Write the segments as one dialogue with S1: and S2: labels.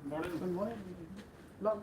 S1: Good morning. Log.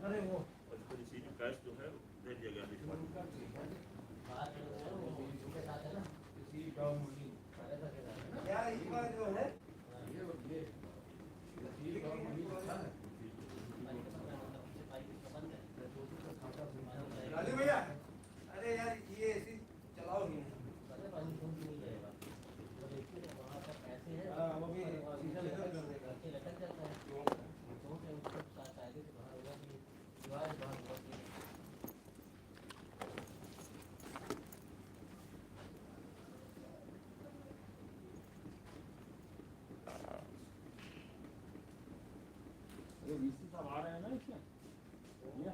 S2: अरे वो cash जो है दे दिया गया
S3: यार इस बार जो है राजू भैया, अरे यार ये ऐसी चलाओ नहीं। हाँ वो भी शीशा लेकर कर देगा।
S1: ये वीसी साहब आ रहे हैं ना इसमें भैया।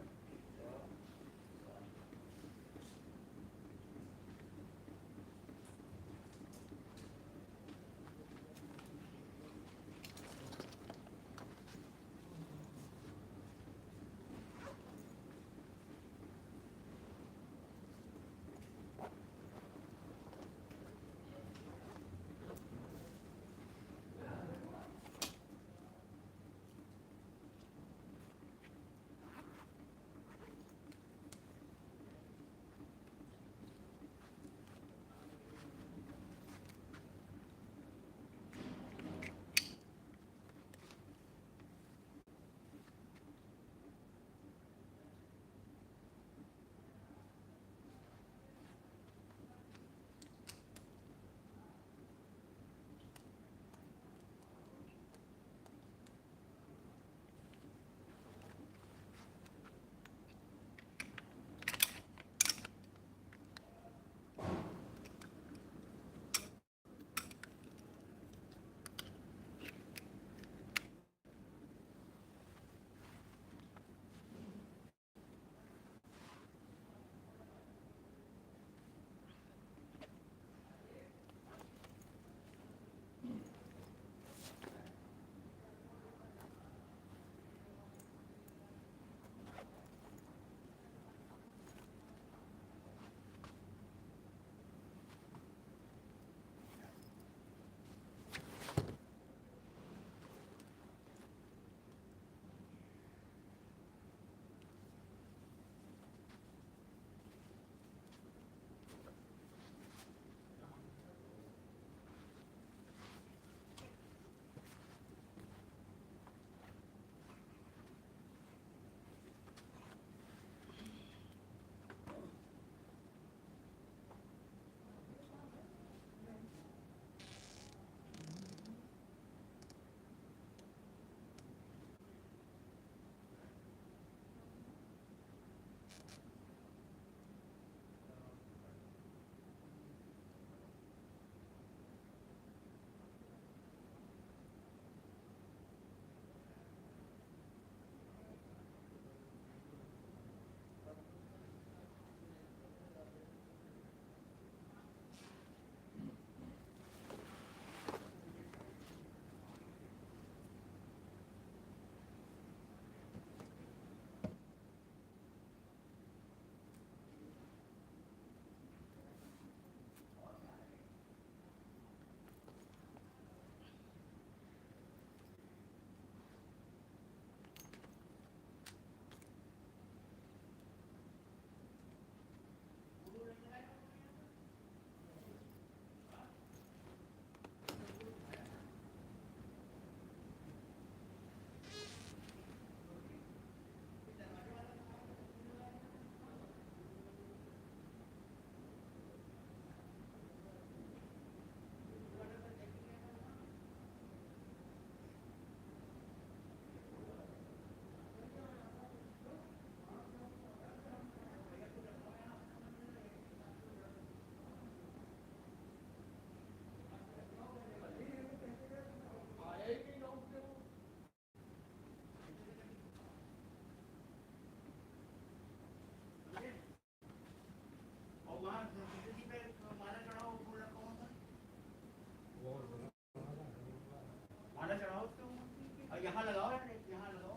S4: चढ़ाओ उसके ऊपर और यहाँ लगाओ यार, एक यहाँ लगाओ,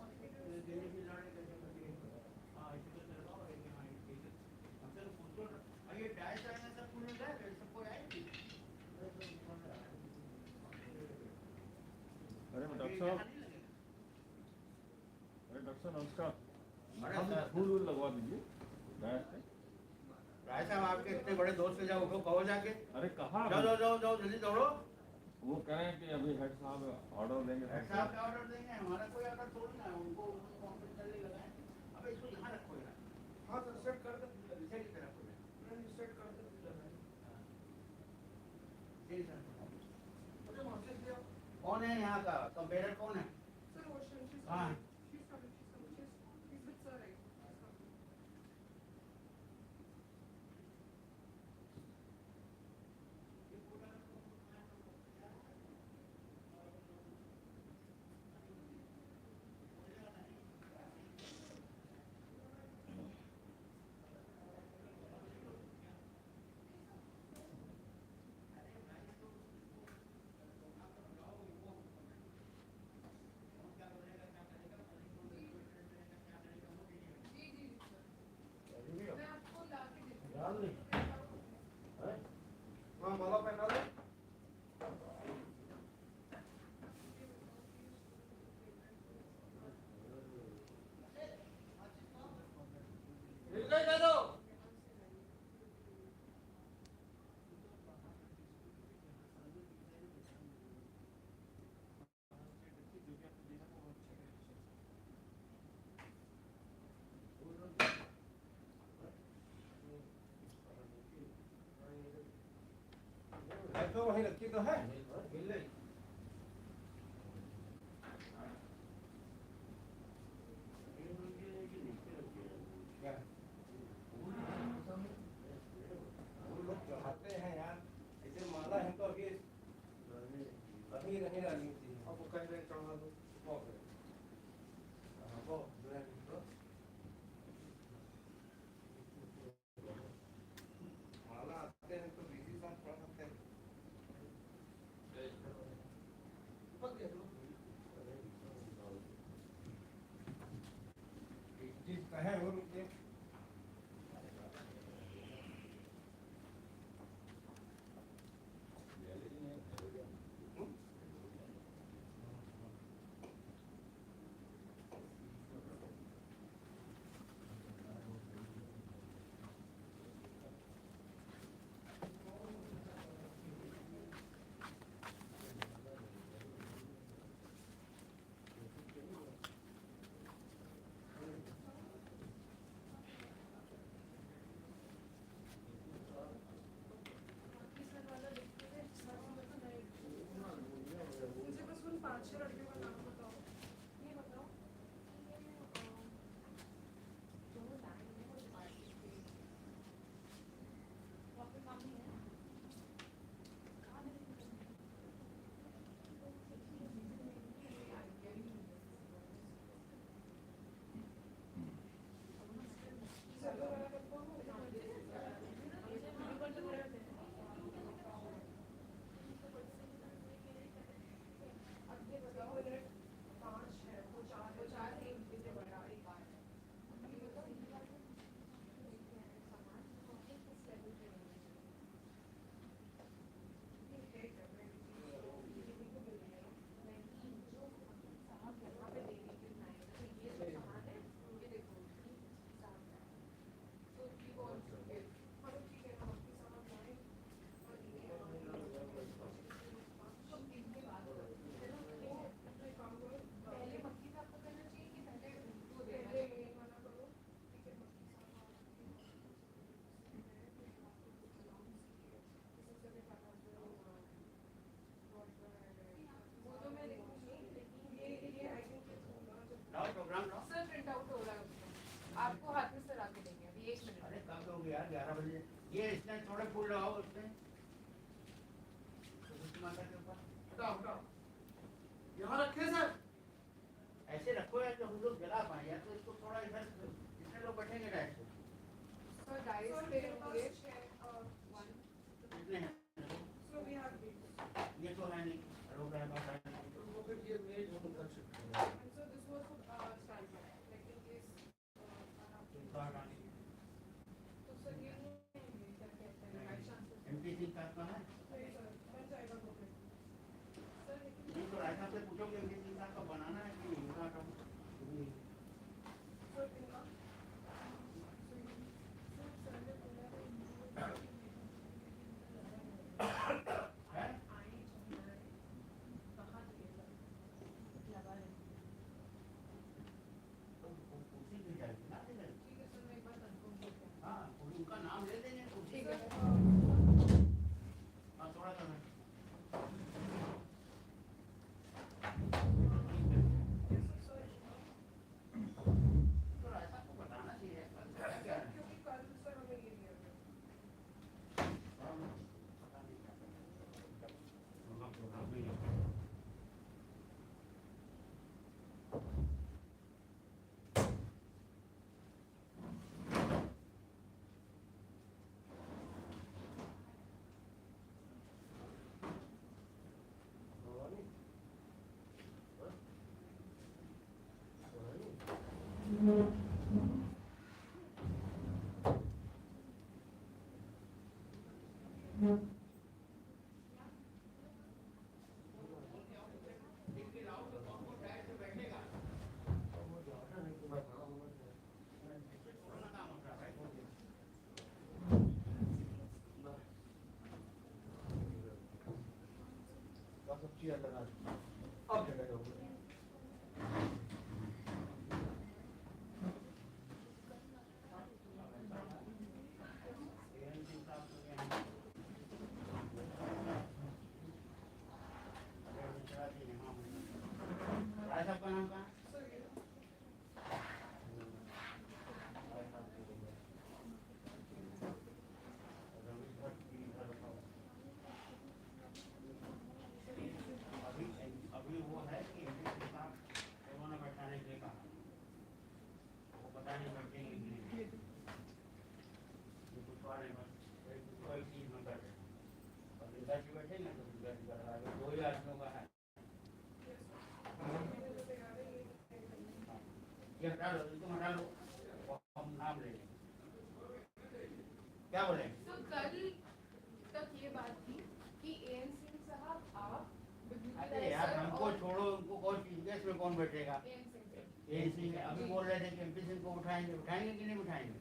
S4: गेंदे की लड़ाई कैसे करती है। हाँ इसी तरह लगाओ, एक यहाँ हमसे तो पूछो ना। ये डाय चढ़ाने सब पूरे गए, सबको आएगी।
S1: अरे डॉक्टर साहब, अरे डॉक्टर साहब नमस्कार। हम फूल वूल लगवा दीजिए डायट पे।
S4: राय साहब आपके इतने बड़े दोस्त से जाओ, उठो कहो जाके।
S1: अरे कहाँ
S4: जाओ जाओ जाओ जाओ जल्दी दौड़ो।
S1: वो कह रहे हैं कि अभी हेड साहब ऑर्डर देंगे।
S4: हेड साहब का ऑर्डर देंगे, हमारा कोई ऑर्डर थोड़ी ना है, उनको कॉम्प्लीट करने लगा है। अब इसको यहाँ रखो यार। हाँ सर सेट कर दे, पीछे की तरफ हो जाए। नहीं सेट कर दे जी सर। कौन है यहाँ का कंपेयर, कौन है
S5: सर? ओशन
S4: हाँ हाँ माला पहना लो। दे दो। तो वहीं रखी तो है चढ़ाते हैं यार, ऐसे माला है तो अभी नहीं डाली थी। अब वो कहीं नहीं चढ़ा दो माला आते हैं तो बीसी साथ पढ़ सकते हैं। चीज कहे और रुकिए।
S5: आपको हाथ में सर आके देंगे अभी 1 मिनट।
S4: अरे कब दोगे यार, 11 बजे। ये इसने थोड़े फूल लगाओ उसमें माता के ऊपर।
S5: हटाओ हटाओ, यहाँ रखे सर।
S4: ऐसे रखो यार जो हम लोग जला पाए, या तो इसको थोड़ा इधर, जितने लोग बैठेंगे डाइस पे।
S5: सर डाइस पे होंगे 1
S4: कितने हैं?
S5: सो वी हैव
S4: ये तो है नहीं, रोक रहा है बस।
S5: वो फिर ये So this was for standby, like in case I have to. तो सर ये नहीं है, क्या कहते हैं, बाई चांस
S4: एमपी सिंह साहब का है
S5: नहीं सर बन जाएगा वो फिर सर लेकिन
S4: नहीं तो राय साहब से पूछोगे एमपी सिंह साहब का बनाना है कि इनका का
S5: सर इनका सर ने बोला
S4: है
S5: आई कहाँ दिए लगा रहे
S4: कुर्सी मिल जाएगी ना
S5: ठीक है सर मैं एक बार कंफर्म करते हैं
S4: हाँ उनका नाम ले देंगे कुर्सी
S5: ठीक
S4: का
S5: है
S4: हाँ थोड़ा सा तो राय साहब को बताना चाहिए क्या है
S5: क्योंकि कल सर हमें ये दिया था
S4: पता नहीं क्या होगा प्रोग्राम में राय साहब का नाम कहाँ है
S5: सर ये
S4: अभी अभी वो है कि एमपी सिंह साहब उन्होंने बैठाने के लिए कहा वो पता नहीं बैठेंगे कि नहीं ये कुछ और नहीं बस कोई चीज में कर रहे हैं और दुर्गा जी बैठेंगे तो दुर्गा जी कर रहा है दो ही आदमियों का है ये हटा लो तुम हटा लो हम नाम ले लेंगे क्या बोले
S5: तो कल तक ये बात थी कि एएन सिंह साहब आप
S4: अरे यार हमको छोड़ो उनको कौन केस में कौन बैठेगा
S5: एएन सिंह से
S4: ये सिंह अभी बोल रहे थे कि एमपी सिंह को उठाएंगे उठाएंगे कि नहीं उठाएंगे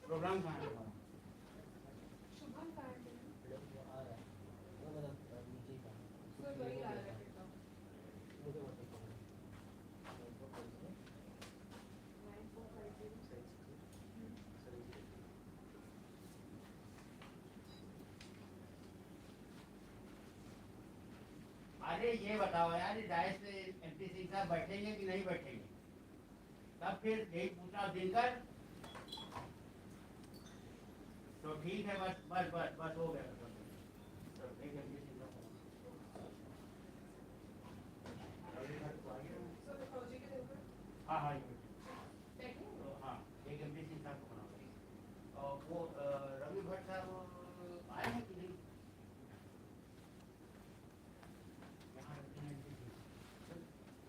S4: प्रोग्राम कहाँ है हमारा?
S5: शुभम कहाँ है सर वही आ रहा है फिर तो 9452
S4: अरे ये बताओ यार डायस पे एमपी सिंह साहब बैठेंगे कि नहीं बैठेंगे तब फिर यही पूछा दिनकर तो ठीक है बस बस बस बस हो गया तो ठीक है एमपी सिंह साहब
S5: सर फौजी के दिन पर
S4: हाँ हाँ ये
S5: बैठे
S4: तो हाँ एक एमपी सिंह साहब को बनाओ और वो रवि भट्ट साहब आए हैं कि नहीं यहाँ रखते हैं MP सिंह।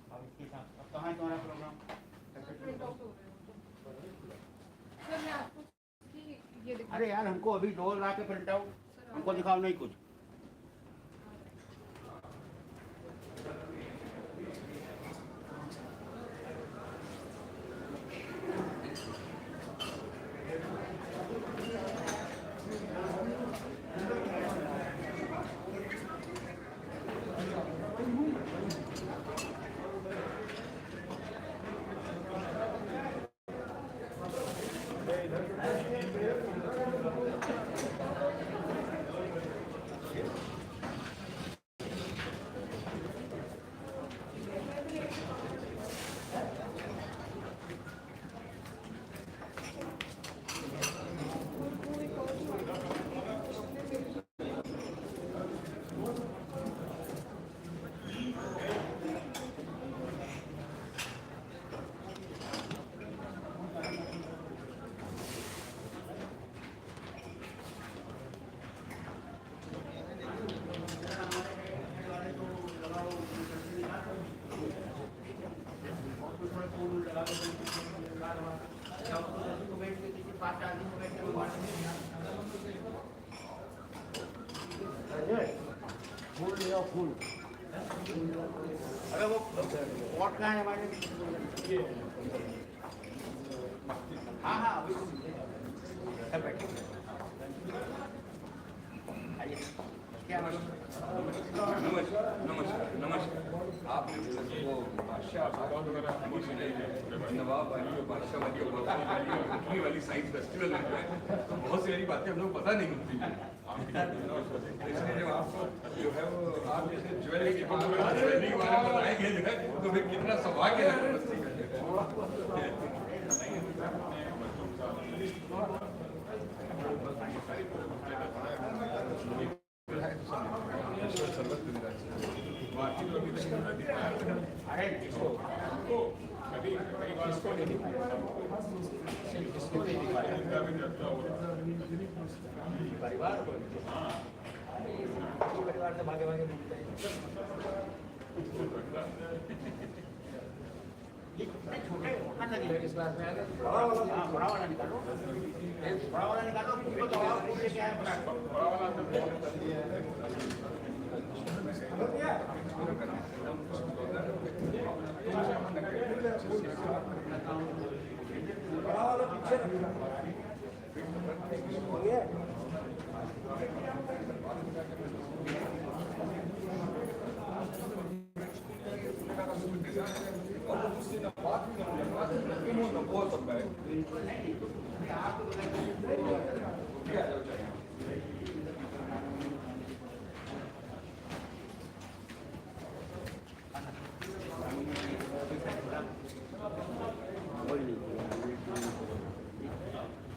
S4: अब इसके साथ अब कहाँ है तुम्हारा प्रोग्राम
S5: सर प्रिंट आउट हो रहे हो सर मैं आपको ये दिखा
S4: अरे यार हमको अभी दो ला के प्रिंट आउट हमको दिखाओ नहीं कुछ कुछ में फूल लगा दो, जब तो बैठ के किसी 5-4 दिन बैठ के
S1: फूल ले आओ फूल।
S4: अरे वो पॉट कहाँ है हमारे? हाँ हाँ अभी सब बैठे। आइए क्या
S6: नमस्कार नमस्कार। आपने वो बादशाह नवाब वाली और बादशाह वाली और उठनी वाली साइंस फेस्टिवल में है, तो बहुत सारी बातें हम लोग पता नहीं होती हैं। इसलिए जब आपको जो है वो आप जैसे ज्वेलरी के बारे में बताएंगे जो है तो फिर कितना सौभाग्य है।
S4: परिवार से भागे भागे मिलते हैं। छोटे इस क्लास में आ गए। बड़ा वाला निकालो, बड़ा वाला निकालो। क्या है बड़ा वाला?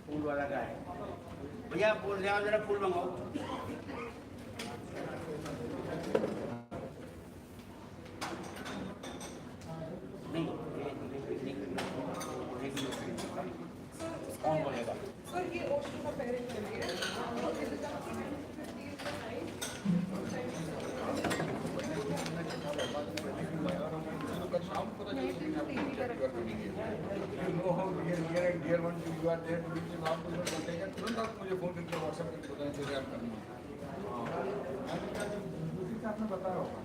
S4: फूल वाला का है भैया, फूल ले आओ, जरा फूल मंगाओ। कौन बोलेगा?
S5: सर ये ओशन का पेरेंट चलिए
S6: तुरंत आप मुझे फोन करके व्हाट्सएप करके बताएं चलिए आप करना। आपने बताया होगा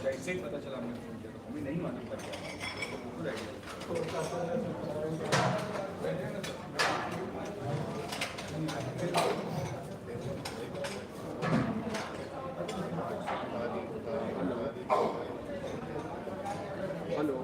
S6: जैसे ही पता चला हमने फोन किया तो हमें नहीं मालूम था हेलो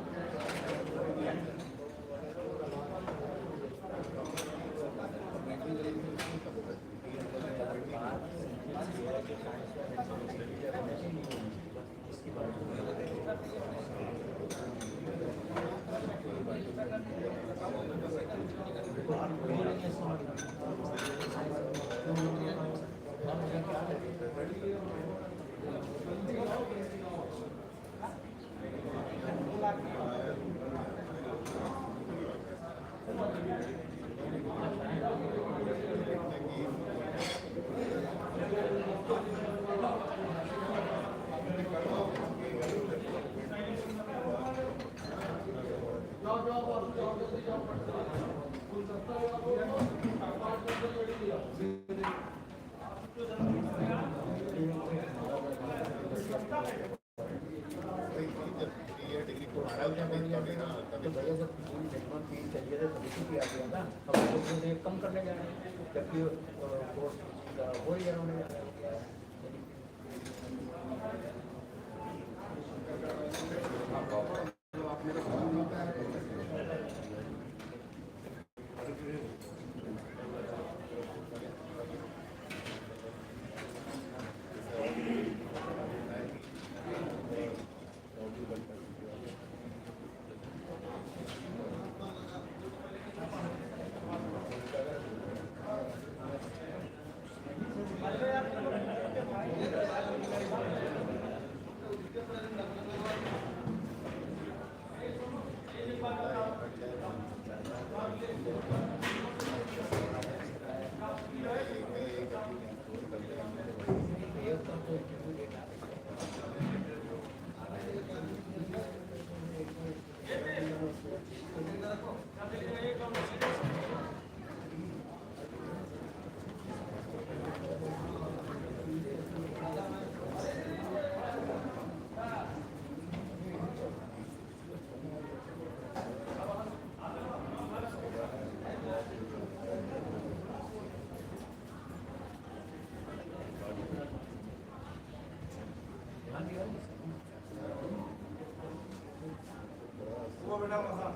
S6: कम करने जा रहे हैं जबकि कोर्स हो ही गया उन्होंने।
S3: वो बेटा मसा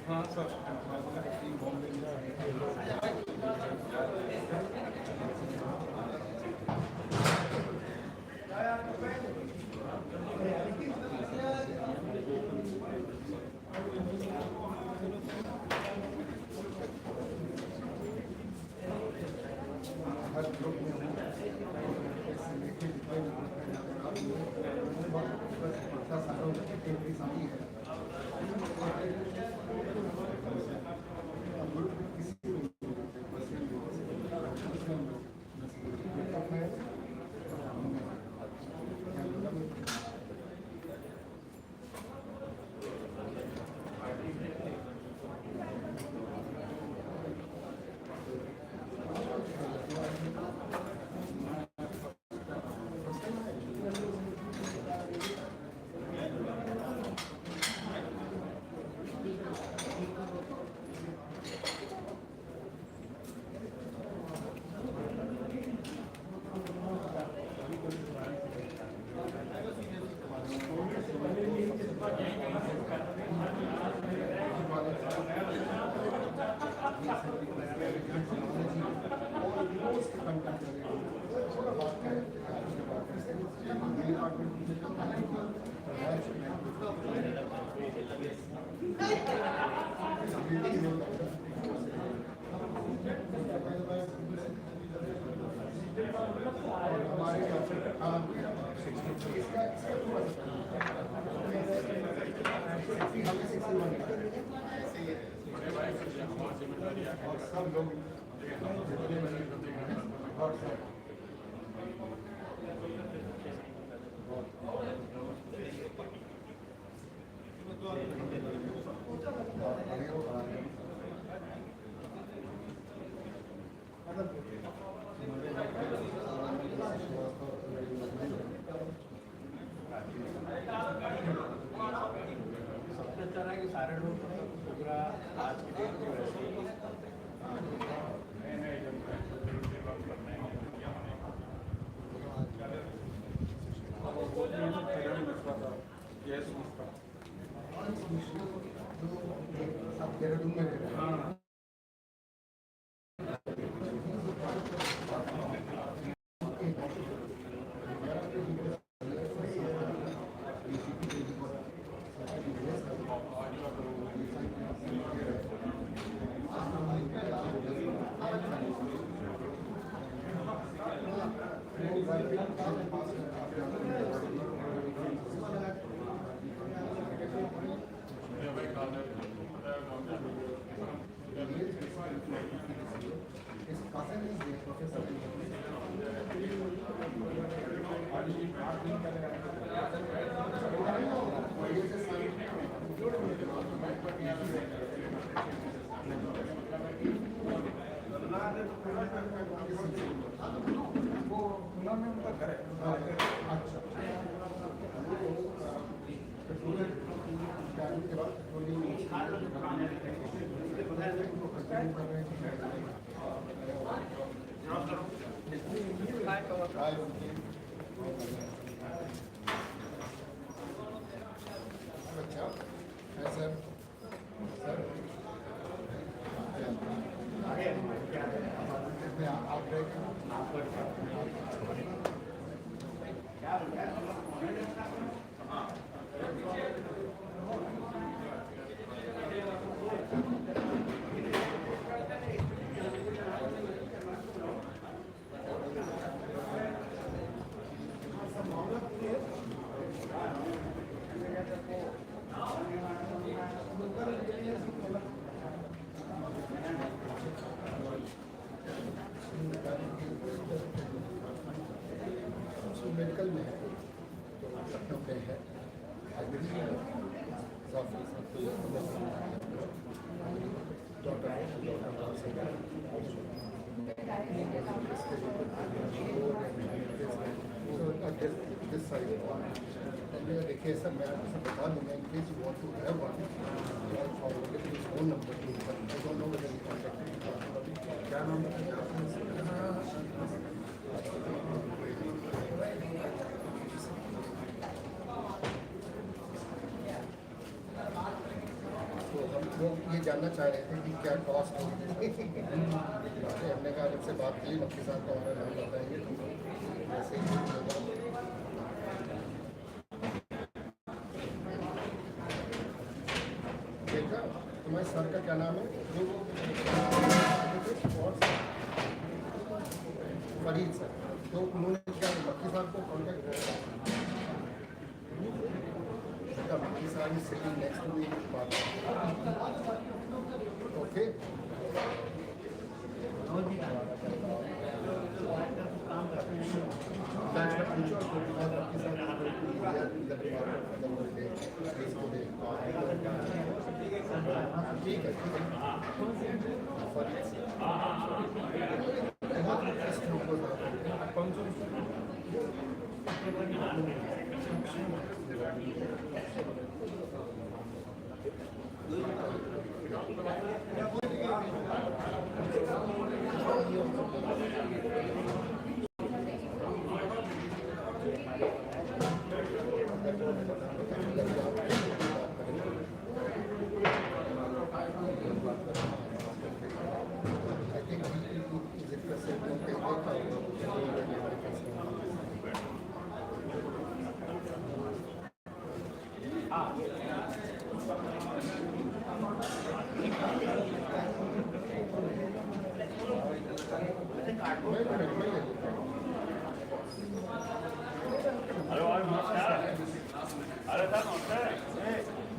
S6: हाँ सर
S7: और सब लोग और सब
S4: सबसे अच्छा रहा कि सारे लोग पूरा आज की डेट में वैसे ही
S7: अब देहरादून में रह रहे हैं। अच्छा है सर सर आप मेडिकल में है तो लखनऊ में है देखिए सर मैं आपसे बता दूंगा in case you want to have one phone number I don't know whether you contact क्या नाम लोग ये जानना चाह रहे थे कि क्या कॉस्ट है हमने कहा जब से बात की नक्की साहब का हमारा नाम बताएंगे वैसे ही देखा तुम्हारे सर का क्या नाम है फरीद सर तो उन्होंने क्या नक्की साहब को कॉन्टेक्ट किया He's sitting next to me. Okay. ठीक है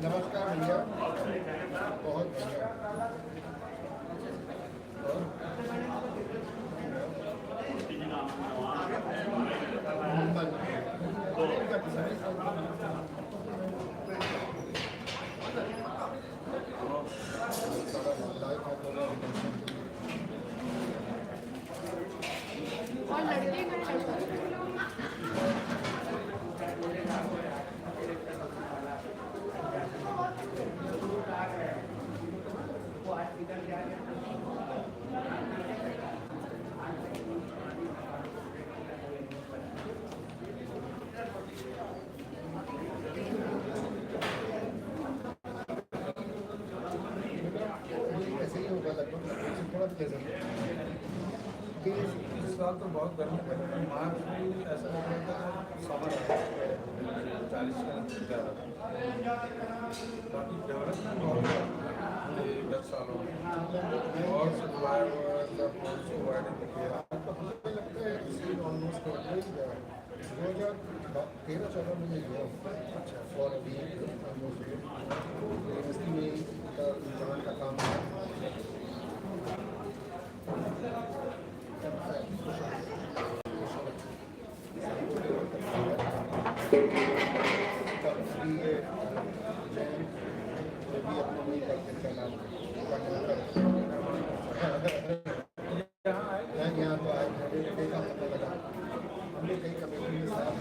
S7: नमस्कार भैया बहुत बढ़िया
S5: और लड़के का
S7: ऐसे ही होगा लगभग थोड़ा प्लेजेंट इस बार तो बहुत गर्मी पड़ रही है। मार्च में ऐसा लग रहा था समर आ रहा है 40 का ज़्यादा बाकी डेवलपमेंट बहुत हुआ 10 सालों में और फ्लाईओवर वाइडन किया तो मुझे लगता है इसी ऑलमोस्ट 2013-14 में ये गया अच्छा फॉर अभी ऑलमोस्ट यूनिवर्सिटी में इंतजाम का काम यहाँ तो आए देखा पता लगा हमने कई कमेटी में साथ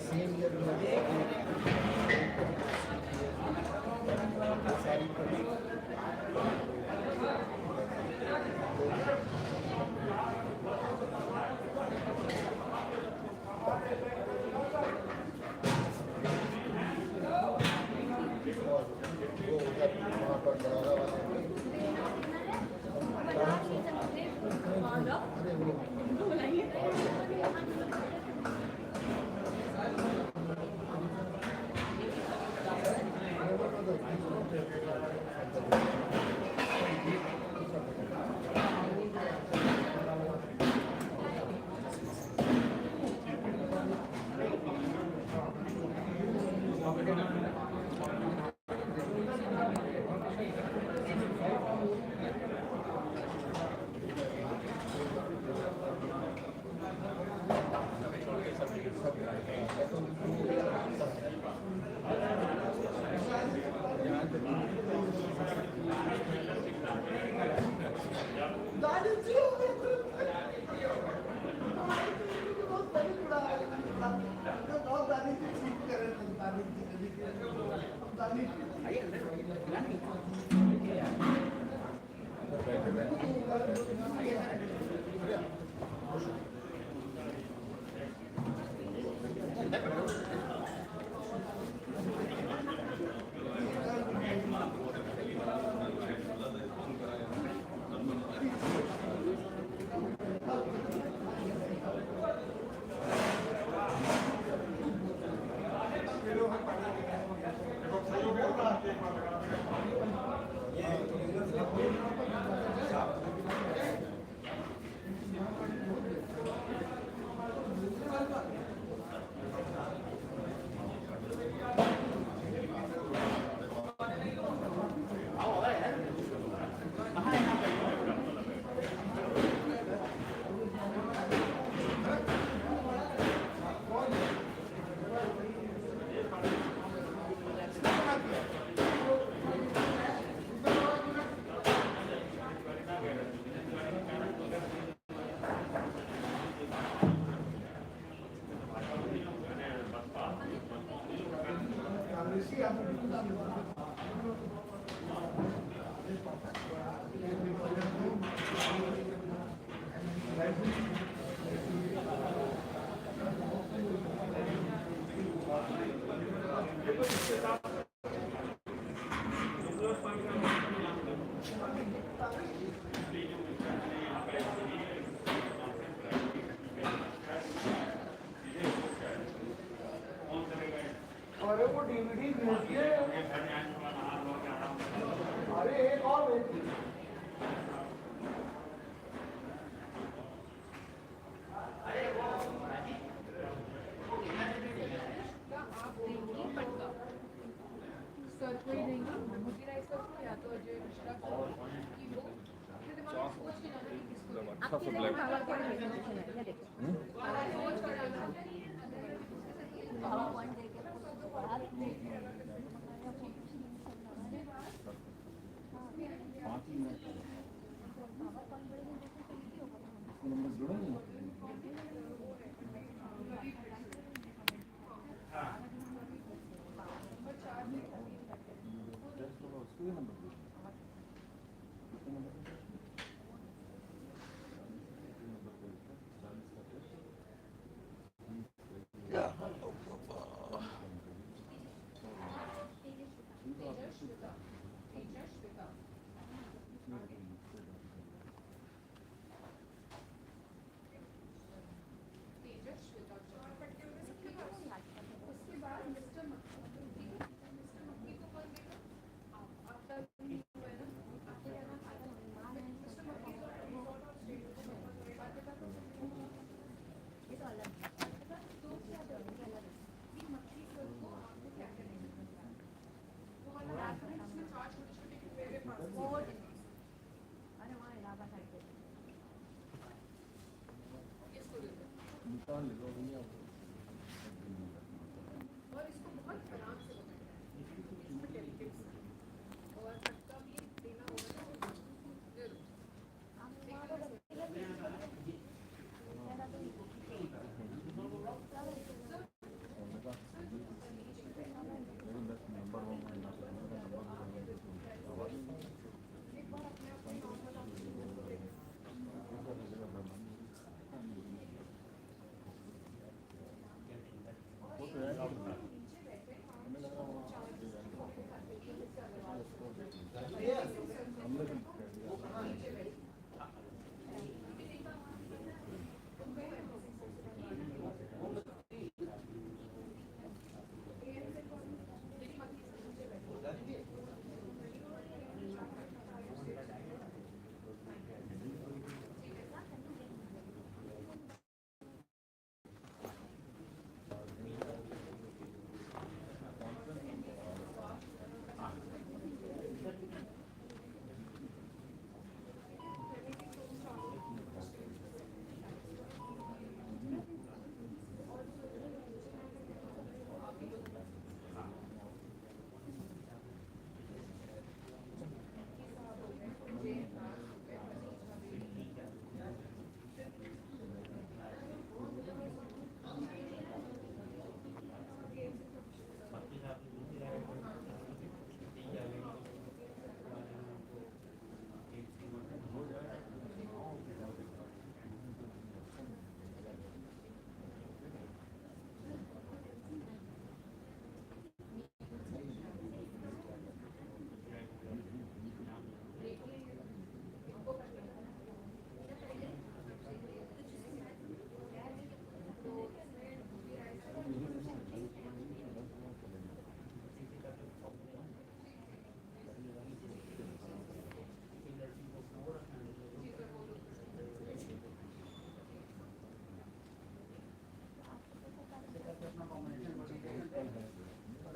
S7: सेम ईयर सारी
S3: अरे वो डीवीडी भेजिए। अरे एक और भेजिए।
S5: कोई देंगे मोती राइस का या तो जो मिश्रा की वो फिर दिमाग में सोच के जाना कि किसको
S6: अच्छा सब ब्लैक
S5: ये देखो और इसको बहुत आराम से बनाना है, इसमें डेलिकेट और खट्टा भी देना होगा ना, जरूर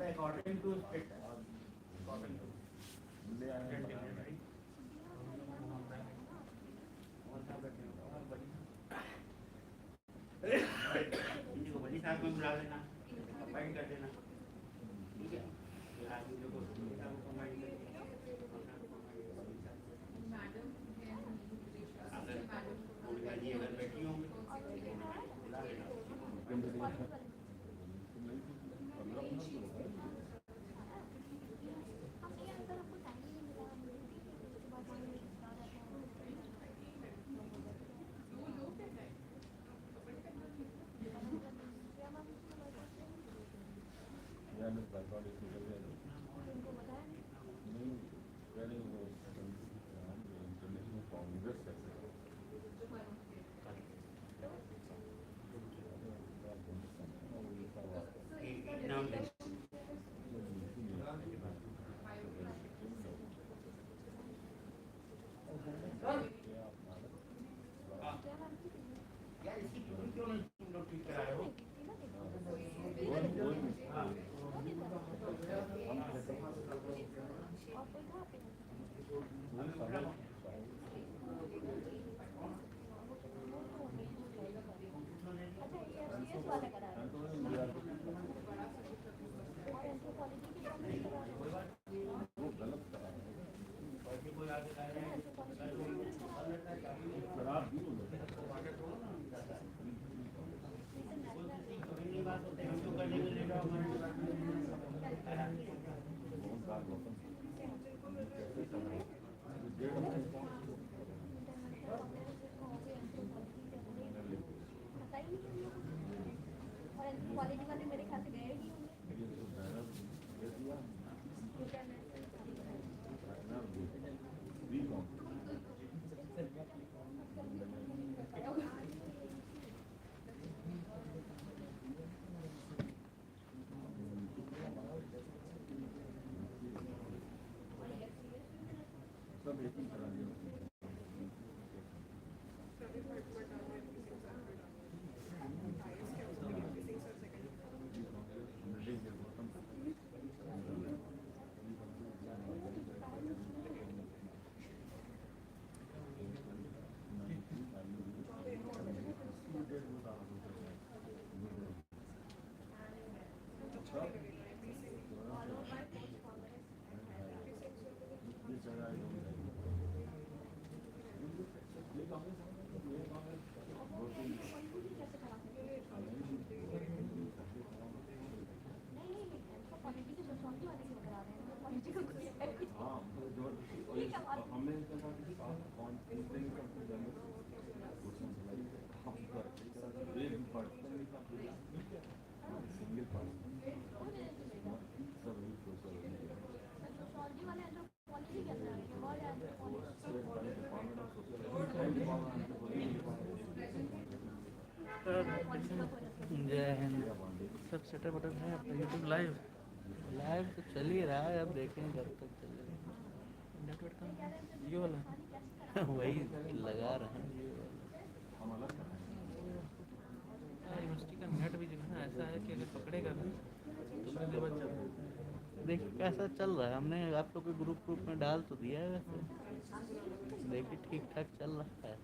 S4: according to state, according to इनको बड़ी साहब को बुला लेना, कंबाइन कर देना, ठीक है? फिर आगे देखो साहब को कंबाइन कर देना। अगर उनका जी अगर बैठी होंगी बुला लेना। यार इसकी पूरी क्यों नहीं तुम लोग ठीक करा रहे हो?
S8: क्वालिटी वाले मेरे ख्याल से गए ही जय हिंद। सब सेटअप वटअप है आपका यूट्यूब लाइव तो चल ही रहा है, अब देखेंगे कब तक चलेगा। नेटवर्क का ये वाला वही लगा रहे हैं ये वाला। यूनिवर्सिटी का नेट भी जो है ना ऐसा है कि अगर पकड़ेगा ना तो फिर देर बाद चलेगा। देखिए कैसा चल रहा है, हमने आप लोग के ग्रुप में डाल तो दिया है वैसे, देखिए ठीक ठाक चल रहा है।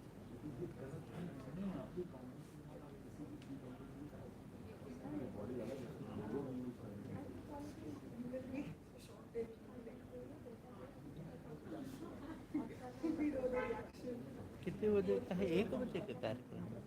S8: कितने बजे का है? 1 बजे का कार्यक्रम है।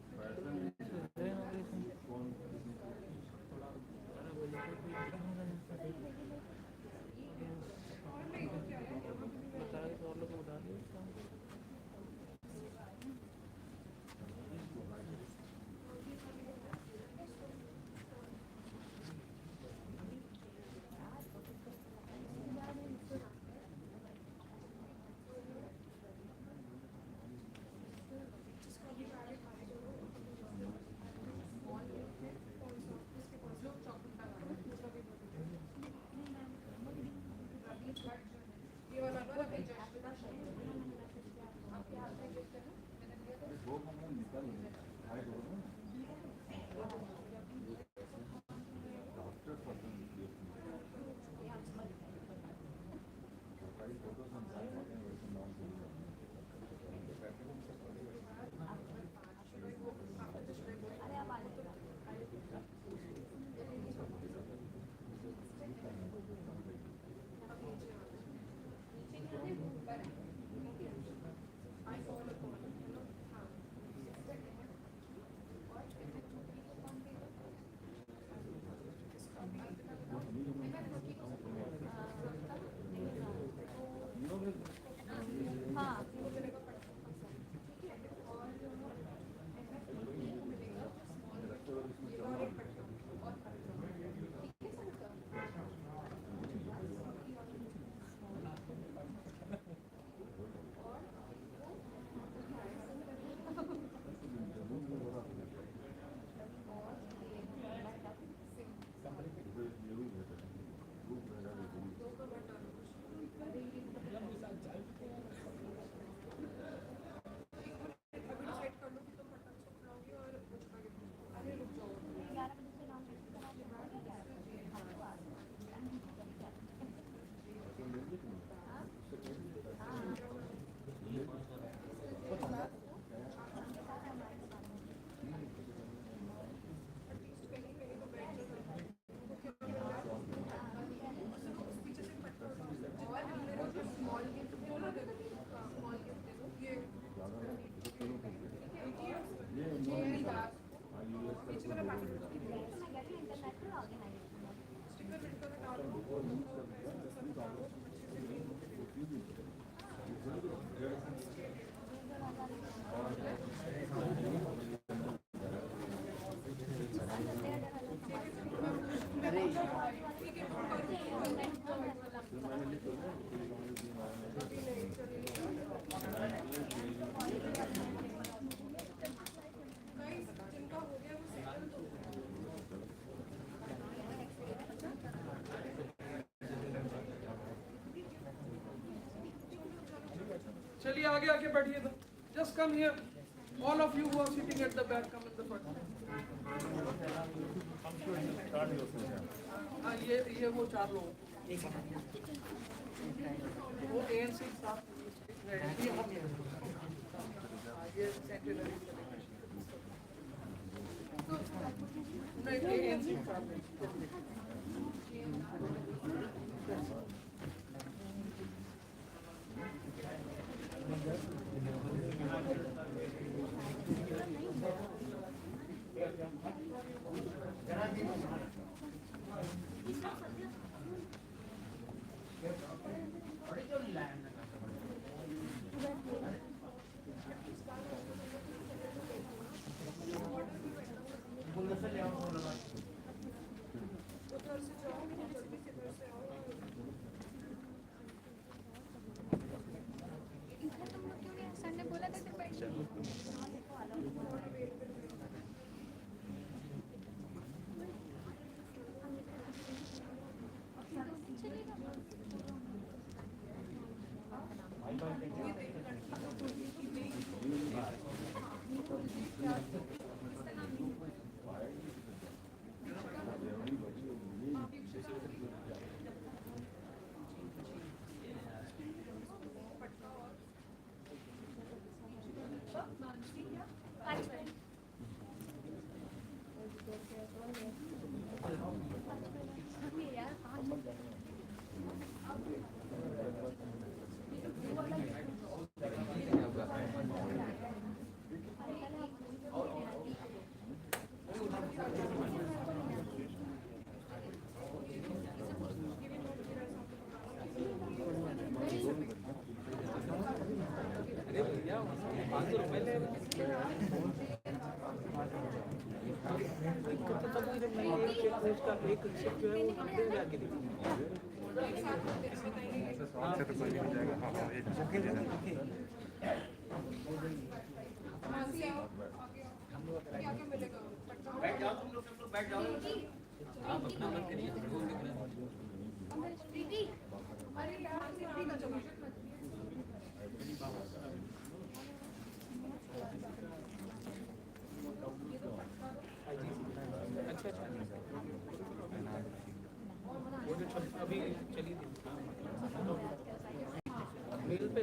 S9: चलिए आगे आके बैठिए तो just come here all of you who are sitting at the back come in the front हाँ ये वो 4 लोग वो एएनसी साहब ये सेंट्रल नहीं एएनसी साहब
S4: बैठ जाओ तुम लोग, सब लोग बैठ जाओ। आप अपना मत करिए।
S5: अरे यार सिटी का चलो
S9: अच्छा वो जो अभी चली थी मेल पे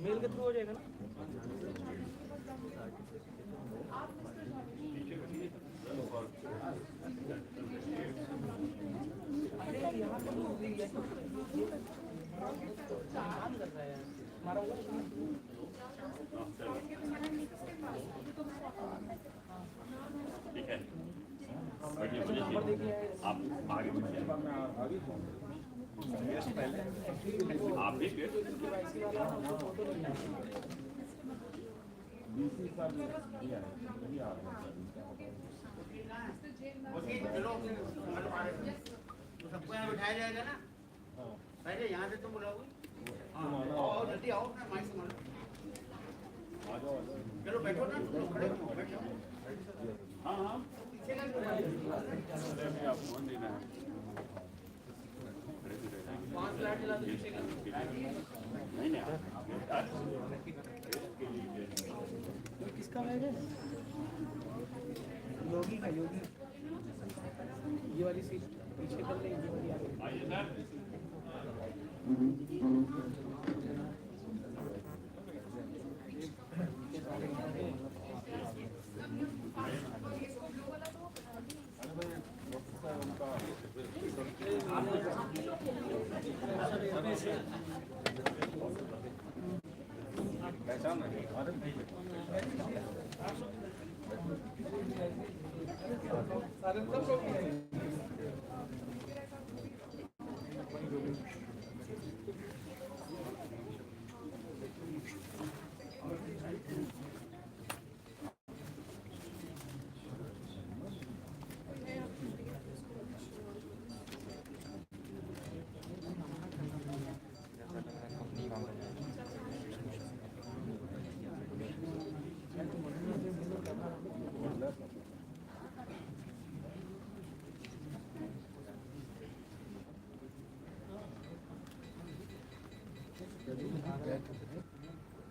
S9: मेल के थ्रू हो जाएगा ना। अरे यहाँ पे काम कर रहा है हमारा
S2: ठीक है, आप आगे बढ़िए। आप भी
S1: बीसी का दिया है, वही आ रहा है।
S4: चलो तो सबको यहाँ बिठाया जाएगा ना। पहले यहाँ से तुम बुलाओगे। आओ जल्दी आओ, अपना माइक संभालो। चलो बैठो ना, तुम लोग खड़े हो, बैठो।
S2: हाँ हाँ,
S4: पीछे का
S2: आप फोन देना है।
S9: 5 फ्लैट चला दो पीछे का।
S2: नहीं नहीं,
S9: किसका बैग है? योगी का, योगी। ये वाली सीट पीछे कर ले, ये वाली आगे।
S2: आइए सर।
S1: पहचान है अरे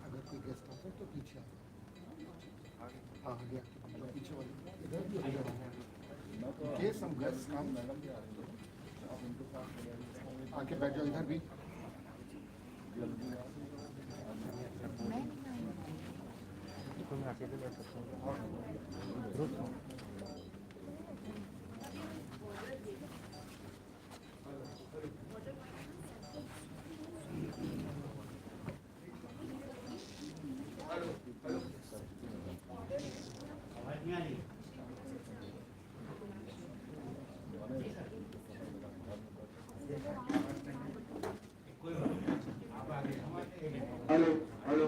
S10: अगर कोई गेस्ट आता है तो पीछे हाँ गया पीछे वाले इधर भी केस हम गेस्ट काम आके बैठ जाओ इधर भी
S6: हेलो हेलो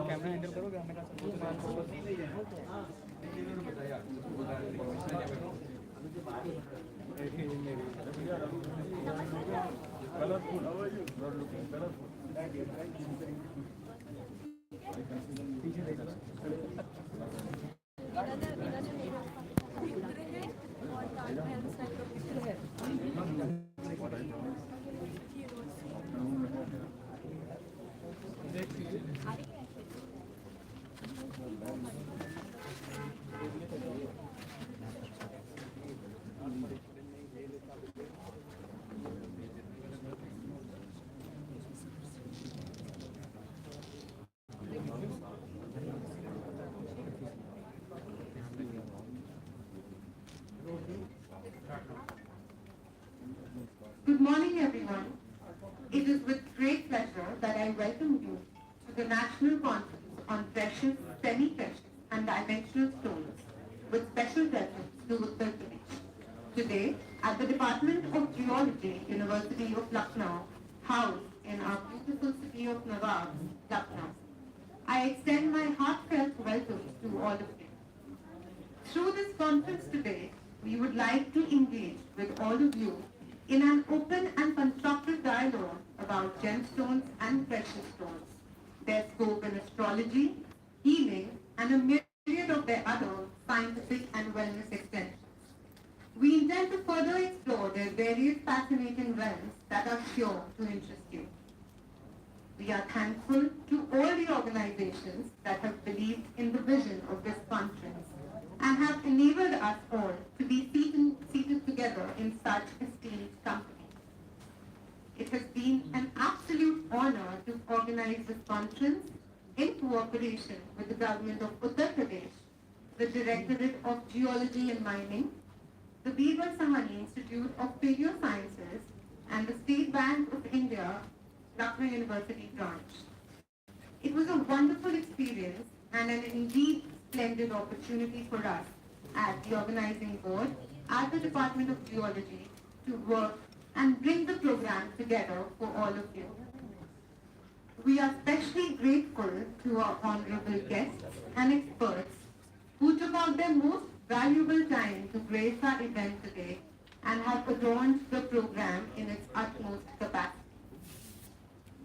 S9: कैमरा हैंडल करोगे हमने कहा
S1: colourful not looking colorful.
S11: Good morning, everyone. It is with great pleasure that I welcome you to the National Conference on Precious, Semi-Precious and Dimensional Stones with special reference to Uttar Pradesh. Today, at the Department of Geology, University of Lucknow, housed in our beautiful city of Nawab, Lucknow, I extend my heartfelt welcome to all of you. Through this conference today, we would like to engage with all of you in an open and constructive dialogue about gemstones and precious stones, their scope in astrology, healing, and a myriad of their other scientific and wellness extensions. We intend to further explore their various fascinating realms that are sure to interest you. We are thankful to all the organizations that have believed in the vision of this conference and have enabled us all to be seated together in such esteemed company. It has been an absolute honor to organize this conference in cooperation with the government of Uttar Pradesh, the Directorate of Geology and Mining, the Birbal Sahani Institute of Paleosciences, and the State Bank of India, Lucknow University branch. It was a wonderful experience and an indeed splendid opportunity for us as the organizing board at the Department of Geology to work and bring the program together for all of you. We are especially grateful to our honorable guests and experts who took out their most valuable time to grace our event today and have adorned the program in its utmost capacity.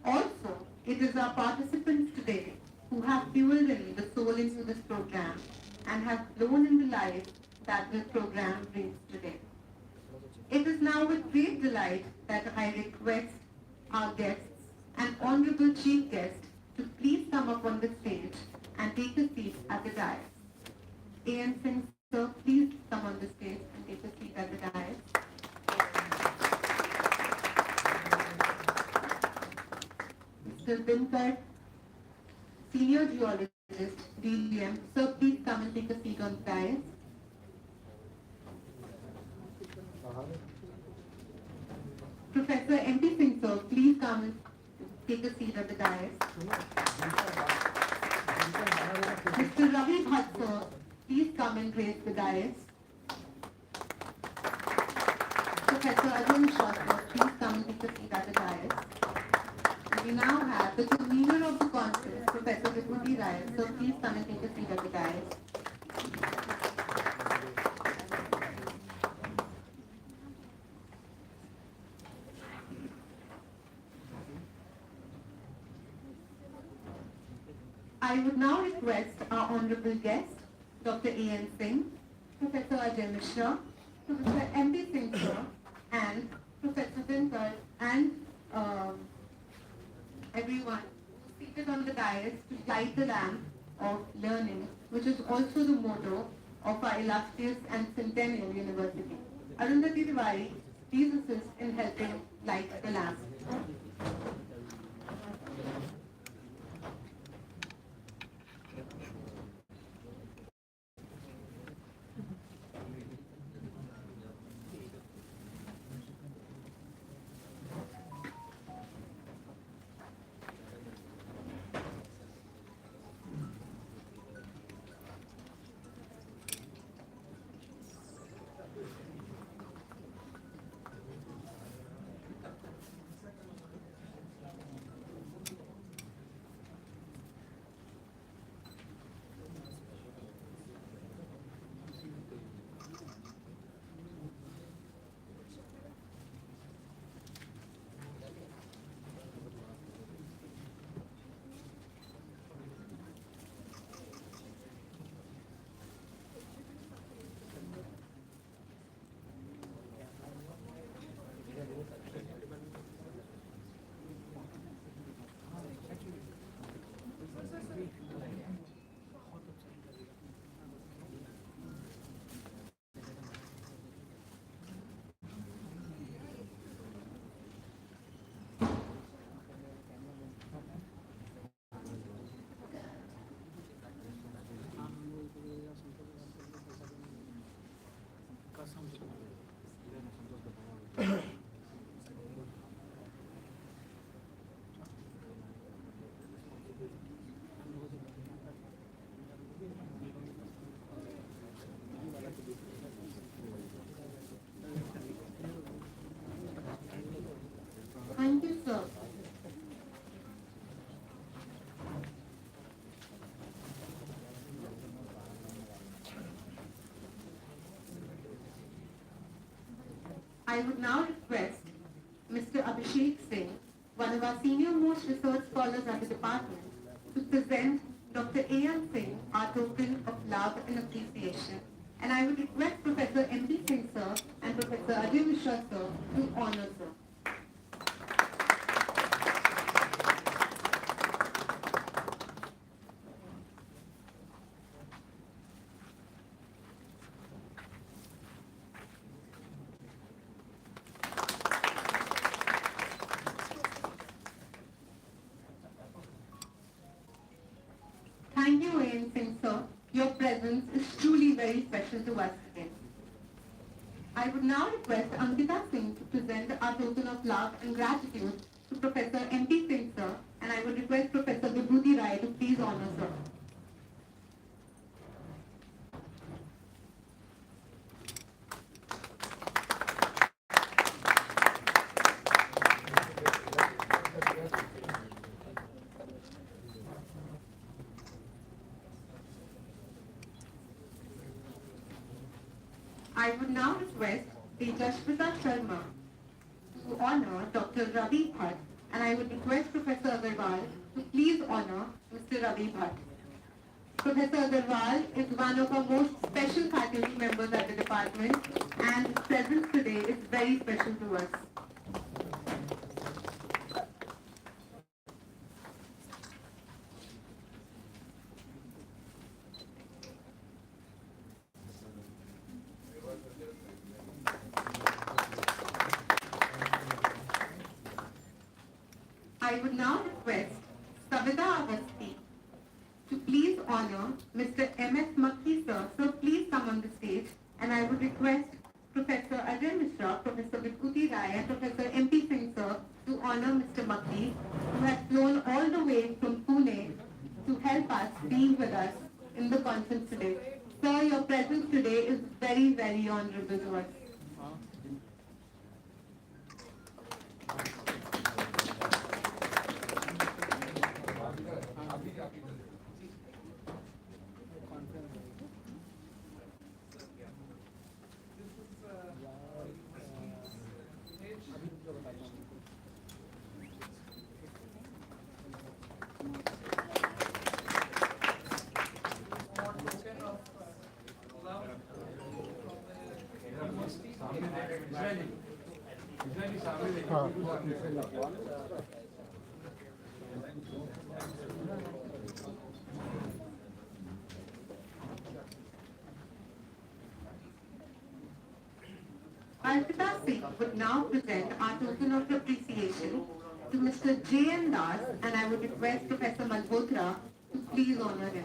S11: Also, it is our participants today who have fueled in the soul into this program and have blown in the life that this program brings today. It is now with great delight that I request our guests and honorable chief guest to please come up on the stage and take a seat at the dais. A.N. Singh, sir, please come on the stage and take a seat at the dais. Mr. Dinkar, Senior Geologist, DGM. Sir, please come and take a seat on the dais. Professor M.P. Singh, sir, please come and take a seat at the dais. Mr. Ravi Bhatt, sir, please come and grace the dais. Professor Ajay Shah, sir, please come and take a seat at the dais. We now have the convener of the conference, Professor Vibhuti Rai. So please come and take a seat at the dais. I would now request our honorable guest, Dr. A.N. Singh, Professor Ajay Mishra, Professor M.P. Singh, sir, and Professor Dinkar, and everyone seated on the dais to light the lamp of learning, which is also the motto of our illustrious and centennial university. Arundhati Tiwari, please assist in helping light the lamp. I would now request Mr. Abhishek Singh, one of our senior most research scholars at the department, to present Dr. A.L. Singh our token of love and appreciation. And I would request Professor M.P. Singh sir and Professor Ajay Mishra sir to honor sir. Thank you, A.N. Singh sir. Your presence is truly very special to us today. I would now request Ankita Singh to present our token of love and gratitude to Professor M.P. Singh sir, and I would request Professor Vibhuti Rai to please honor sir. I would now request Tejashwita Sharma to honor Dr. Ravi Bhatt, and I would request Professor Agarwal to please honor Mr. Ravi Bhatt. Professor Agarwal is one of our most special faculty members at the department, and his presence today is very special to us. I would now request Savita Avasti to please honor Mr. M.S. Makki sir. So please come on the stage, and I would request Professor Ajay Mishra, Professor Vibhuti Rai and Professor M.P. Singh sir to honor Mr. Makki, who has flown all the way from Pune to help us being with us in the conference today. Sir, your presence today is very, very honorable to us. Alpita Singh would now present our token of appreciation to Mr. J.N. Das, and I would request Professor Malhotra to please honor him.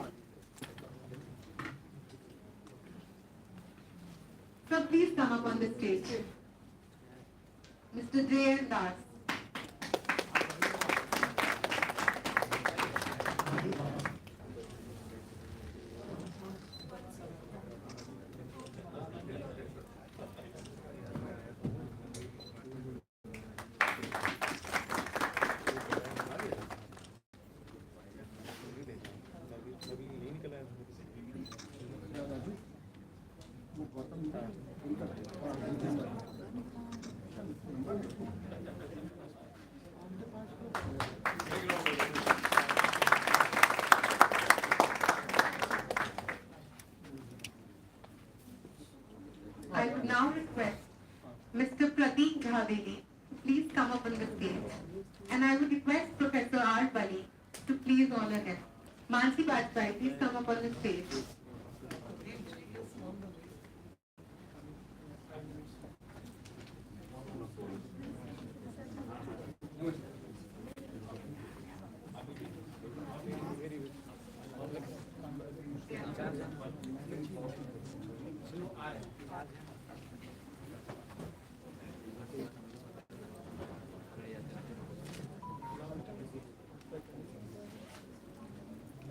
S11: So please come up on the stage. Mr. J.N. Das. I would now request Mr. Prateek Jhaveli to please come up on the stage, and I would request Professor R. Bali to please honor him. Mansi Bajpai, please come up on the stage.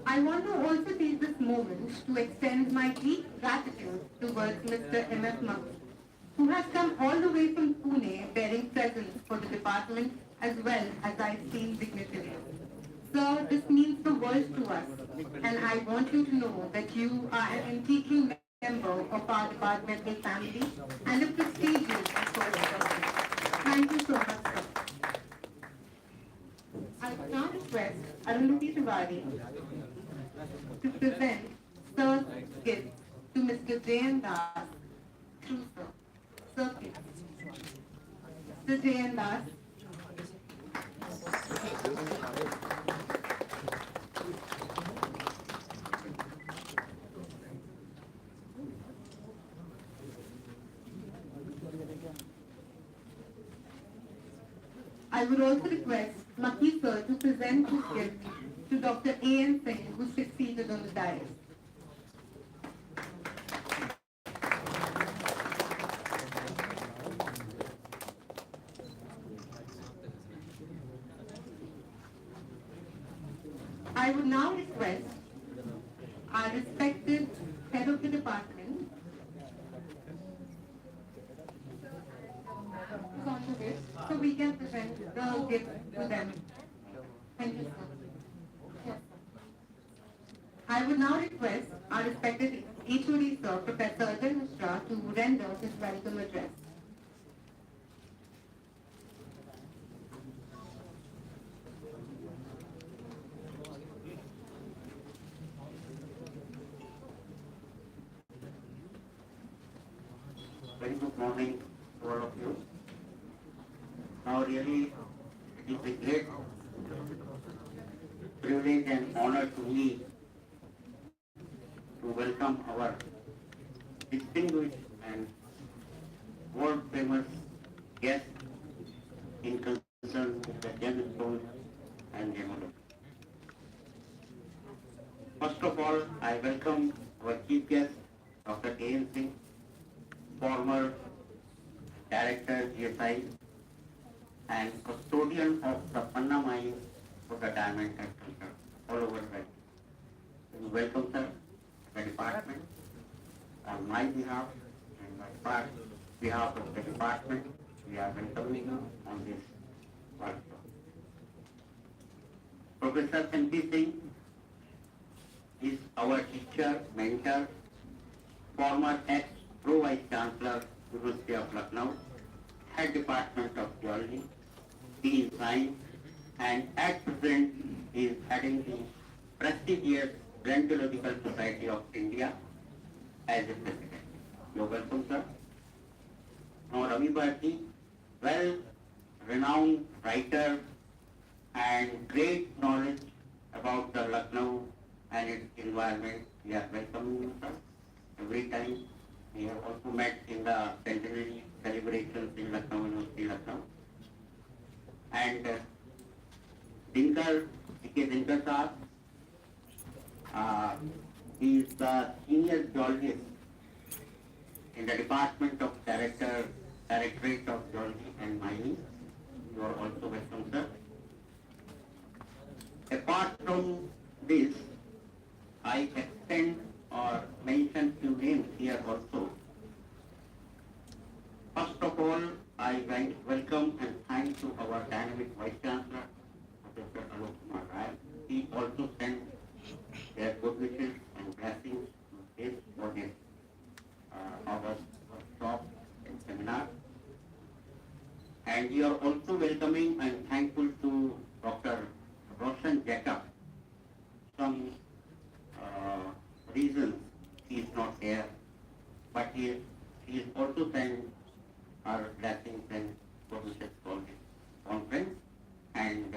S11: I want to also take this moment to extend my deep gratitude towards Mr. M.F. Makki, who has come all the way from Pune bearing presents for the department as well as our esteemed dignitaries. Sir, this means the world to us, and I want you to know that you are an integral member of our departmental family and a prestigious resource. Thank you so much, sir. I would now request Arundhati Tiwari to present Sir's gift to Mr. J.N. Das. True, sir. Sir, please. Mr. J.N. Das. I would also request Maki sir to present his gift to Dr. A.N. Singh, who sits seated on the dais. I would now request our respected head of the department is on the way, so we can present the gift to them. Thank you, sir. Yes, sir. I would now request our respected HOD sir, Professor Ajay Mishra, to render his welcome address.
S4: Very good morning to all of you. Now really, it is a great privilege and honor to me to welcome our distinguished and world famous guest in concern with the Gemstones and gemology. First of all, I welcome our chief guest, Dr. A.N. Singh, former director GSI and custodian of the Panna mine for the diamond and culture all over the world. Welcome, sir, the department. On my behalf and on behalf of the department, we are welcoming you on this workshop. Professor M.P. Singh is our teacher, mentor, former ex-Pro Vice Chancellor, University of Lucknow, Head Department of Geology. He is signed and at present he is heading the prestigious Grand Geological Society of India as a president. You are welcome, sir. Now Ravi Bharti, well-renowned writer and great knowledge about the Lucknow and its environment. We are welcoming you, sir. Every time we have also met in the centenary celebrations in Lucknow, University, Lucknow. And Dinkar, C.K. Dinkar sir, he is the senior geologist in the Department of Directorate of Geology and Mining. You are also welcome, sir. Apart from this, I extend or mention few names here also. First of all, I welcome and thank to our dynamic Vice Chancellor, Professor Alok Kumar Rai. He also sent their good wishes and blessings to his for this our workshop and seminar. And we are also welcoming and thankful to Dr. Roshan Jacob. Some reasons he is not here, but he is also sent our blessings and good wishes for this conference. And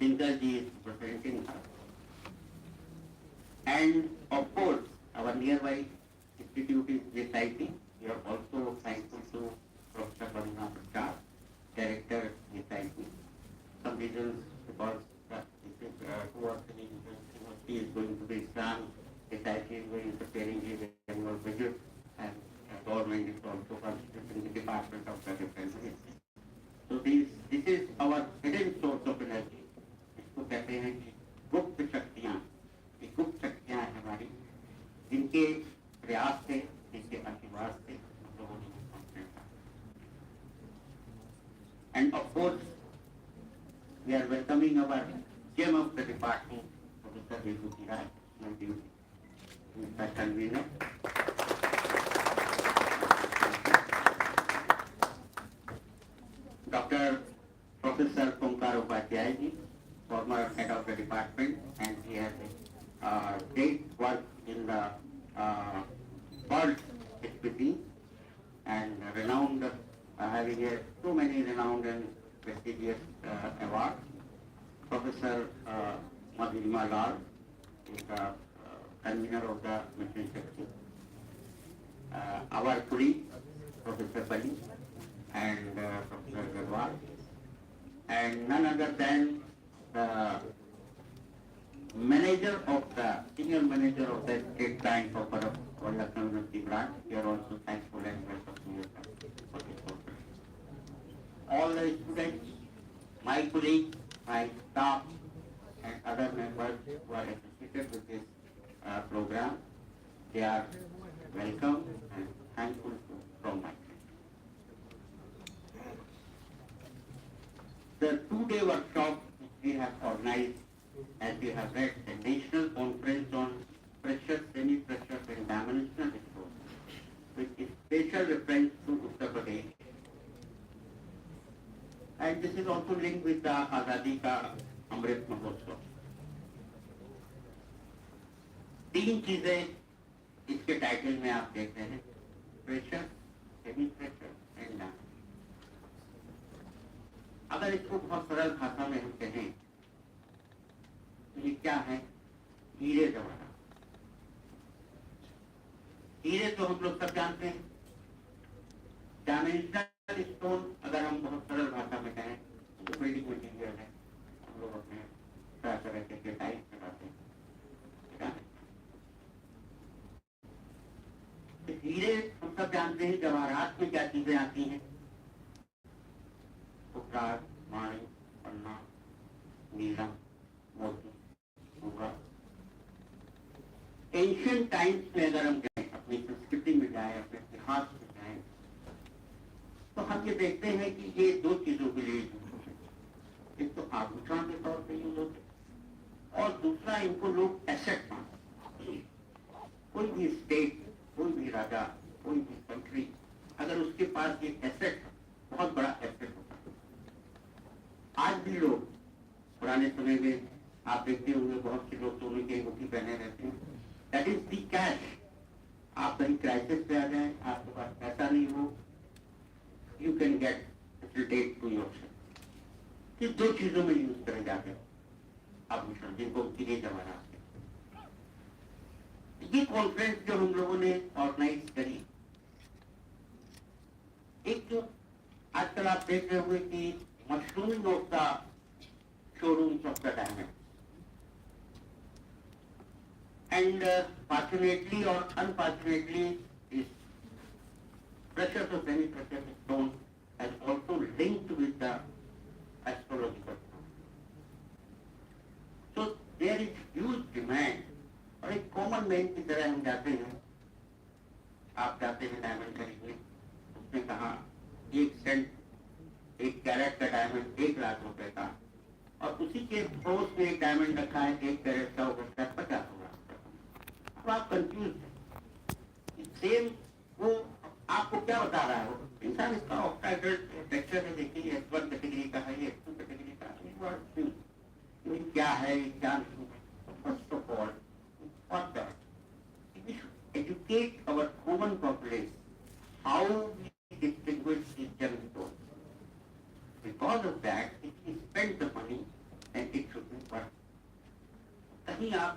S4: Dinkarji is representing her. And of course, our nearby institute is GSIT. We are also thankful to Professor Varuna Prasad, Director GSIT. Some reasons because this is 2 or 3 university is going to be Islam, GSIT is going to preparing his annual budget, and government is also constituting the Department of the Defense. So this is our hidden source of energy. इसको कहते हैं कि गुप्त शक्तियाँ, ये गुप्त शक्तियाँ हैं हमारी, जिनके प्रयास से, जिनके आशीर्वाद से लोगों ने पहुँचने का. And of course, we are welcoming our gem of the department, Professor Vibhuti Rai, Mr. Convener. former head of the department, and he has great work in the bird species and renowned, having so many renowned and prestigious awards. Professor Madhurima Lal is the convener of the mission section. Our colleague, Professor Bali and Professor Garwal, and none other than the senior manager of the State Bank of Lucknow University branch. We are also thankful and welcome for this program. All the students, my colleagues, my staff, and other members who are associated with this program, they are welcome and thankful from my side. The two-day workshop which we have organized, as we have read, the National Conference on Precious, Semi-Precious and Dimensional Resources, with special reference to Uttar Pradesh. And this is also linked with the Azadi Ka Amrit Mahotsav. तीन चीजें इसके title में आप देख रहे हैं, pressure, semi precious and dimension. अगर इसको बहुत सरल भाषा में हम कहें तो ये क्या है? हीरे जवाहरात। हीरे तो हम लोग सब जानते हैं। डायमेंशनल स्टोन अगर हम बहुत सरल भाषा में कहें तो बिल्डिंग मटीरियल है, हम लोग अपने तरह तरह के टाइप लगाते हैं। हीरे हम सब जानते हैं, जवाहरात में क्या चीजें आती हैं? उपराग, माणिक, पन्ना, नीलम, मोती, सूगा। एंशिएंट टाइम्स में अगर हम जाएं, अपनी संस्कृति में जाएं, अपने इतिहास में जाएं, तो हम ये देखते हैं कि ये दो चीजों के लिए यूज होते हैं। एक तो आभूषण के तौर पर यूज होते हैं और दूसरा इनको लोग एसेट मानते हैं। कोई भी स्टेट, कोई भी राजा, कोई भी कंट्री, अगर उसके पास ये एसेट, बहुत बड़ा एसेट होता है। आज भी लोग, पुराने समय में आप देखते होंगे बहुत से लोग सोने की अंगूठी पहने रहते हैं। That is the cash. आप कहीं क्राइसिस पे आ जाए, आपके पास पैसा नहीं हो, you can get facilitate to yourself. इस दो चीजों में यूज करे जाते हैं आभूषण, जिनको हीरे जवाहरात। ये कॉन्फ्रेंस जो हम लोगों ने ऑर्गेनाइज करी, एक जो आजकल आप देख रहे होंगे कि mushrooming of the showrooms of the diamond, and fortunately और अनफॉर्चुनेटली इस precious or semi-precious stone has also linked with the astrological stone. So there is huge demand. और एक कॉमन मैन की तरह हम जाते हैं, आप जाते हैं डायमंड खरीदने, उसने कहा 1 सेंट, 1 कैरेट का डायमंड 1 लाख रुपए का, और उसी के पड़ोस में एक डायमंड रखा है 1 कैरेट का, वो बचता है 50 लाख। अब आप कंफ्यूज हैं। सेम वो आपको क्या बता रहा है? वो इंसान इसका ऑक्टाइडल टेक्सचर में देखिए, S1 कैटेगरी का है, ये S2 कैटेगरी का है, ये क्या है, क्या नहीं है। First of all, for that, we should educate our common populace how we distinguish these gemstones. Because of that, if we spend the money, then it should be worth. कहीं आप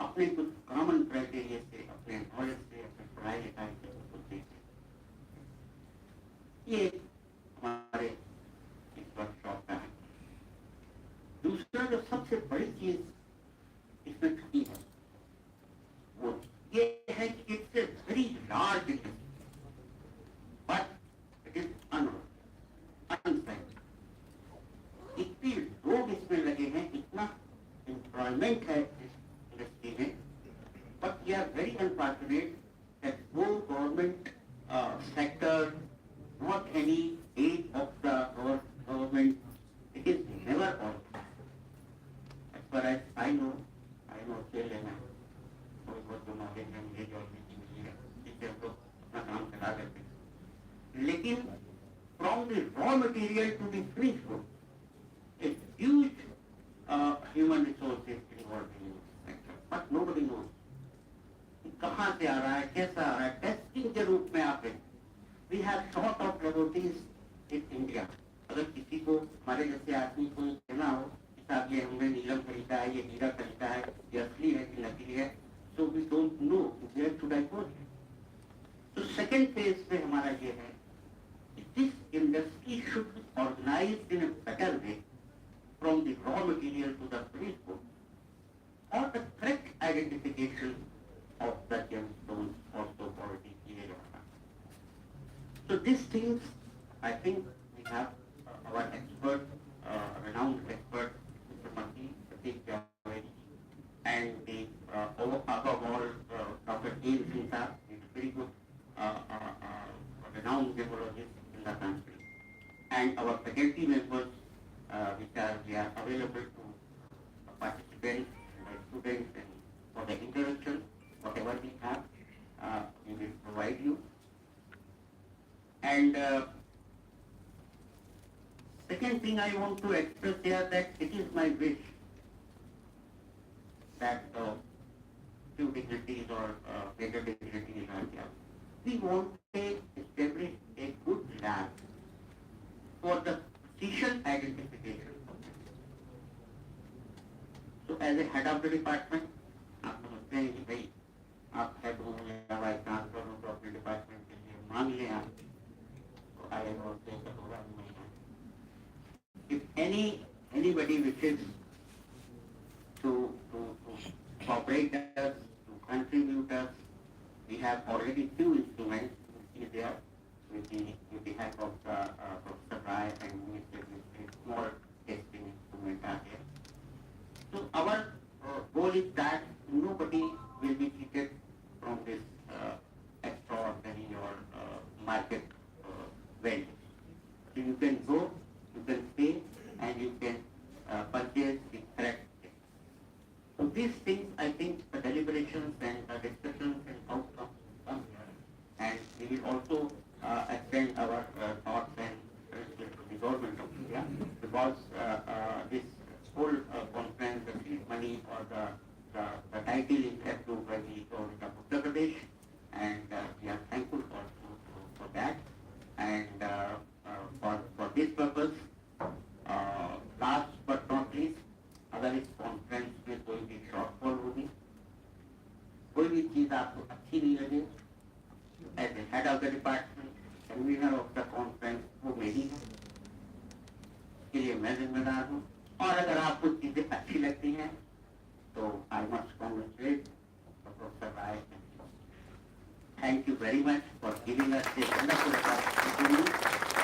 S4: अपने कुछ कॉमन क्राइटेरिया से, अपने knowledge से, अपने पढ़ाई लिखाई से कुछ देखें। ये हमारे इस वर्कशॉप का है। दूसरा जो सबसे बड़ी चीज इसमें छुट्टी है, वो ये है कि it's a very large industry, but it is unscientific. इतने लोग इसमें लगे हैं, इतना एम्प्लॉयमेंट है इस इंडस्ट्री में, but we are very unfortunate that वो government sector, not any aid of the government, it is never all. As far as I know Australia में बहुत जो नॉलेज है मुझे, जो मिली है, जिससे हम लोग अपना काम चला करते हैं। लेकिन from the raw material to the finish good, a huge human resources involved in this sector, but nobody knows. कहाँ से आ रहा है, कैसा आ रहा है, टेस्टिंग के रूप में आप we have sort of laboratories in India. अगर किसी को हमारे जैसे आदमी को कहना हो कि साहब ये हमने नीलम खरीदा है, ये हीरा खरीदा है, ये असली है कि नकली है, so we don't know where should I go. तो second phase में हमारा ये है कि this industry should be organized in a better way from the raw material to the finished good, or the correct identification of the gemstones also already clear. So these things, I think we have our expert, renowned expert, Mr. Mati, Pratik Javedi, and the above all, Dr. James Sinha, is a very good, renowned gemologist in the country. And our faculty members, we are available to participants, students, and for the introduction, whatever we have, we will provide you. And second thing I want to express here that it is my wish that few dignitaries or major dignitaries are here. We want to establish a good lab for the precision identification. So as a head of the department, आप समझते हैं कि भाई आप head हो या vice transfer हो तो अपने डिपार्टमेंट के लिए मांग लें आप. I will say the program. If anybody wishes to cooperate us, to contribute us, we have already two instruments there with the help of Professor Rai and Mr. Small testing instrument are there. So our goal is that nobody will be cheated from this extraordinary or market value. So you can go, you can pay, and you can purchase the correct thing. So these things, I think, the deliberations and the discussions and outcomes come here, and we will also extend our thoughts and to the government of India, because this whole conference, the seed money or the title is approved by the government of Uttar Pradesh, and we are thankful for that. And for this purpose, last but not least, अगर इस conference में कोई भी shortfall होगी, कोई भी चीज़ आपको अच्छी नहीं लगे, as a head of the department, convener of the conference, वो मेरी है, इसके लिए मैं जिम्मेदार हूँ. और अगर आपको चीज़ें अच्छी लगती हैं, तो I must congratulate professor Rai. Thank you very much for giving us this wonderful opportunity.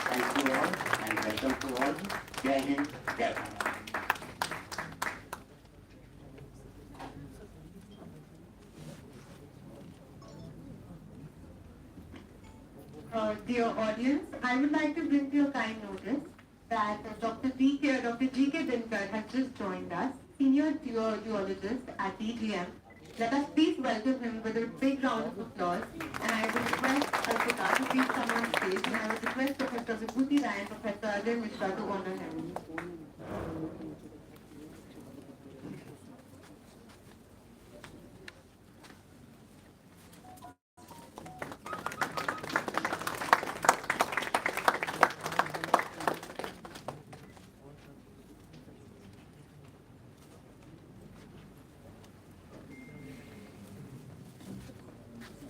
S4: Thank you all and welcome to all. Jai Hind, Jai Bharat.
S11: Dear audience, I would like to bring to your kind notice that Dr. G.K. Dinkar has just joined us, senior geologist at DGM. Let us please welcome him with a big round of applause, and I will request Arpita to please come on stage, and I will request Professor Vibhuti Rai and Professor Ajay Mishra to honor him.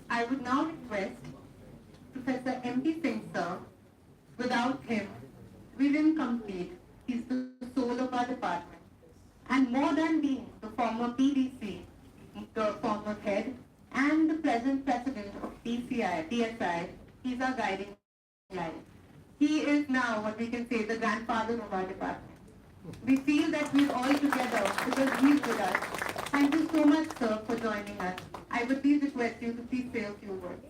S11: I would now request Professor M.P. Singh, sir. Without him, we didn't complete. He's the soul of our department. And more than being the former PDC, the former head, and the present president of TSI, he's our guiding light. He is now what we can say the grandfather of our department. We feel that we're all together because he's with us. Thank you so much, sir, for joining us. I would please request you to please say a few words.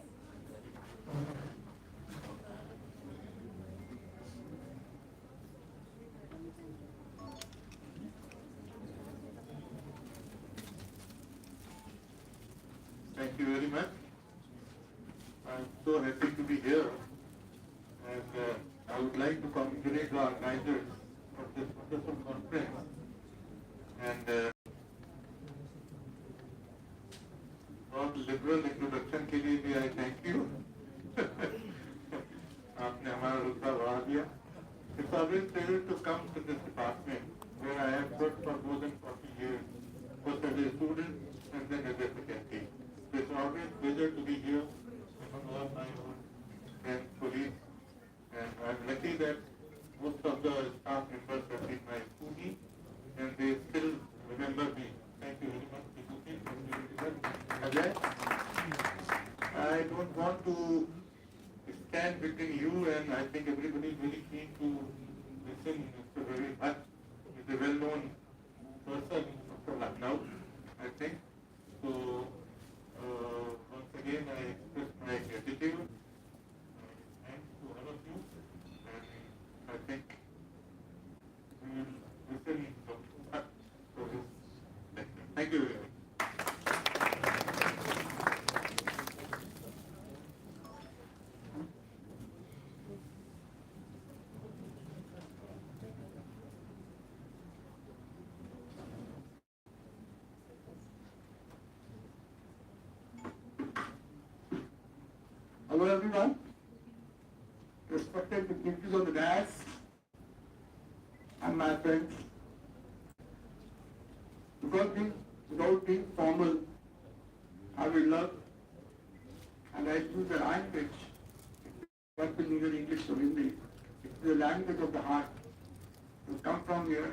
S12: Thank you very much. I'm so happy to be here, and I would like to congratulate the organizers of this wonderful conference And बहुत liberal introduction के लिए भी I thank you. आपने हमारा रुतबा बढ़ा दिया. It's always a pleasure to come to this department where I have worked for more than 40 years, first as a student and then as a secretary. It's always a pleasure to be here among all my own friends, colleagues, and I'm lucky that most of the staff members have been my students and they still remember me. Thank you very much, Vibhuti. Thank you very much, Ajay. I don't want to stand between you and I think everybody is very keen to listen to very much. He's a well-known person from Lucknow, I think. So, once again, I express my gratitude. Thanks to all of you. And I think we will listen much to this lecture. Thank you very much.
S10: Hello everyone, respected dignitaries on the dais and my friends. Without being formal, I will love and I use the language, that will neither English or Hindi. It's the language of the heart. You come from here,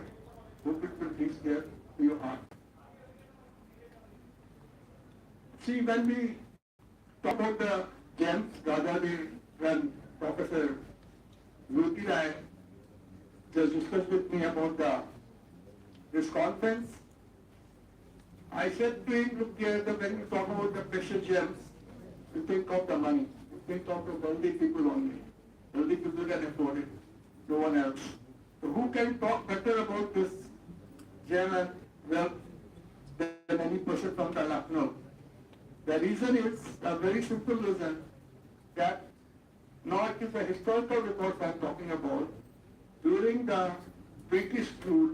S10: hope it will reach there to your heart. See, when we talk about the gems, when Professor Luthi Rai just discussed with me about this conference, I said to him, look here, when you talk about the precious gems, you think of the money. You think of the wealthy people only. Wealthy people can afford it, no one else. So who can talk better about this gem and wealth than any person from the Lucknow? The reason is a very simple reason that now it is a historical record I'm talking about. During the British rule,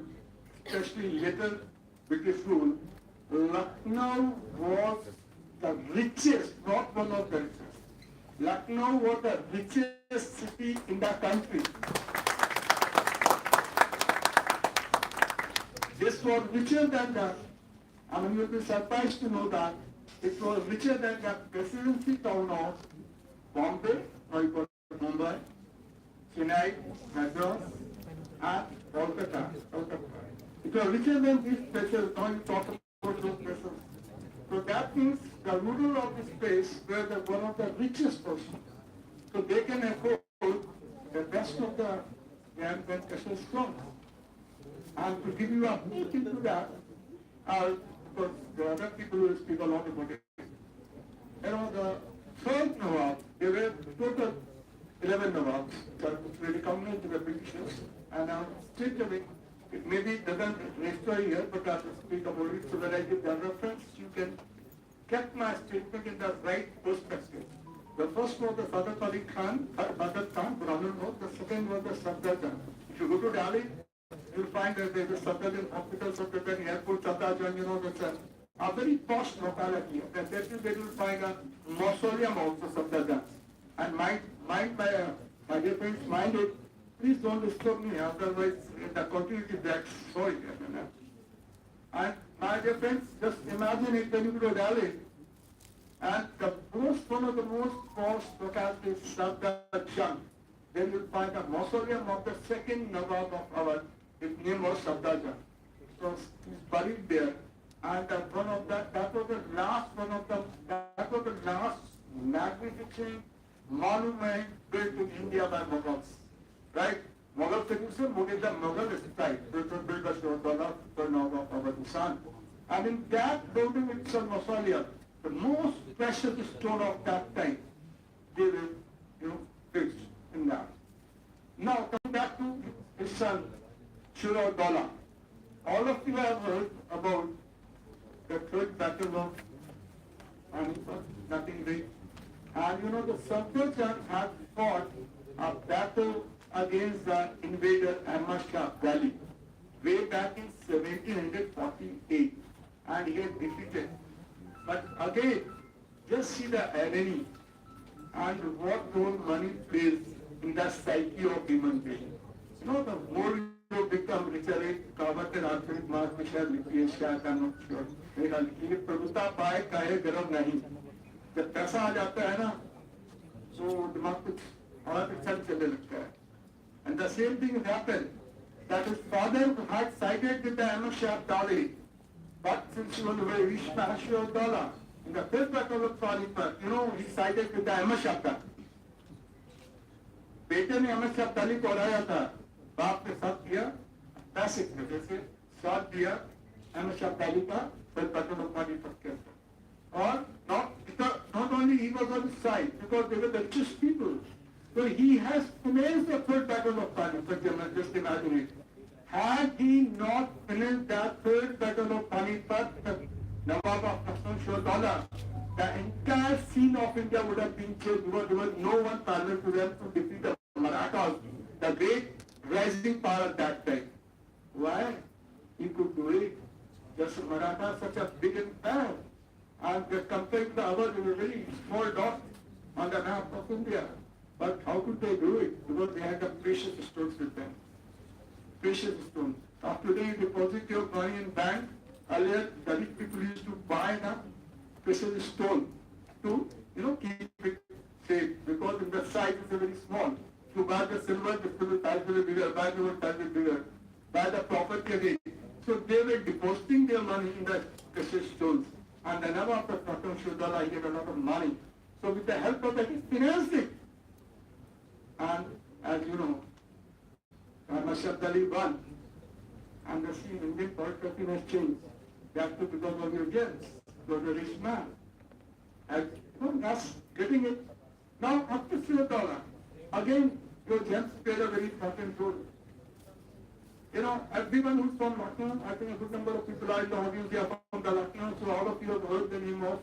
S10: especially later British rule, Lucknow was the richest, not one of the richest. Lucknow was the richest city in the country. This was richer than you will be surprised to know that it was richer than the presidency town of Bombay, or Mumbai, Chennai, Madras, and Kolkata. It was richer than these places. Now you talk about those places. So that means the ruler of this place were one of the richest persons. So they can afford the best of the land and precious stones. And to give you a peek into that, because there are other people who speak a lot about it. You know, the third Nawab, there were total 11 Nawabs that were recognized to the Britishers, and now straight away, it maybe doesn't register here, but I will speak about it so that I give the reference. You can get my statement in the right perspective. The first was the Sadat Ali Khan, Badat Khan, Brahmin was. The second was the Safdarjung. If you go to Delhi, you'll find that there is a Safdarjung hospital, Safdarjung airport, Safdarjung, you know, that's a very posh locality. And there you will find a mausoleum also, Safdarjung. And my dear friends, mind it, please don't disturb me, otherwise the continuity breaks. Sorry. And my dear friends, just imagine it when you go to Delhi, and one of the most posh localities, Safdarjung. Then you'll find a mausoleum of the second Nawab of our, his name was Safdarjung. So he's buried there. And that was the last magnificent monument built in India by Mughals. Right? Mughal citizen, Mughal style, built by Shahjahan for Nawab of Hussain. And in that building itself, mausoleum, the most precious stone of that time, they were, fixed in that. Now, coming back to his son, Shirauddaulah. All of you have heard about the third battle of Panipat, nothing big. And the Safdarjung had fought a battle against the invader Ahmad Shah Ghali way back in 1848, and he had defeated. But again, just see the irony and what role money plays in the psyche of human being. You know, the more you become richer, कावटे आर्थिक मार्ग में शायद लिखी है शायद I'm not sure. मेरा लिखी प्रभुता पाए काहे गरम नहीं. जब पैसा आ जाता है ना, तो दिमाग कुछ और अच्छा चलने लगता है. And the same thing happened. That his father had sided with the Amashab Dali, but since he was a very rich Mahashir Dala, in the first battle of Panipat, you know, he sided with the Amashab Dali. बेटे ने अमरशब्द अली को हराया था, बाप ने साथ दिया, पैसे की वजह से साथ दिया अमरशब्द अली का first battle of Panipat के अंदर. और not only he was on his side, because they were the richest people. So he has finished the third battle of Panipat, just imagine it. Had he not finished that third battle of Panipat, the Nawab of Shah, the entire scene of India would have been changed because there was no one parallel to them to defeat the Marathas, the great rising power at that time. Why? He could do it. Just Maratha, such a big empire. And compared to the others, they were very small dot on the map of India. But how could they do it? Because they had the precious stones with them. Precious stones. After they deposit your money in bank, earlier the rich people used to buy the precious stone to, keep it safe. Because in the size is very small. If you buy the silver size will be bigger, buy the gold size will be bigger. Buy the property again. So they were depositing their money in the precious stones. And then after Pratam Shuddhala, he had a lot of money. So with the help of that, he financed it. And as you know, Mashhad Ali won. And the scene in Indian politics has changed. That too because of your gems. Because a rich man. And that's getting it. Now after Shuddhala, again your gems played a very important role. Everyone who's from Lucknow, I think a good number of people are in the audience, they are from the Lucknow, so all of you have heard the name of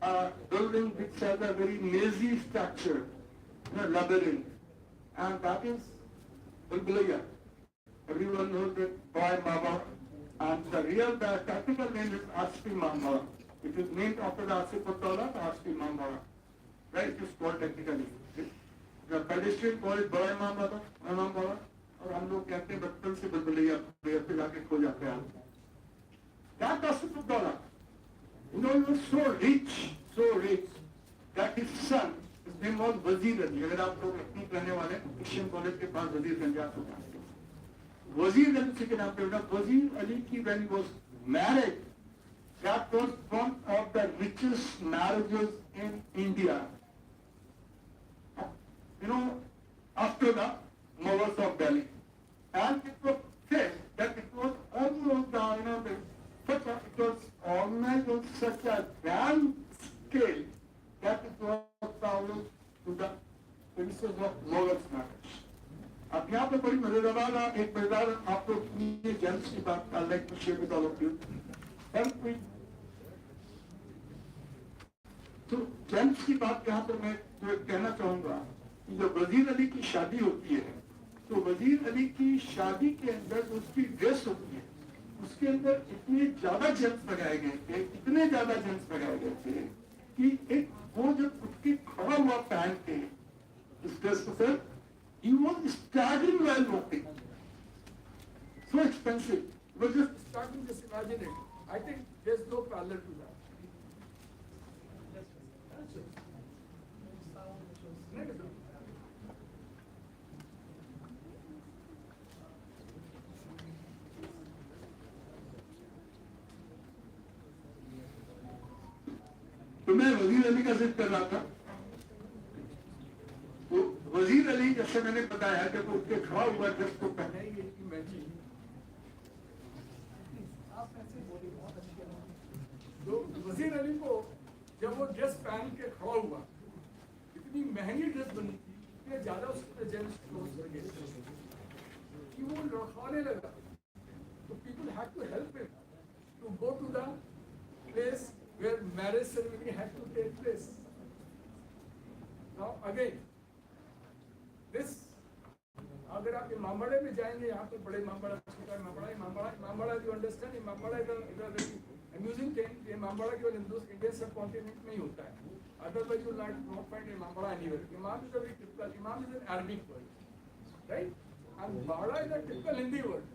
S10: a building which has a very mazy structure, labyrinth. And that is Bulbulaya. Everyone knows that Boy Mama. And the technical name is Aspi Mama. It is named after the Asif Uttala, Aspi Mama. Right? It is called technically. The pedestrian call it Boy Mama, Mama. और हम लोग कहते हैं बचपन से बुलबुलैया पे जाके खो जाते हैं. That Asif Uttala, he was so rich that his son, his name was Wazir Ali. अगर आप लोग लखनऊ रहने वाले क्रिश्चियन कॉलेज के पास वजीरगंज आप लोग जानते हैं. वजीर अली से के नाम पे वजीर अली की when he was married, that was one of the richest marriages in India. After the Mughals of Delhi. And it was said that it was almost it was organized on such a grand scale that it was followed to the princes of Mughals marriage. अब यहाँ पे बड़ी मजेदार एक मजेदार आप लोग James की बात कर like to share with all of you. तो जेम्स की बात यहाँ पे मैं कहना चाहूंगा कि जब वजीर अली की शादी होती है तो वजीर अली की शादी के अंदर उसकी ड्रेस होती है, उसके अंदर इतने ज्यादा जेम्स लगाए गए थे कि एक वो जब उठ के खड़ा हुआ पहन के इस ड्रेस को sir, he was staggering while walking. So expensive. It was just staggering, just imagine it. I think there's no parallel to that. तो मैं वजीर अली का जिक्र कर रहा था. तो वजीर अली जैसे मैंने बताया जब उसके खड़ा हुआ ड्रेस को पहने ही मैचिंग. तो वजीर अली को जब वो ड्रेस पहन के खड़ा हुआ, इतनी महंगी ड्रेस बनी थी, इतने ज्यादा उसके जेम्स क्लोज कर गए कि वो लड़खाने लगा. तो people had to help him to go to the place where marriage ceremony had to take place. Now again, this, अगर आप
S9: इमामबाड़ा में जाएंगे, यहाँ पे Bade Imambara, Chhota Imambara, Imambara you understand, Imambara is a very amusing thing. Imambara केवल इंडियन सब कॉन्टिनेंट में ही होता है, otherwise you not find Imambara anywhere. Imam is a very typical, imam is an Arabic word, right, and bara is a typical Hindi word.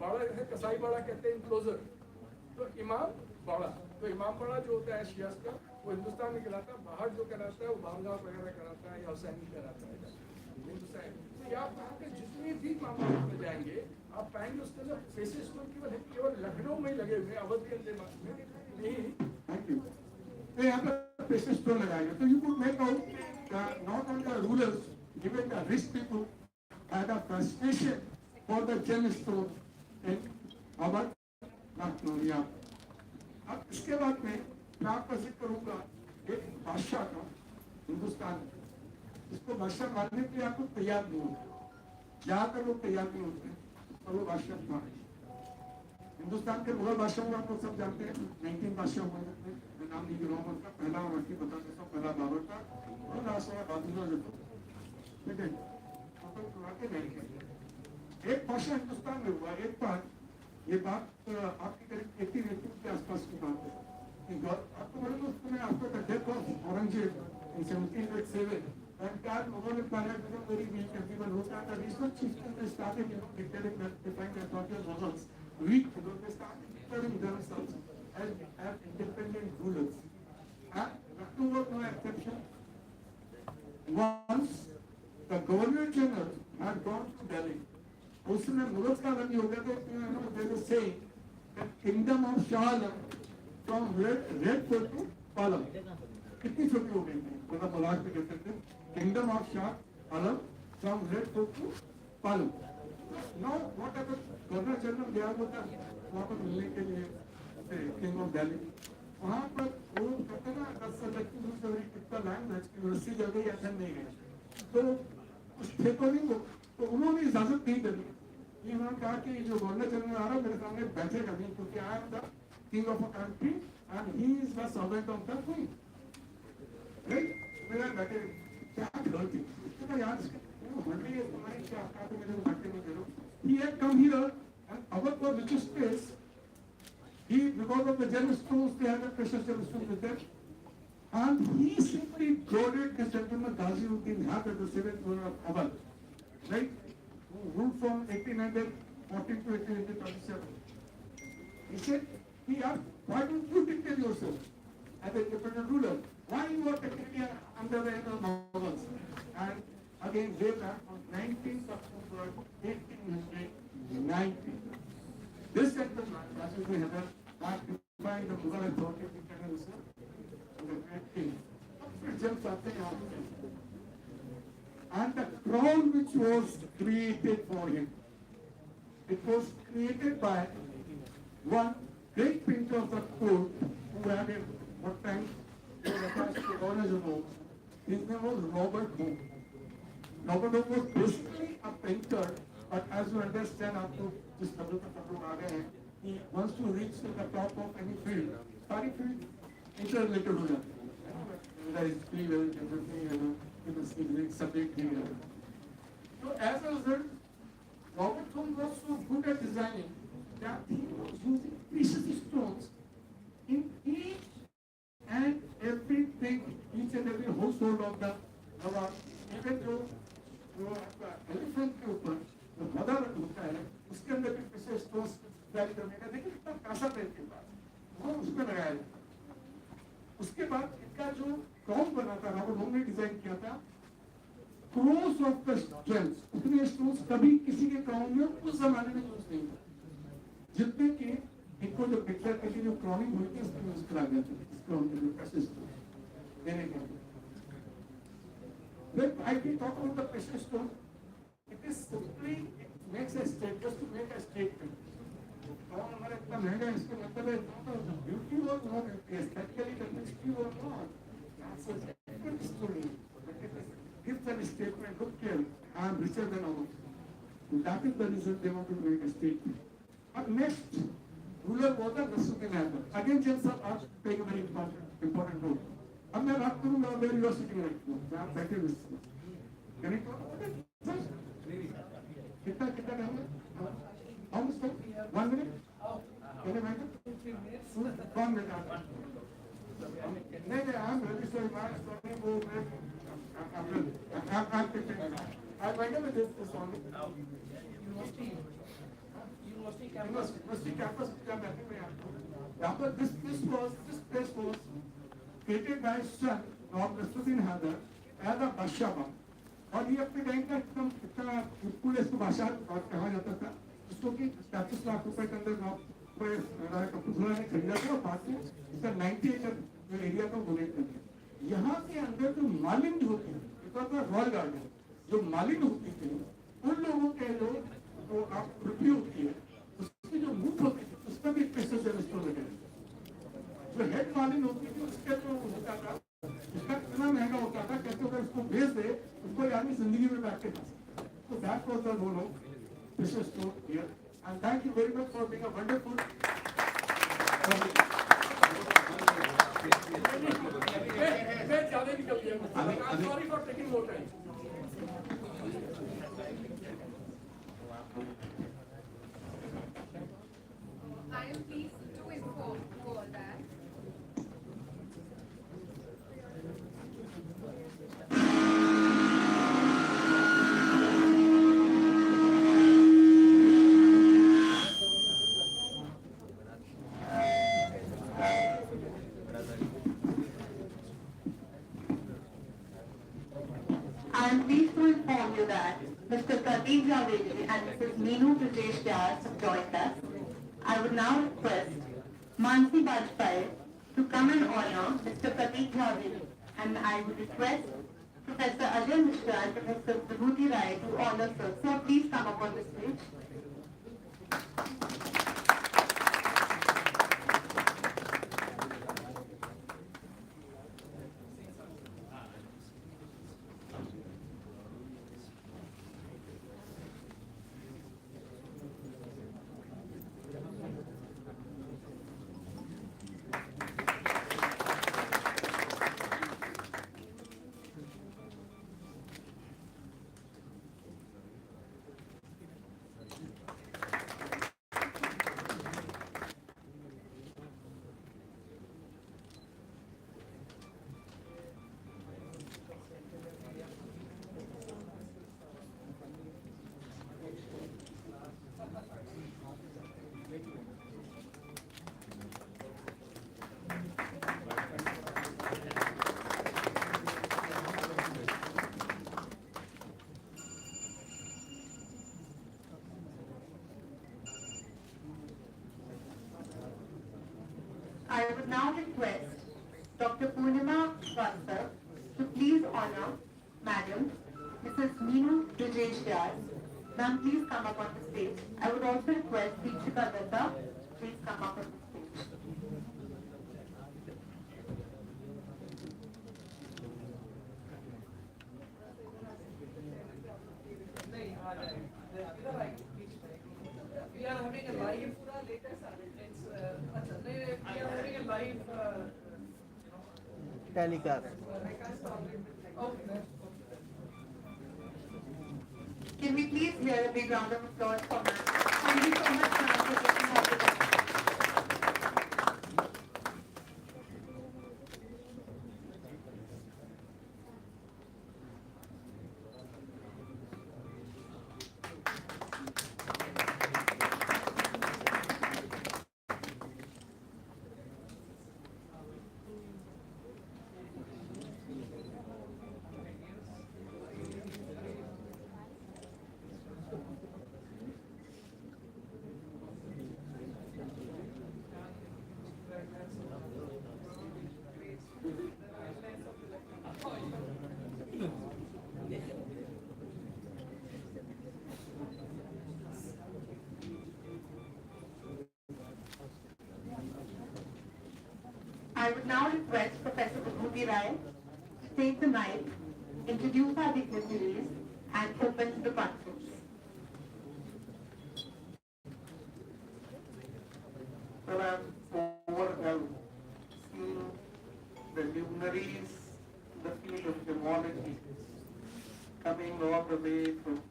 S9: बाड़ा है कसाई बाड़ा कहते हैं इनक्लोजर, तो इमाम बाड़ा, तो इमाम बाड़ा जो होता है शियास का, वो हिंदुस्तान में कहलाता है, बाहर जो कहलाता है वो बांगाल वगैरह कहलाता है या हुसैनी कहलाता है हिंदुस्तान। तो आप वहाँ पे जितनी भी मामला में जाएंगे आप पाएंगे उसके अंदर फेसेस तो केवल लखनऊ में ही लगे हुए, अवध के अंदर नहीं।
S10: Thank you. तो यहाँ पर फेसेस स्टोन लगाएंगे, तो you could make out not only the rulers, given the rich people had a frustration for the gemstone in Awadh, Lucknow. अब इसके बाद में मैं आपका जिक्र करूंगा एक बादशाह का हिंदुस्तान में, इसको बादशाह मानने के लिए आपको तैयार नहीं होता, ज्यादातर लोग तैयार नहीं होते और वो बादशाह माने। हिंदुस्तान के मुगल बादशाह आप लोग सब जानते हैं, 19 बादशाह हुए थे, मैं नाम नहीं गिनवा उनका, पहला मक्की बता देता हूँ, पहला बाबर का और लास्ट हुआ बादशाह जो ठीक है, एक बादशाह हिंदुस्तान में हुआ एक बार। ये बात आपकी करीब 1880 के आसपास की बात है। आपको बड़े दोस्त में आपको death of Aurangzeb in 1787 and that Mughal Empire became very weak and people looked at the research chieftains, they started declaring that they find their authority Mughals weak because they started declaring themselves as independent rulers. And Lucknow was no exception. Once the Governor General had gone to Delhi, उस समय मुगल का रंग हो गया था, they were saying that kingdom of Shah Alam from Red Fort to Palam, कितनी छोटी हो गई थी, मतलब मजाक में कहते थे, kingdom of Shah Alam from red fort to Palam. Now what अगर गवर्नर जनरल गया होता वहाँ पर मिलने के लिए किंग ऑफ दिल्ली, वहाँ पर वो कहते ना कितना लैंग्वेज यूनिवर्सिटी जब गई अटेंड नहीं गई, तो उस ठेकोनी को तो उन्होंने इजाजत नहीं दी। ये उन्होंने कहा कि जो गवर्नर जनरल आ रहा है मेरे सामने बैठेगा नहीं, क्योंकि आई am the king of a country and he is the servant of the queen. मेरा बैठे क्या गलती यार, he had come here and Awadh was richest place. He, because of the gemstones, they had a precious gemstones with them, and he simply goaded this gentleman Ghaziuddin Haq as the 7th ruler of Awadh, right, who ruled from 1814 to 1827. He said, why don't you declare yourself as a independent ruler? Why you are technically under the Mughals? And again, way back on 19th October 1890, this gentleman, Ghaziuddin Haq, had defined the Mughal authority to the great king. And the crown which was created for him, it was created by one great painter of the court who had a what time his name was Robert Home. Robert Home was basically a painter, but as you understand, after this he wants to reach to the top of any field. Sorry, field, interrelated to that. There is free will, everything, you can see subject here. So as a result, Robert Home was so good at designing that he was using precious stones in each and everything, each and every household of the Nawab, even जो elephant के ऊपर जो mother होता है उसके अंदर भी विशेष stones जारी करने का, देखिए कितना पैसा था इनके पास, वो उसमें लगाया जाता। उसके बाद इनका जो क्राउन बना था रॉबर्ट होम ने डिजाइन किया था, क्रोस ऑफ द जेम्स, उतने स्टोन्स कभी किसी के क्राउन में उस जमाने में यूज नहीं हुआ, जितने कि इनको जो पिक्चर के लिए जो क्रॉनिंग हुई थी उसमें यूज करा गया था, इस क्राउन के लिए प्रेसिस देने के लिए। When I talk about the precious stone, it is simply, it makes a statement, just to make a statement. Crown हमारा इतना महंगा है, इसका मतलब है तो ब्यूटी और नॉट एस्थेटिकली कंसिस्टेंट और not, that's a different story. Gives a statement, look here, I am richer than others. That is the reason they want to make a statement. And next ruler was the Nasruddin Ayyub. Again, James are playing a very important role. अब मैं बात करूँगा where you are sitting right now, जहाँ बैठे हुए हैं। Can you talk about it? कितना कितना टाइम है? How much time? 1 minute? Can you imagine? 1 minute. नहीं, I'm really sorry, my story वो मैं I'm prepared. I went with this only. University campus का बैठे में यहाँ पर this place was created by son of Nasruddin Haider as a Bashaba. और ये अपने टाइम का एकदम इतना बिल्कुल इसको भाषा कहा जाता था जिसको कि 35 लाख रुपए के अंदर कपूरथला ने खरीदा था और बाद में इसका 90 एकड़ जो एरिया था डोनेट कर दिया। यहाँ के अंदर जो मालिन होती है रॉयल गार्डन जो मालिन होती थी उन लोगों के जो पृथ्वी होती है उसकी जो मूठ होती थी उसका भी पैसे से रेस्टोरेट जो हेड मालिन होती थी उसका जो होता था उसका कितना महंगा होता था कैसे अगर उसको बेच दे उसको आदमी जिंदगी में बैठ के खा सकता। तो that was the role of precious stone here and thank you very much for being a wonderful
S9: I'm sorry for taking more time.
S5: I am pleased to inform you all that
S11: I am pleased to inform you that Mr. Pradeep Javedi and Mrs. Meenu Prajesh Vyas have joined us. I would now request Mansi Bajpai to come and honor Mr. Pradeep Javedi, and I would request Professor Ajay Mishra and Professor Vibhuti Rai to honor sir. Sir, please come up on the stage. I would now request Dr. Purnima Shrivastava to please honor Madam Mrs. Meenu Prajesh Vyas. Ma'am, please come up on the stage. I would also request Deepshika Datta, please come up on the stage.
S9: We are having a live we are having a live
S8: telecast.
S9: okay.
S11: Can we please hear a big round of applause for ma'am? Thank you so much, ma'am, for taking up the I would now request Professor Vibhuti Rai to take the mic, introduce our dignitaries, and open the conference.
S10: Well, I'm overwhelmed seeing the luminaries in the field of gemology coming all the way from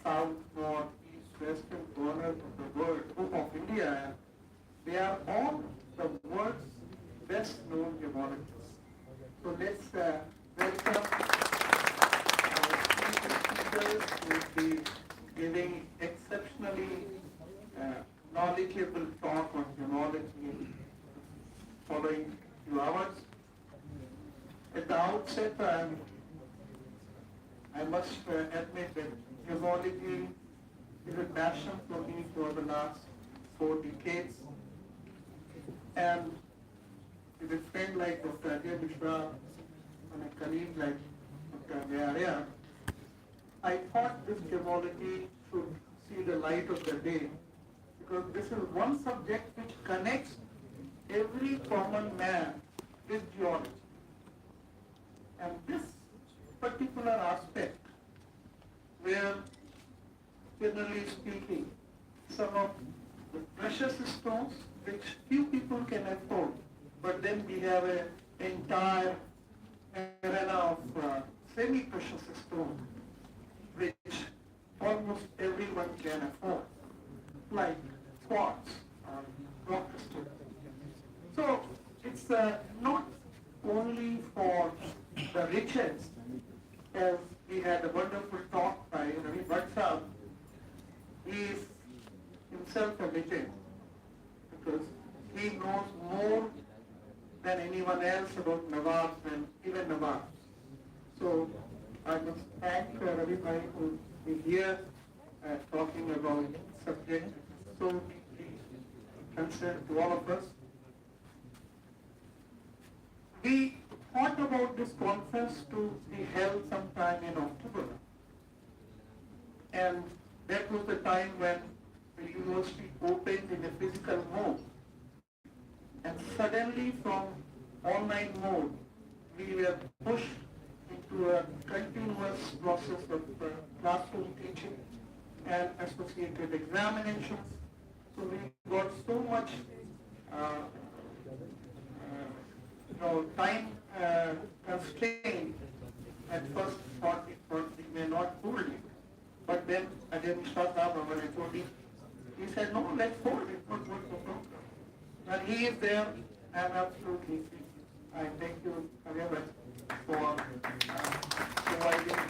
S10: south, north, east, west, and corners of the world, of India, they are all the world's best known gemologists. So let's welcome our speakers who will be giving exceptionally knowledgeable talk on gemology following few hours. At the outset, I must admit that gemology is a passion for me for the last 4 decades. And with a friend like Dr. Ajay Mishra and a colleague like Dr. Vyarya, I thought this gemology should see the light of the day, because this is one subject which connects every common man with geology. And this particular aspect, where generally speaking, some of the precious stones which few people can afford, but then we have an entire arena of semi-precious stones which almost everyone can afford, like quartz or rock crystal. So it's not only for the riches, as we had a wonderful talk by Ravi Bhatt. He is himself a legend because he knows more than anyone else about Nawabs and even Nawabs. So I must thank Ravi Bhai who is here talking about subject so deeply concerned to all of us. We thought about this conference to be held sometime in October. And that was the time when the university opened in a physical mode. And suddenly from online mode, we were pushed into a continuous process of classroom teaching and associated examinations. So we got so much time constraint. At first thought it may not hold it. But then Ajay Mishra Sahab, our HOD, he said, no, let's hold it. What's the problem? And he is there. I am absolutely free. I thank you, Ajay Bhai, for providing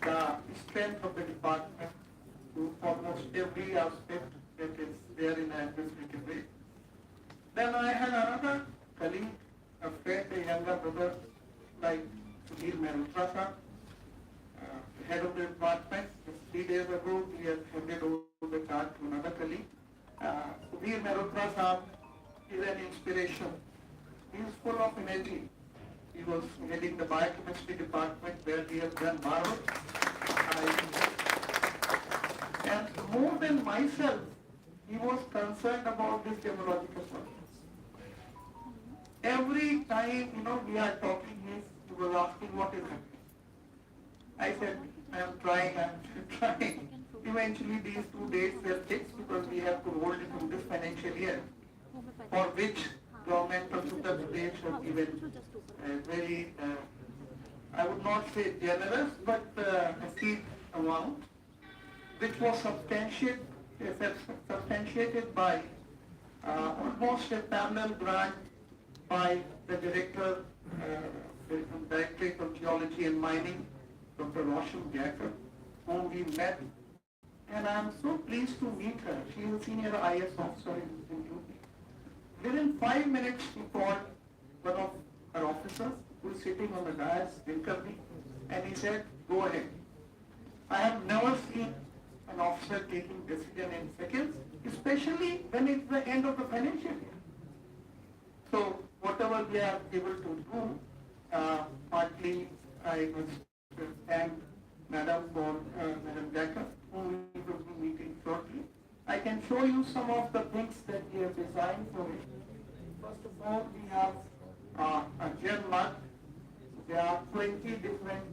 S10: the strength of the department to almost every aspect that is there in an administrative way. Then I had another colleague, a friend, a younger brother, like Sudhir Mehrotra Sahab, head of the department. 3 days ago, he has handed over the card to another colleague. Sudhir Mehrotra Sahab is an inspiration. He is full of energy. He was heading the biochemistry department where he has done marvels. And more than myself, he was concerned about this gemological process. Every time, we are talking, he was asking what is happening. I said, I am trying. Eventually these 2 days were fixed because we have to hold it in this financial year, for which government of Uttar Pradesh has given a very, I would not say generous, but a seed amount, which was substantiated by almost a parallel grant by the director, Directorate of Geology and Mining, Dr. Roshan Jacob, whom we met. And I am so pleased to meet her. She is a senior IS officer in UP. Within 5 minutes, she called one of her officers who is sitting on the dais, Dilkarni, and he said, go ahead. I have never seen an officer taking decision in seconds, especially when it's the end of the financial year. So whatever we are able to do, partly I must thank Madam for Madam Jacob, whom we will be meeting shortly. I can show you some of the things that we have designed for it. First of all, we have a gem mud. There are 20 different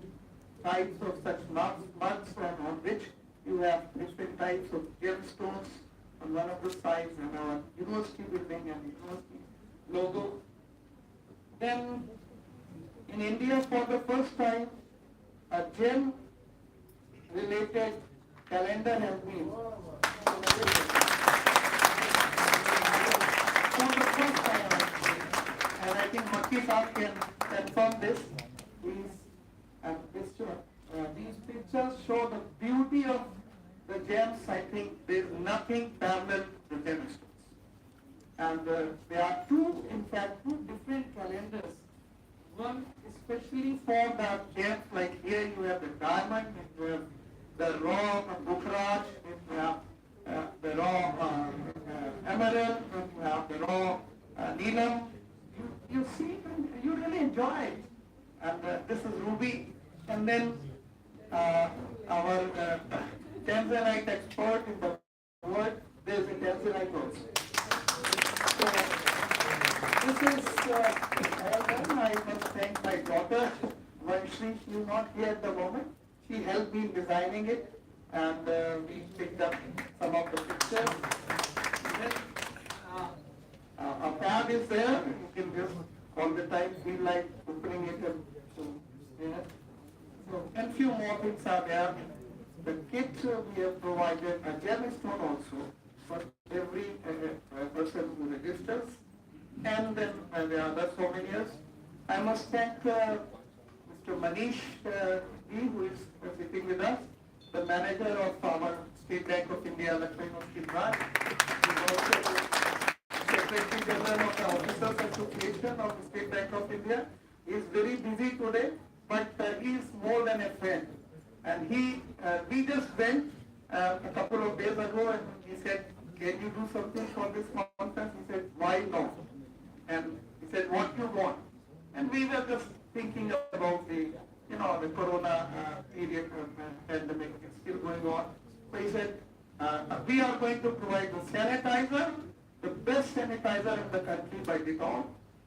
S10: types of such muds and on which you have different types of gemstones on one of the sides and our university building and university logo. Then in India for the first time, a gem related calendar has been for the first time, and I think Makki Saab can confirm this. These pictures show the beauty of the gems. I think there is nothing parallel to gemstones. And there are two different calendars. One especially for the gems, like here you have the diamond, and you have the raw bukhraj, and you have the raw emerald, and you have the raw neelam. You see, you really enjoy it. And this is ruby. And then our tanzanite expert in the world, there is a tanzanite also. So this is well done. I must thank my daughter, Vanshri. She is not here at the moment. She helped me in designing it, and we picked up some of the pictures. Then, a tab is there. You can just all the time feel like opening it up. So, and few more things are there. The kit we have provided a gemstone also for every person who registers, and then there are other souvenirs. I must thank Mr. Manish who is sitting with us, the manager of our State Bank of India, Lakshmi branch. He is also the Secretary General of the Officers Association of the State Bank of India. He is very busy today, but he is more than a friend. And we just went a couple of days ago, and he said, "Can you do something for this conference?" He said, "Why not?" And he said, "What do you want?" And we were just thinking about the corona period, pandemic is still going on. So he said, "We are going to provide the sanitizer, the best sanitizer in the country by Dettol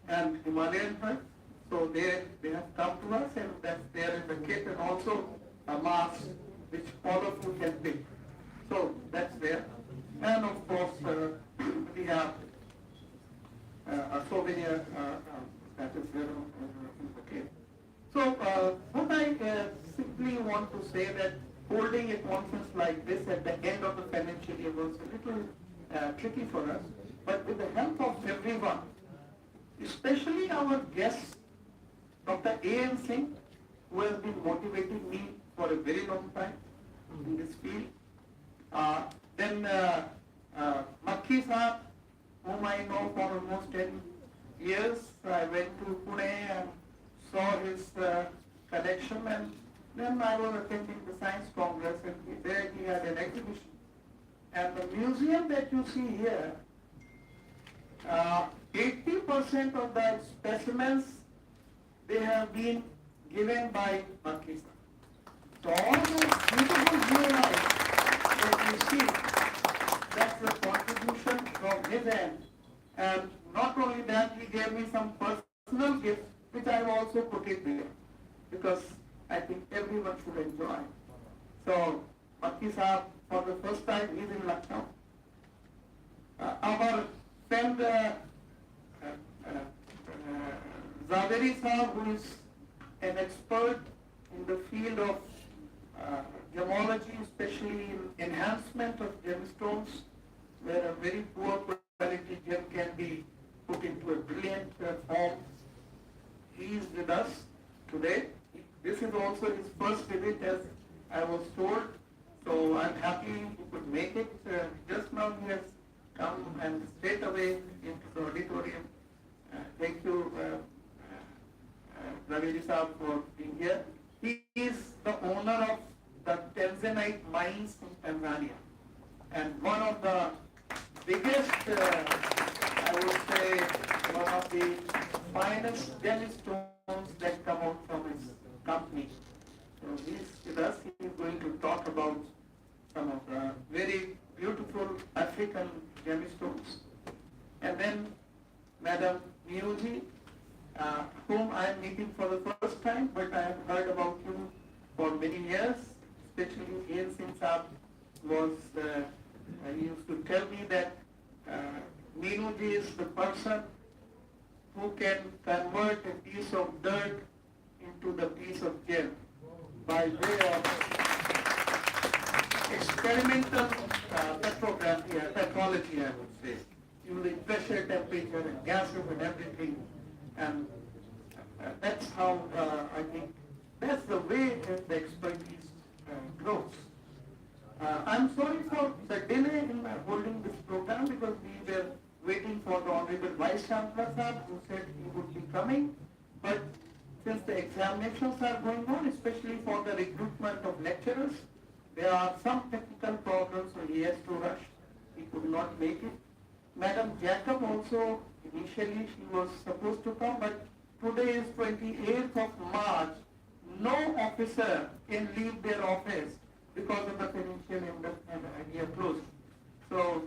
S10: and Himalayan Earth." So they have come to us, and that's there in the kit, and also a mask which all of you can pick. So that's there. And of course, we have a souvenir that is there in the kit. So what I simply want to say that holding a conference like this at the end of the financial year was a little tricky for us, but with the help of everyone, especially our guests, Dr. A.N. Singh, who has been motivating me for a very long time in this field. Then Makki Saab, whom I know for almost 10 years. I went to Pune and saw his collection, and then I was attending the Science Congress, and there he had an exhibition. And the museum that you see here, 80% of the specimens, they have been given by Makki Saab. So all those beautiful jewelry that you see, that's the contribution from his end. And not only that, he gave me some personal gifts, which I have also put it there, because I think everyone should enjoy. So Makki Saab, for the first time, is in Lucknow. Our friend Zaveri Saab, who is an expert in the field of gemology, especially in enhancement of gemstones, where a very poor quality gem can be put into a brilliant form. He is with us today. This is also his first visit, as I was told. So I'm happy he could make it. Just now he has come and straight away into the auditorium. Thank you, Raviji Saab, for being here. He is the owner of the Tanzanite mines in Tanzania, and one of the biggest, I would say, one of the finest gemstones that come out from his company. So he's with us. He is going to talk about some of the very beautiful African gemstones. And then Madam Niuji, whom I am meeting for the first time, but I have heard about you for many years, especially A.N. Singh Saab he used to tell me that Niuji is the person who can convert a piece of dirt into the piece of gem by way of experimental petrology, I would say, using pressure, temperature, and gases and everything. And that's how I think that's the way the expertise grows. I'm sorry for the delay in holding this program because we were waiting for the Honorable Vice Chancellor Sahab, who said he would be coming. But since the examinations are going on, especially for the recruitment of lecturers, there are some technical problems, so he has to rush. He could not make it. Madam Jacob also, initially she was supposed to come, but today is 28th of March. No officer can leave their office because of the financial year closing. So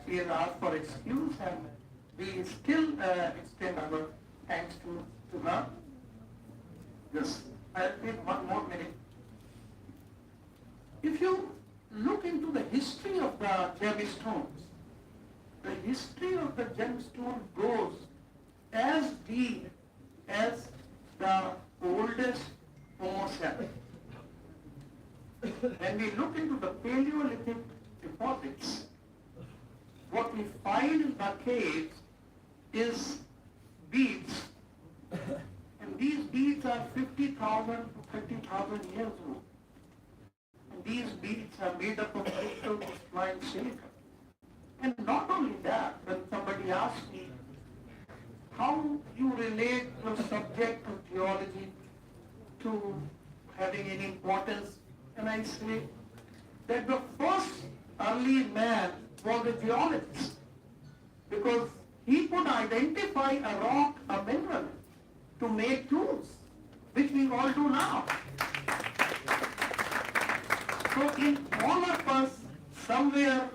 S10: she has asked for excuse, and we still extend our thanks to her. Yes, I'll take one more minute. If you look into the history of the gemstones, the history of the gemstone goes as deep as the oldest Homo sapiens. When we look into the Paleolithic deposits, what we find in the caves is beads. And these beads are 50,000 to 30,000 years old. And these beads are made up of crystal crystalline silicon. And not only that, when somebody asks me how you relate your subject of geology to having any importance, and I say that the first early man was a geologist because he could identify a rock, a mineral, to make tools, which we all do now. So in all of us, somewhere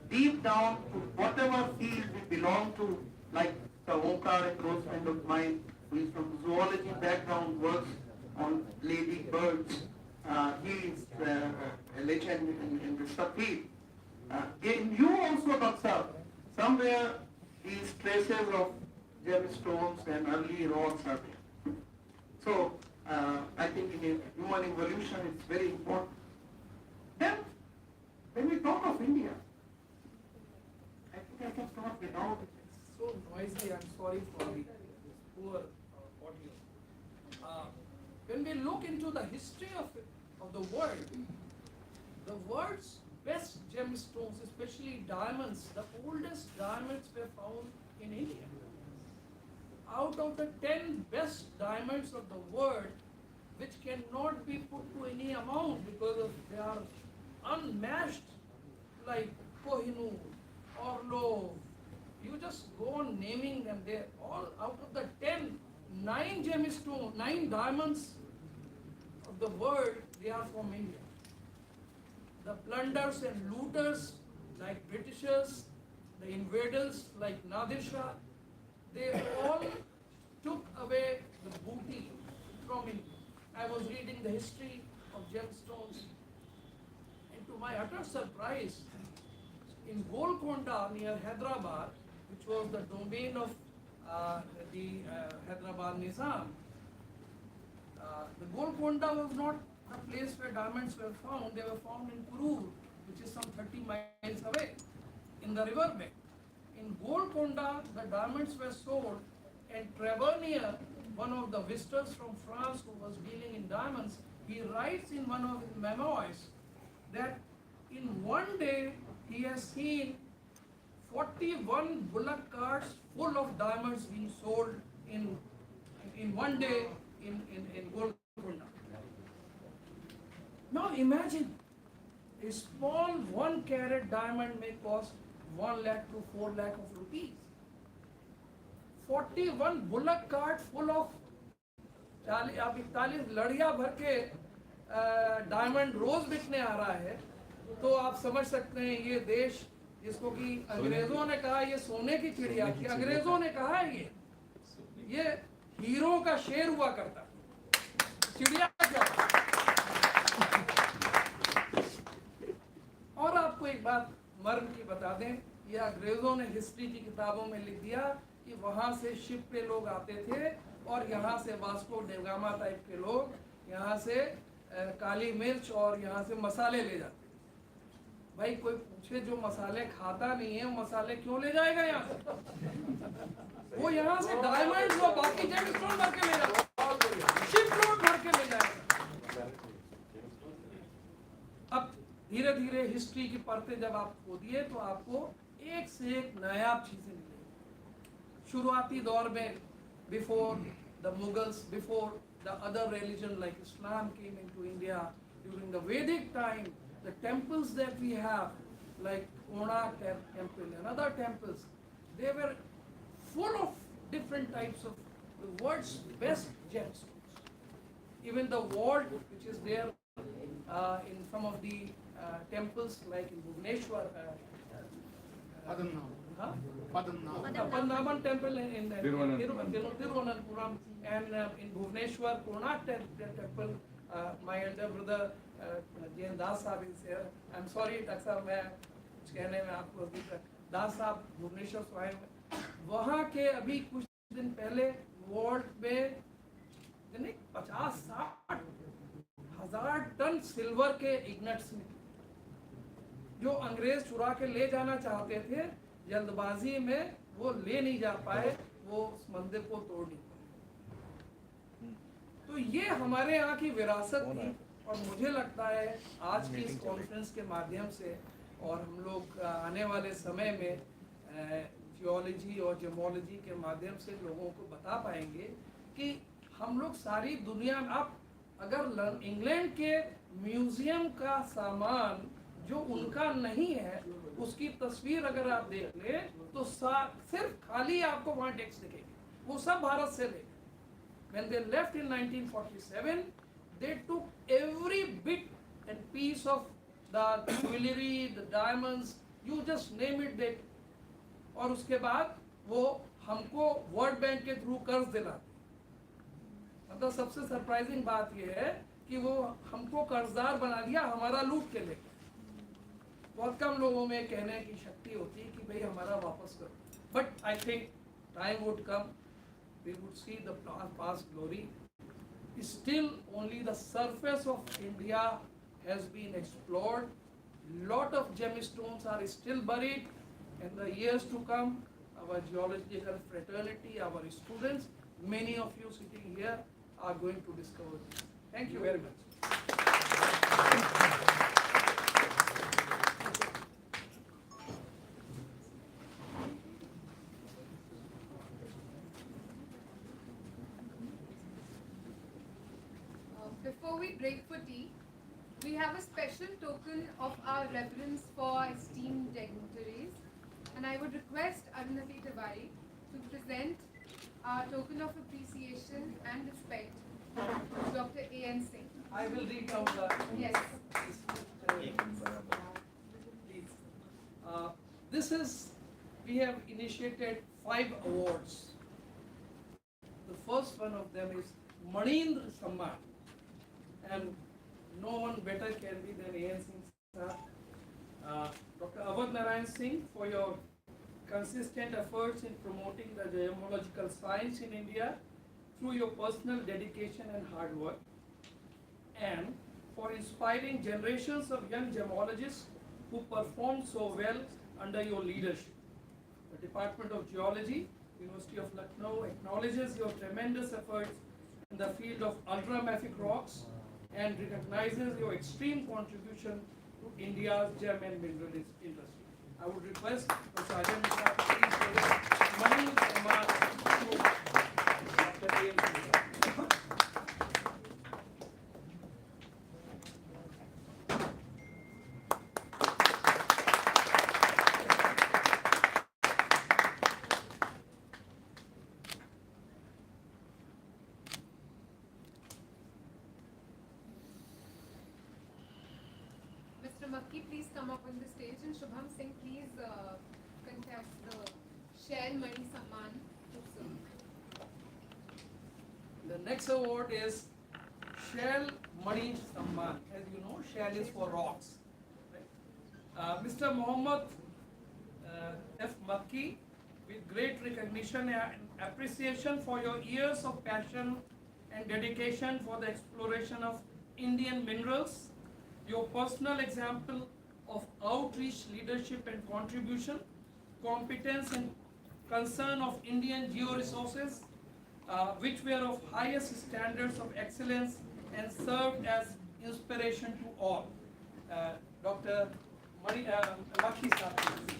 S10: deep down to whatever field we belong to, like the Omkar, a close friend of mine, who is from zoology background, works on lady birds. He is a legend in the field. You also observe somewhere these traces of gemstones and early rocks are there. So I think in human evolution it's very important. Then when we talk of India, I think I can talk without.
S9: It's so noisy. I'm sorry for the poor audio. When we look into the history of the world's best gemstones, especially diamonds, the oldest diamonds were found in India. Out of the 10 best diamonds of the world, which cannot be put to any amount because they are unmatched, like Kohinoor, Orlov, you just go on naming them. They're all out of the 10, 9 diamonds of the world, they are from India. The plunderers and looters like Britishers, the invaders like Nadir Shah, they all took away the booty from India. I was reading the history of gemstones, and to my utter surprise, in Golconda near Hyderabad, which was the domain of the Hyderabad Nizam, the Golconda was not a place where diamonds were found. They were found in Kurur, which is some 30 miles away, in the riverbank. In Golconda, the diamonds were sold, and Tavernier, one of the visitors from France who was dealing in diamonds, he writes in one of his memoirs that in one day he has seen 41 bullock carts full of diamonds being sold in one day in Golconda. Now imagine, a small 1 carat diamond may cost 1 lakh to 4 lakh of rupees. 41 bullock cart full of 41 लड़िया भर के diamond रोज बिकने आ रहा है, तो आप समझ सकते हैं ये देश जिसको कि अंग्रेजों ने कहा ये सोने की चिड़िया थी, अंग्रेजों ने कहा है ये हीरो का शेर हुआ करता, चिड़िया क्या। और आपको एक बात मर्म की बता दें, ये अंग्रेजों ने हिस्ट्री की किताबों में लिख दिया कि वहाँ से शिप पे लोग आते थे और यहाँ से वास्को डेगामा टाइप के लोग यहाँ से काली मिर्च और यहाँ से मसाले ले जाते थे। भाई कोई पूछे जो मसाले खाता नहीं है, मसाले क्यों ले जाएगा यहाँ से? वो यहाँ से डायमंड्स और बाकी जेमस्टोन भर के ले जाएगा, शिप लोड भर के ले जाएगा। अब धीरे धीरे हिस्ट्री की परतें जब आप खोदिए तो आपको एक से एक नायाब चीजें मिलेंगी। शुरुआती दौर में before the Mughals, before the other religion like Islam came into India, during the वैदिक time, the temples that we have, like Konark temple and other temples, they were full of different types of the world's best gemstones. Even the vault which is there in some of the temples like in Bhubaneswar, Padmanabhan temple in Thiruvananthapuram, and in Bhubaneswar, Konark temple, my elder brother Jain Das sahab is here. I am sorry doctor sahab, मैं कुछ कहने में आपको अभी तक दास साहब भुवनेश्वर स्वयं वहाँ के अभी कुछ दिन पहले वर्ल्ड में 50-60 हजार टन सिल्वर के इग्नेट्स निकले जो अंग्रेज चुरा के ले जाना चाहते थे, जल्दबाजी में वो ले नहीं जा पाए, वो उस मंदिर को तोड़ नहीं पाए। तो ये हमारे यहाँ की विरासत थी। और मुझे लगता है आज की इस कॉन्फ्रेंस के माध्यम से और हम लोग आने वाले समय में जियोलॉजी और जेमोलॉजी के माध्यम से लोगों को बता पाएंगे कि हम लोग सारी दुनिया में, आप अगर इंग्लैंड के म्यूजियम का सामान जो उनका नहीं है उसकी तस्वीर अगर आप देख लें तो सिर्फ खाली आपको वहाँ टेक्स्ट दिखेंगे, वो सब भारत से ले। When they left in 1947, they took every bit and piece of the jewelry, the diamonds, you just name it, they. और उसके बाद वो हमको वर्ल्ड बैंक के थ्रू कर्ज दिलाते। मतलब सबसे सरप्राइजिंग बात ये है कि वो हमको कर्जदार बना दिया हमारा लूट के लेके। बहुत कम लोगों में कहने की शक्ति होती है कि भाई हमारा वापस करो। But I think time would come, we would see the past glory. Still only the surface of India has been explored. Lot of gemstones are still buried. In the years to come, our geological fraternity, our students, many of you sitting here are going to discover this. Thank you very much.
S5: Before we break for tea, we have a special token of our reverence for esteemed dignitaries, and I would request Arunati Tiwari to present our token of appreciation and respect to Dr. A.N. Singh.
S9: I will read out the...
S5: Yes.
S9: Please. We have initiated 5 awards. The first one of them is Manindra Samman. And no one better can be than A.N. Singh sir. Dr. Avadh Narayan Singh, for your consistent efforts in promoting the gemological science in India through your personal dedication and hard work, and for inspiring generations of young gemologists who performed so well under your leadership. The Department of Geology, University of Lucknow, acknowledges your tremendous efforts in the field of ultramafic rocks and recognizes your extreme contribution to India's gem and mineral industry. I would request the Sergeant Mishra to please present money to Dr. A.N. Singh.
S5: Mr. Makki, please come up on the stage, and Shubham Singh, please contest the Share Mani Samman to sir.
S9: The next award is Shell Mani Samman. As you know, shell is for rocks. Right? Mr. Mohammed F. Makki, with great recognition and appreciation for your years of passion and dedication for the exploration of Indian minerals, your personal example of outreach, leadership and contribution, competence and concern of Indian georesources, which were of highest standards of excellence and served as inspiration to all. Dr. Lakhi Saab, please.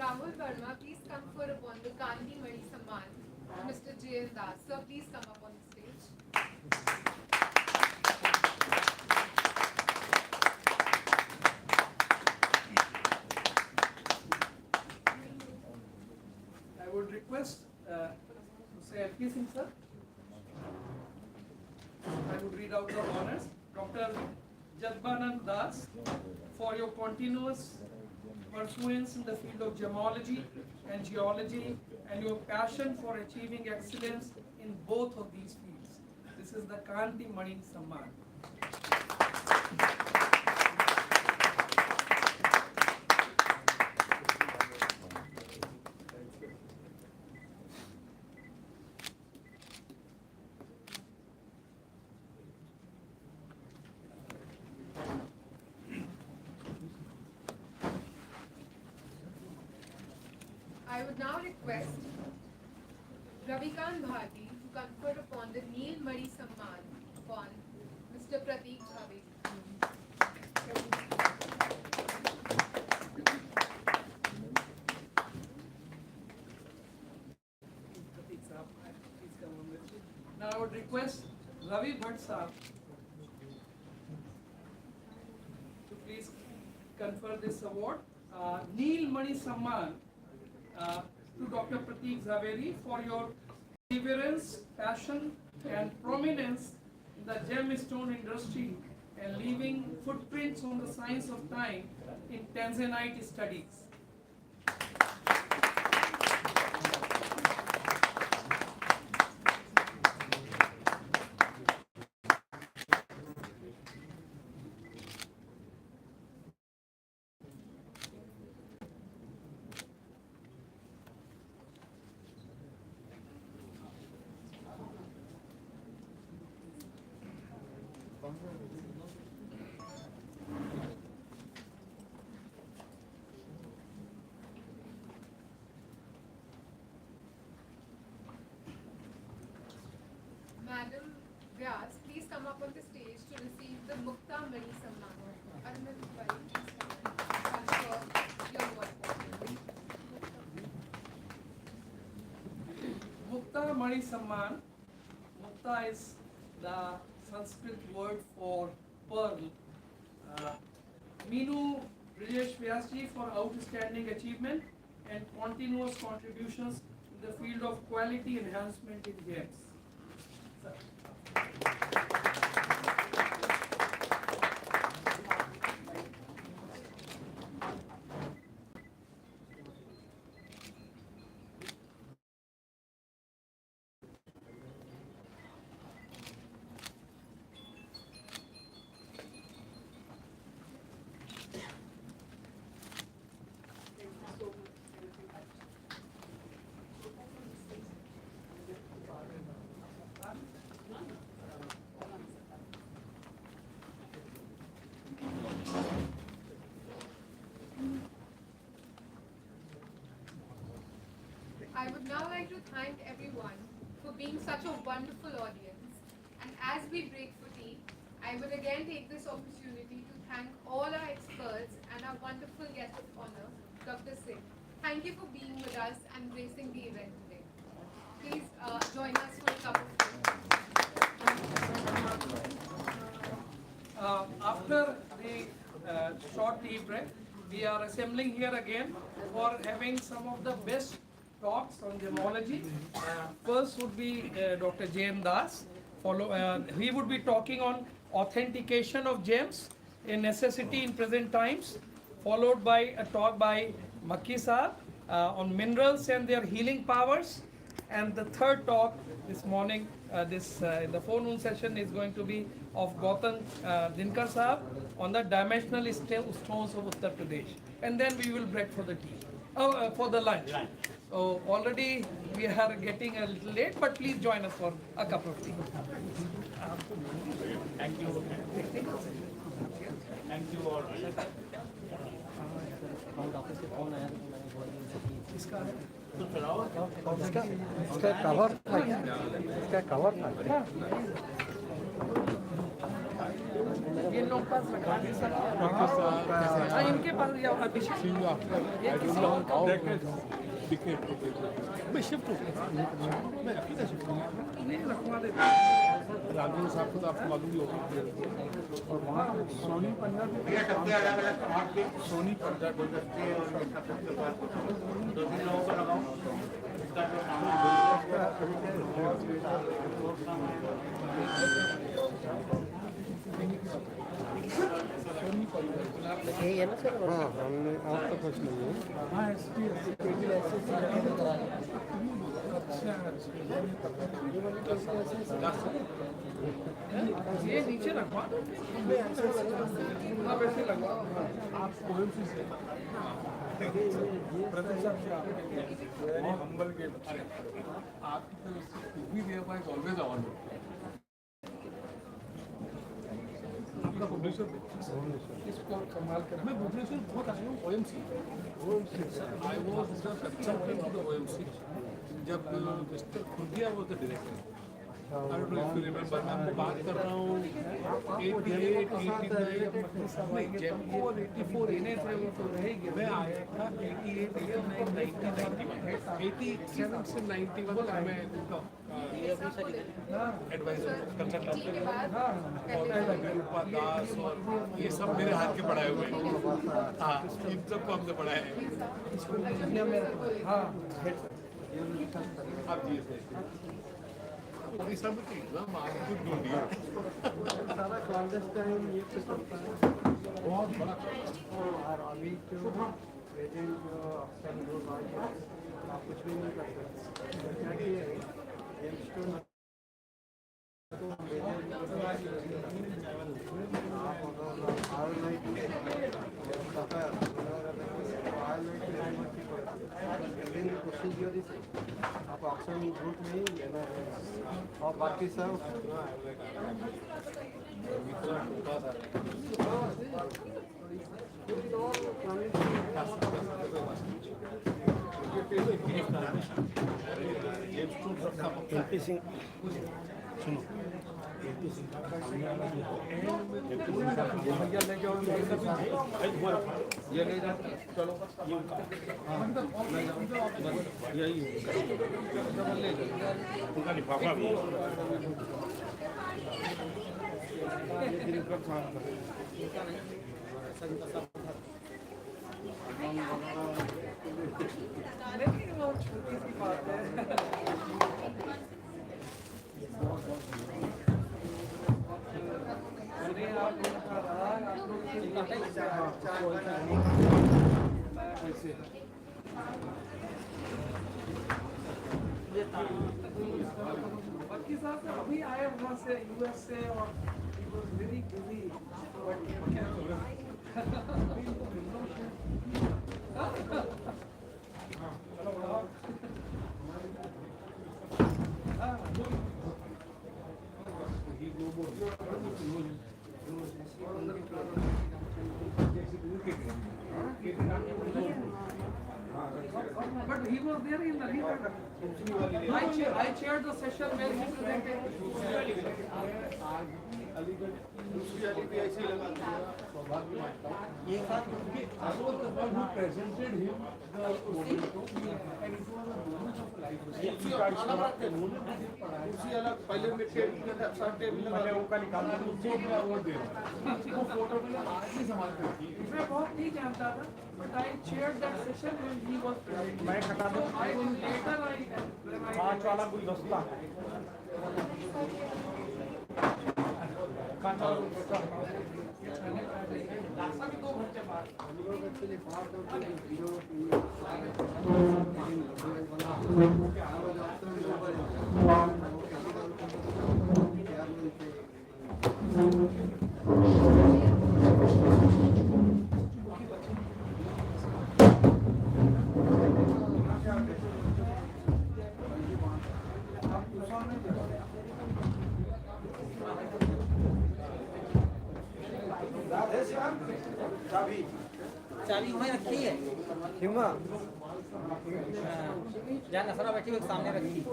S5: Rahul Verma, please come for upon the Gandhi Mari Samman. Mr. J.N. Das, sir, please come up on the stage.
S9: I would request to say a few things, sir. I would read out the honors. Dr. Jadbanand Das, for your continuous pursuance in the field of gemology and geology and your passion for achieving excellence in both of these fields. This is the Kanti Mani Samman.
S5: I would now request Ravikant Bharti to confer upon the Neel Mari Samman upon Mr. Prateek Javed.
S9: Now I would request Ravi Bhatt Saab to please confer this award. Neel Mani Samman to Dr. Prateek Zaveri for your perseverance, passion and prominence in the gemstone industry and leaving footprints on the science of time in Tanzanite studies.
S5: Madam Vyas, please come up on the stage to receive the Mukta Mani Samman. Arunadhi Pai, please come for your award.
S9: Mukta Mani Samman. Mukta is the Sanskrit word for pearl. Meenu Brijesh Vyasji for outstanding achievement and continuous contributions in the field of quality enhancement in games.
S5: I would now like to thank everyone for being such a wonderful audience. And as we break for tea, I would again take this opportunity to thank all our experts and our wonderful guest of honor, Dr. Singh. Thank you for being with us and gracing the event today. Please join us for a cup of tea.
S9: After the short tea break, we are assembling here again for having some of the best talks on gemology. First would be Dr. J.N. Das. He would be talking on authentication of gems. a necessity in present times, followed by a talk by Makki Saab on minerals and their healing powers. And the third talk this morning, the forenoon session is going to be of Gautam Dinkar Saab on the dimensional stones of Uttar Pradesh. And then we will break for the tea, for the lunch. So already we are getting a little late, but please join us for a cup of tea.
S2: Thank you. Thank you all.
S7: इसका cover था क्या? इसका cover था क्या?
S9: ये लोग पास रखा है सर। हाँ, इनके पास या अभिषेक ये किसी और का
S7: मैं शिफ्ट हूँ, मैं अकेला शिफ्ट हूँ।
S9: नहीं रखवा देते।
S7: राजू साहब को तो आपको मालूम ही होगा। और वहाँ सोनी पंडा
S4: भैया सबके अलग अलग समाज के
S7: सोनी पंडा
S4: गुलदस्ते और सबके पास 2-3 लोगों को लगाओ इसका जो
S8: यही है ना सर?
S7: हाँ, हमने आप तो कुछ नहीं है।
S9: हाँ, ये नीचे रखवा दो। हाँ, वैसे लगवा।
S7: आप OMC से प्रतीक्षा से वेरी हम्बल के आपकी तरफ से भी देयर बाय ऑलवेज ऑन। आपका भुवनेश्वर
S9: इसको संभाल कर।
S7: मैं भुवनेश्वर बहुत आया हूँ OMC I was consultant to the OMC जब मिस्टर खुदिया वो the director. I don't know if you remember, मैं आपको बात कर रहा हूँ 88, 89, नहीं जेमको और 84 इन्हें थे वो तो रहेगी। मैं आया था 88, 89, 90, 87 से 91 मैं एडवाइजर कंसल्टेंट दास और ये सब मेरे हाथ के पढ़ाए हुए हैं। हाँ, इन सबको हमने पढ़ाया है।
S9: हाँ,
S7: आप जी से अभी सब एग्जाम आपको ढूंढिए
S8: सारा क्लॉन्डस्टाइन ये तो करता है
S7: बहुत बड़ा
S8: और अभी जो प्रेजेंट जो अफसर लोग आए हैं, आप कुछ भी नहीं कर सकते क्या कि गेमस्टोन तो आप अगर ऑलराइट सफर ऑलराइट प्रोसीजर इस आप ऑप्शन ग्रुप नहीं लेना है और बाकी सब सुनो
S7: ये ले जा चलो ये यही उनका लिफाफा भी
S9: नहीं वो छोटी सी बात है। बाकी साहब से अभी आए वहाँ से US से और very busy But he was there in the lead. I chaired the session where he presented.
S7: दूसरी वाली भी ऐसे लगा सौभाग्य मानता हूँ ये बात क्योंकि I was the one who presented him the momento and it was a moment of life उसी अलग पहले में टेबल के साथ साथ टेबल मैंने उनका निकाला तो उसको मैं अवार्ड दे रहा वो फोटो मैंने आज भी संभाल कर रखी है
S9: मैं बहुत नहीं जानता था but I chaired that session when he was presenting.
S7: मैं खटा दूँ
S9: Later I
S7: 5 वाला गुलदस्ता
S3: चाबी वहीं रखी है हिमा जहाँ नसरा बैठी हुई सामने रखी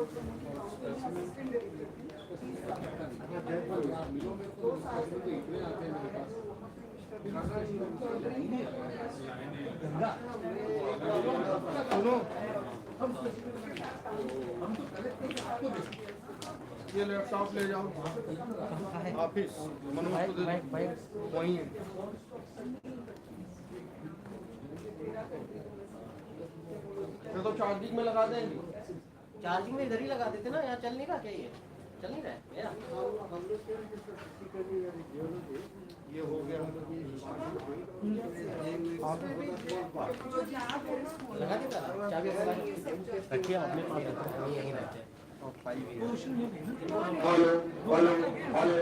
S7: सुनो ये लैपटॉप ले जाओ ऑफिस मनोज को दे वहीं है तो चार्जिंग में लगा देंगे
S3: चार्जिंग में इधर ही लगा देते ना यहाँ चल नहीं रहा क्या ये चल नहीं रहा है मेरा
S7: ये हो गया
S3: लगा देता चाबी रखिए अपने पास यहीं रहते हैं
S10: हेलो हेलो हेलो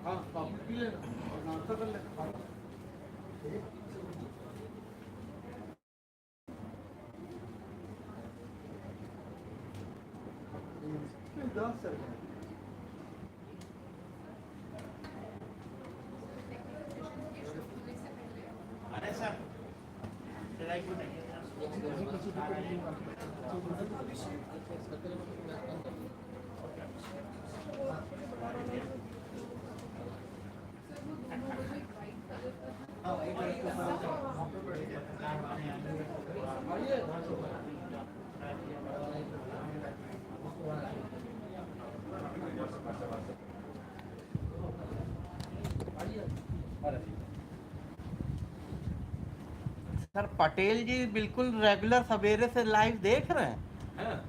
S7: हाँ कॉफी पी लेना और नाश्ता कर लेना।
S8: अरे सर सर पटेल जी बिल्कुल रेगुलर सवेरे से लाइव देख रहे हैं।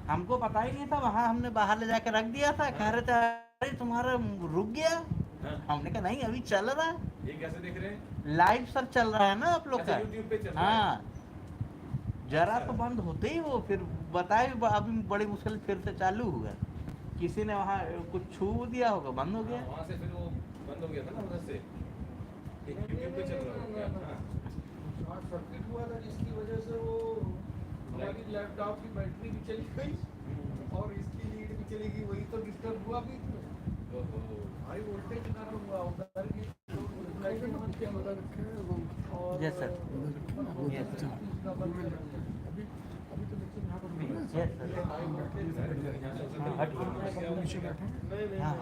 S8: हमको पता ही नहीं था, वहाँ हमने बाहर ले जाकर रख दिया था। कह रहे थे अरे तुम्हारा रुक गया। हमने कहा नहीं अभी चल रहा है।
S1: ये कैसे देख रहे हैं?
S3: लाइव सर चल रहा है ना आप लोग का।
S1: YouTube पे चल रहा है।
S3: हाँ जरा तो बंद होते ही वो फिर बताए अभी बड़ी मुश्किल फिर से चालू हुआ। किसी ने वहाँ कुछ छू दिया होगा, बंद हो गया।
S1: वहाँ से फिर वो बंद हो गया था ना उधर से। YouTube पे चल रहा है।
S7: शॉर्ट सर्किट हुआ था जिसकी वजह से वो हमारी लैपटॉप की बैटरी भी चली गई और इसकी लीड भी चली गई। वही तो डिस्टर्ब हुआ भी हाई वोल्टेज के कारण हुआ उधर की और
S3: yes sir yes sir yes sir हाँ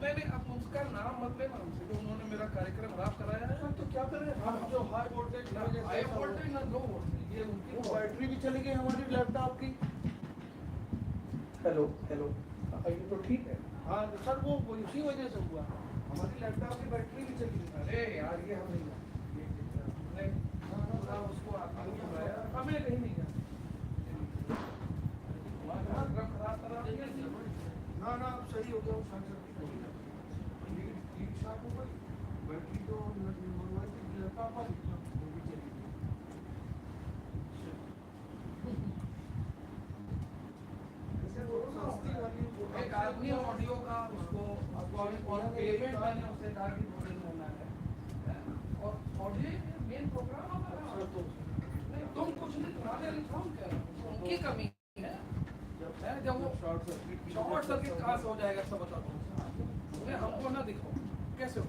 S7: नहीं अब उसका नाम मत लेना हमसे। जो उन्होंने मेरा कार्यक्रम खराब कराया है तो क्या करें हम। जो हाई वोल्टेज हाई वोल्टेज ना लो वोल्टेज ये उनकी बैटरी भी चली गई हमारी लैपटॉप की। हेलो हेलो ये तो ठीक है। हाँ सर वो उसी वजह से हुआ। हमारी लैपटॉप की बैटरी भी चली गई। अरे यार ये हम नहीं उसको हमें कहीं नहीं गया खराब करा ना ना अब सही हो गया। बैटरी तो लैपटॉप वो भी चली गई। एक आदमी ऑडियो का उसको पेमेंट मैंने उससे कहा कि होना है और ऑडियो मेन प्रोग्राम नहीं तुम कुछ नहीं तुम्हारे इलेक्ट्रॉन क्या उनकी कमी है। जब वो शॉर्ट सर्किट कहाँ से हो जाएगा सब बता दो। हमको ना दिखाओ कैसे हो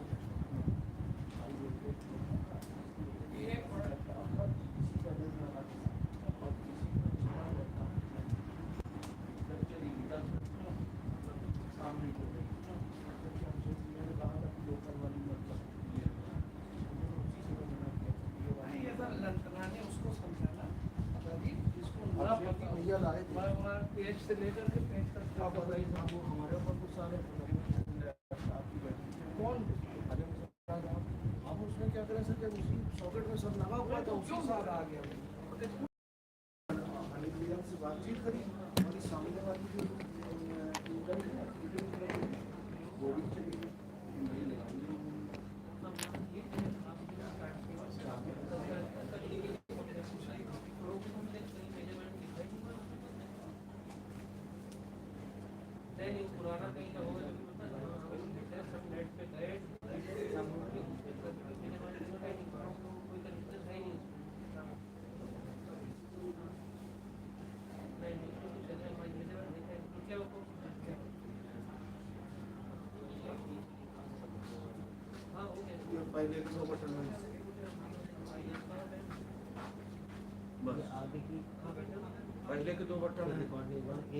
S7: मटेरियल आए थे
S9: पेज से लेकर के पेज तक
S7: आप बताइए साहब, वो हमारे ऊपर कुछ सारे आपकी बैठी कौन हम उसमें क्या करें सर, जब उसी सॉकेट में सब लगा हुआ था उसी साल आ गया से बातचीत करी, हमारी सामने वाली जो वो भी चली गई।
S9: पुराना कहीं का होगा सब नेट पे गए
S7: पहले के 2 बटन में बस
S8: आगे की
S7: पहले के 2 बटन है।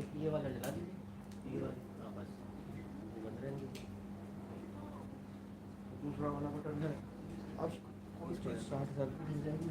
S8: एक ये वाला जला दीजिए, ये वाला हाँ बस बंद रहेंगे।
S7: दूसरा वाला बटन है। अब कोई चीज 60,000 की मिल जाएगी।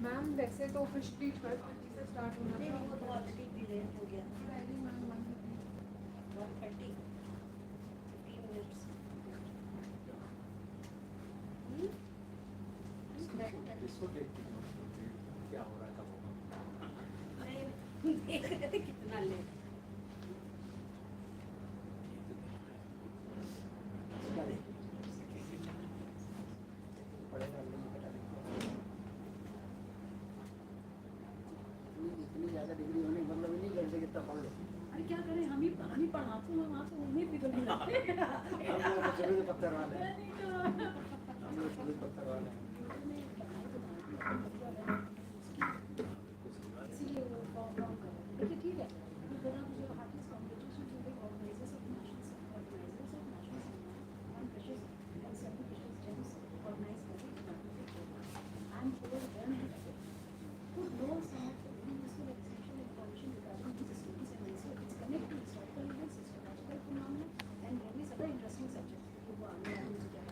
S5: मैम वैसे तो ऑफिशियली 12:30 से स्टार्ट होना था।
S11: वो तो ऑलरेडी डिले हो गया।
S5: Ma'am
S11: 1:30 15 minutes.
S7: इसको देखते हैं क्या हो रहा है, कब होगा।
S11: नहीं देख रहे थे कितना लेट।
S7: इतनी ज़्यादा डिग्री होने का मतलब नहीं कर कितना पढ़ लो।
S11: अरे क्या करें, हम ही पढ़ाते हैं वहाँ तो उन्हें पिघलने लगते हैं।
S7: हम लोग चले पत्थर वाले हैं, हम लोग चले पत्थर वाले हैं।
S11: इसीलिए वो फॉर्म करो। देखिए ठीक है, अगर आप जो आर्टिस्ट कॉम्पिटिशन जो organisers of national and precious and certain precious gems organise करते हैं। I am for them who knows some of the useful essential information regarding these stories and also its connect to historical events, historical phenomena and various other interesting subjects. वो आने वाले मुझे क्या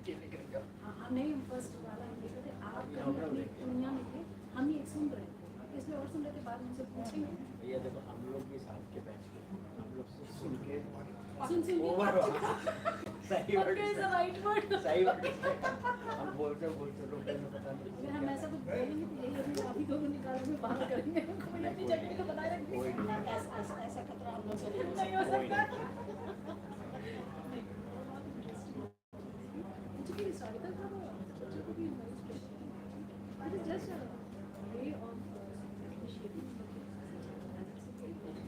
S13: नहीं first वाला हम देख रहे थे, आप कहीं अपनी दुनिया में थे, हम ये सुन रहे थे, इसलिए और सुन रहे थे, बाद में उनसे पूछेंगे।
S14: भैया देखो हम लोग भी साथ के बैच के हम लोग सुन के
S13: सुन के
S14: सही वर्ड
S13: राइट वर्ड
S14: सही वर्ड हम बोलते लोग में पता नहीं
S13: हम ऐसा कुछ बोलेंगे तो यही अपने आप ही दोनों निकाल के बाहर करेंगे, कोई अपनी जगह को बना रखेंगे। ऐसा खतरा हम लोग नहीं हो सकता। Historical cover, it could be very special. It is just a way of appreciating the and it's a great way to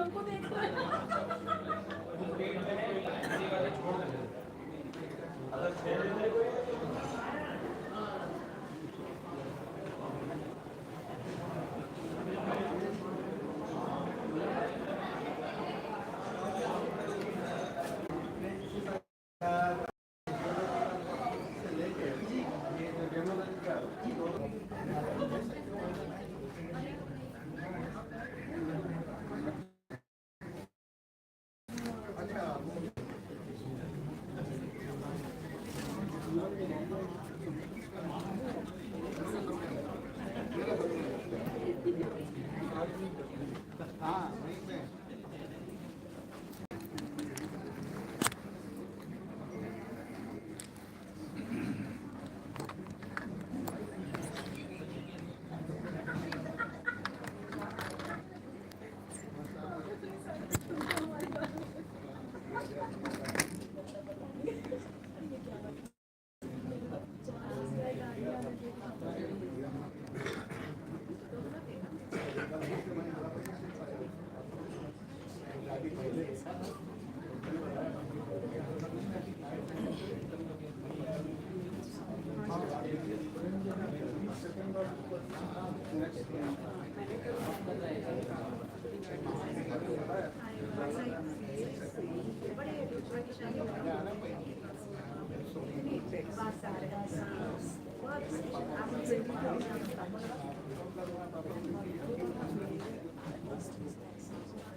S13: हमको देखो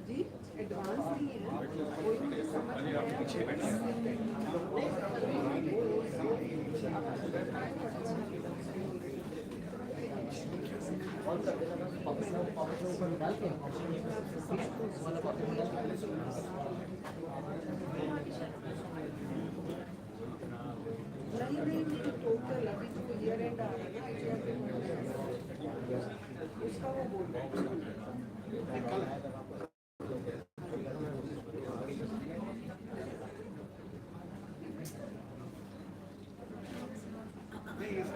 S13: जी एडवांस नहीं है कोई मुझे समझ नहीं आया पीछे टोटल अभी जो ईयर एंड आ रहा है ना उसका वो बोल रहा है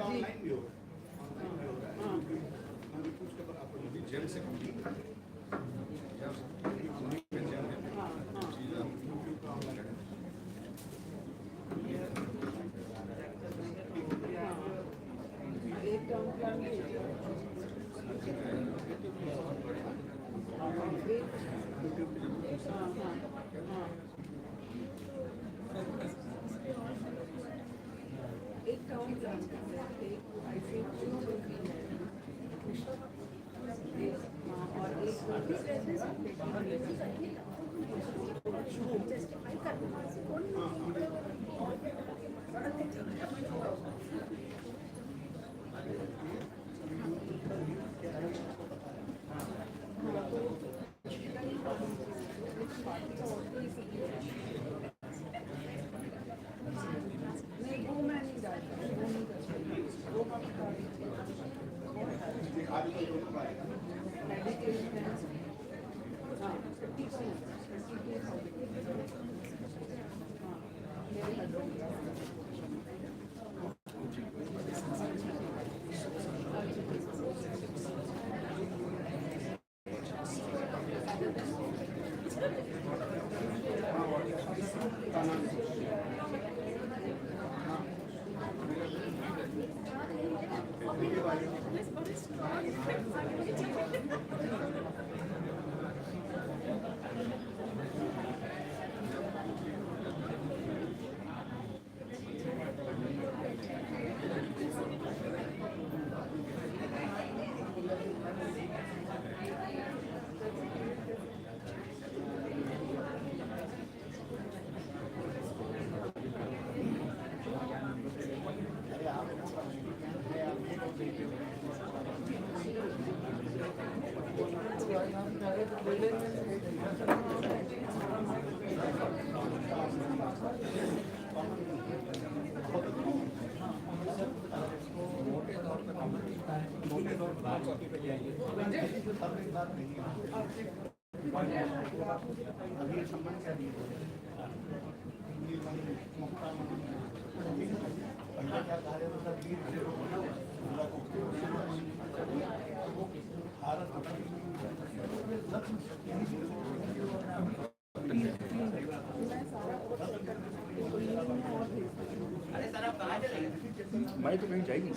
S7: ऑनलाइन भी होगा जेल से
S13: एक टाउन प्लान में एक टाउन प्लान आई थिंक और जस्टिफाई करने से नहीं वो मैं नहीं डालता वो नहीं करता वो
S7: मैं तो कहीं जाएगी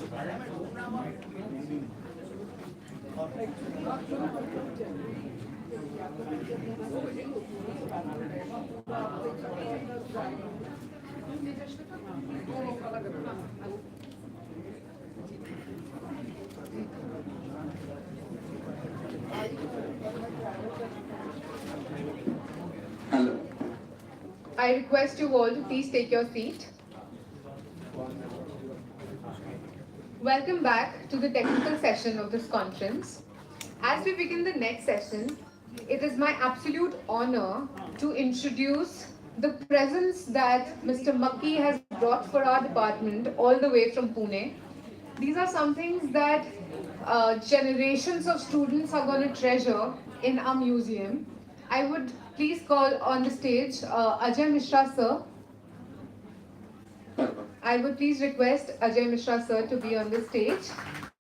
S5: Hello. I request you all to please take your seat. Welcome back to the technical session of this conference. As we begin the next session, it is my absolute honor to introduce the presents that Mr. Makki has brought for our department all the way from Pune. These are some things that generations of students are going to treasure in our museum. I would please call on the stage Ajay Mishra sir. I would please request Ajay Mishra sir to be on the stage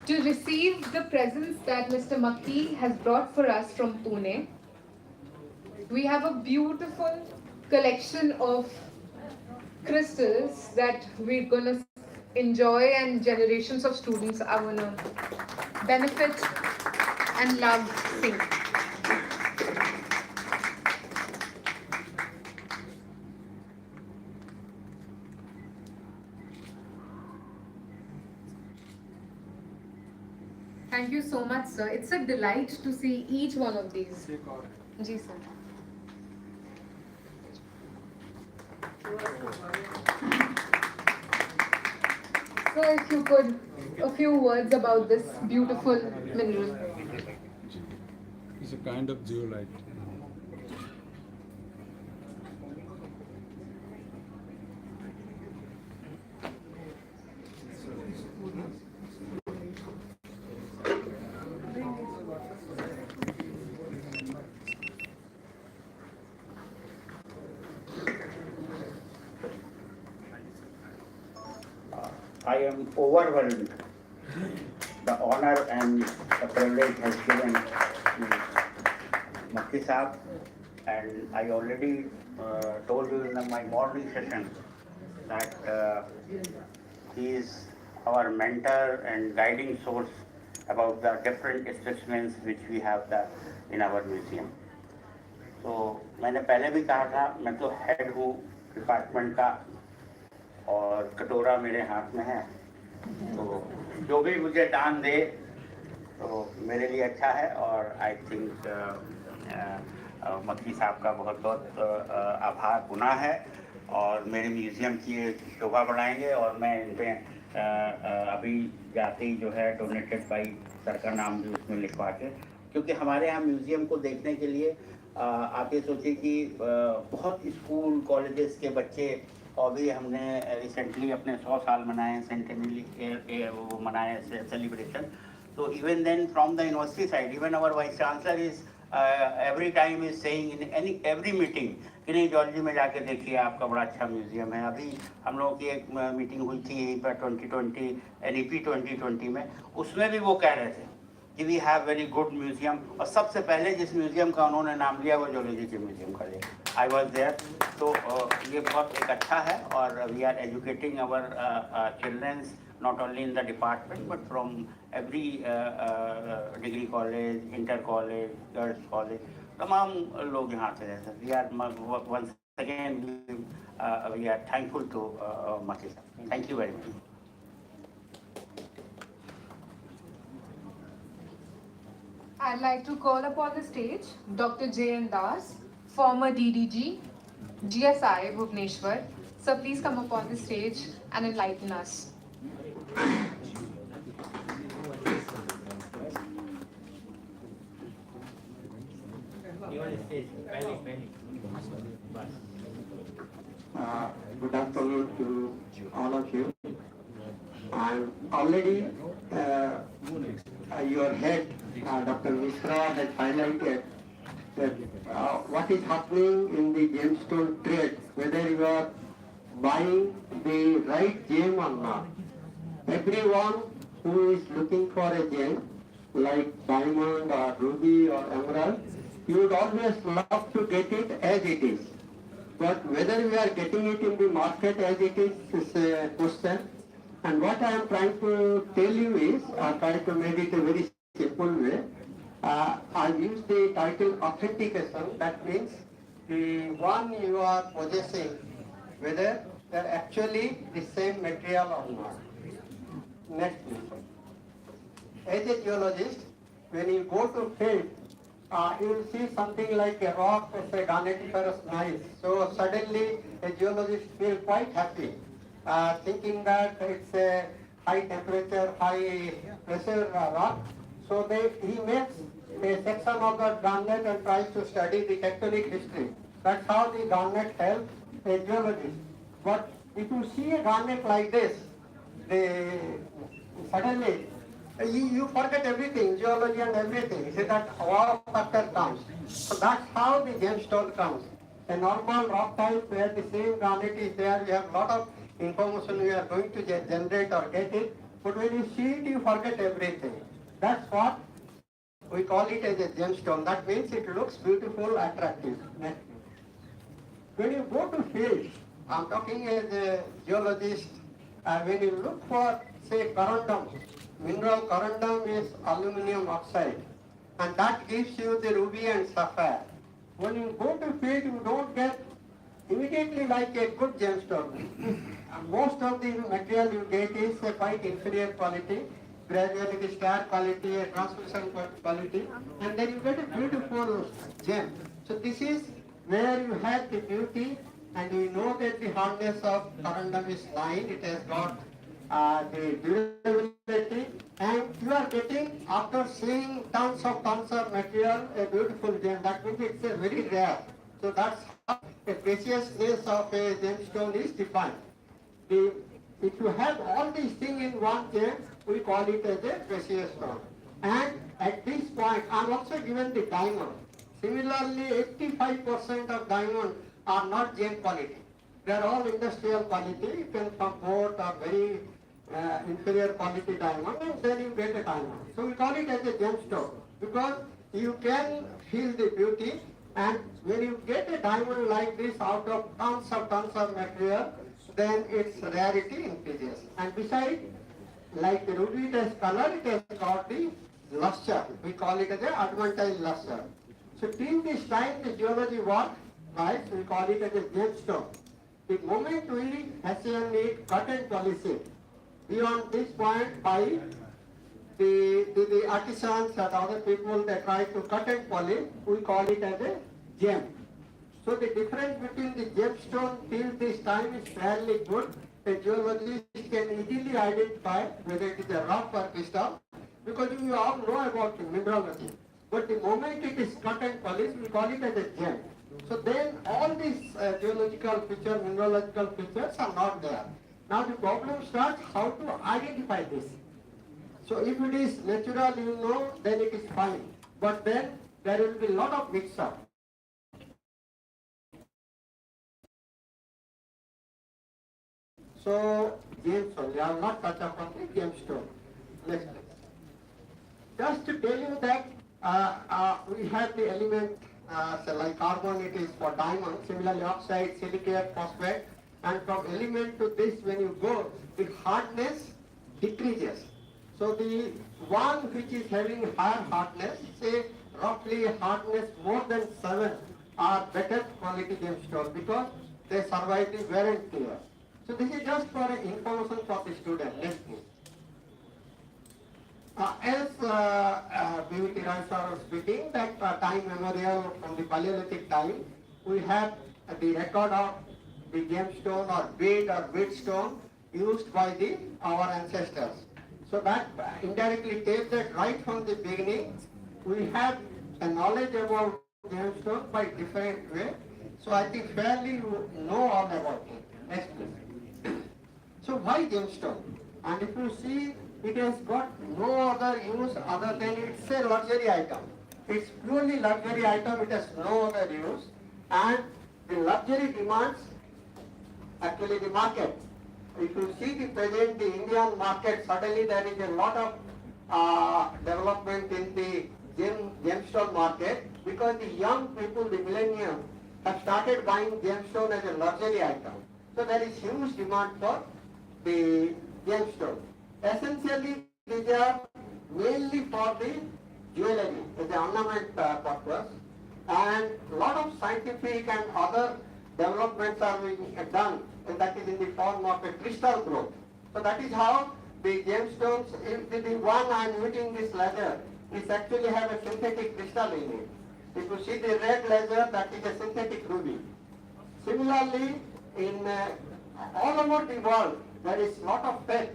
S5: to receive the presents that Mr. Makki has brought for us from Pune. We have a beautiful collection of crystals that we're going to enjoy, and generations of students are going to benefit and love seeing. Thank you so much, sir. It's a delight to see each one of these. Ji, sir. So, if you could, a few words about this beautiful mineral.
S7: It's a kind of zeolite.
S4: I am overwhelmed. The honor and the privilege has given to Makki Saab, and I already told you in my morning session that he is our mentor and guiding source about the different specimens which we have in our museum. So मैंने पहले भी कहा था, मैं तो head हूँ department का और कटोरा मेरे हाथ में है, तो जो भी मुझे दान दे तो मेरे लिए अच्छा है. और आई थिंक मक्की साहब का बहुत बहुत आभार गुना है और मेरे म्यूज़ियम की शोभा बढ़ाएंगे. और मैं इन पर अभी जाते ही जो है डोनेटेड बाई सर का नाम भी उसमें लिखवा के, क्योंकि हमारे यहाँ म्यूज़ियम को देखने के लिए आप ये सोचिए कि बहुत स्कूल कॉलेजेस के बच्चे, और भी हमने रिसेंटली अपने 100 साल मनाए, सेंटेनरी वो मनाए celebration,
S15: So even then, from the university side, even our vice chancellor is every time is saying in every meeting कि नहीं जॉर्जी में जाके देखिए आपका बड़ा अच्छा म्यूजियम है। अभी हम लोगों की एक मीटिंग हुई थी यहीं पर 2020 NEP 2020 में, उसमें भी वो कह रहे थे कि we have very good museum, और सबसे पहले जिस म्यूजियम का उन्होंने नाम लिया वो जूलॉजी के म्यूजियम का लिया। I was there. तो ये बहुत एक अच्छा है, और we are educating our childrens not only in the department but from every degree college, inter college, girls college, तमाम लोग यहाँ से रहते हैं। We are once again we are thankful to Maki sir. Thank you very much.
S5: I'd like to call upon the stage Dr. J.N. Das, former DDG, GSI, Bhubaneswar. Sir, please come upon the stage and enlighten us.
S4: Good afternoon to all of you. I'm already your head, Dr. Mishra, has highlighted that what is happening in the gemstone trade, whether you are buying the right gem or not. Everyone who is looking for a gem like diamond or ruby or emerald, you would always love to get it as it is. But whether we are getting it in the market as it is a question. And what I am trying to tell you is, I try to make it a very simple way. I use the title authentication. That means the one you are possessing, whether they are actually the same material or not. Next, please. As a geologist, when you go to field, you will see something like a rock as a garnetiferous gneiss. So suddenly a geologist feels quite happy, thinking that it's a high temperature, high pressure rock. So he makes a section of the garnet and tries to study the tectonic history. That's how the garnet helps a geologist. But if you see a garnet like this, suddenly you forget everything, geology and everything. See that wow factor comes. So that's how the gemstone comes. A normal rock type where the same granite is there, you have a lot of information you are going to generate or get it. But when you see it, you forget everything. That's what we call it as a gemstone. That means it looks beautiful, attractive. When you go to fields, I'm talking as a geologist, when you look for, say, corundum, mineral corundum is aluminum oxide, and that gives you the ruby and sapphire. When you go to field, you don't get immediately like a good gemstone. Most of the material you get is a quite inferior quality, gradually the star quality, a translucent quality, and then you get a beautiful gem. So this is where you have the beauty, and you know that the hardness of corundum is 9, it has got the durability, and you are getting, after seeing tons of material, a beautiful gem. That means it's a very rare. So that's how the preciousness of a gemstone is defined. If you have all these things in one gem, we call it as a precious stone. And at this point, I'm also given the diamond. Similarly, 85% of diamond are not gem quality. They are all industrial quality. You can comport or very inferior quality diamond, and then you get a diamond. So we call it as a gemstone because you can feel the beauty, and when you get a diamond like this out of tons of material, then its rarity increases. And besides, like the ruby, it has color, it has got the luster. We call it as a advantaged luster. So till this time the geology work, right, we call it as a gemstone. The moment we hasten it, cut and polish it, beyond this point by the artisans and other people that try to cut and polish, we call it as a gem. So the difference between the gemstone till this time is fairly good. A geologist can easily identify whether it is a rock or crystal, because you all know about mineralogy. But the moment it is cut and polished, we call it as a gem. So then all these geological features, mineralogical features are not there. Now the problem starts how to identify this.
S16: So if it is natural, you know, then it is fine. But then there will be a lot of mix-up. So gemstone, I will not touch upon the gemstone. Next please. Just to tell you that we have the element, so like carbon, it is for diamond, similarly oxide, silicate, phosphate, and from element to this, when you go, the hardness decreases. So the one which is having higher hardness, say roughly hardness more than 7, are better quality gemstones because they survive the wear and tear. So this is just for information for the student. Next please. As B.V.T. Rai sir was speaking, that time memorial from the Paleolithic time, we have the record of the gemstone or bead or bead stone used by our ancestors. So that indirectly tells that right from the beginning, we have a knowledge about gemstone by different way. So I think fairly you know all about it. Next please. So why gemstone? And if you see, it has got no other use other than it's a luxury item. It's purely luxury item, it has no other use. And the luxury demands actually the market. If you see the present, the Indian market, suddenly there is a lot of development in the gemstone market because the young people, the millennium, have started buying gemstone as a luxury item. So there is huge demand for the gemstone. Essentially, these are mainly for the jewelry, as an ornament purpose, and a lot of scientific and other developments are being done, and that is in the form of a crystal growth. So that is how the gemstones, the one I am using this laser, is actually have a synthetic crystal in it. If you see the red laser, that is a synthetic ruby. Similarly, in all over the world, there is a lot of faith.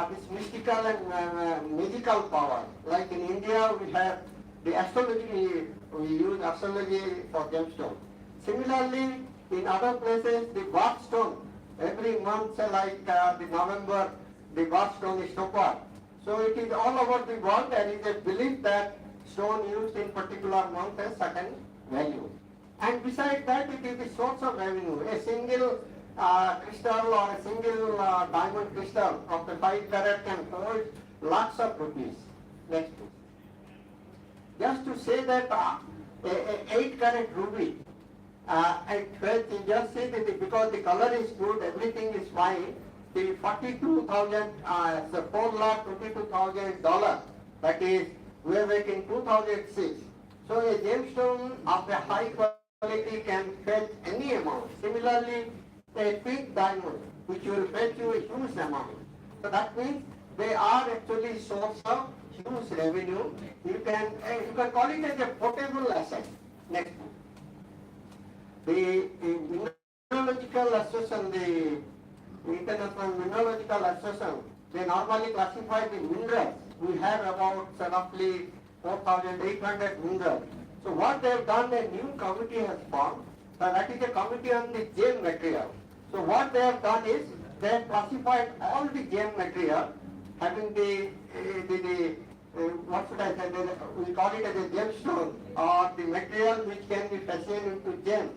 S16: This mystical and magical power. Like in India, we have the astrology, we use astrology for gemstone. Similarly, in other places, the birthstone, every month, like the November, the birthstone is topaz. So it is all over the world, there is a belief that stone used in particular month has certain value. And besides that, it is the source of revenue. A single crystal or a single diamond crystal of the 5 carat can hold lots of rupees. Next please. Just to say that a 8 carat ruby at 12, you just say that because the color is good, everything is fine, the 42,000, so $4,22,000, that is, we have it in 2006. So a gemstone of a high quality can fetch any amount. Similarly, a pink diamond, which will fetch you a huge amount. So that means they are actually source of huge revenue. You can call it as a portable asset. Next. The Mineralogical Association, the International Mineralogical Association, they normally classify the minerals. We have about roughly 4,800 minerals. So what they have done, a new committee has formed, that is a committee on the gem material. So what they have done is, they have classified all the gem material having what should I say, we call it as a gemstone, or the material which can be fashioned into gem.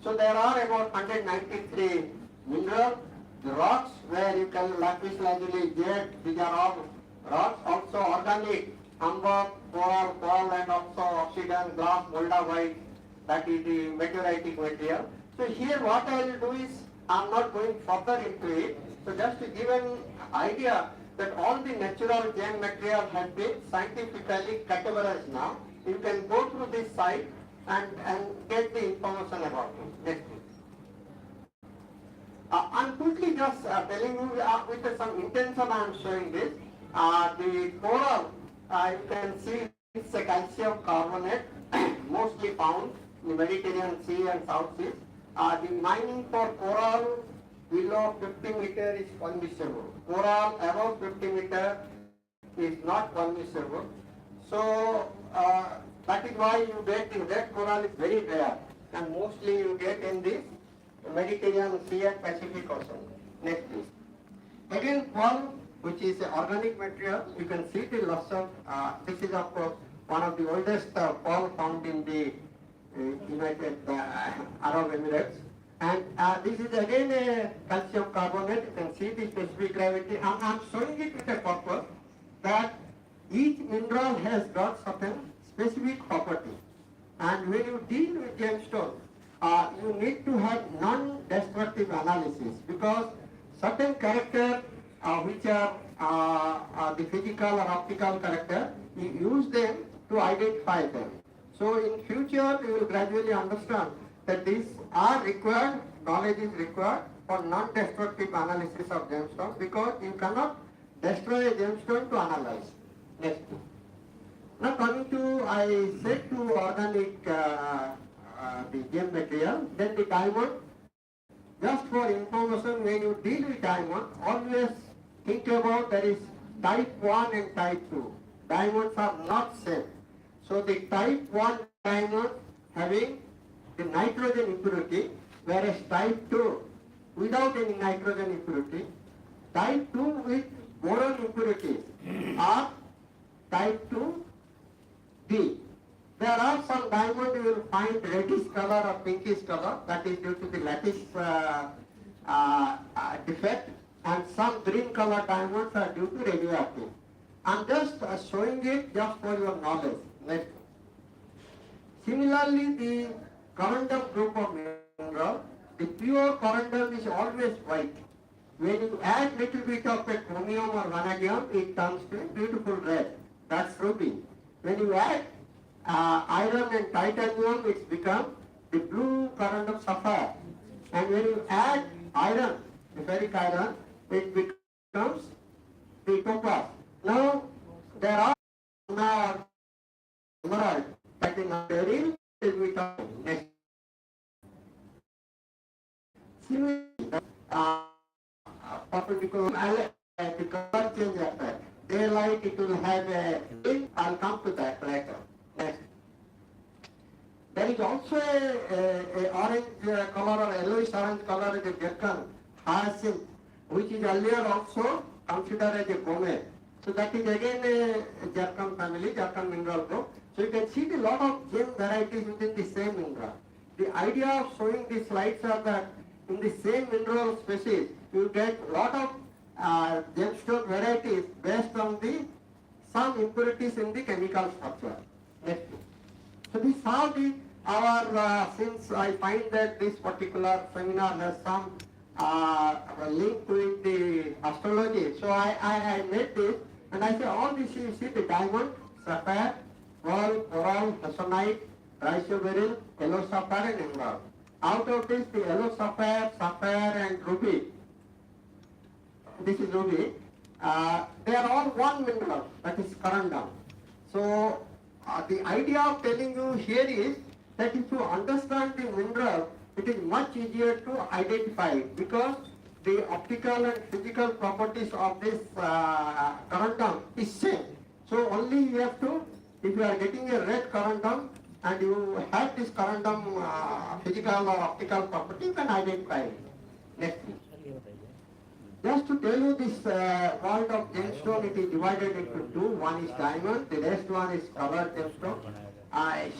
S16: So there are about 193 minerals, the rocks where you can lapis lazuli, jade, these are all rocks, also organic, amber, coral, pearl, and also obsidian, glass, moldavite, that is the meteoritic material. So here what I will do is, I am not going further into it, so just to give an idea that all the natural gem material has been scientifically categorized now. You can go through this site and get the information about it. Next please. I'm quickly just telling you with some intention I am showing this. The coral, you can see it's a calcium carbonate, mostly found in the Mediterranean Sea and South Sea. The mining for coral below 50 meter is permissible. Coral above 50 meter is not permissible. So that is why you get the red coral is very rare, and mostly you get in the Mediterranean Sea and Pacific Ocean. Next please. Again, pearl which is organic material. You can see the luster. This is of course one of the oldest pearl found in the United Arab Emirates. And this is again a calcium carbonate. You can see the specific gravity. I'm showing it with a purpose that each mineral has got certain specific property. And when you deal with gemstone, you need to have non-destructive analysis, because certain characters which are the physical or optical character, you use them to identify them. So in future you will gradually understand that these are required, knowledge is required for non-destructive analysis of gemstone, because you cannot destroy a gemstone to analyze. Next. Now coming to, I said to organic the gem material, then the diamond. Just for information, when you deal with diamond, always think about there is type 1 and type 2. Diamonds are not same. So the type 1 diamond having the nitrogen impurity, whereas type 2 without any nitrogen impurity, type 2 with boron impurities are type 2D. There are some diamonds you will find reddish color or pinkish color, that is due to the lattice defect, and some green color diamonds are due to radioactive. I'm just showing it just for your knowledge. Next. Similarly, the corundum group of mineral, the pure corundum is always white. When you add little bit of a chromium or vanadium, it turns to a beautiful red. That's ruby. When you add iron and titanium, it's become the blue corundum sapphire. And when you add iron, the ferric iron, it becomes the topaz. Now, there are now emerald, that in beryl is become next. Similarly, perpendicular, the color change after. Daylight, it will have a, I'll come to that later. Next. There is also a orange color or yellowish orange color is a zircon, hyacinth, which is earlier also considered as a gome. So that is again a zircon family, zircon mineral group. So you can see the lot of gem varieties within the same mineral. The idea of showing these slides are that in the same mineral species, you get a lot of gemstone varieties based on the some impurities in the chemical structure. Next. So this is how since I find that this particular seminar has some link with the astrology, so I made this, and I say all this, you see the diamond, sapphire, pearl, coral, hessonite, chrysoberyl, yellow sapphire and emerald. Out of this, the yellow sapphire, and ruby, this is ruby, they are all one mineral, that is corundum. So the idea of telling you here is that if you understand the mineral, it is much easier to identify it, because the optical and physical properties of this corundum is same. So only you have to, if you are getting a red corundum and you have this corundum physical or optical property, you can identify it. Next. Just to tell you this world of gemstone, it is divided into two. One is diamond, the rest one is colored gemstone.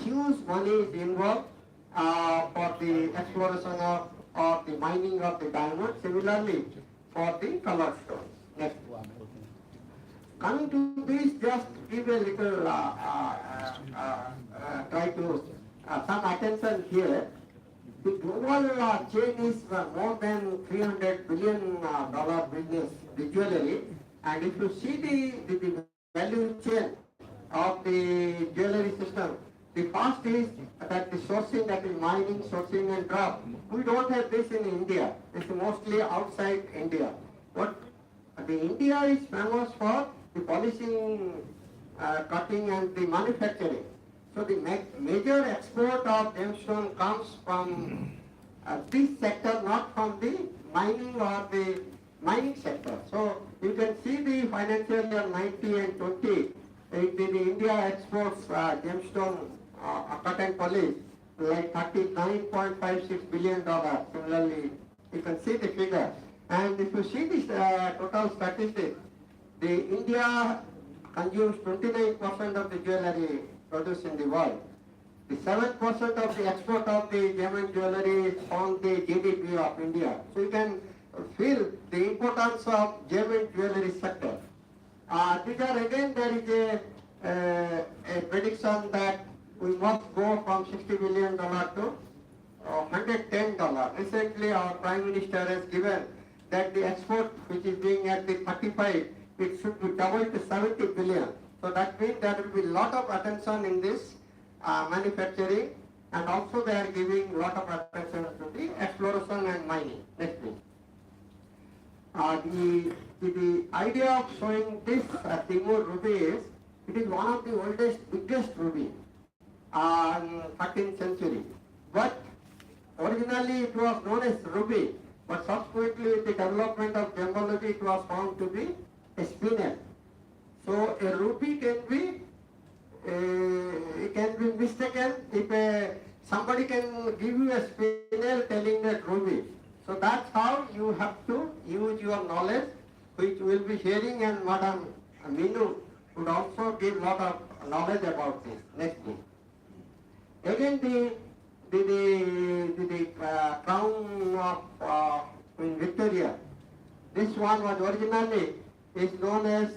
S16: Huge money is involved for the exploration of or the mining of the diamond. Similarly, for the colored stones. Next one. Coming to this, just give a little try to some attention here. The global chain is more than $300 billion business, the jewelry, and if you see the value chain of the jewelry system, the first is that the sourcing, that is mining, sourcing and drop. We don't have this in India. It's mostly outside India. But the India is famous for the polishing, cutting and the manufacturing. So the major export of gemstone comes from this sector, not from the mining or the mining sector. So you can see the financial year 90 and 20, the India exports gemstone cut and polish like $39.56 billion. Similarly, you can see the figure. And if you see this total statistics, the India consumes 29% of the jewelry produced in the world. The 7% of the export of the diamond jewelry is on the GDP of India. So you can feel the importance of diamond jewelry sector. These are again, there is a prediction that we must go from $60 billion to $110. Recently, our Prime Minister has given that the export, which is being at the 35, it should be doubled to 70 billion. So that means there will be a lot of attention in this manufacturing, and also they are giving a lot of attention to the exploration and mining. Next please. The idea of showing this Timur ruby is, it is one of the oldest, biggest ruby in 13th century. But originally it was known as ruby, but subsequently with the development of gemology it was found to be a spinel. So a ruby can be mistaken if somebody can give you a spinel telling that ruby. So that's how you have to use your knowledge, which we'll be sharing, and Madam Minu would also give a lot of knowledge about this. Next please. Again the crown of Queen Victoria. This one was originally is known as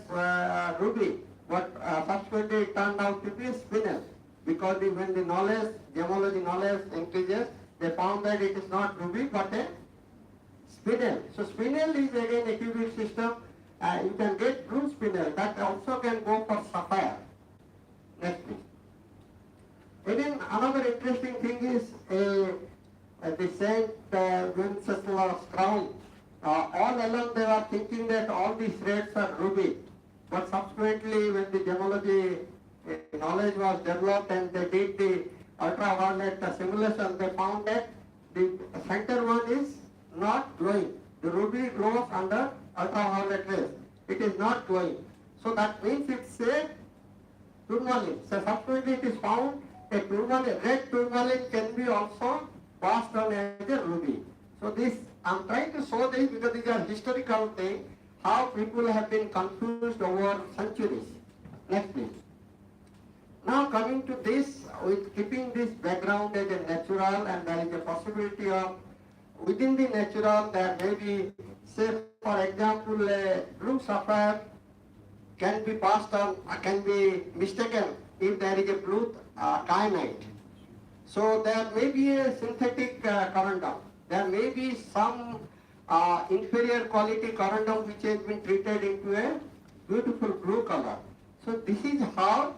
S16: ruby, but subsequently it turned out to be spinel, because when the knowledge, gemology knowledge increases, they found that it is not ruby but a spinel. So spinel is again a cubic system. You can get blue spinel, that also can go for sapphire. Next please. Again, another interesting thing is the Saint Wenceslas crown. All along they were thinking that all these threads are ruby, but subsequently when the gemology knowledge was developed and they did the ultraviolet simulation, they found that the center one is not glowing. The ruby glows under ultraviolet rays. It is not glowing. So that means it's a tourmaline. So subsequently it is found a tourmaline, red tourmaline can be also passed on as a ruby. So this, I'm trying to show this because these are historical things, how people have been confused over centuries. Next please. Now coming to this, with keeping this background as a natural, and there is a possibility of within the natural there may be, say for example, a blue sapphire can be passed on, can be mistaken if there is a blue kyanite. So there may be a synthetic corundum. There may be some inferior quality corundum which has been treated into a beautiful blue color. So this is how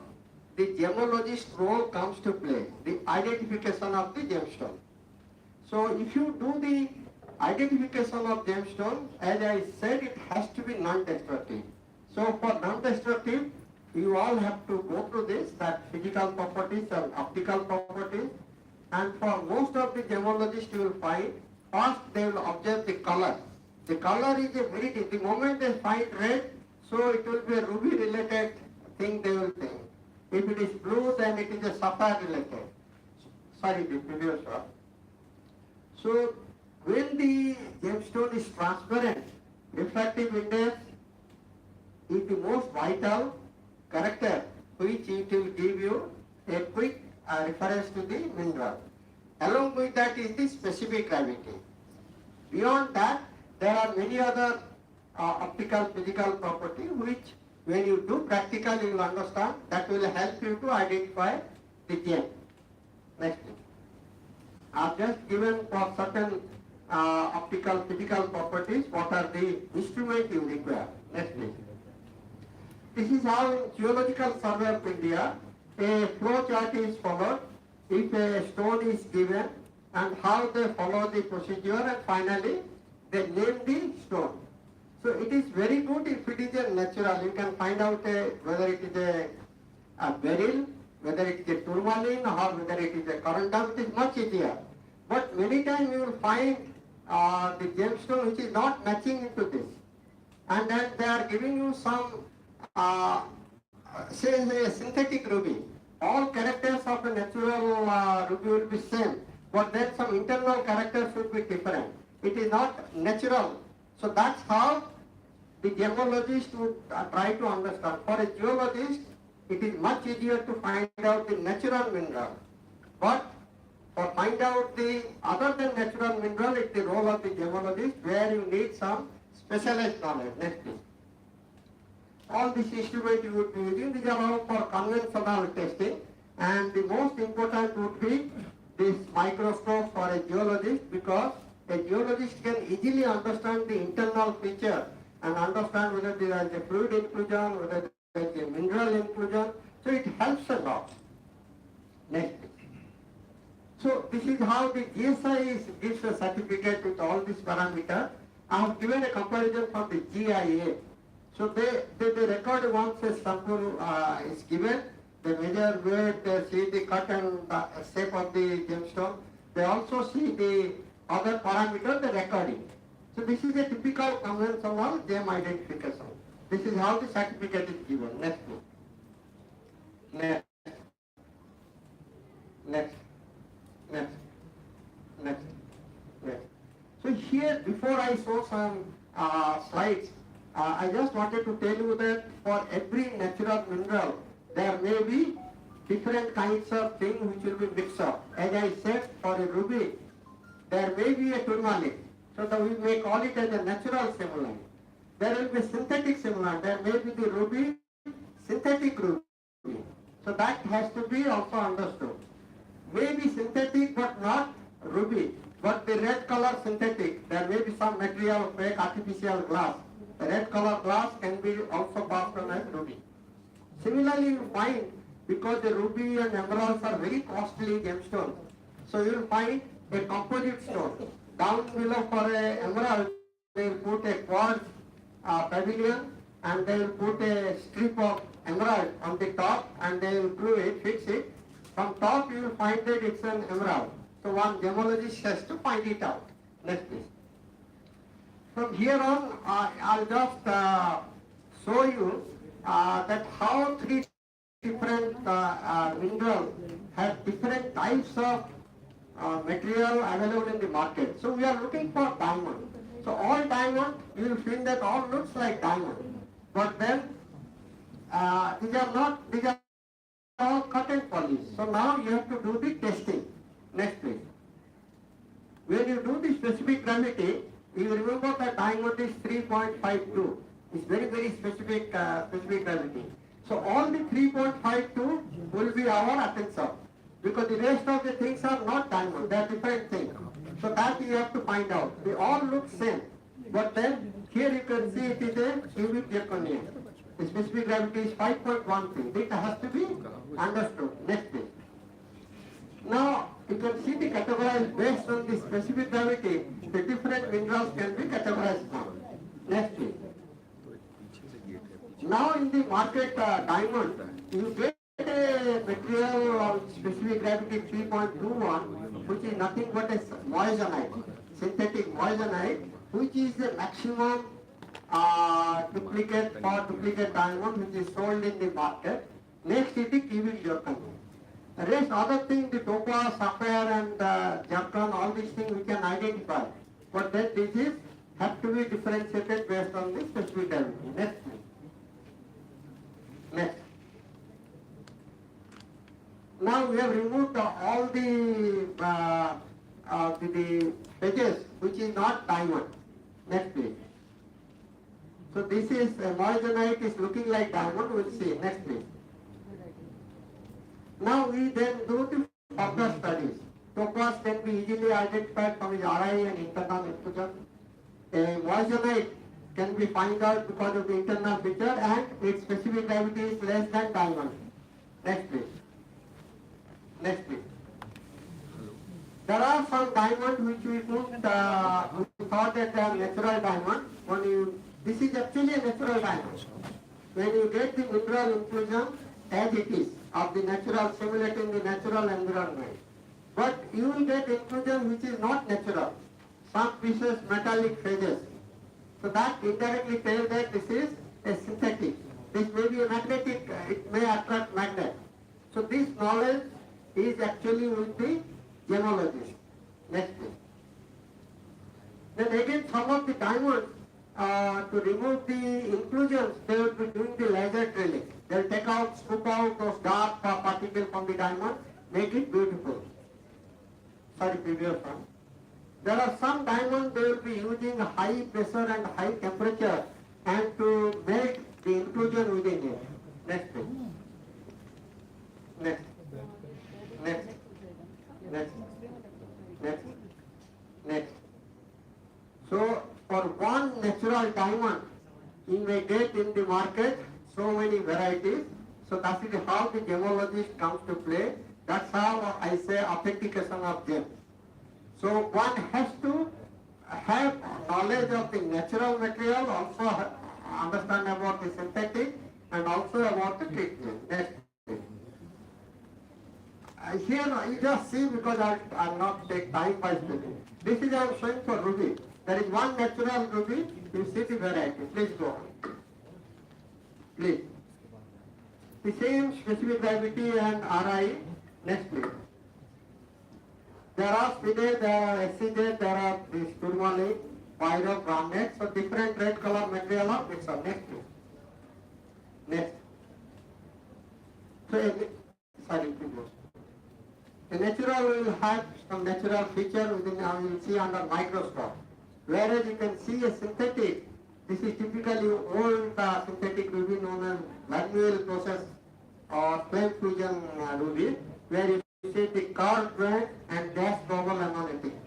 S16: the gemologist role comes to play, the identification of the gemstone. So if you do the identification of gemstone, as I said, it has to be non-destructive. So for non-destructive, you all have to go through this, that physical properties and optical properties. And for most of the gemologists you will find, first they will observe the color. The color is a very, the moment they find red, so it will be a ruby related thing they will think. If it is blue, then it is a sapphire related. Sorry, the previous one. So when the gemstone is transparent, refractive index is the most vital character which it will give you a quick reference to the mineral. Along with that is the specific gravity. Beyond that, there are many other optical physical properties which when you do practical you will understand, that will help you to identify the gem. Next please. I have just given for certain optical physical properties what are the instruments you require. Next please. This is how in Geological Survey of India a flow chart is followed if a stone is given and how they follow the procedure, and finally they name the stone. So it is very good if it is a natural. You can find out whether it is a beryl, whether it is a tourmaline, or whether it is a corundum. It is much easier. But many times you will find the gemstone which is not matching into this. And then they are giving you some say a synthetic ruby. All characters of a natural ruby will be same, but then some internal characters will be different. It is not natural. So that's how the gemologist would try to understand. For a geologist, it is much easier to find out the natural mineral. But for find out the other than natural mineral, it's the role of the gemologist where you need some specialized knowledge. Next please. All these instruments you would be using, these are all for conventional testing, and the most important would be this microscope for a geologist, because a geologist can easily understand the internal feature and understand whether there is a fluid inclusion, whether there is a mineral inclusion, so it helps a lot. Next. So this is how the GSI gives a certificate with all these parameters. I have given a comparison from the GIA. So they record once a sample is given, they measure weight, they see the cut and shape of the gemstone. They also see the other parameters, the recording. So this is a typical conventional gem identification. This is how the certificate is given. Next. Next. Next. Next. Next. Next. So here, before I show some slides, I just wanted to tell you that for every natural mineral, there may be different kinds of things which will be mixed up. As I said, for a ruby, there may be a tourmaline. So that we may call it as a natural simulant. There will be synthetic simulant. There may be the ruby, synthetic ruby. So that has to be also understood. May be synthetic but not ruby, but the red color synthetic. There may be some material, fake artificial glass. The red color glass can be also passed on as ruby. Similarly, you find, because the ruby and emeralds are very costly gemstones, so you will find a composite stone. Down below for a emerald, they will put a quartz pavilion, and they will put a strip of emerald on the top, and they will glue it, fix it. From top you will find that it's an emerald. So one gemologist has to find it out. Next please. From here on, I'll just show you that how three different minerals have different types of material available in the market. So we are looking for diamond. So all diamond, you will feel that all looks like diamond. But then these are all cut and polish. So now you have to do the testing. Next please. When you do the specific gravity, you remember that diamond is 3.52. It's very, very specific gravity. So all the 3.52 will be our attention, because the rest of the things are not diamond, they are different things. So that you have to find out. They all look same, but then here you can see it is a cubic zirconia. The specific gravity is 5.13. It has to be understood. Next page. Now you can see the categorized based on the specific gravity. The different minerals can be categorized now. Next page. Now in the market diamond, you get a material of specific gravity 3.21, which is nothing but a moissanite, synthetic moissanite, which is the maximum duplicate diamond which is sold in the market. Next is the cubic zircon. The rest other things, the topaz, sapphire and zircon, all these things we can identify. But then this is have to be differentiated based on the specific gravity. Next please. Next. Now we have removed all the edges which is not diamond. Next please. So this is moissanite is looking like diamond. We'll see. Next please. Now we then do the further studies. Topaz can be easily identified from its RI and internal inclusion. Moissanite can be found out because of the internal feature, and its specific gravity is less than diamond. Next please. Next please. There are some diamonds which we thought that they are natural diamond. This is actually a natural diamond. When you get the mineral inclusion as it is of the natural, simulating the natural environment, but you will get inclusion which is not natural. Some pieces metallic phases. So that indirectly tells that this is a synthetic. This may be a magnetic, it may attract magnet. So this knowledge is actually with the gemologist. Next please. Then again some of the diamonds to remove the inclusions, they will be doing the laser drilling. They will take out, scoop out those dark particles from the diamond, make it beautiful. Sorry, previous one. There are some diamonds they will be using high pressure and high temperature and to make the inclusion within it. Next please. Next. Next. Next. Next. Next. So for one natural diamond, you may get in the market so many varieties. So that is how the gemologist comes to play. That's how I say authentication of gems. So one has to have knowledge of the natural material, also understand about the synthetic, and also about the treatment. Next. Here you just see, because I'll not take time by speaking. This is I am showing for ruby. There is one natural ruby. You see the variety. Please go on. Please. The same specific gravity and RI. Next please. There are spinel, there are SCJ, there are this tourmaline, pyro, garnet, so different red color material of mix up. Next please. Next. So, sorry, please. The natural will have some natural feature within, you will see under microscope. Whereas you can see a synthetic, this is typically old synthetic ruby known as manual process or flame fusion ruby, where you see the curved band and dash bubble emanating.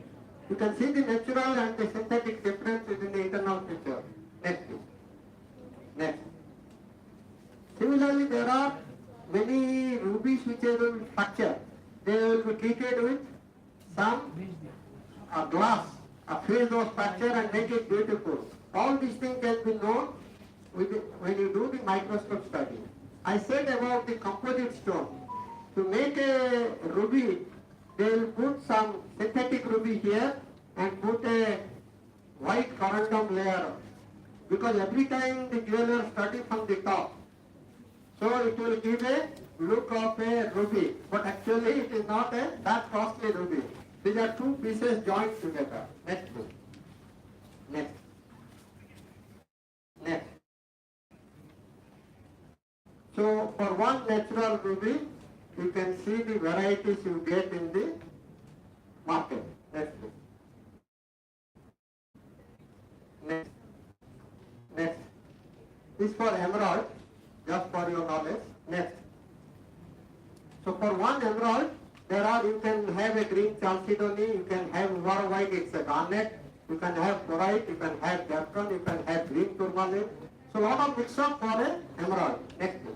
S16: You can see the natural and the synthetic difference within the internal feature. Next please. Next. Similarly, there are many rubies which are in structure. They will be treated with some glass, a phase of structure, and make it beautiful. All these things can be known when you do the microscope study. I said about the composite stone. To make a ruby, they will put some synthetic ruby here and put a white corundum layer, because every time the jeweler study from the top, so it will give a look of a ruby, but actually it is not a that costly ruby. These are two pieces joined together. Next please. Next. Next. So for one natural ruby, you can see the varieties you get in the market. Next please. Next. Next. This for emerald, just for your knowledge. Next. So for one emerald, there are, you can have a green chalcedony, you can have war white, it's a garnet, you can have chlorite, you can have gemstone, you can have green tourmaline. So a lot of mix up for an emerald. Next please.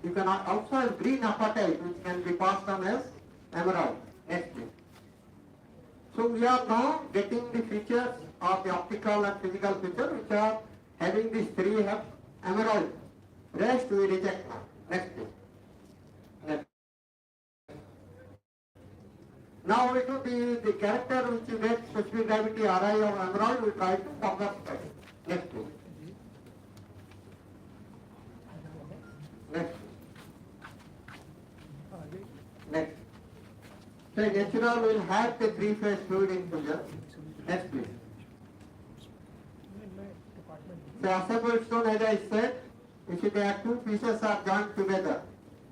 S16: You can also have green apatite, which can be passed on as emerald. Next please. So we are now getting the features of the optical and physical feature which are having these three have emerald. Rest we reject now. Next please. Next. Now we do the character which you get specific gravity RI or emerald, we try to further study. Next please. Next. Next. So natural will have the three-phase fluid infusion. Next please. The assembled stone, as I said, you see there are two pieces are joined together.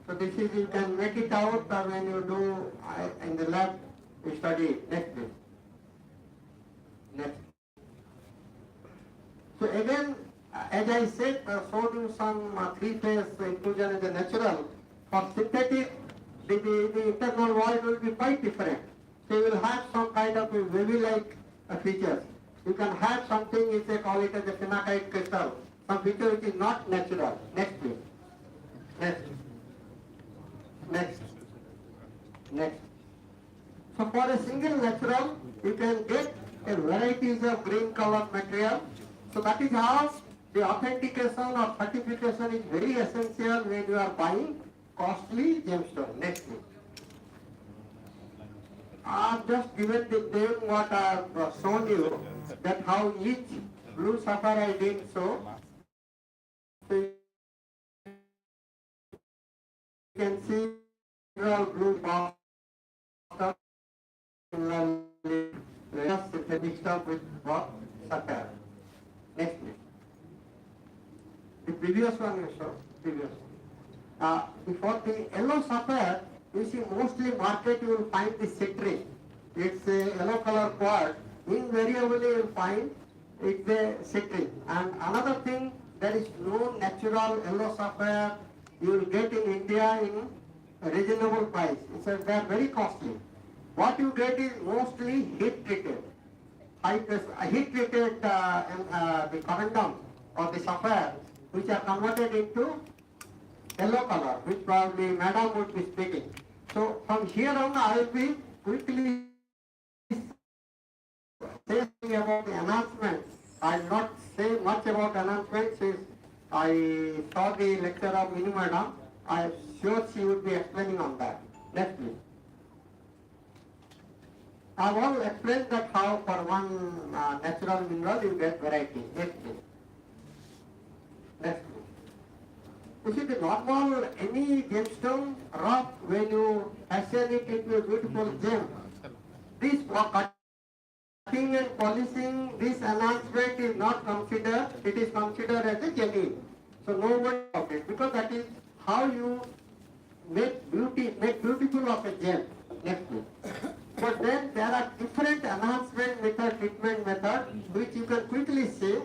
S16: So this is, you can make it out when you do in the lab, you study it. Next please. Next. So again, as I said, showed you some three-phase inclusion in the natural. For synthetic, the internal void will be quite different. So you will have some kind of wavy-like features. You can have something, if they call it as a phenakite crystal, some feature which is not natural. Next please. Next. Next. Next. So for a single natural, you can get a varieties of green colored material. So that is how the authentication or certification is very essential when you are buying costly gemstone. Next please. I have just given the name what I have shown you, that how each blue sapphire I did so. So you can see blue box. synthetic stuff with what? Sapphire. Next please. The previous one you saw, previous. Before the yellow sapphire, you see mostly market you will find the citrine. It's a yellow color quartz. Invariably you will find it's a citrine. And another thing, there is no natural yellow sapphire you will get in India in a reasonable price. They are very costly. What you get is mostly heat treated. Heat treated the corundum or the sapphire, which are converted into yellow color, which probably Madam would be speaking. So from here on, I will be quickly saying about the announcements. I will not say much about announcements since I saw the lecture of Mini Madam. I am sure she would be explaining on that. Next please. I will explain that how for one natural mineral you get variety. Next please. Next please. You see the normal, any gemstone rock, when you fashion it into a beautiful gem, this cutting and polishing, this enhancement is not considered, it is considered as a genuine. So no one of it, because that is how you make beautiful of a gem. Next please. But then there are different enhancement method, treatment method, which you can quickly see.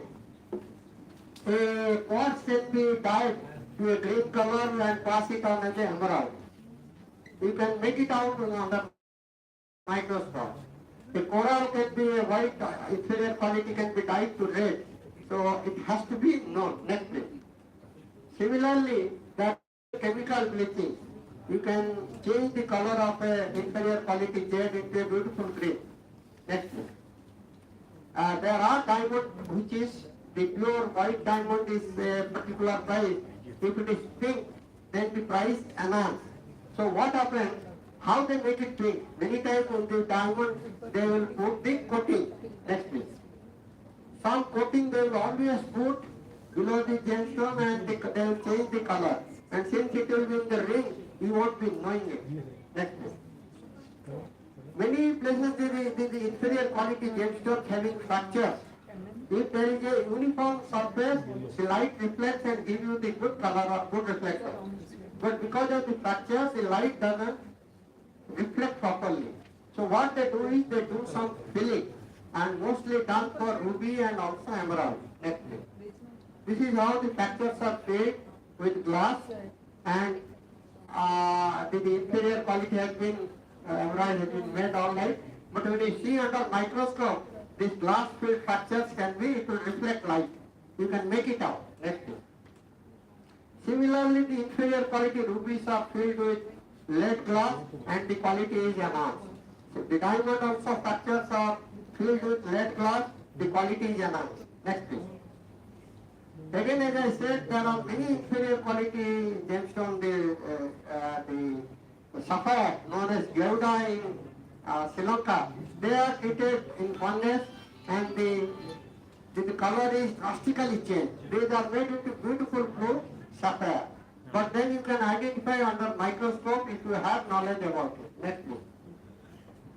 S16: A quartz can be dyed to a green color and pass it on as a emerald. You can make it out on the microscope. The coral can be a white, inferior quality can be dyed to red. So it has to be known. Next please. Similarly, that chemical bleaching. You can change the color of a inferior quality jade into a beautiful green. Next please. There are diamond which is the pure white diamond is a particular price. If it is pink, then the price enhanced. So what happens? How they make it pink? Many times on the diamond they will put the coating. Next please. Some coating they will always put below the gemstone and they will change the color. And since it will be in the ring, you won't be knowing it. Next please. Many places the inferior quality gemstones having fractures. If there is a uniform surface, the light reflects and gives you the good color or good reflection. But because of the fractures, the light doesn't reflect properly. So what they do is they do some filling, and mostly done for ruby and also emerald. Next please. This is how the fractures are made with glass, and the inferior quality has been, emerald has been made all right. But when you see under microscope, this glass filled fractures can be, it will reflect light. You can make it out. Next please. Similarly, the inferior quality rubies are filled with lead glass and the quality is enhanced. So the diamond also fractures are filled with lead glass, the quality is enhanced. Next please. Again, as I said, there are many inferior quality gemstone, the sapphire known as Gouda in Sri Lanka. They are treated in furnace and the color is drastically changed. These are made into beautiful blue sapphire. But then you can identify under microscope if you have knowledge about it. Next please.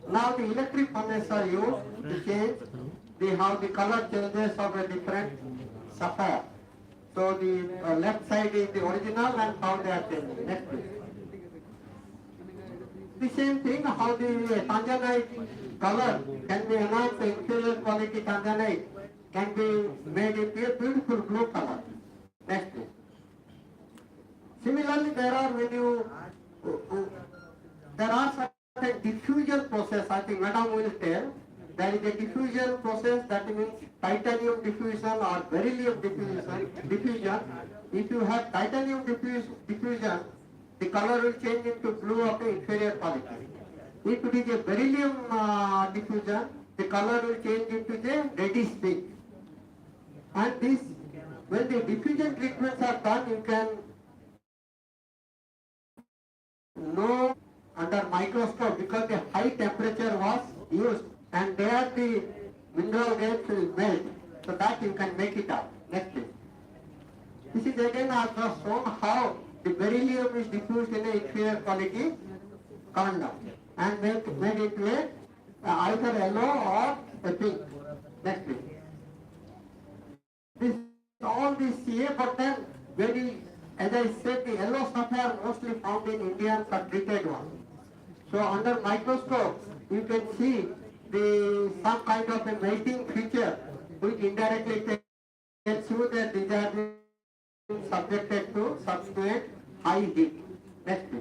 S16: Now the electric furnace are used to change how the color changes of a different sapphire. So the left side is the original and how they are changing. Next please. The same thing, how the tanzanite color can be enhanced, the inferior quality tanzanite can be made into a beautiful blue color. Next please. Similarly, there are certain diffusion process, I think Madam will tell. There is a diffusion process, that means titanium diffusion or beryllium diffusion. If you have titanium diffusion, the color will change into blue of the inferior quality. If it is a beryllium diffusion, the color will change into the reddish pink. And this, when the diffusion treatments are done, you can know under microscope because the high temperature was used and there the mineral gates will melt, so that you can make it out. Next please. This is again I have shown how the beryllium is diffused in a inferior quality corundum and made into a either yellow or a pink. Next please. This all these CA, but then very, as I said, the yellow stuff are mostly found in Indians or treated ones. So under microscope, you can see the some kind of a melting feature which indirectly tells you that these are being subjected to subsequent high heat. Next please.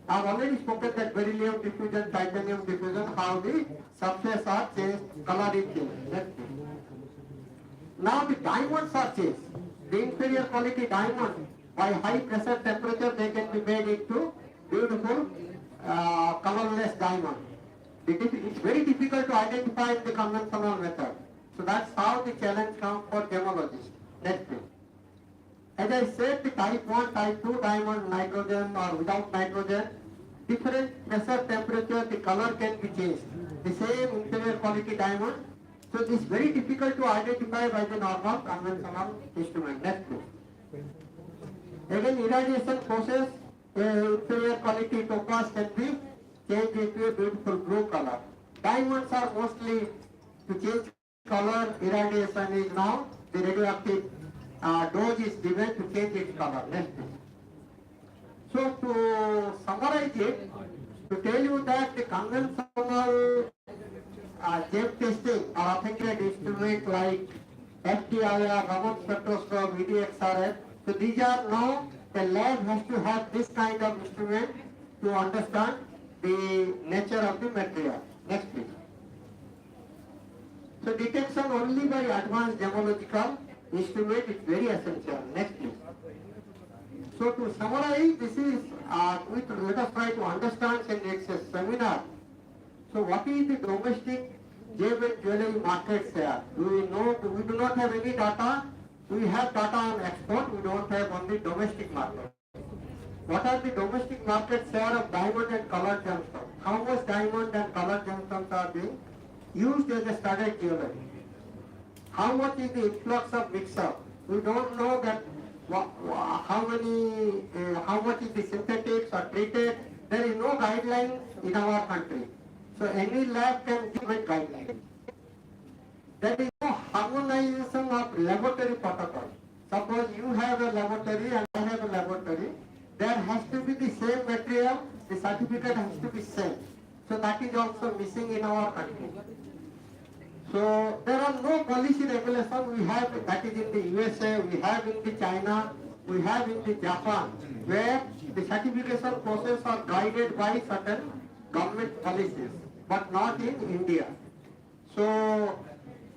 S16: I have already spoken that beryllium diffusion, titanium diffusion, how the surface are changed, color is changed. Next please. Now the diamonds are changed. The inferior quality diamond, by high pressure temperature, they can be made into beautiful colorless diamond. It's very difficult to identify in the conventional method. So that's how the challenge comes for gemologists. Next please. As I said, the type 1, type 2 diamond, nitrogen or without nitrogen, different pressure temperature, the color can be changed. The same inferior quality diamond. So it's very difficult to identify by the normal conventional instrument. Next please. Again, irradiation process, inferior quality topaz can be changed into a beautiful blue color. Diamonds are mostly to change color, irradiation is now, the radioactive dose is given to change its color. Next please. So to summarize it, to tell you that the conventional gem testing or authenticated instrument like FTIR, Raman spectroscope, VDXRF, so these are now, the lab has to have this kind of instrument to understand the nature of the material. Next please. So detection only by advanced gemological instrument is very essential. Next please. So to summarize, this is, let us try to understand, and it's a seminar. So what is the domestic gem and jewelry market share? Do we know? We do not have any data. We have data on export. We don't have on the domestic market. What are the domestic market share of diamond and colored gemstones? How much diamond and colored gemstones are being used as a studded jewelry? How much is the influx of mix-up? We don't know that how much is the synthetics or treated. There is no guideline in our country. So any lab can give a guideline. There is no harmonization of laboratory protocol. Suppose you have a laboratory and I have a laboratory. There has to be the same material, the certificate has to be same. So that is also missing in our country. So there are no policy regulations. We have, that is in the USA, we have in the China, we have in the Japan, where the certification process are guided by certain government policies, but not in India. So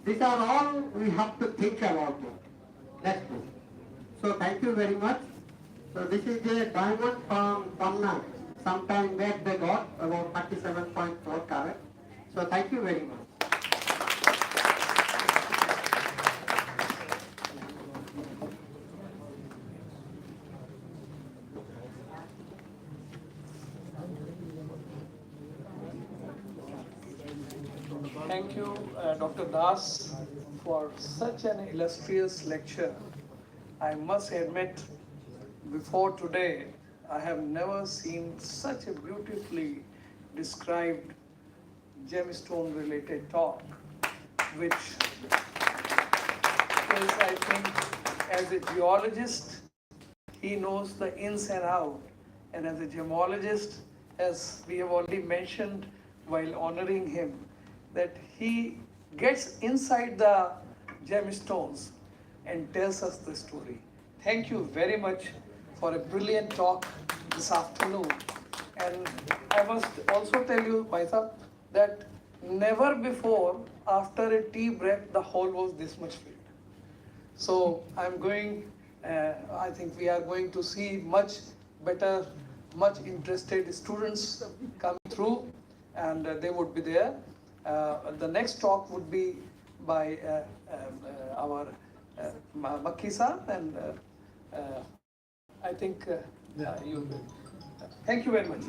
S16: these are all we have to think about it. Next please. So thank you very much. So this is a diamond from Panna. Sometime back they got about 37.4 carat. So thank you very much.
S9: Thank you, Dr. Das, for such an illustrious lecture. I must admit, before today, I have never seen such a beautifully described gemstone-related talk, which is, I think, as a geologist, he knows the ins and out, and as a gemologist, as we have already mentioned while honoring him, that he gets inside the gemstones and tells us the story. Thank you very much for a brilliant talk this afternoon. And I must also tell you, Maithap, that never before after a tea break the hall was this much filled. So I'm going, I think we are going to see much better, much interested students come through, and they would be there. The next talk would be by our Makki-san, and I think you. Thank you very much.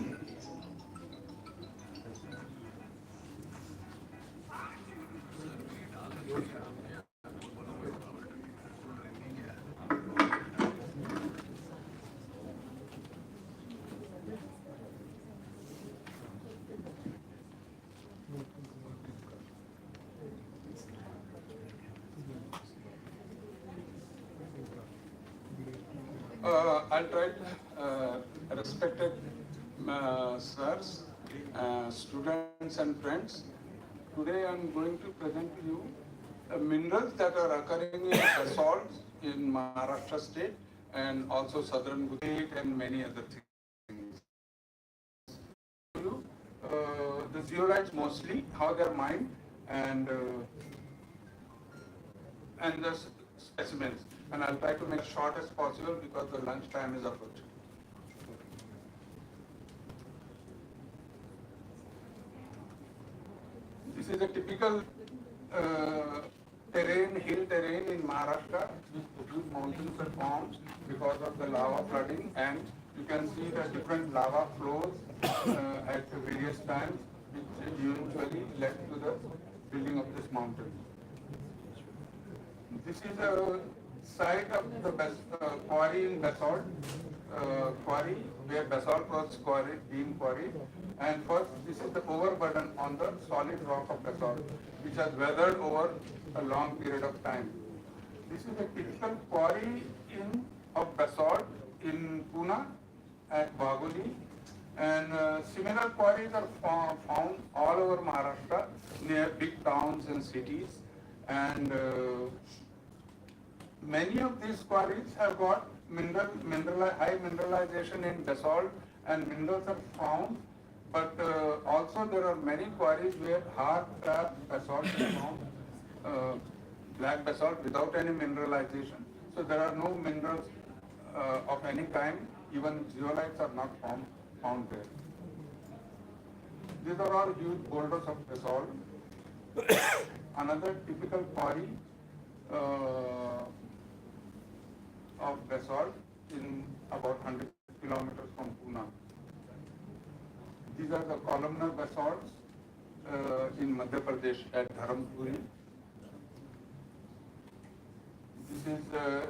S2: I'll try to, respected sirs, students and friends. Today I'm going to present to you minerals that are occurring in basalt in Maharashtra state and also southern Gujarat and many other things. The zeolites mostly, how they're mined, and the specimens. And I'll try to make it short as possible because the lunch time is approaching. This is a typical terrain, hill terrain in Maharashtra. Huge mountains are formed because of the lava flooding, and you can see the different lava flows at various times, which usually led to the building of this mountain. This is a site of the quarry in basalt, quarry where basalt was being quarried. And first, this is the overburden on the solid rock of basalt, which has weathered over a long period of time. This is a typical quarry of basalt in Pune at Bagoli. And similar quarries are found all over Maharashtra, near big towns and cities. And many of these quarries have got high mineralization in basalt, and minerals are found. But also there are many quarries where hard trap basalt is found, black basalt without any mineralization. So there are no minerals of any kind. Even zeolites are not found there. These are all huge boulders of basalt. Another typical quarry of basalt in about 100 kilometers from Pune. These are the columnar basalts in Madhya Pradesh at Dharampuri. This is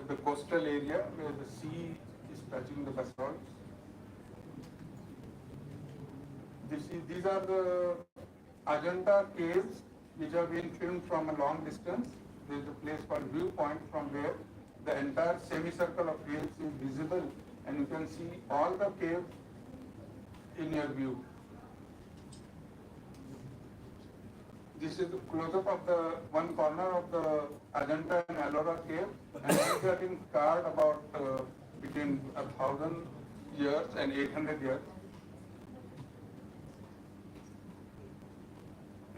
S2: the coastal area where the sea is touching the basalts. These are the Ajanta caves which have been filmed from a long distance. There is a place called Viewpoint from where the entire semicircle of caves is visible, and you can see all the caves in your view. This is the close-up of the one corner of the Ajanta and Ellora cave, and these have been carved about between 1,000 years and 800 years.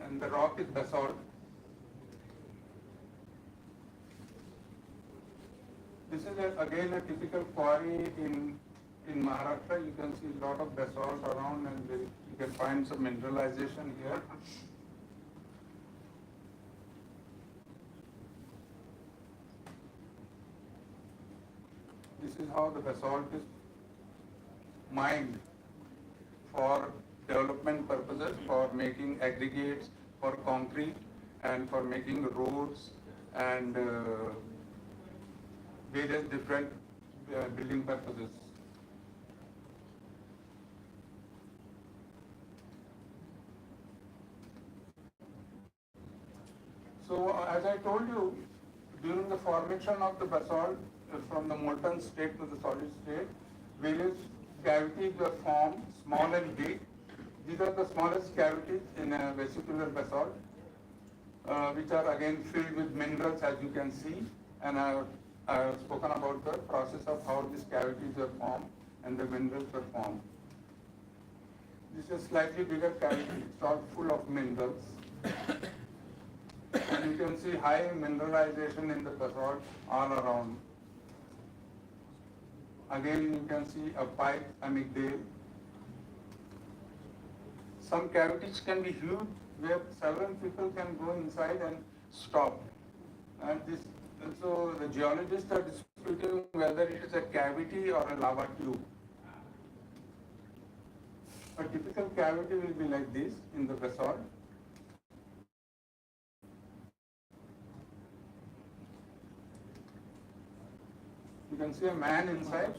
S2: And the rock is basalt. This is again a typical quarry in Maharashtra. You can see a lot of basalt around, and you can find some mineralization here. This is how the basalt is mined for development purposes, for making aggregates, for concrete, and for making roads and various different building purposes. So as I told you, during the formation of the basalt, from the molten state to the solid state, various cavities were formed, small and big. These are the smallest cavities in a vesicular basalt, which are again filled with minerals, as you can see. And I have spoken about the process of how these cavities were formed and the minerals were formed. This is a slightly bigger cavity, it's all full of minerals. And you can see high mineralization in the basalt all around. Again, you can see a pipe amygdale. Some cavities can be huge, where several people can go inside and stop. And so the geologists are disputing whether it is a cavity or a lava tube. A typical cavity will be like this in the basalt. You can see a man inside,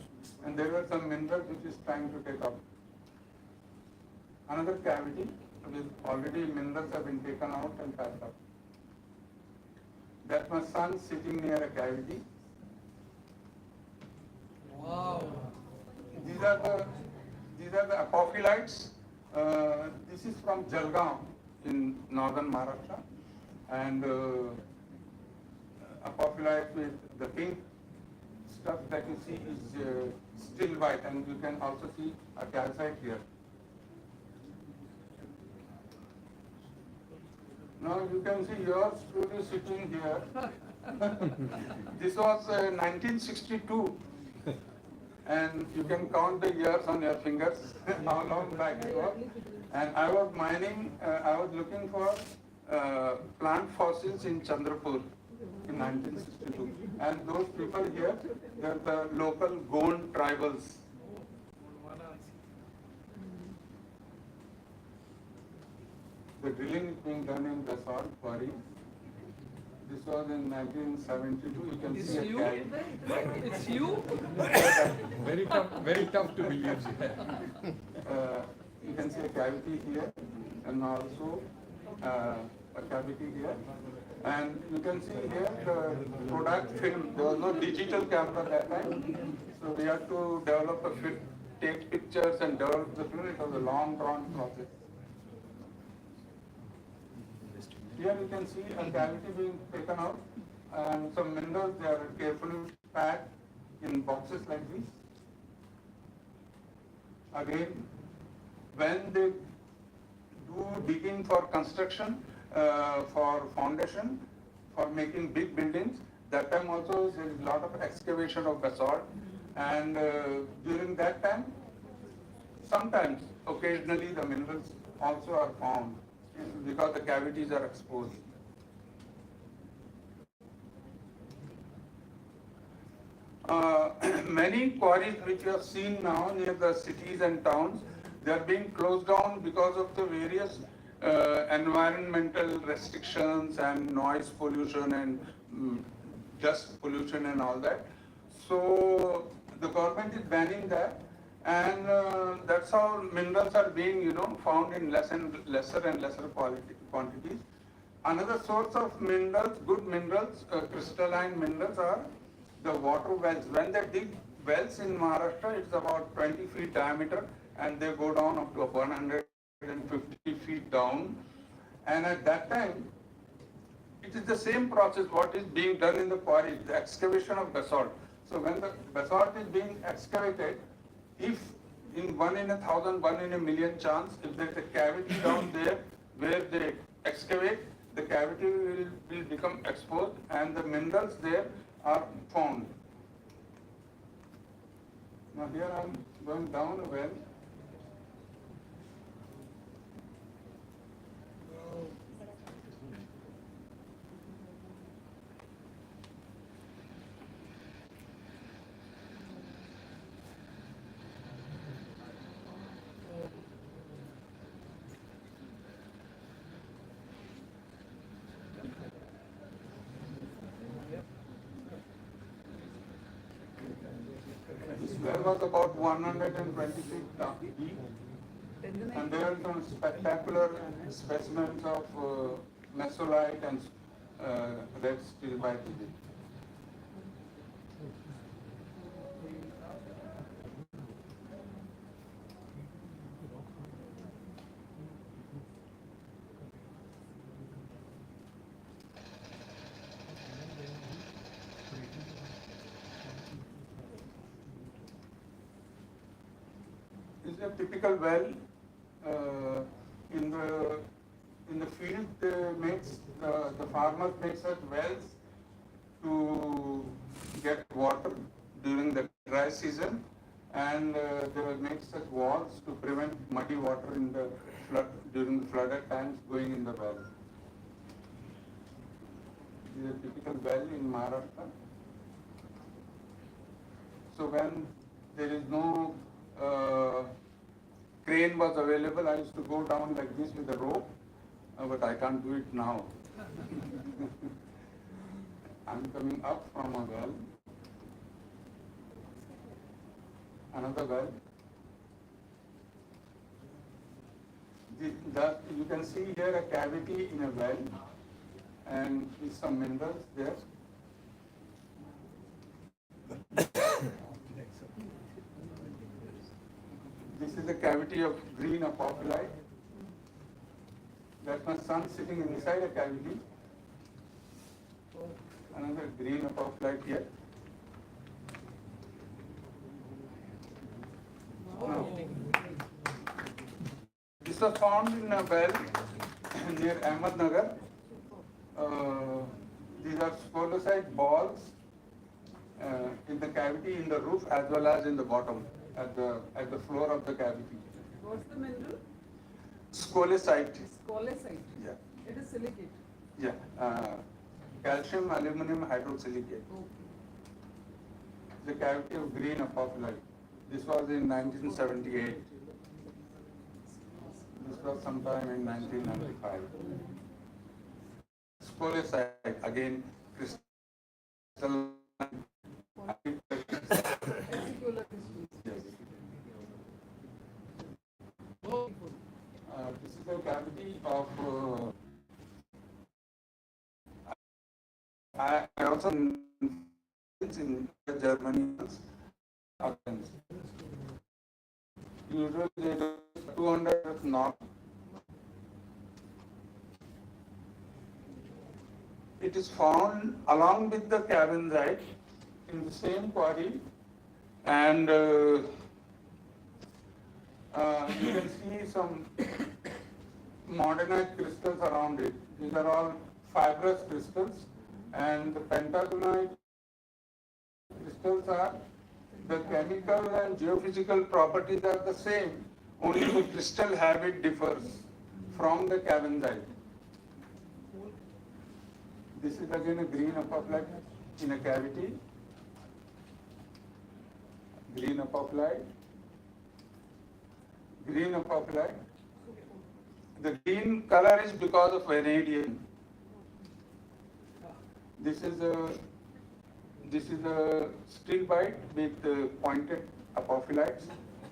S2: and there were some minerals which is trying to take up. Another cavity with already minerals have been taken out and packed up. That's my son sitting near a cavity.
S3: Wow.
S2: these are the apophylites. This is from Jalgaon in northern Maharashtra, and apophylites with the pink stuff that you see is still white, and you can also see a calcite here. Now you can see your studio sitting here. This was 1962, and you can count the years on your fingers how long back it was. And I was mining, I was looking for plant fossils in Chandrapur in 1962. And those people here, they're the local Gond tribals. The drilling is being done in basalt quarry. This was in 1972. You can see a cavity.
S9: It's you?
S6: Very tough to believe.
S2: You can see a cavity here and also a cavity here. And you can see here the product film. There was no digital camera that time. So we had to develop a film, take pictures and develop the film. It was a long drawn process. Here you can see a cavity being taken out and some minerals, they are carefully packed in boxes like this. Again, when they do digging for construction, for foundation, for making big buildings, that time also there is a lot of excavation of basalt, and during that time, sometimes, occasionally the minerals also are found because the cavities are exposed. Many quarries which you have seen now near the cities and towns, they are being closed down because of the various environmental restrictions and noise pollution and dust pollution and all that. So the government is banning that, and that's how minerals are being, found in lesser and lesser quantities. Another source of minerals, good minerals, crystalline minerals, are the water wells. When they dig wells in Maharashtra, it's about 20 feet diameter, and they go down up to 150 feet down. And at that time, it is the same process what is being done in the quarry, the excavation of basalt. So when the basalt is being excavated, if in 1 in 1,000, 1 in a million chance, if there is a cavity down there where they excavate, the cavity will become exposed and the minerals there are found. Now here I am going down a well. There was about 120 feet deep, and there are some spectacular specimens of mesolite and red stilbite. This is a typical well. In the field, the farmers make such wells to get water during the dry season, and they will make such walls to prevent muddy water in the during the flooded times going in the well. This is a typical well in Maharashtra. So when there is no crane was available, I used to go down like this with a rope, but I can't do it now. I'm coming up from a well, another well. You can see here a cavity in a well and with some minerals there. This is the cavity of green apophyllite. That's my son sitting inside a cavity. Another green apophyllite here. This was found in a well near Ahmednagar. These are spolocyte balls in the cavity in the roof as well as in the bottom at the floor of the cavity.
S9: What's the mineral?
S2: Scolecite.
S9: Scolecite.
S2: Yeah.
S9: It is silicate.
S2: Yeah. Calcium aluminum hydrosilicate. The cavity of green apophyllite. This was in 1978. This was sometime in 1995. Scolecite, again, crystal. Yes. This is the cavity of. I also in Germany. Usually they do 200 north. It is found along with the cavensite in the same quarry, and you can see some modernite crystals around it. These are all fibrous crystals, and the pentagonite crystals are, the chemical and geophysical properties are the same, only the crystal habit differs from the cavensite. This is again a green apophyllite in a cavity. Green apophyllite. Green apophyllite. The green color is because of vanadium. This is a stilbite with pointed apophyllates.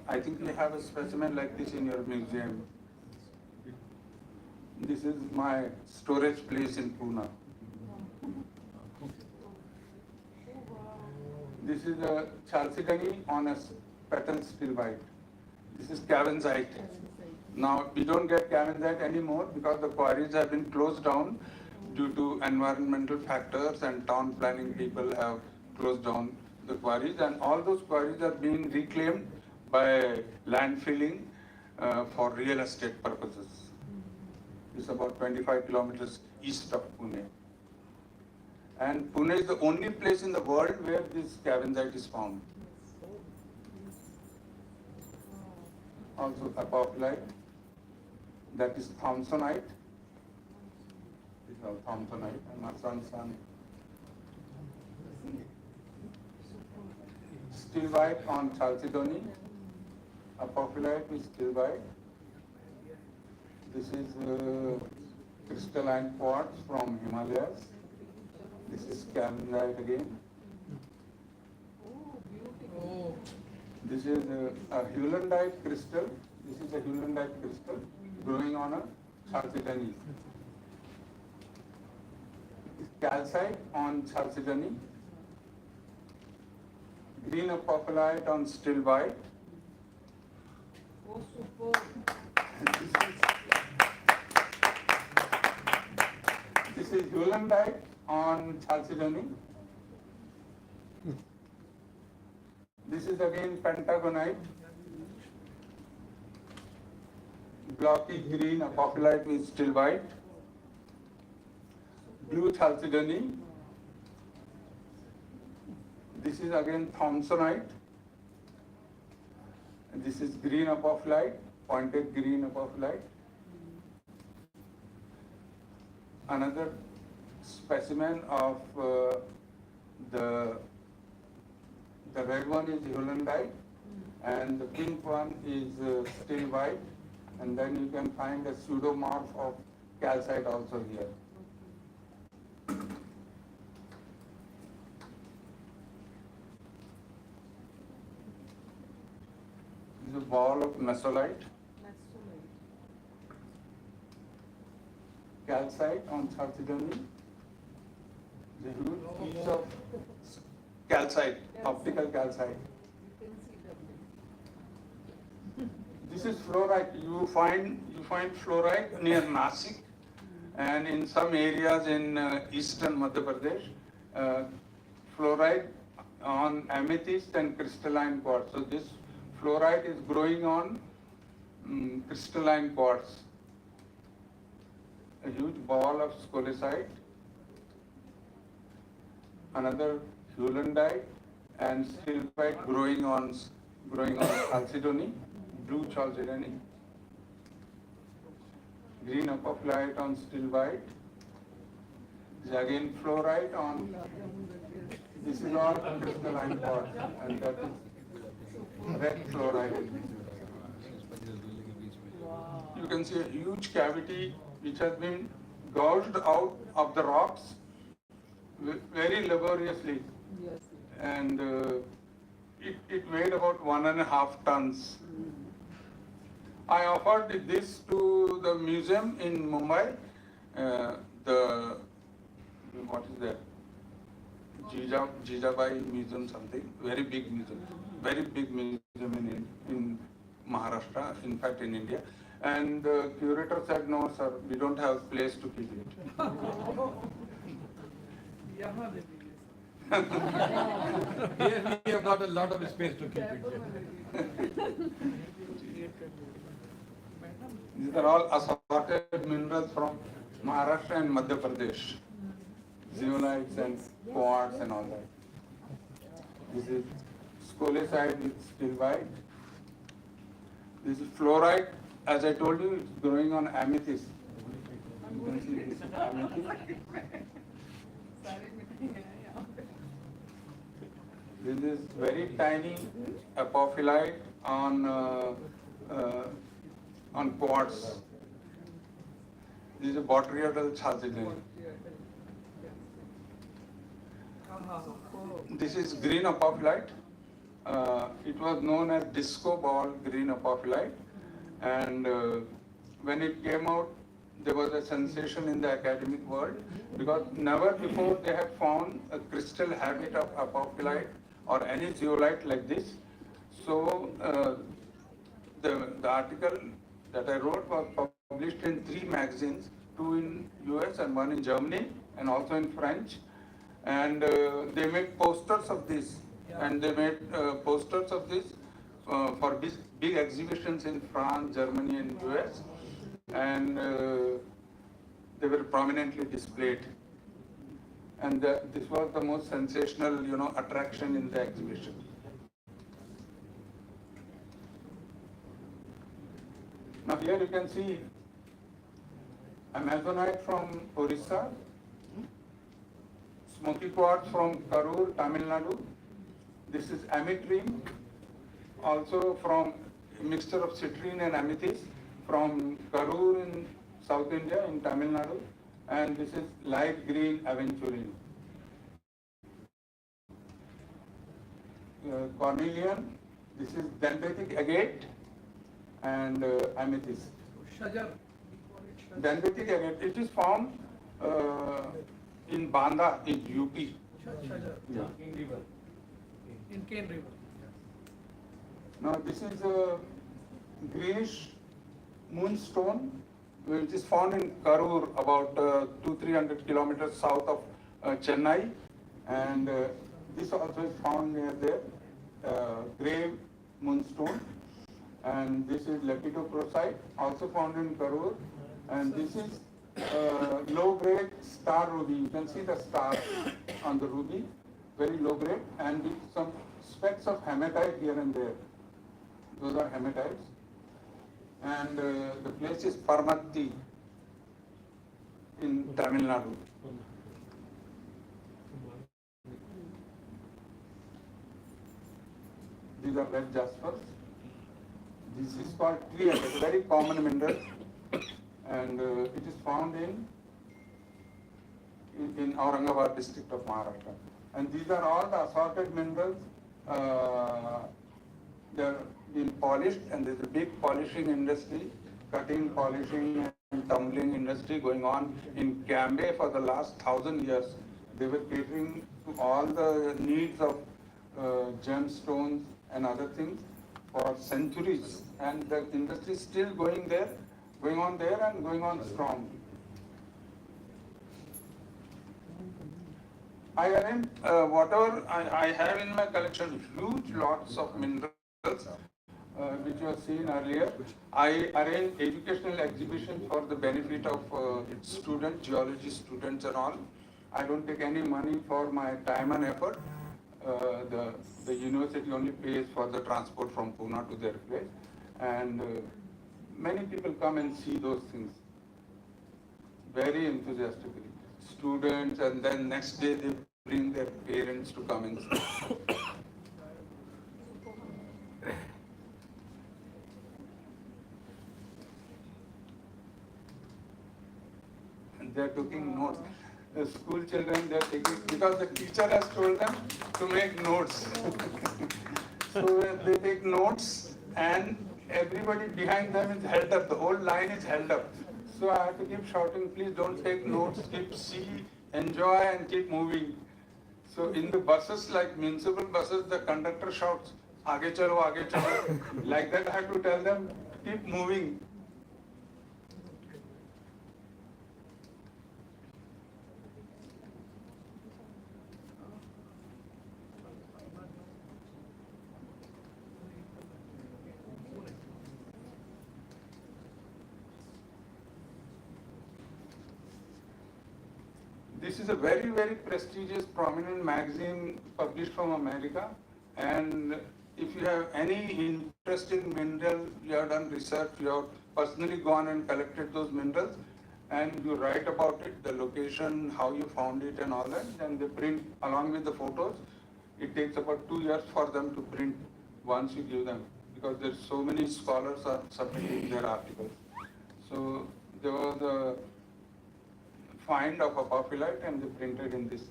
S2: I think you have a specimen like this in your museum. This is my storage place in Pune. This is a chalcedony on a petal stilbite. This is cavensite. Now we don't get cavensite anymore because the quarries have been closed down due to environmental factors, and town planning people have closed down the quarries, and all those quarries are being reclaimed by landfilling for real estate purposes. It's about 25 kilometers east of Pune. And Pune is the only place in the world where this cavensite is found. Also apophyllite, that is Thompsonite. This is all Thompsonite, and my son's son. Stilbite on chalcedony, apophyllite with stilbite. This is crystalline quartz from Himalayas. This is cavensite again. This is a Hewlandite crystal. This is a Hewlandite crystal growing on a chalcedony. Calcite on chalcedony. Green apophyllite on stilbite.
S9: Oh, super.
S2: This is Hewlandite on chalcedony. This is again pentagonite. Blocky green apophyllite with stilbite. Blue chalcedony. This is again Thompsonite. And this is green apophyllite, pointed green apophyllite. Another specimen of the red one is Hewlandite, and the pink one is stilbite, and then you can find a pseudomorph of calcite also here. This is a ball of mesolite. Calcite on chalcedony. The huge piece of calcite, optical calcite. This is fluorite. You find fluorite near Nasik, and in some areas in eastern Madhya Pradesh, fluorite on amethyst and crystalline quartz. So this fluorite is growing on crystalline quartz. A huge ball of scolecite, another heulandite, and stilbite growing on chalcedony, blue chalcedony. Green apophyllite on stilbite. This is again fluorite on. This is all crystalline quartz, and that is red fluorite. You can see a huge cavity which has been gouged out of the rocks very laboriously, and it weighed about 1.5 tons. I offered this to the museum in Mumbai, what is that? Jijabai Museum, something, very big museum in Maharashtra, in fact in India. And the curator said, no sir, we don't have place to keep it.
S6: Here we have got a lot of space to keep it.
S2: These are all assorted minerals from Maharashtra and Madhya Pradesh. Zeolites and quartz and all that. This is scolecite with stilbite. This is fluorite. As I told you, it's growing on amethyst. You can see this amethyst. This is very tiny apophyllite on quartz. This is a botryoidal chalcedony. This is green apophyllite. It was known as disco ball green apophyllite, and when it came out, there was a sensation in the academic world because never before they had found a crystal habit of apophyllite or any zeolite like this. So the article that I wrote was published in 3 magazines, 2 in US and 1 in Germany, and also in French. And they made posters of this, and they made posters of this for big exhibitions in France, Germany, and US, and they were prominently displayed. And this was the most sensational, attraction in the exhibition. Now here you can see Amazonite from Orissa, smoky quartz from Karur, Tamil Nadu. This is ametrine, also from a mixture of citrine and amethyst from Karur in South India, in Tamil Nadu. And this is light green aventurine. Cornelian, this is dendritic agate and amethyst. Dendritic agate, it is found in Banda, in UP.
S9: In Cane River.
S2: Now this is a greenish moonstone which is found in Karur, about 200-300 kilometers south of Chennai, and this also is found near there, grey moonstone. And this is lepidophrosite, also found in Karur, and this is low-grade star ruby. You can see the star on the ruby, very low-grade, and with some specks of hematite here and there. Those are hematites. And the place is Parmatti in Tamil Nadu. These are red jaspers. This is called clear, it's a very common mineral, and it is found in Aurangabad district of Maharashtra. And these are all the assorted minerals. They're being polished, and there's a big polishing industry, cutting, polishing, and tumbling industry going on in Cambay for the last 1,000 years. They were catering to all the needs of gemstones and other things for centuries, and the industry is still going there, going on there, and going on strong. I arrange whatever I have in my collection, huge lots of minerals, which you have seen earlier. I arrange educational exhibition for the benefit of students, geology students and all. I don't take any money for my time and effort. The university only pays for the transport from Pune to their place. And many people come and see those things very enthusiastically. Students, and then next day they bring their parents to come and see. And they are taking notes. The school children, they are taking, because the teacher has told them to make notes. So they take notes, and everybody behind them is held up. The whole line is held up. So I have to keep shouting, please don't take notes, keep see, enjoy, and keep moving. So in the buses, like municipal buses, the conductor shouts, "Aage chalo, aage chalo." Like that, I have to tell them, keep moving. This is a very, very prestigious, prominent magazine published from America. And if you have any interest in mineral, you have done research, you have personally gone and collected those minerals, and you write about it, the location, how you found it and all that, then they print along with the photos. It takes about 2 years for them to print once you give them, because there's so many scholars are submitting their articles. So there was a find of a apophyllite, and they printed in this.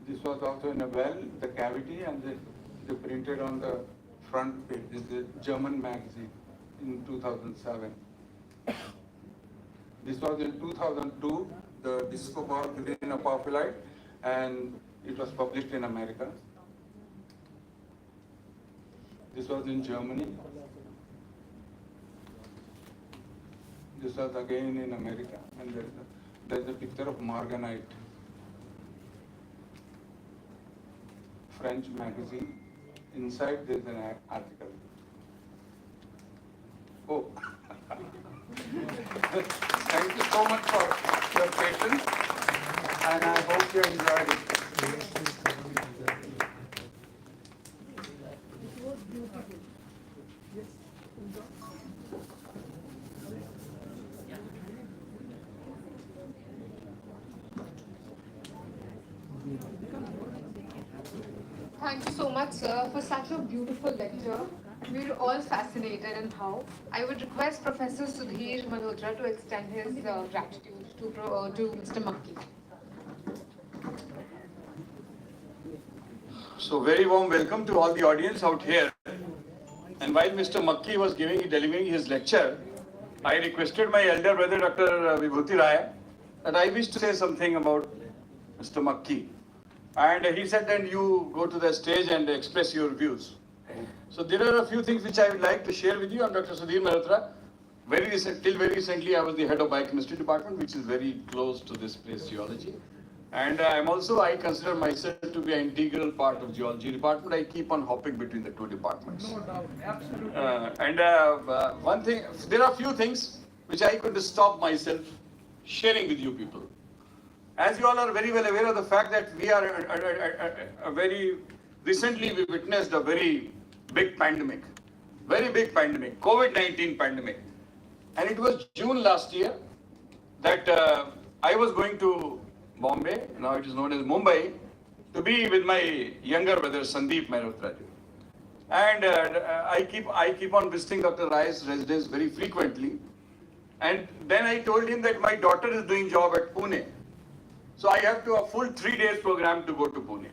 S2: This was also in a well, the cavity, and they printed on the front page. This is a German magazine in 2007. This was in 2002, the disco ball green apophyllite, and it was published in America. This was in Germany. This was again in America, and there's a picture of Morganite, French magazine. Inside there's an article. Oh, thank you so much for your patience, and I hope you enjoyed it.
S5: Thank you so much, sir, for such a beautiful lecture. We were all fascinated in how. I would request Professor Sudhir Malhotra to extend his gratitude to Mr. Makki.
S1: So very warm welcome to all the audience out here. And while Mr. Makki was delivering his lecture, I requested my elder brother, Dr. Vibhuti Raya, that I wish to say something about Mr. Makki. And he said, then you go to the stage and express your views. So there are a few things which I would like to share with you. I'm Dr. Sudhir Malhotra. Till very recently, I was the head of biochemistry department, which is very close to this place, geology. And I consider myself to be an integral part of geology department. I keep on hopping between the two departments.
S9: No doubt, absolutely.
S1: One thing, there are a few things which I could stop myself sharing with you people. As you all are very well aware of the fact that we are very recently we witnessed a very big pandemic, COVID-19 pandemic. And it was June last year that I was going to Bombay, now it is known as Mumbai, to be with my younger brother Sandeep Malhotra. And I keep on visiting Dr. Rai's residence very frequently. And then I told him that my daughter is doing job at Pune. So I have to a full 3 days program to go to Pune.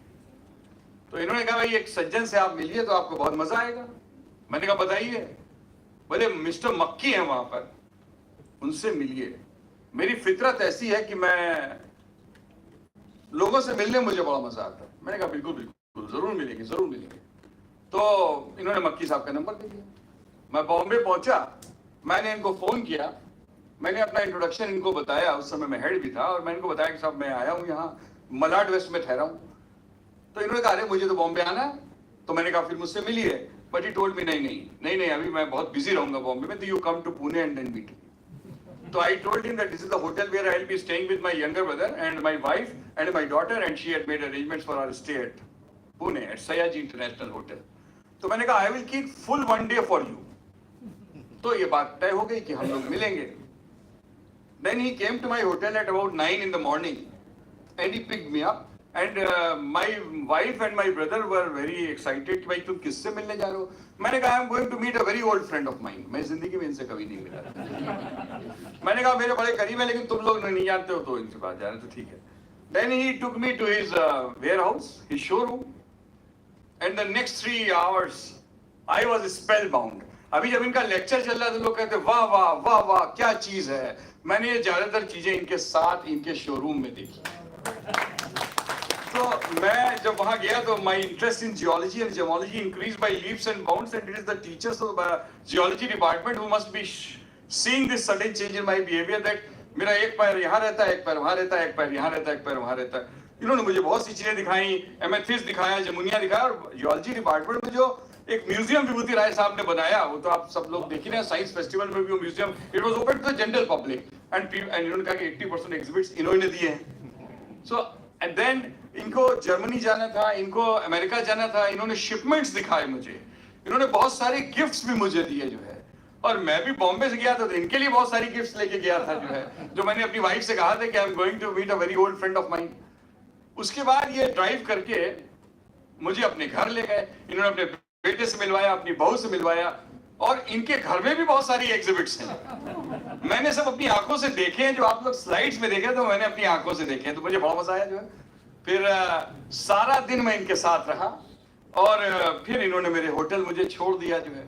S1: तो इन्होंने कहा भाई एक सज्जन से आप मिलिए तो आपको बहुत मजा आएगा. मैंने कहा बताइए. बोले मिस्टर मक्की हैं वहां पर, उनसे मिलिए. मेरी फितरत ऐसी है कि मैं लोगों से मिलने मुझे बड़ा मजा आता है. मैंने कहा बिल्कुल बिल्कुल जरूर मिलेंगे. तो इन्होंने मक्की साहब का नंबर दे दिया। मैं बॉम्बे पहुंचा, मैंने इनको फोन किया, मैंने अपना इंट्रोडक्शन इनको बताया, उस समय मैं हेड भी था, और मैंने इनको बताया कि साहब मैं आया हूँ यहाँ मलाड वेस्ट में ठहरा हूँ। तो इन्होंने कहा अरे मुझे तो बॉम्बे आना है। तो मैंने कहा फिर मुझसे मिलिए, बट ही टोल्ड मी नहीं अभी मैं बहुत बिजी रहूंगा बॉम्बे में, तो you come to Pune and then meet. So I told him that this is the hotel where I will be staying with my younger brother and my wife and my daughter, and she had made arrangements for our stay at Pune at Sayaji International Hotel. तो मैंने कहा I will keep full 1 day for you. तो ये बात तय हो गई कि हम लोग मिलेंगे। Then he came to my hotel at about 9 in the morning and he picked me up. And my wife and my brother were very excited कि भाई तुम किससे मिलने जा रहे हो? मैंने कहा I am going to meet a very old friend of mine. मैं जिंदगी में इनसे कभी नहीं मिला। मैंने कहा मेरे बड़े करीब है, लेकिन तुम लोग नहीं जानते हो तो इनसे बात जा रहे तो ठीक है। Then he took me to his warehouse, his showroom, and the next 3 hours I was spellbound. अभी जब इनका लेक्चर चल रहा था, लोग कहते वाह वाह वाह वाह क्या चीज है। मैंने ये ज्यादातर चीजें इनके साथ इनके शोरूम में देखी। तो मैं जब वहां गया तो my interest in geology and gemology increased by leaps and bounds, and it is the teachers of the geology department who must be seeing this sudden change in my behavior that मेरा एक पैर यहाँ रहता है, एक पैर वहाँ रहता है, एक पैर यहाँ रहता है, एक पैर वहाँ रहता है। इन्होंने मुझे बहुत सी चीजें दिखाई, एमेथिस्ट दिखाया, जमुनिया दिखाया, और जियोलॉजी डिपार्टमेंट में जो एक म्यूजियम विभूति राय साहब ने बनाया, वो तो आप सब लोग देख ही रहे हैं, साइंस फेस्टिवल में भी वो museum it was open to the general public, and इन्होंने कहा कि 80% एग्जिबिट्स इन्होंने दिए हैं। सो एंड देन इनको जर्मनी जाना था, इनको अमेरिका जाना था, इन्होंने शिपमेंट्स दिखाए मुझे, इन्होंने बहुत सारे गिफ्ट्स भी मुझे दिए जो है, और मैं भी बॉम्बे से गया था तो इनके लिए बहुत सारी गिफ्ट्स लेके गया था जो है, जो मैंने अपनी वाइफ से कहा था कि I am going to meet a very old friend of mine. उसके बाद ये ड्राइव करके मुझे अपने घर ले गए, इन्होंने अपने बेटे से मिलवाया, अपनी बहू से मिलवाया, और इनके घर में भी बहुत सारी एग्जिबिट्स हैं। मैंने सब अपनी आंखों से देखे हैं, जो आप लोग स्लाइड्स में देखे तो मैंने अपनी आंखों से देखे हैं, तो मुझे बड़ा मजा आया जो है। फिर सारा दिन मैं इनके साथ रहा, और फिर इन्होंने मेरे होटल मुझे छोड़ दिया जो है।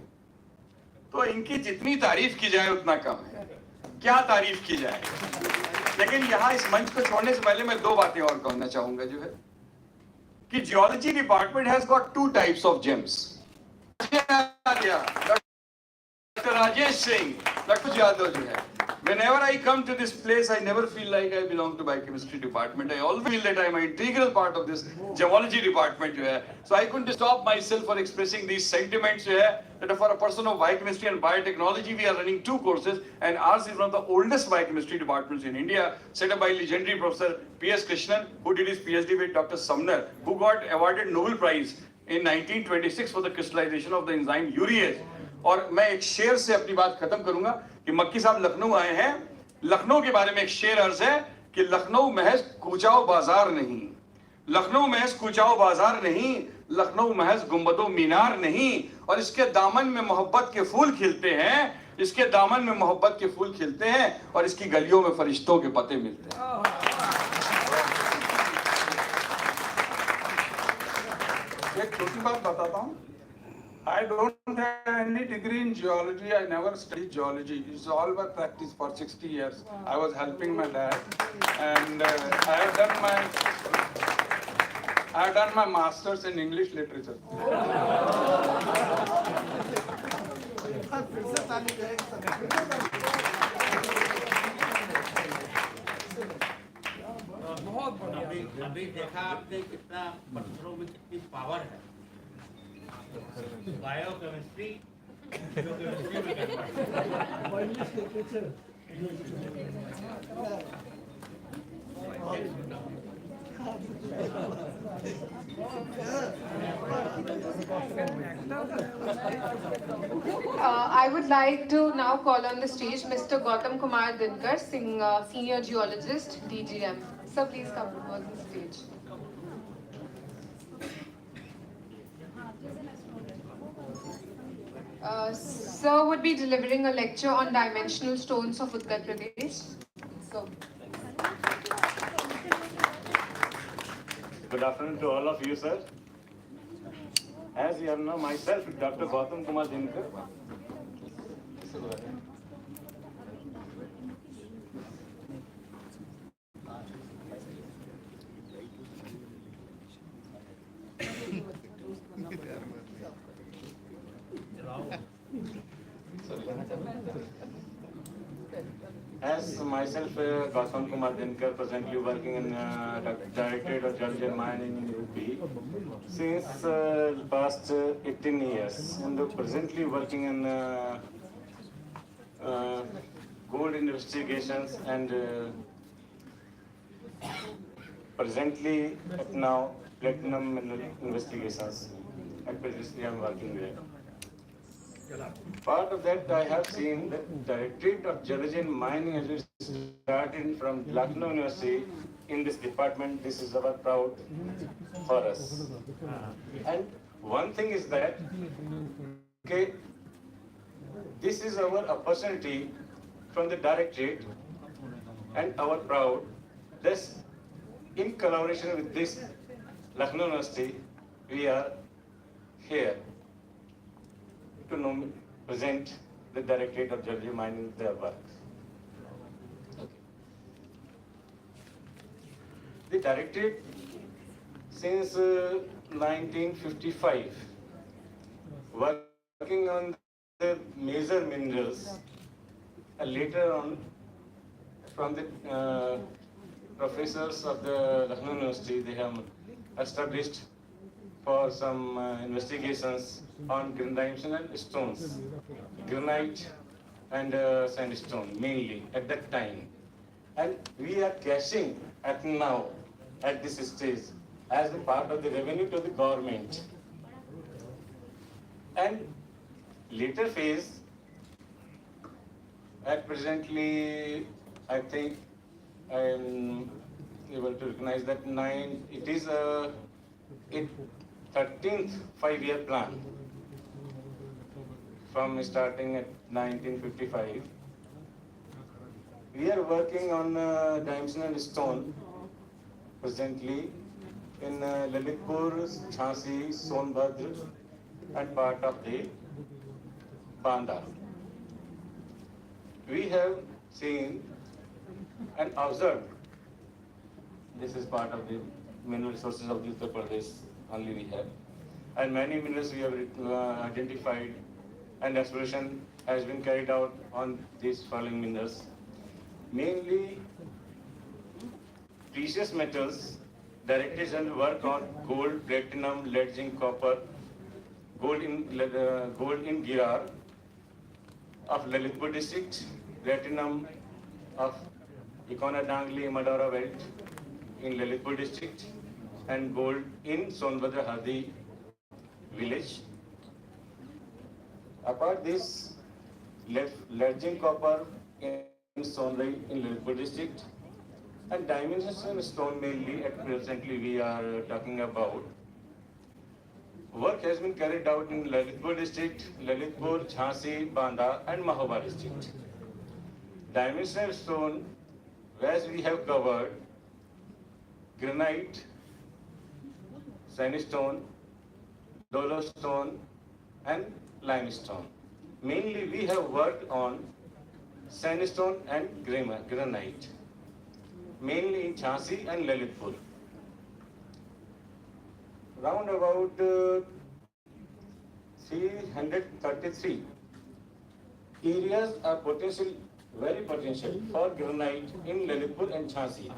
S1: तो इनकी जितनी तारीफ की जाए उतना कम है, क्या तारीफ की जाए। लेकिन यहाँ इस मंच को छोड़ने से पहले मैं 2 बातें और कहना चाहूंगा जो है, कि geology department has got 2 types of James. Doctor Rajesh Singh, doctor Yadav जो है, whenever I come to this place, I never feel like I belong to biochemistry department. I always feel that I am an integral part of this gemology department जो है। So I couldn't stop myself for expressing these sentiments जो है, that for a person of biochemistry and biotechnology, we are running 2 courses, and ours is one of the oldest biochemistry departments in India, set up by legendary Professor P.S. Krishnan, who did his PhD with Dr. Sumner, who got awarded Nobel Prize in 1926 for the crystallization of the enzyme urease। और मैं एक शेर से अपनी बात खत्म करूंगा कि मक्की साहब लखनऊ आए हैं, लखनऊ के बारे में एक शेर अर्ज है कि लखनऊ महज कूचाओ बाजार नहीं, लखनऊ महज कूचाओ बाजार नहीं, लखनऊ महज गुंबदो मीनार नहीं, और इसके दामन में मोहब्बत के फूल खिलते हैं, इसके दामन में मोहब्बत के फूल खिलते हैं, और इसकी गलियों में फरिश्तों के पते मिलते हैं।
S2: एक छोटी बात बताता हूँ। I don't have any degree in geology. I never studied geology. It's all by practice for 60 years. I was helping my dad, and I have done my masters in English literature.
S9: बहुत बढ़िया।
S15: अभी देखा आपने कितना पत्थरों में कितनी power है। Biochemistry
S5: I would like to now call on the stage Mr. Gautam Kumar Dinkar, Senior Geologist, DGM. Sir, please come on the stage. Sir would be delivering a lecture on dimensional stones of Uttar Pradesh. So.
S17: Good afternoon to all of you, sir. As you know, myself, Dr. Gautam Kumar Dinkar. as myself, Gautam Kumar Dinkar, presently working in Directorate of Geology and Mining in UP since past 18 years, and presently working in gold investigations and presently at now platinum mineral investigations. At presently I am working there. Part of that I have seen that Directorate of Geology and Mining has been started from Lucknow University in this department. This is our proud for us. And one thing is that, okay, this is our opportunity from the Directorate and our proud. Thus, in collaboration with this Lucknow University, we are here to present the Directorate of Geology Mining their work. Okay. The Directorate since 1955 working on the major minerals, and later on from the professors of the Lucknow University, they have established for some investigations on granite and stones, granite and sandstone mainly at that time. And we are cashing at now, at this stage, as a part of the revenue to the government. And later phase, at presently, I think I am able to recognize that it is a 13th 5-year plan from starting at 1955. We are working on dimensional stone presently in Lalitpur, Jhansi, Sonbhadra and part of the Banda. We have seen and observed, this is part of the mineral resources of the Uttar Pradesh only we have, and many minerals we have identified, and exploration has been carried out on these following minerals. Mainly precious metals, directed and work on gold, platinum, lead, zinc, copper, gold in Girar of Lalitpur district, platinum of Ikona Dangli, Madara belt in Lalitpur district, and gold in Sonbhadra Hardi village. Apart this, lead, zinc, copper in Sonrai in Lalitpur district, and dimensional stone mainly at presently we are talking about. Work has been carried out in Lalitpur district, Lalitpur, Jhansi, Banda and Mahoba district. Dimensional stone, as we have covered, granite, sandstone, dolostone and limestone. Mainly we have worked on sandstone and granite, mainly in Jhansi and Lalitpur. Round about 333 areas are very potential for granite in Lalitpur and Jhansi.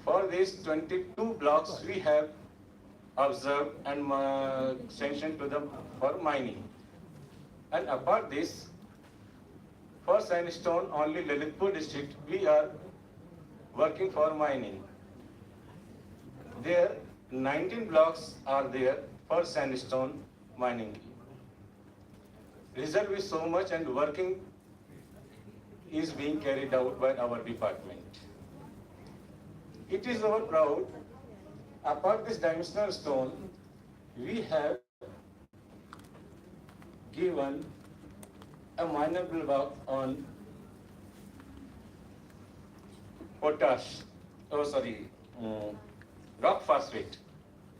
S17: For these 22 blocks we have observed and sanctioned to them for mining. And apart this, for sandstone only Lalitpur district we are working for mining. There 19 blocks are there for sandstone mining. Result is so much and working is being carried out by our department. It is our proud, apart this dimensional stone, we have given a minor block on rock phosphate.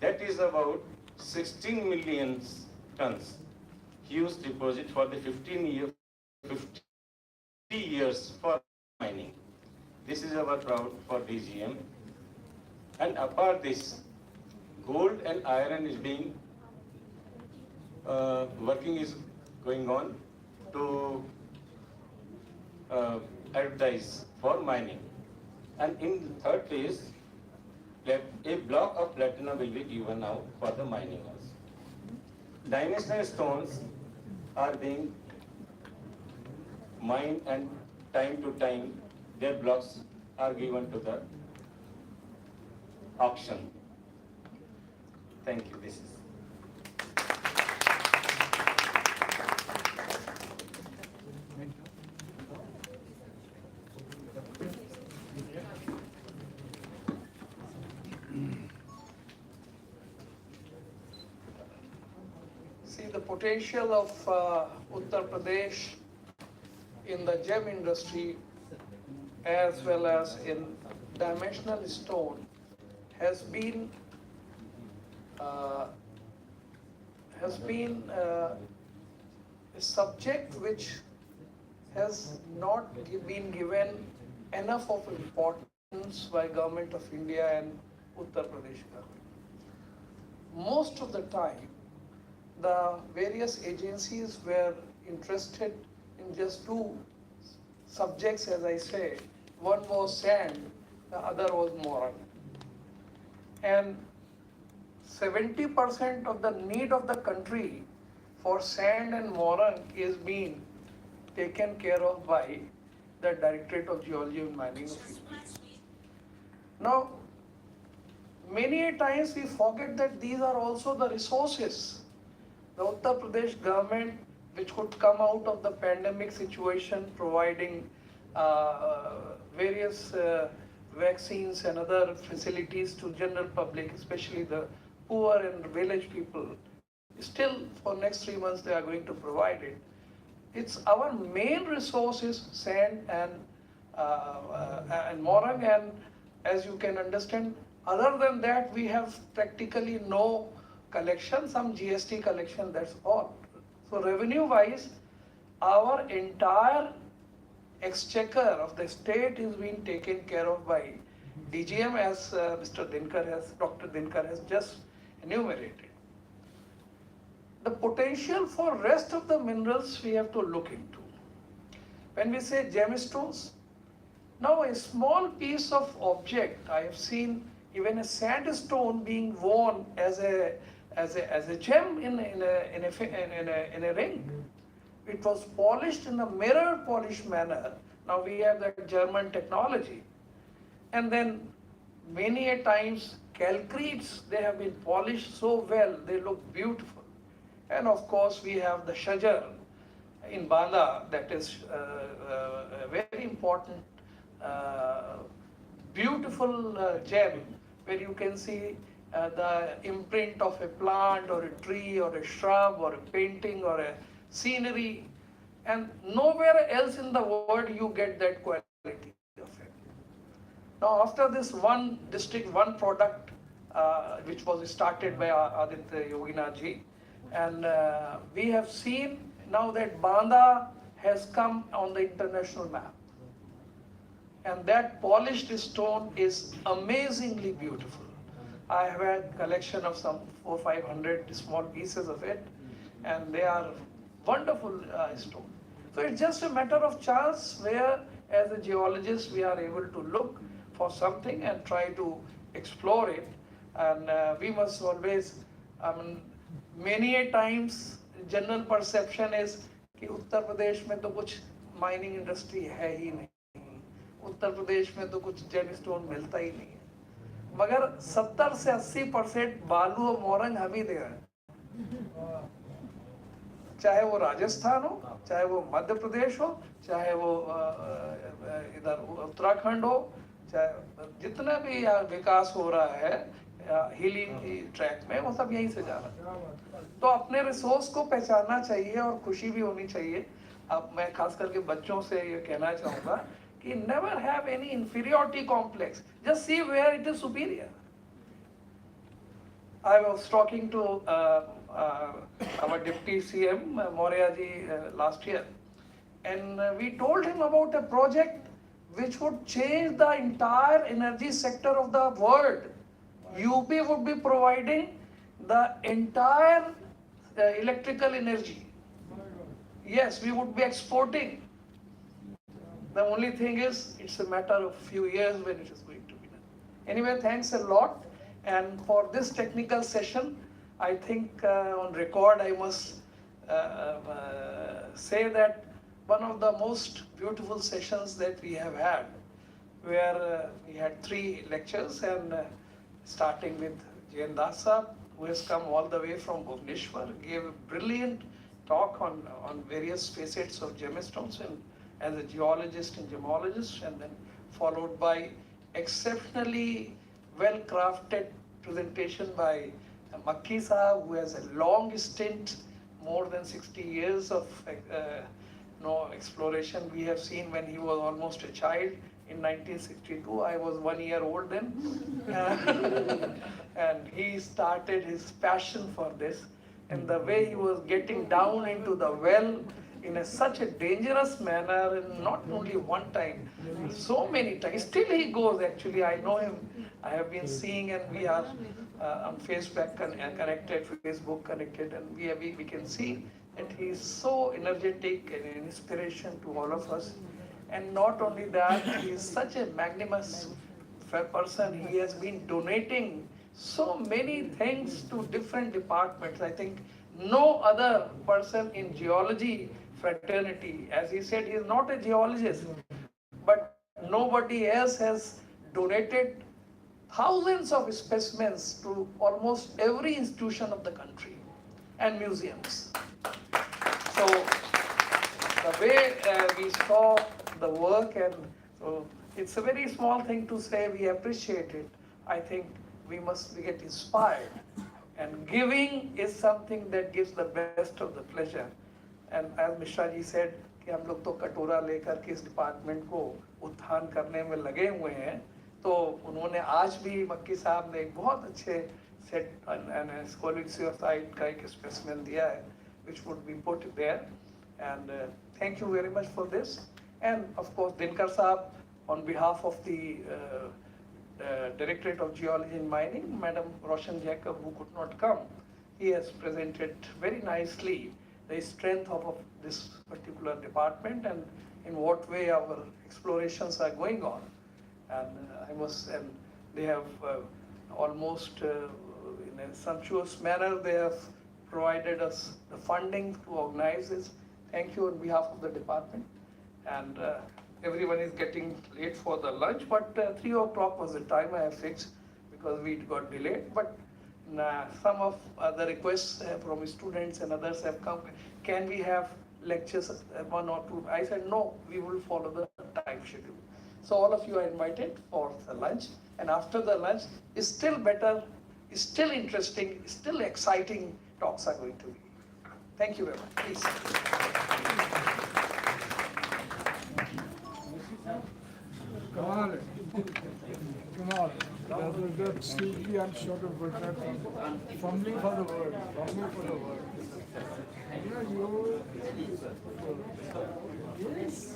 S17: That is about 16 million tons. Huge deposit for the 50 years for mining. This is our proud for DGM. And apart this, gold and iron is being working is going on to advertise for mining. And in third place, a block of platinum will be given out for the mining also. Dimensional stones are being mined, and time to time their blocks are given to the auction. Thank you. This is.
S18: See the potential of Uttar Pradesh in the gem industry as well as in dimensional stone has been a subject which has not been given enough of importance by Government of India and Uttar Pradesh government. Most of the time, the various agencies were interested in just two subjects, as I say. One was sand, the other was morang. And 70% of the need of the country for sand and morang is being taken care of by the Directorate of Geology and Mining of India. Now, many a times we forget that these are also the resources. The Uttar Pradesh government, which could come out of the pandemic situation, providing various vaccines and other facilities to general public, especially the poor and village people. Still, for next 3 months, they are going to provide it. It's our main resource is sand and morang, and as you can understand, other than that, we have practically no collection, some GST collection, that's all. So revenue-wise, our entire exchequer of the state is being taken care of by DGM, as Dr. Dinkar has just enumerated. The potential for rest of the minerals we have to look into. When we say gemstones, now a small piece of object, I have seen even a sandstone being worn as a gem in a ring. It was polished in a mirror polish manner. Now we have that German technology. And then many a times calcretes, they have been polished so well, they look beautiful. And of course we have the shajar in Banda, that is a very important, beautiful gem, where you can see the imprint of a plant or a tree or a shrub or a painting or a scenery, and nowhere else in the world you get that quality of it. Now after this one district, one product, which was started by Aditya Yoginath ji, and we have seen now that Banda has come on the international map. And that polished stone is amazingly beautiful. I have a collection of some 400-500 small pieces of it, and they are wonderful stone. So it's just a matter of chance where, as a geologist, we are able to look for something and try to explore it. And we must always, many a times, general perception is कि उत्तर प्रदेश में तो कुछ mining industry है ही नहीं, उत्तर प्रदेश में तो कुछ gemstone मिलता ही नहीं है, मगर 70 से 80% बालू और मोरंग हम ही दे रहे हैं। चाहे वो राजस्थान हो, चाहे वो मध्य प्रदेश हो, चाहे वो इधर उत्तराखंड हो, चाहे जितना भी विकास हो रहा है हिली ट्रैक में, वो सब यहीं से जा रहा है। तो अपने रिसोर्स को पहचानना चाहिए और खुशी भी होनी चाहिए। अब मैं खास करके बच्चों से ये कहना चाहूँगा कि never have any inferiority complex, just see where it is superior. I was talking to our deputy CM Maurya ji last year, and we told him about a project which would change the entire energy sector of the world. UP would be providing the entire electrical energy. Yes, we would be exporting. The only thing is, it's a matter of few years when it is going to be done. Anyway, thanks a lot. And for this technical session, I think on record I must say that one of the most beautiful sessions that we have had, where we had 3 lectures, and starting with Jain Das Sahab, who has come all the way from Bhubaneswar, gave a brilliant talk on various facets of gemstones and as a geologist and gemologist, and then followed by exceptionally well-crafted presentation by Makki Sahab, who has a long stint, more than 60 years of exploration. We have seen when he was almost a child in 1962. I was 1 year old then. And he started his passion for this. And the way he was getting down into the well in such a dangerous manner, and not only one time, so many times. Still he goes, actually. I know him. I have been seeing, and we are on Facebook connected, Facebook connected, and we can see that he is so energetic and an inspiration to all of us. And not only that, he is such a magnanimous person. He has been donating so many things to different departments. I think no other person in geology fraternity, as he said, he is not a geologist, but nobody else has donated thousands of specimens to almost every institution of the country and museums. So the way we saw the work, and so it's a very small thing to say we appreciate it. I think we get inspired, and giving is something that gives the best of the pleasure. And as Mishra ji said कि हम लोग तो कटोरा लेकर के इस department को उत्थान करने में लगे हुए हैं, तो उन्होंने आज भी मक्की साहब ने एक बहुत अच्छे सेट स्कोलिक्सियोसाइट का एक स्पेसिमेन दिया है, which would be put there. And thank you very much for this. And of course, Dinkar Saab, on behalf of the Directorate of Geology and Mining, Madam Roshan Jacob, who could not come, he has presented very nicely the strength of this particular department and in what way our explorations are going on. And they have almost in a sumptuous manner, they have provided us the funding to organize this. Thank you on behalf of the department. And everyone is getting late for the lunch, but 3 o'clock was the time I have fixed because we got delayed. But some of the requests from students and others have come. Can we have lectures 1 or 2? I said, no, we will follow the time schedule. So all of you are invited for the lunch. And after the lunch, is still better, is still interesting, is still exciting talks are going to be. Thank you very much. Please.
S9: Kamal. That sleepy and short of good, fumbling for the word, You know, you... Yes.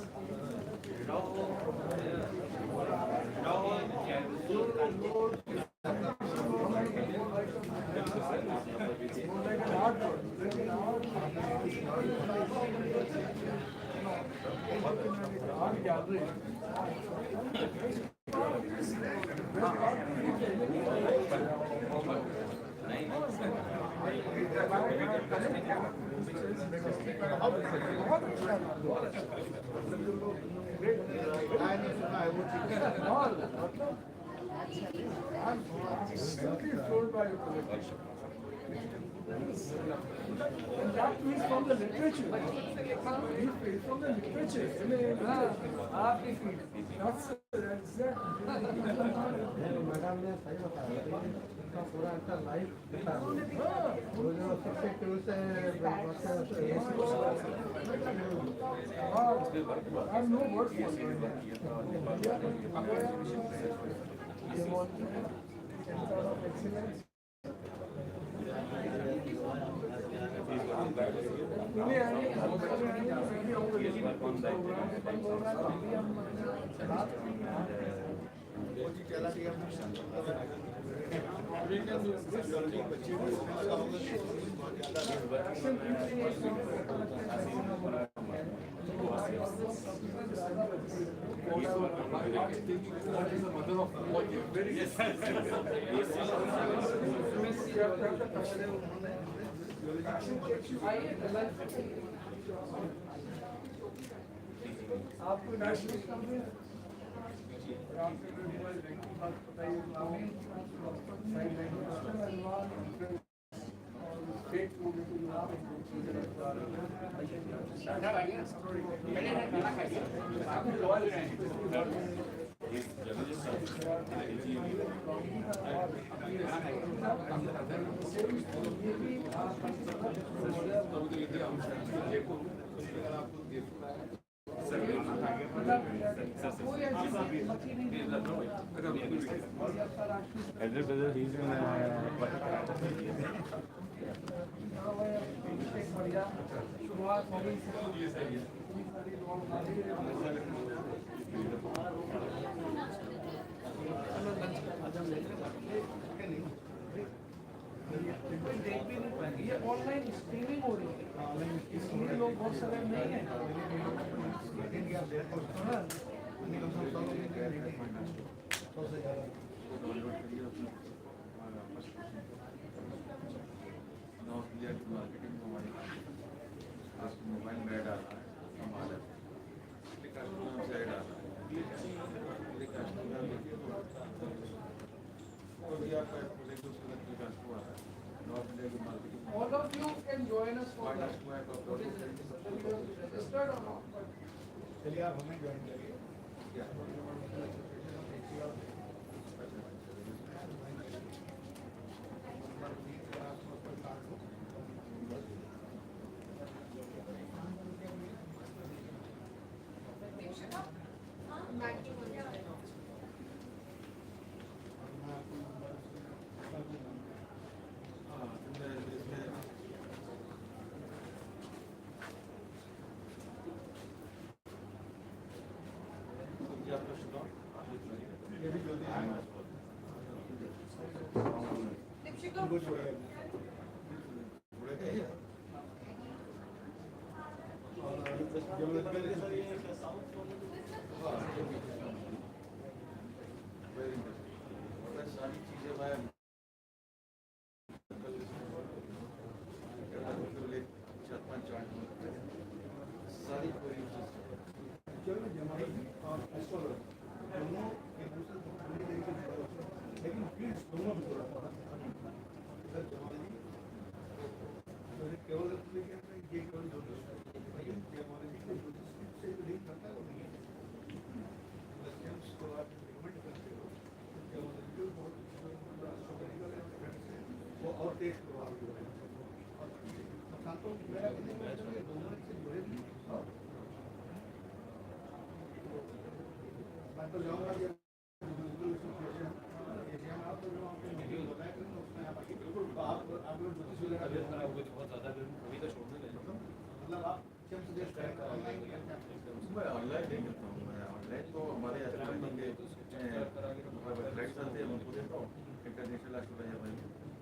S9: I'm simply floored by your presentation. And that means from the literature. From the literature. That's
S14: madam ने सही बताया उनका पूरा ऐसा life वो जो 62 से
S9: I have no words for excellence.
S6: What is the mother of all? Very yes.
S9: आपको national company
S7: Elder brother, he's in
S18: ये ऑनलाइन स्ट्रीमिंग हो रही है, इसलिए लोग बहुत सारे नहीं है।
S7: मोबाइल में डाला है हमारा कस्टमर से डाला
S18: All of you can join us for that. What is it? Registered or not?
S14: चलिए आप हमें ज्वाइन करिए
S7: सारी चीजें मैं सारी लेकिन प्लीज दोनों भी थोड़ा केवल ये केवल से लिंक करता है वो नहीं है को आप रिकमेंड करते हो वो और टेस्ट करो आप सातों मेरा दोनों से जुड़े भी मैं तो जाऊँगा कि आप लोग बहुत ज़्यादा अभी तो छोड़ने लगे मतलब आप ऑनलाइन नहीं करता हूँ मैं ऑनलाइन तो हमारे वेबसाइट चलते हैं उनको देखता हूँ इंटरनेशनल एस्ट्रोलॉजर भाई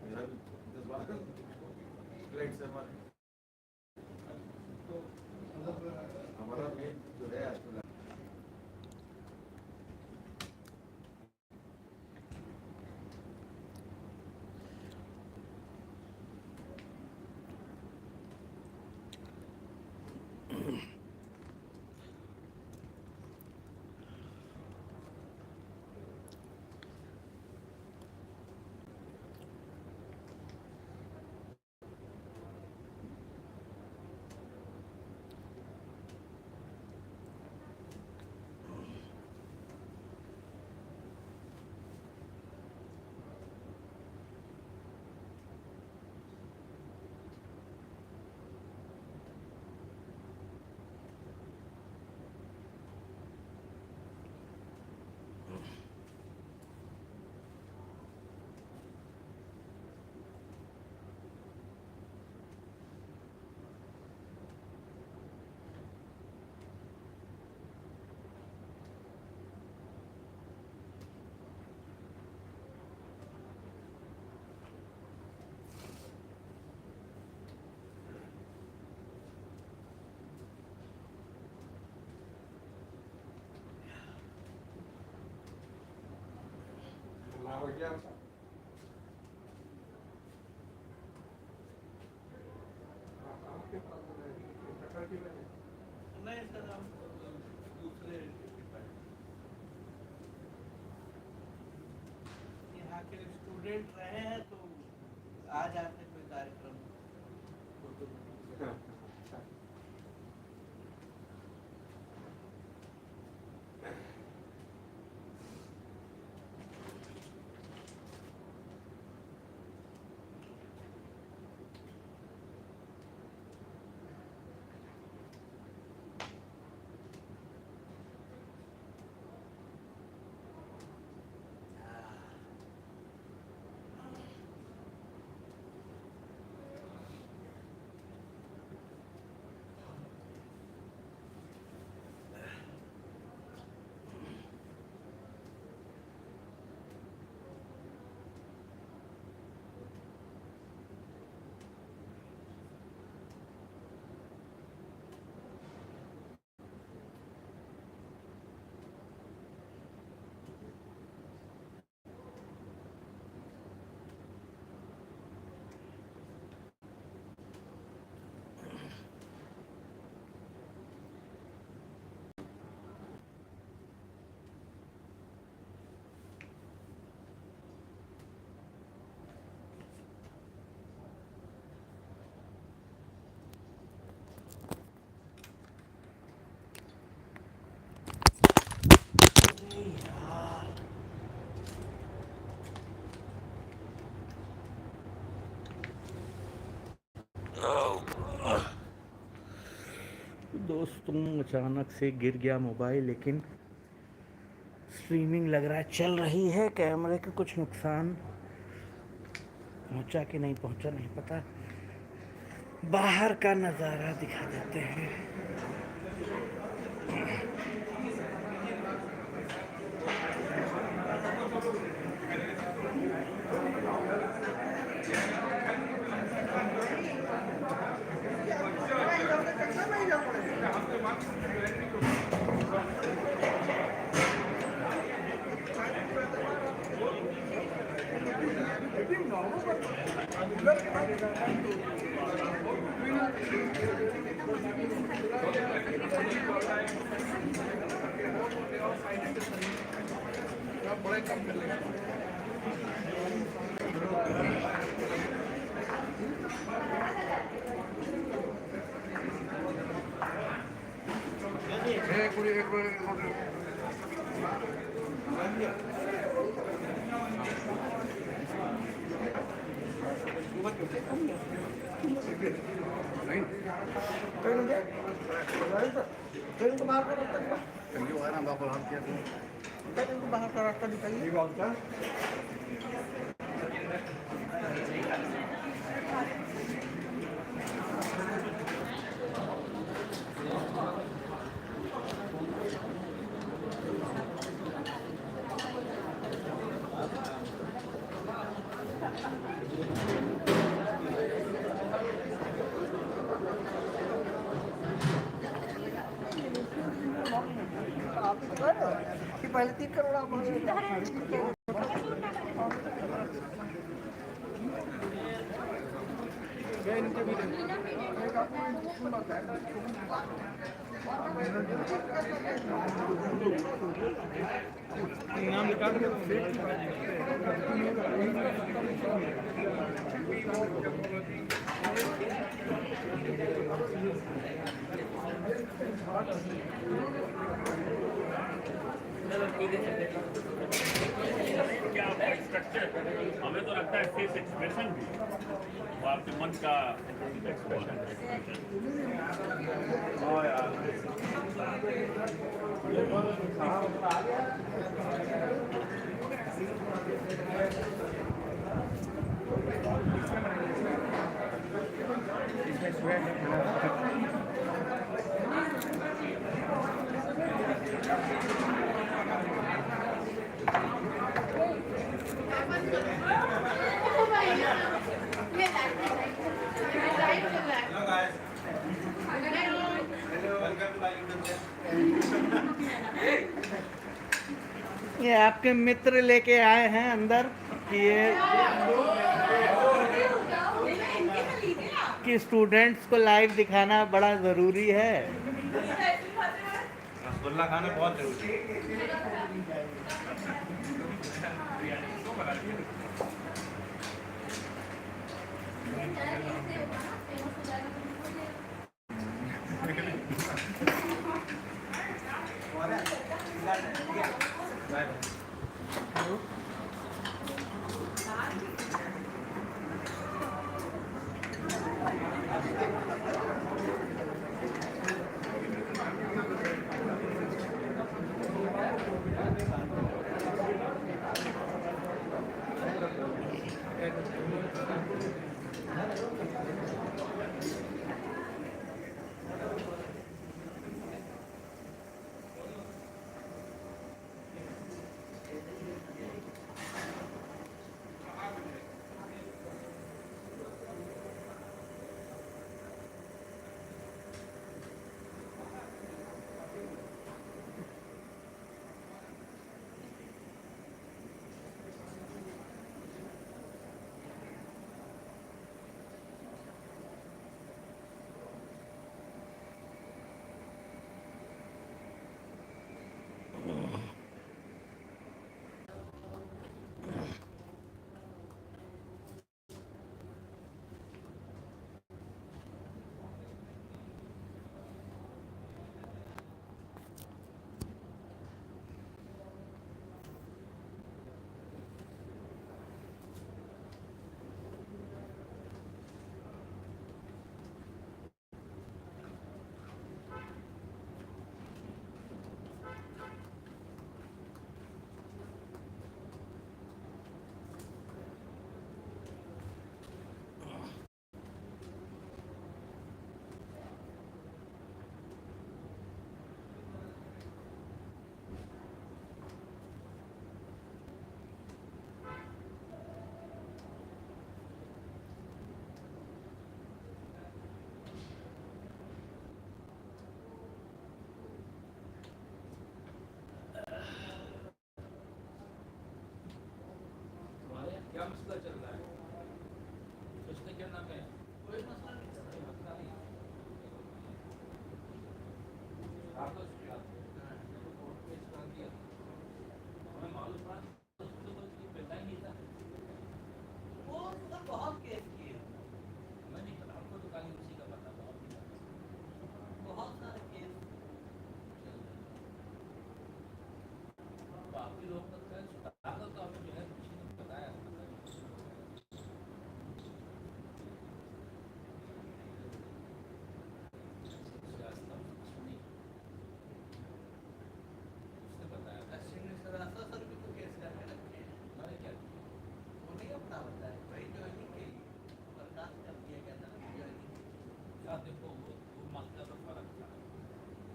S7: मेरा भी 10-12 फ्लाइट्स है हमारे तो मतलब हमारा मेन जो है एस्ट्रोलॉजर
S3: नहीं सर, हम दूसरे यहाँ के स्टूडेंट रहे हैं तो आ जाते कोई कार्यक्रम दोस्तों अचानक से गिर गया मोबाइल, लेकिन स्ट्रीमिंग लग रहा है चल रही है। कैमरे का कुछ नुकसान पहुंचा कि नहीं पहुंचा नहीं पता। बाहर का नज़ारा दिखा देते हैं।
S9: बड़े कम कर लेगा। ट्रेन को बाहर का रास्ता बाहर का रास्ता निकालिए। कि पहले 3 करोड़ आप नाम लिखा
S19: क्या स्ट्रक्चर हमें तो लगता है फेस एक्सप्रेशन भी वो आपके मन का एक्सप्रेशन।
S3: ये आपके मित्र लेके आए हैं अंदर कि स्टूडेंट्स को लाइव दिखाना बड़ा ज़रूरी है।
S7: रसगुल्ला खाना बहुत जरूरी है।
S9: क्या मसला चल रहा है? उसने क्या नाम है? कोई मसला नहीं, कोई मसला नहीं। आपको कोर्ट केस कर दिया, हमें मालूम पड़ा तो कोई पैसा ही नहीं था। वो तो बहुत केस किए, मैं नहीं पता, हमको तो खाली उसी का पता, बहुत सारे केस चल रहे हैं। बाकी लोग तो खैर सुधार तो हमें जो है किसी ने बताया देखो वो मसला तो फर्क था,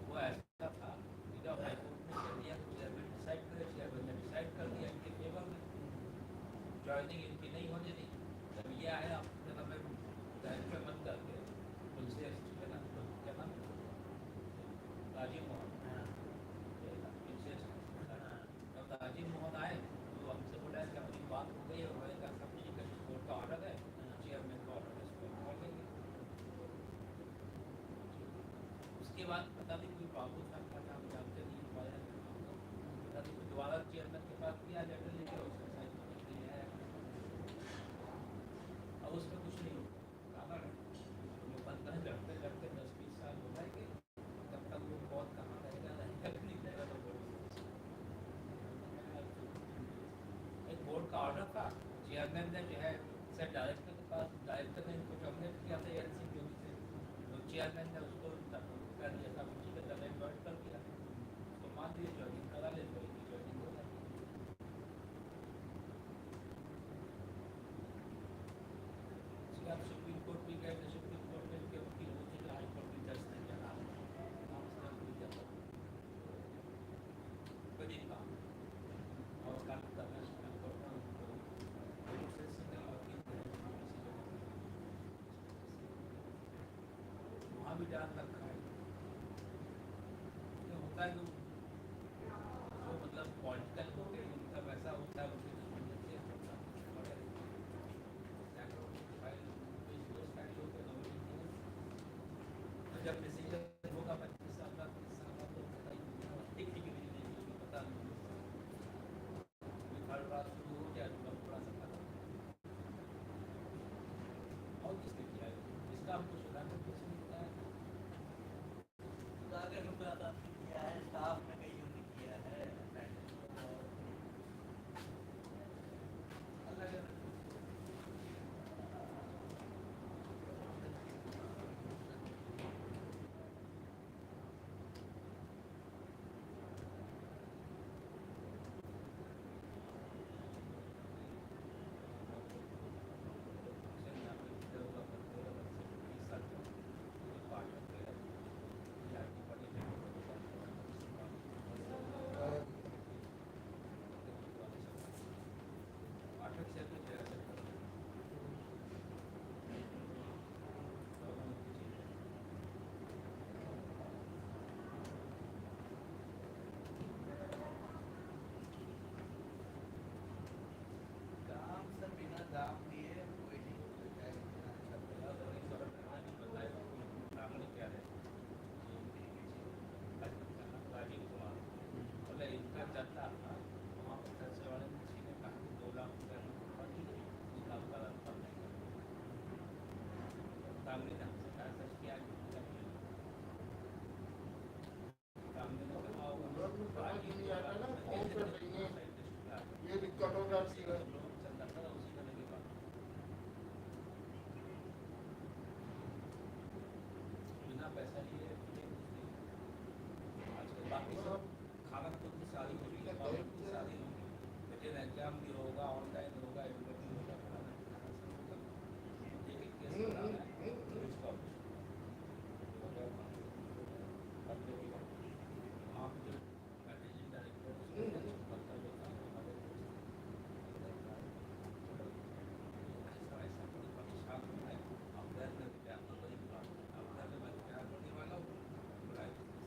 S9: वो ऐसा था कि जब हाईकोर्ट ने कह दिया चेयरमैन डिसाइड करे, चेयरमैन ने डिसाइड कर दिया इनके फेवर में, ज्वाइनिंग इनकी नहीं होने दी। जब ये आया अपने समय डायरेक्टर बन करके उनसे क्या नाम राजीव मोहन, जब राजीव मोहन आए तो हमसे बोला कि अपनी बात हो गई और मैंने कहा सब ठीक है, कोर्ट का ऑर्डर है, चेयरमैन का ऑर्डर है, इसको खोल देंगे। उसके बाद पता नहीं कोई बाबू था क्या नाम जानते नहीं पाया, पता नहीं दोबारा चेयरमैन के पास गया, लेटर लेके उसने साइन करके आया। अब उसमें कुछ नहीं होता, वो बनता है लड़ते लड़ते 10-20 साल हो जाएंगे, तब तक वो बहुत कहाँ रहेगा नहीं रहेगा। तो एक बोर्ड का ऑर्डर था, चेयरमैन ने जो है सर डायरेक्टर के पास, डायरेक्टर ने इनको टर्मिनेट किया था एलसी जो भी थे, तो चेयरमैन ने उसको कर दिया था, उसी के तरह ज्वाइन कर दिया, तो मान लीजिए ज्वाइनिंग करा ले तो इनकी ज्वाइनिंग हो जाती। उसके बाद सुप्रीम कोर्ट भी गए, सुप्रीम कोर्ट में इनके वकील हो चुके, हाई कोर्ट भी जज ने क्या नाम कोई नहीं कहा और काम करना सुप्रीम कोर्ट में वहाँ भी जान रखा है। ये होता है जो मतलब पॉलिटिकल होते हैं उनका वैसा होता है, उनके दुश्मन से होता है।
S20: जब डिसीजन होगा 25 साल का 30 साल का तो पता ही नहीं होगा, ठीक ठीक नहीं होगी, पता नहीं हर बात शुरू हो जाए तो थोड़ा सा खत्म और किसने किया है इसका हमको सुधारने कुछ नहीं किया है
S3: सुधारने को ज़्यादा किया है, स्टाफ ने कहीं नहीं किया है, अलग अलग काम सर बिना दाम दिए कोई नहीं हो
S20: इनका चलता था वहाँ पर पैसे वाले किसी ने कहा कि 2 लाख रुपये सामने ने हमसे कहा सच किया
S10: ये दिक्कत हो जाती है।
S20: बिना पैसा लिए आजकल बाकी सब खाना खुद की शादी होगी कॉलेज की शादी होगी लेकिन एग्जाम भी होगा ऑनलाइन होगा एडमिशन होगा खाना सब होगा एक एक केस बना है इसका आप जो मैनेजिंग डायरेक्टर ऐसा बड़ी परेशान होना है आप घर में क्या तो बड़ी बात आप घर में मैं क्या करने वाला हूँ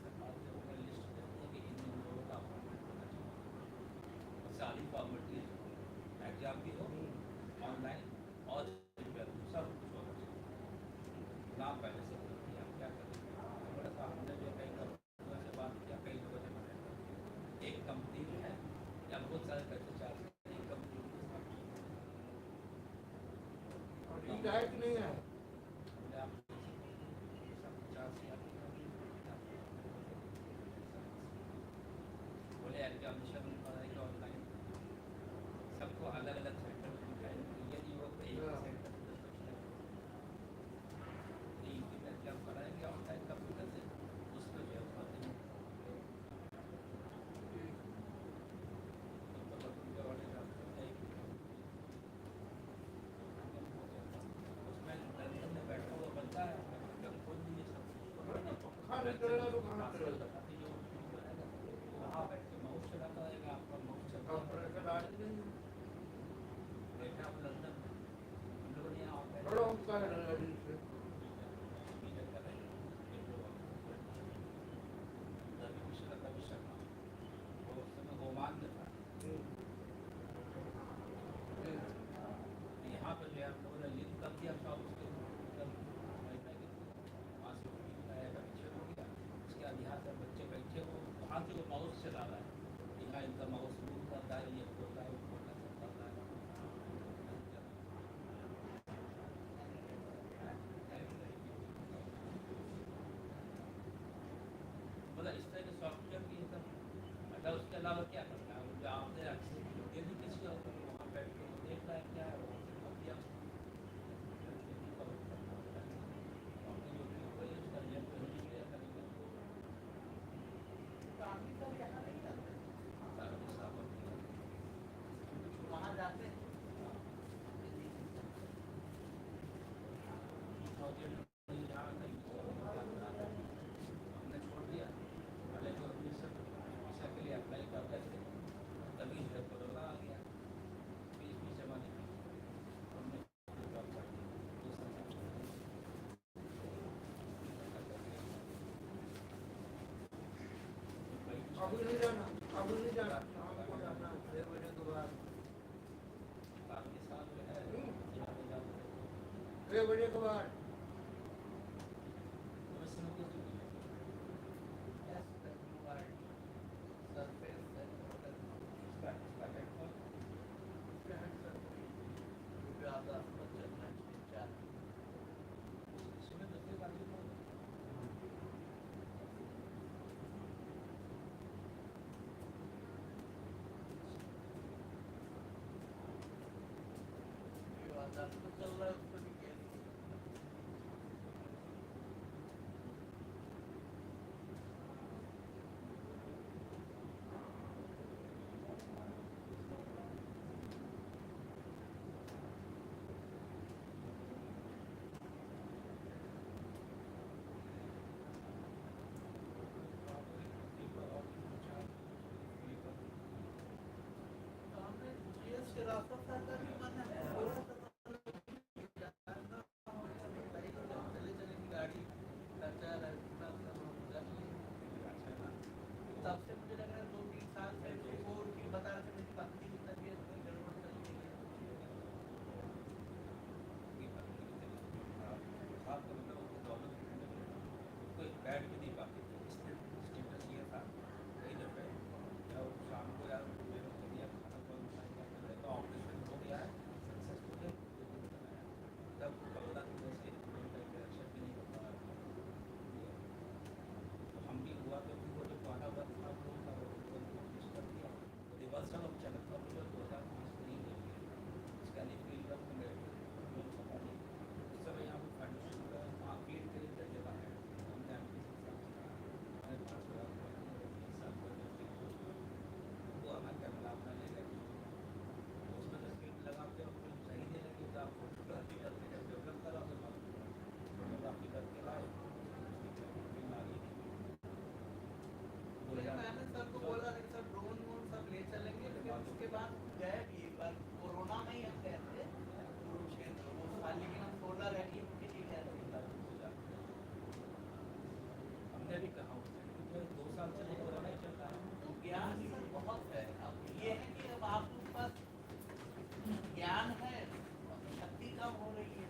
S20: सरकार ने उन्हें लिस्ट दे दी कि इन लोगों का अपॉइंटमेंट होना चाहिए सारी फॉर्मेलिटी एग्जाम भी हो ऑनलाइन और सब कुछ होना चाहिए ना पहले से आप क्या करें बड़ा सा हमने जो कई लोगों से बात किया कई लोगों ने बताया एक कंपनी में है या बहुत सारे पैसे चार्ज एक कंपनी
S10: डायरेक्ट नहीं है
S20: बोले एग्जामिनेशन पढ़ाएगा ऑनलाइन सबको अलग अलग सेंटर में दिखाएंगे यदि वो एक सेंटर एग्जाम कराएंगे ऑनलाइन कंप्यूटर से उसमें जो उसमें बैठा हुआ बनता है खोल दीजिए सब वहाँ बैठ के माउस चलाता रहेगा आपका माउस चलता बैठा हम लंदन हम लोगों ने यहाँ रवि शर्मा वो उस समय ओमान में था यहाँ पर जो है हम लोगों ने लिंक कर दिया सब उसके वहाँ से हो गया उसके बाद यहाँ से बच्चे बैठे हो वहाँ से वो माउस चला रहा है यहाँ इनका माउस मूव करता है ये खोलता है वो खोलता है सब करता है मतलब इस तरह के सॉफ्टवेयर की सब मतलब उसके अलावा क्या करता है जो आपने यदि किसी का वहाँ बैठ के वो देख रहा है क्या है वो दिया
S3: वहाँ जाते हैं
S20: हमने छोड़ दिया पहले जो अपनी सब वीसा के लिए अप्लाई कर रहे थे तभी जो है कोरोना आ गया फीस भी जमा नहीं की हमने जॉब कर दी
S10: अभी नहीं जाना अभी नहीं जाना शाम को जाना 6 बजे के बाद
S20: काफी साल जो है
S10: 6 बजे के बाद
S20: तो इस समय कुछ
S8: तब से मुझे लग रहा है 2-3 साल से वो बता रहे थे मेरी पत्नी की तबीयत में गड़बड़ चल रही है।
S20: आपको मतलब उसको प्रॉब्लम कोई बैठ भी नहीं पाती थी, स्टेटस ये था कई दफे या शाम को यार खाना तो ऑपरेशन हो गया है सक्सेसफुल तब पता कि वैसे इंटरेक्शन भी नहीं होता तो हम भी हुआ तो फिर वो जो पुराना हुआ था हम लोग का कर दिया रिवर्सल ऑफ चैनल का 2020 नहीं है इसका लिए फील्ड का पता नहीं उस समय यहाँ पर फाइनेंशियल मार्केट के लिए जगह है हमने वो हमें कैमरा अपना ले गए उसमें तो स्क्रिप्ट लगाते हो फिर सही नहीं लगी तो आप फोटोग्राफी करके जब डेवलप करा तो फोटोग्राफी करके लाए
S8: मैंने सर को बोला था सर ड्रोन वोन सब ले चलेंगे, लेकिन उसके बाद गए भी एक बार कोरोना में ही हम गए थे कुरुक्षेत्र वो साल, लेकिन हम सोलर एक्टिविटी के लिए गए थे।
S20: हमने भी कहा उससे 2 साल से तो कोरोना ही चल रहा है
S8: ज्ञान सर बहुत है। अब ये है कि अब आपके पास ज्ञान है, शक्ति कम हो रही है।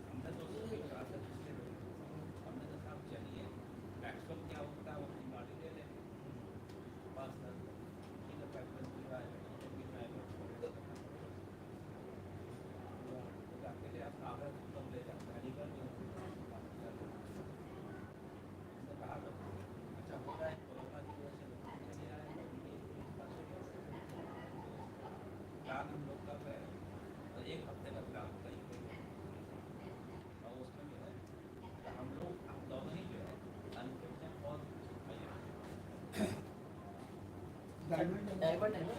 S20: हमने तो उससे कहा था पिछले हमने तो कहा चलिए मैक्सिमम क्या होता है वो अपनी गाड़ी ले लें बस सर ठीक है पैकेज पूरा है अकेले आप कागज सब ले जाते मेडिकल में कहा तो अच्छा हो रहा है कोरोना की वजह से चले आए प्लान हम लोग कर रहे हैं तो 1 हफ्ते का प्लान कहीं और उसमें जो है हम दोनों ही जो है अनफिट हैं और
S8: डायमंड है ना?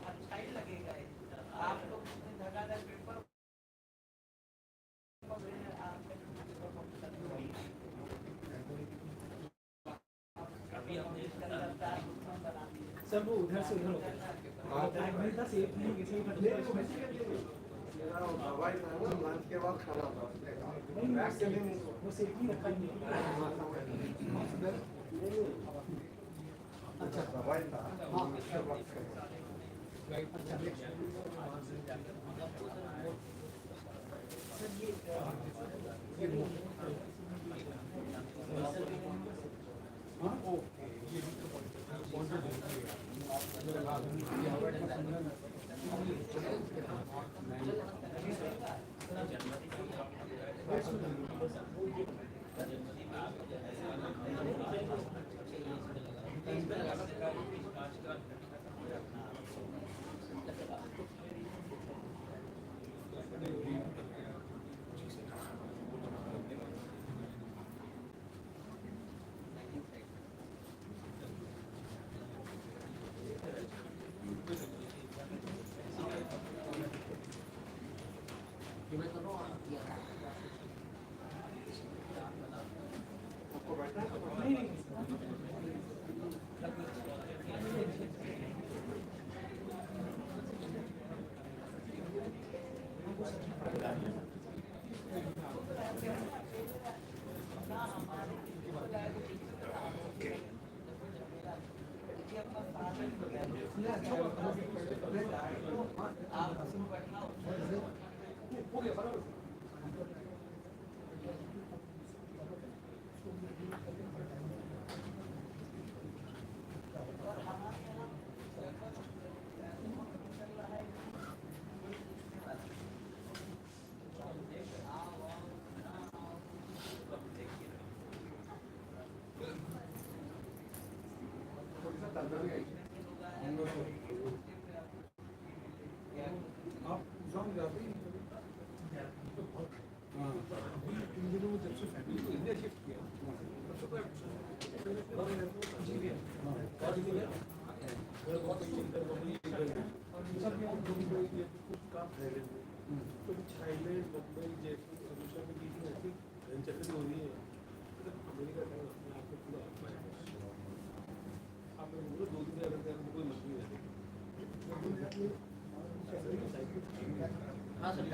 S8: अच्छा ही लगेगा आप लोग धगाधग पेपर
S20: अभी हमने
S9: सर वो उधर से उधर हो गया बैग था सेफ नहीं किसी को
S14: दवाई था ना लंच के बाद खाना था बैग के दिन
S9: वो सेफ नहीं रखा
S14: अच्छा दवाई था हाँ उसके बाद
S7: अंदर वही सब मुंबई ये कुछ काम थाईलैंड में तो थाईलैंड मुंबई जयपुर अरुषा में मीटिंग ऐसी चक्कर हो रही है अमेरिका का अपने आप को पूरा आप बोलो 2 दिन अगर कोई मछली रहती हाँ सर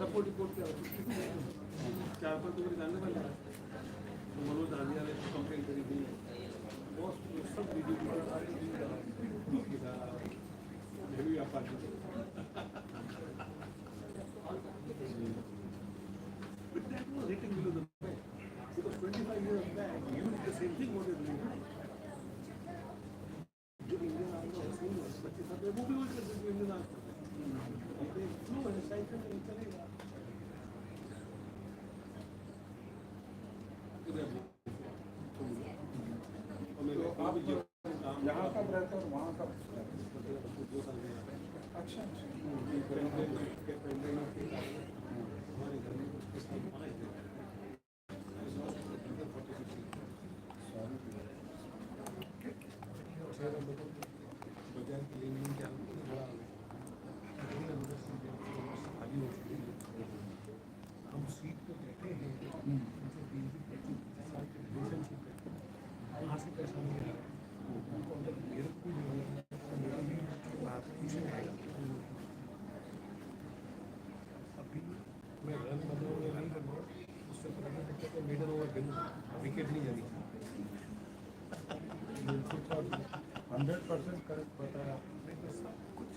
S7: सपोर्ट रिपोर्ट क्या 4-5 तो जानने वाले मनोज आंधिया ने कंप्लेंट करी थी बहुत सब वीडियो भी आप But that was hitting below the belt. Because 25 years back, you did the same thing what you're doing now. जो इंडियन आर्मी का सेम है बच्चे सब वो भी वही करते हैं इंडियन आर्मी फ्लो है साइकिल में चलेगा आप यहाँ कब रहते हो वहाँ कब 2 साल अच्छा हमारे घर में बाजार के लिए नहीं क्या बड़ा हम सीट पे बैठे हैं वहाँ से पैसा नहीं आ रहा उनको अंदर मेरे को बात पूछने आएगा अभी मैं रन बनाऊँ या नहीं बनाऊँ उससे पता नहीं लगता कि मिडल ओवर गेम विकेट नहीं जानी 100% करेक्ट बताया आपने कि सब कुछ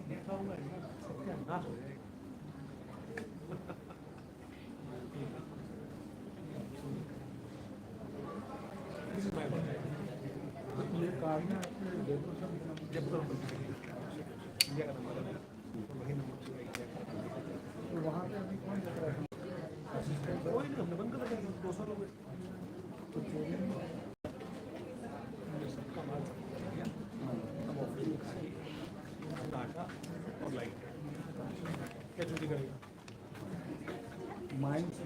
S7: लिखा हुआ है सबका नाश हो जाएगा ये कारण है जयपुर इंडिया का नंबर है वही नंबर तो वहाँ पे अभी कौन जा रहा है वही नहीं हमने बंद कर दिया 200 लोग तो सबका माल डाटा और लाइट क्या चोरी करेगा माइंड से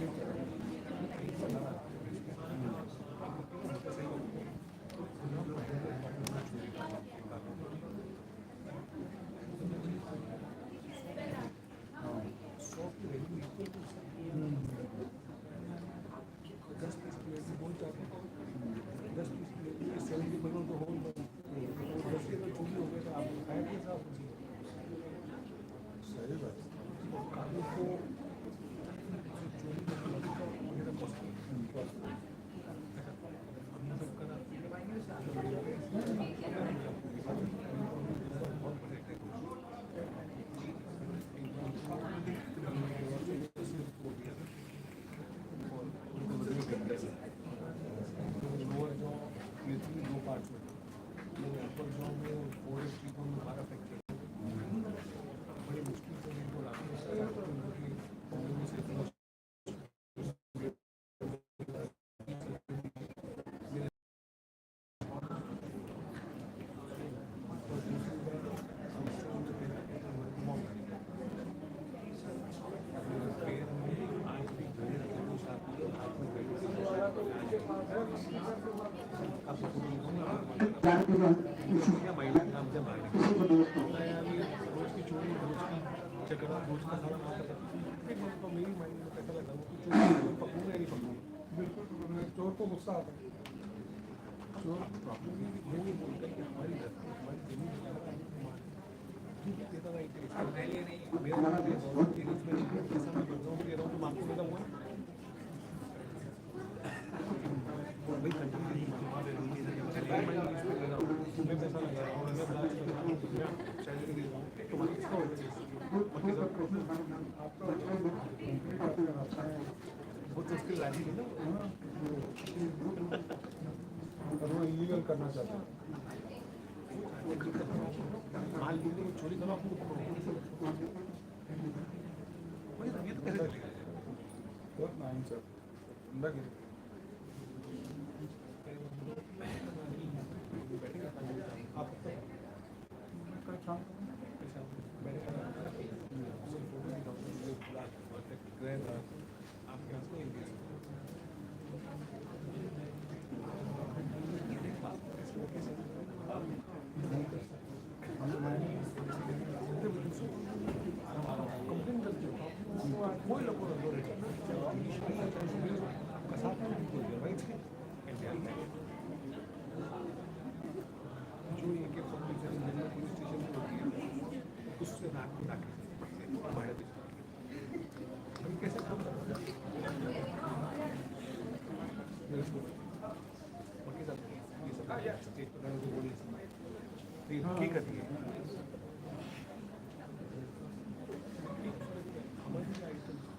S7: चोर को गुस्सा आता है चोर प्रॉब्लम ये नहीं बोलता कि हमारी हमारी जमीन मेरा वो इलीगल करना चाहते हैं माल बिल्डिंग में चोरी करो आपको ये तो कैसे चलेगा बहुत nine sir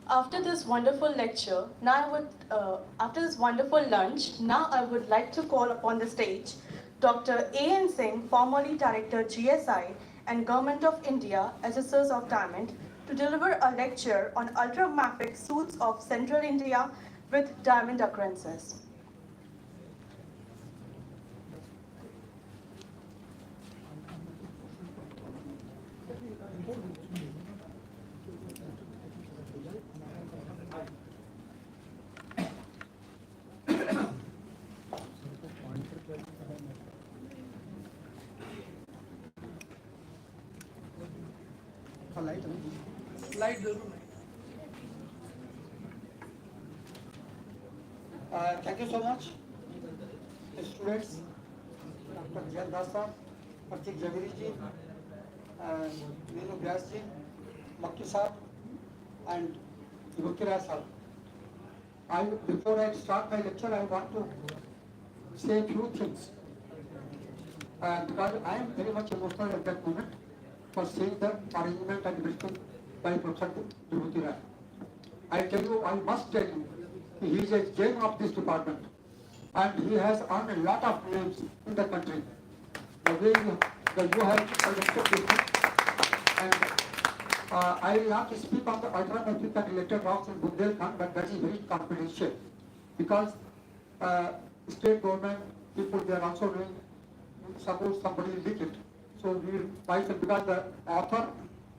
S21: After this wonderful lecture, after this wonderful lunch, now I would like to call upon the stage Dr. A.N. Singh, formerly Director GSI and Government of India, Assessors of Diamond, to deliver a lecture on ultramafic suits of Central India with diamond occurrences.
S18: Slide जरूर
S22: Thank you so much, students, Dr. Jain Dasa, Pratik Javeri ji, Neenu Vyas ji, Makki Saab, and Vibhuti Rai Saab. Before I start my lecture, I want to say a few things. Because I am very much emotional at that moment for seeing the arrangement and briefing by Professor Vibhuti Rai. I tell you, I must tell you, he is a gem of this department and he has earned a lot of names in the country. The way you have understood this thing. And I will not speak on the ultramafic and related rocks in Bundelkhand, but that is very confidential because state government people, they are also doing, suppose somebody will leak it. So we will, myself, because the author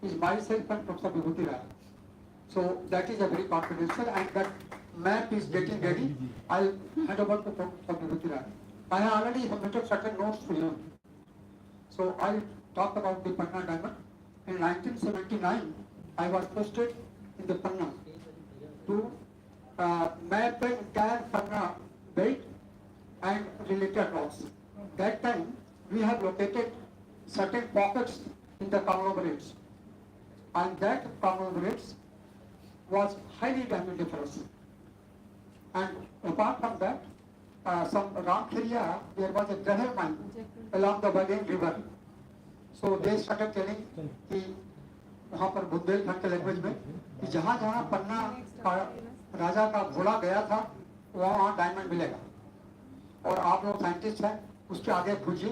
S22: is myself and Professor Vibhuti Rai. So that is a very confidential, and that map is getting ready. I'll hand over to Professor Vibhuti Rai. I have already submitted certain notes to him. So I'll talk about the Panna diamond. In 1979, I was posted in the Panna to map the entire Panna belt and related rocks. That time, we have located certain pockets in the conglomerates, and that conglomerates was highly diamondiferous. And apart from that, some Ramkhiria, there was a gravel mine along the Bagan river. So they started telling कि वहाँ पर बुंदेलखंड के language में कि जहाँ जहाँ पन्ना का राजा का घोड़ा गया था वहाँ डायमंड मिलेगा और आप लोग साइंटिस्ट हैं उसके आगे खोजिए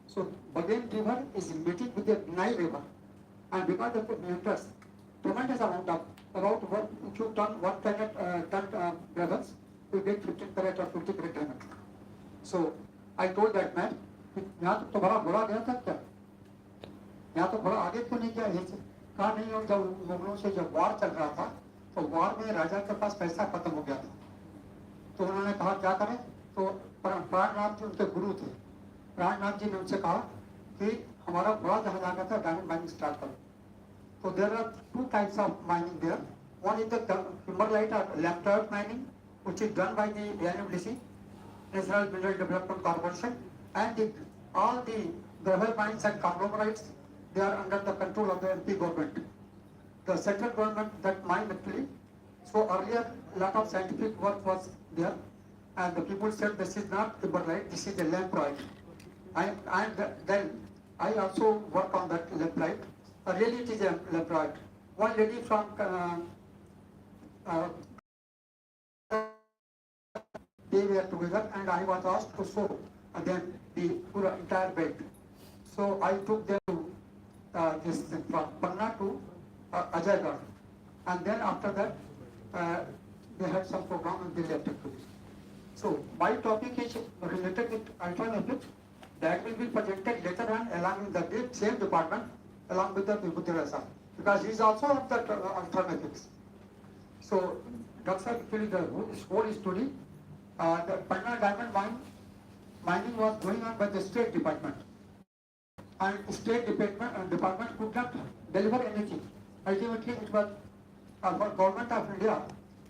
S22: So Bagan river is meeting with the Nile river, and because of the meters, tremendous amount of about if you turn 1 carat ton gravels, you get 15 carat or 50 carat diamond. So I told that man, यहाँ तो बड़ा घोड़ा गया था क्या? यहाँ तो बड़ा आगे क्यों नहीं गया? ये कहा नहीं, और जब मुगलों से जब वार चल रहा था तो वार में राजा के पास पैसा खत्म हो गया था, तो उन्होंने कहा क्या करें? तो प्राणनाथ जी उनके गुरु थे, प्राणनाथ जी ने उनसे कहा कि हमारा घोड़ा जहाँ जा गया था डायमंड माइनिंग स्टार्ट करो. So there are two types of mining there. One is the kimberlite or lamproite mining, which is done by the NMDC, National Mineral Development Corporation, and all the gravel mines and conglomerates, they are under the control of the MP government. The central government that mine actually So earlier, lot of scientific work was there, and the people said this is not timberlite, this is a lamproid. And then I also work on that lamproid. Really, it is a lamproid. One lady from they were together, and I was asked to show them the entire bed. So I took them to this from Panna to Ajaygarh, and then after that they had some program and they left it to me. So my topic is related with ultramafics that will be presented later on along with the same department along with the Vibhuti Rasa, because he is also of the ultramafics. So that's actually the whole story. The Patna diamond mining was going on by the State Department, and State Department could not deliver anything. Ultimately, it was for Government of India.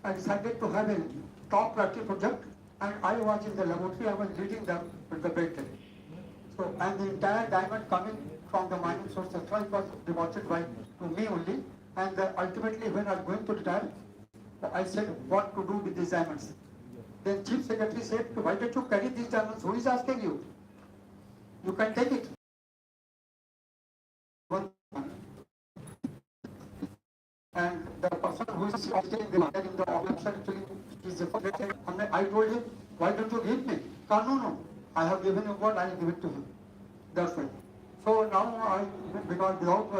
S22: I decided to have a top priority project, and I was in the laboratory. I was leading the bed. So, and the entire diamond coming from the mining source, it was devoted to me only. And ultimately, when I was going to retire, I said, what to do with these diamonds? Then Chief Secretary said, why don't you carry these diamonds? Who is asking you? You can take it. And the person who is sitting in the office actually is the first. I told him, why don't you give me? No, I have given you what I will give it to him. That's right. So now because without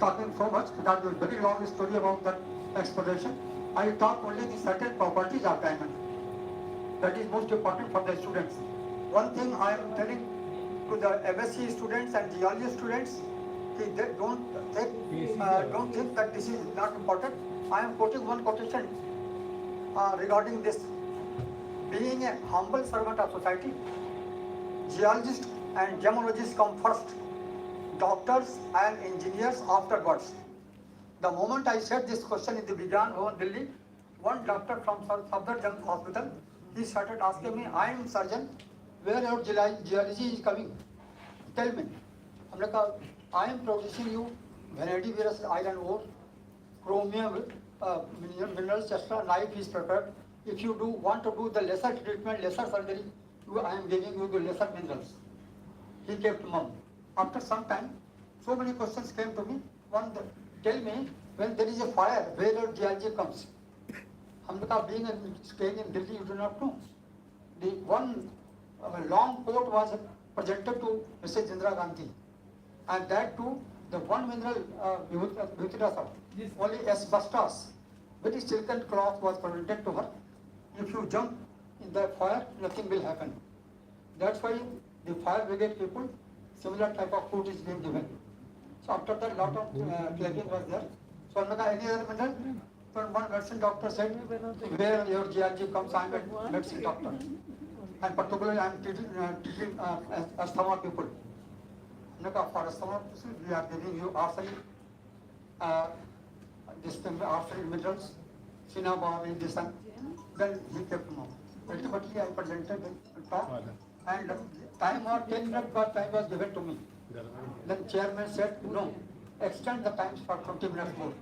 S22: talking so much, that is a very long story about that exploration, I talk only the certain properties of diamond. That is most important for the students. One thing I am telling to the MSc students and geology students, they don't think that this is not important. I am quoting one quotation regarding this. Being a humble servant of society, geologists and gemologists come first, doctors and engineers afterwards. The moment I said this question in the Vigyan Bhavan, Delhi, one doctor from Safdarjung Hospital, he started asking me, I am surgeon, where your geology is coming? Tell me. I am producing you vanadiverous iron ore, chromium, minerals, extra knife is prepared. If you want to do the lesser treatment, lesser surgery, I am giving you the lesser minerals. He kept mum. After some time, so many questions came to me. One, tell me, when there is a fire, where your geology comes? Being staying in Delhi, you do not know. The one long quote was presented to Mrs. Indira Gandhi, and that too, the one mineral Bhutirasa, only asbestos, very silken cloth was presented to her. If you jump in the fire, nothing will happen. That's why the fire brigade people, similar type of food is being given. So after that, lot of clapping was there. So any other mineral? But one medicine doctor said, where your geology comes, I am a medicine doctor. And particularly I am treating asthma people. For asthma, we are giving you arsenic, arsenic minerals, cinnamon, this and then he kept no. Ultimately I presented the talk, and time or 10 minutes but time was given to me. Then chairman said, no, extend the times for 20 minutes more.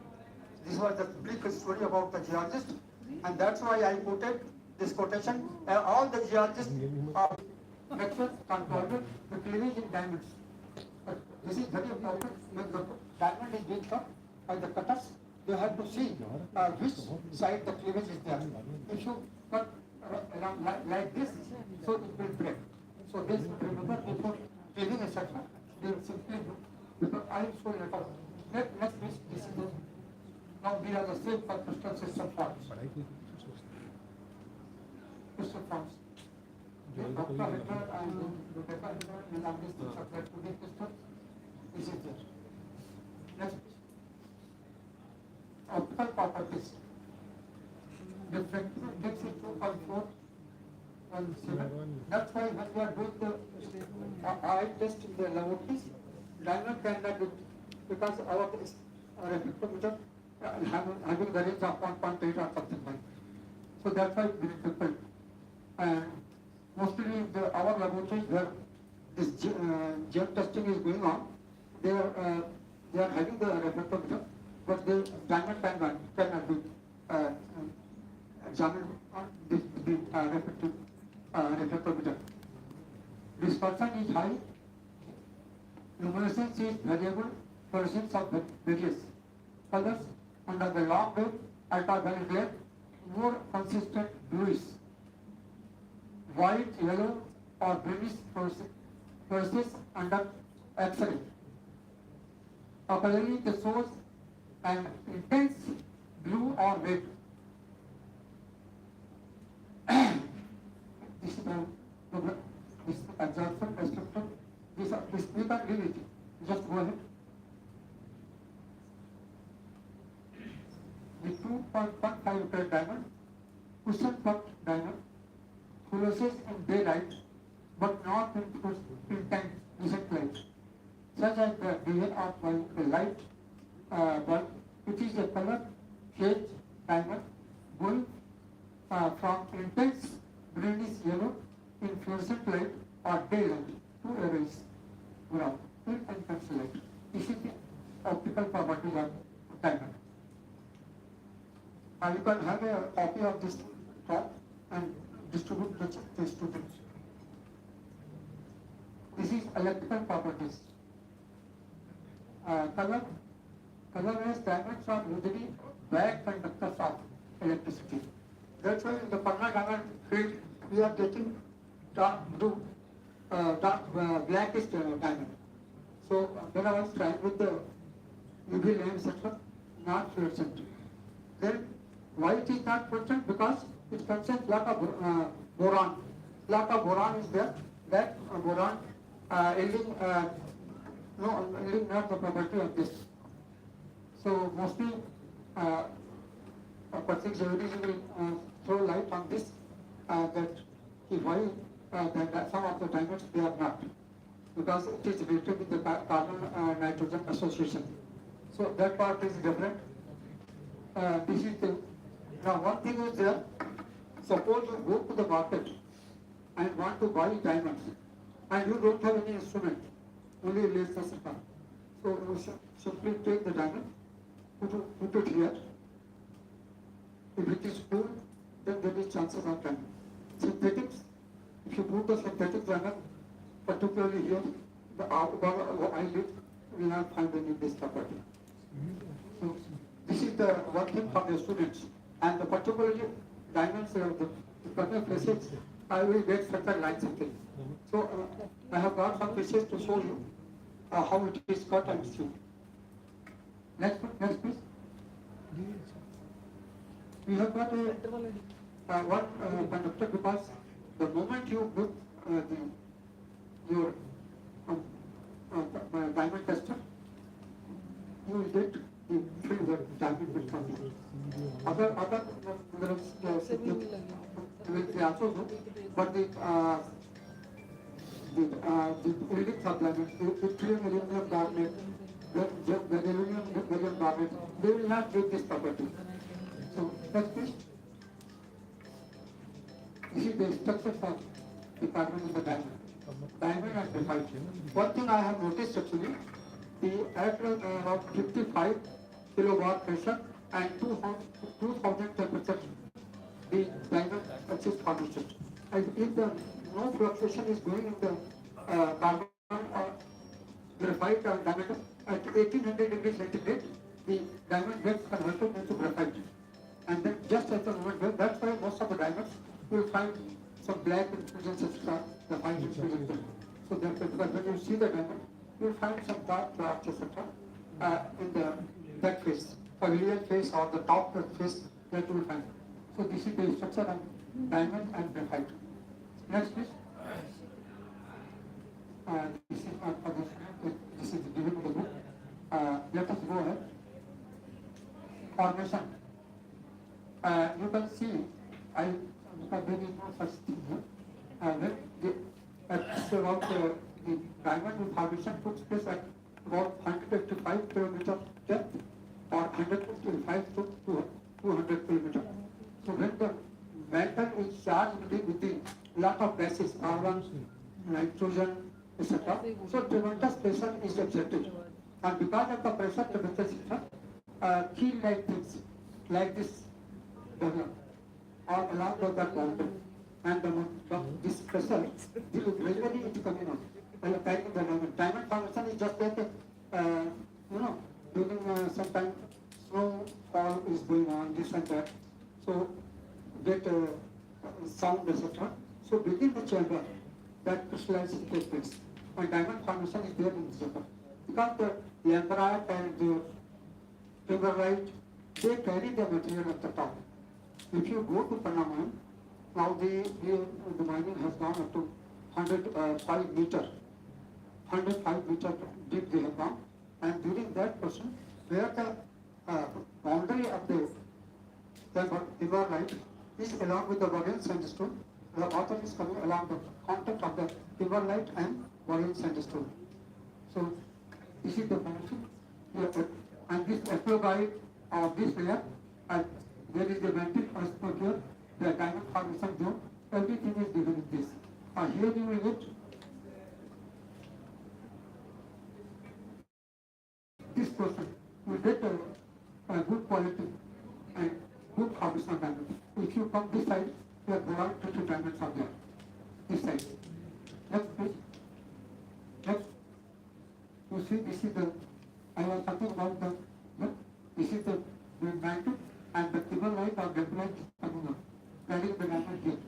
S22: This was the brief story about the geologist, and that's why I quoted this quotation. All the geologists are concluded the cleavage in diamonds. But this is very important. When the diamond is being cut by the cutters, you have to see which side the cleavage is there. If you cut around like this, so it will break. So this, remember, before cleaving etc., they will simply do. Because I am so later. Next week, this is the. Now we are the same for crystal system forms. Crystal forms. Dr. Hitler and Rebecca Hitler and all these things are there to be crystal. This is there. Next. Optical properties. Differential gets it 2.4 and 7. That's why when we are doing the eye test in the laboratories, diamond cannot do because our reflectometer having the range of 1.8 or something like. So that's why very difficult. And mostly our laboratories where this gem testing is going on, they are having the reflectometer, but the diamond cannot do it. examine this reflectometer. Dispersion is high, luminescence is variable, fluorescence of various colors under the long wave ultraviolet glare, more consistent bluish, white, yellow or greenish fluorescence under X-ray. Occasionally they shows an intense blue or red. This is this absorption, restriction, this we can read it. Just go ahead. The 2.15 carat diamond, cushion cut diamond, fluoresces in daylight but not in intense recent light, such as the behavior of the light bulb, which is a color shade diamond going from intense greenish yellow in fluorescent light or daylight to erase brown in intense light. This is the optical properties of diamond. You can have a copy of this talk and distribute to the students. This is electrical properties. Colorless diamonds are usually bad conductors of electricity. That's why in the Panna diamond field we are getting dark blue, blackish diamond. So when I was trying with the UV lamp, etc., not fluorescent. Then white is not fluorescent because it contains lot of boron. Lot of boron is there. That boron yielding not the property of this. So mostly particular theories will throw light on this that why that some of the diamonds they are not, because it is related with the carbon nitrogen association. So that part is different. This is the now one thing is there. Suppose you go to the market and want to buy diamonds and you don't have any instrument, only laser etc. So you simply take the diamond, put it here. If it is cool, then there is chances of diamond. Synthetics, if you put the synthetic diamond, particularly here, the eyelid will not find any this property. So this is the one thing for the students, and the particularly diamonds, the corner places, I will get certain lines of things. So I have got some pieces to show you how it is cut and seen. Next please. We have got a one conductor, because the moment you put your diamond tester, you will get the fill the diamond will come. Other will be also good, but the buildings of diamonds, the yttrium, aluminum carbonate, the aluminum carbonate, they will not give this property. So next please. This is the structure of the carbon in the diamond. Diamond and graphite. One thing I have noticed actually, at about 55 kilowatt pressure and 2000 temperature, the diamond achieves formation. And if the no fluctuation is going in the carbon or graphite diameter, at 1800 degrees centigrade, the diamond gets converted into graphite. And then just at the moment, that's why most of the diamonds you will find some black infusions, etc., the white infusions. So therefore, because when you see the diamond, you will find some dark clouds, etc., in the back face, pavilion face or the top face, that you will find. So this is the structure of diamond and graphite. Next please. This is not for this is given in the book. Let us go ahead. Formation. You can see, because there is no such thing here. About the diamond formation takes place at about 155 kilometers depth or 155 to 200 kilometers. So when the metal is charged with the lot of gases, carbon, nitrogen, etc., so tremendous pressure is exerted. And because of the pressure, temperature, etc., key-like things like this developed all along that mountain. And this pressure, this is gradually it coming out. By the time the diamond formation is just like, during sometime snowfall is going on, this and that. So get sound, etc. So within the chamber, that crystallization takes place. And diamond formation is there in the chamber. Because the lamprite and the timberlite, they carry the material at the top. If you go to Panama, now the mining has gone up to 105 meter. 105 meter deep they have gone. And during that portion, where the boundary of the timberlite is along with the Boreal sandstone, the water is coming along the contact of the timberlite and Boreal sandstone. So this is the function. And this effluvite of this layer, and there is the mantle also here, the diamond formation zone, everything is given in this. Here you will get this person will get a good quality and good formation of diamond. If you come this side, you are going to diamonds are there. This side. Next please. Next. You see, this is the, I was talking about this is the mantle and the timberlite or graphite coming up, carrying the diamond here.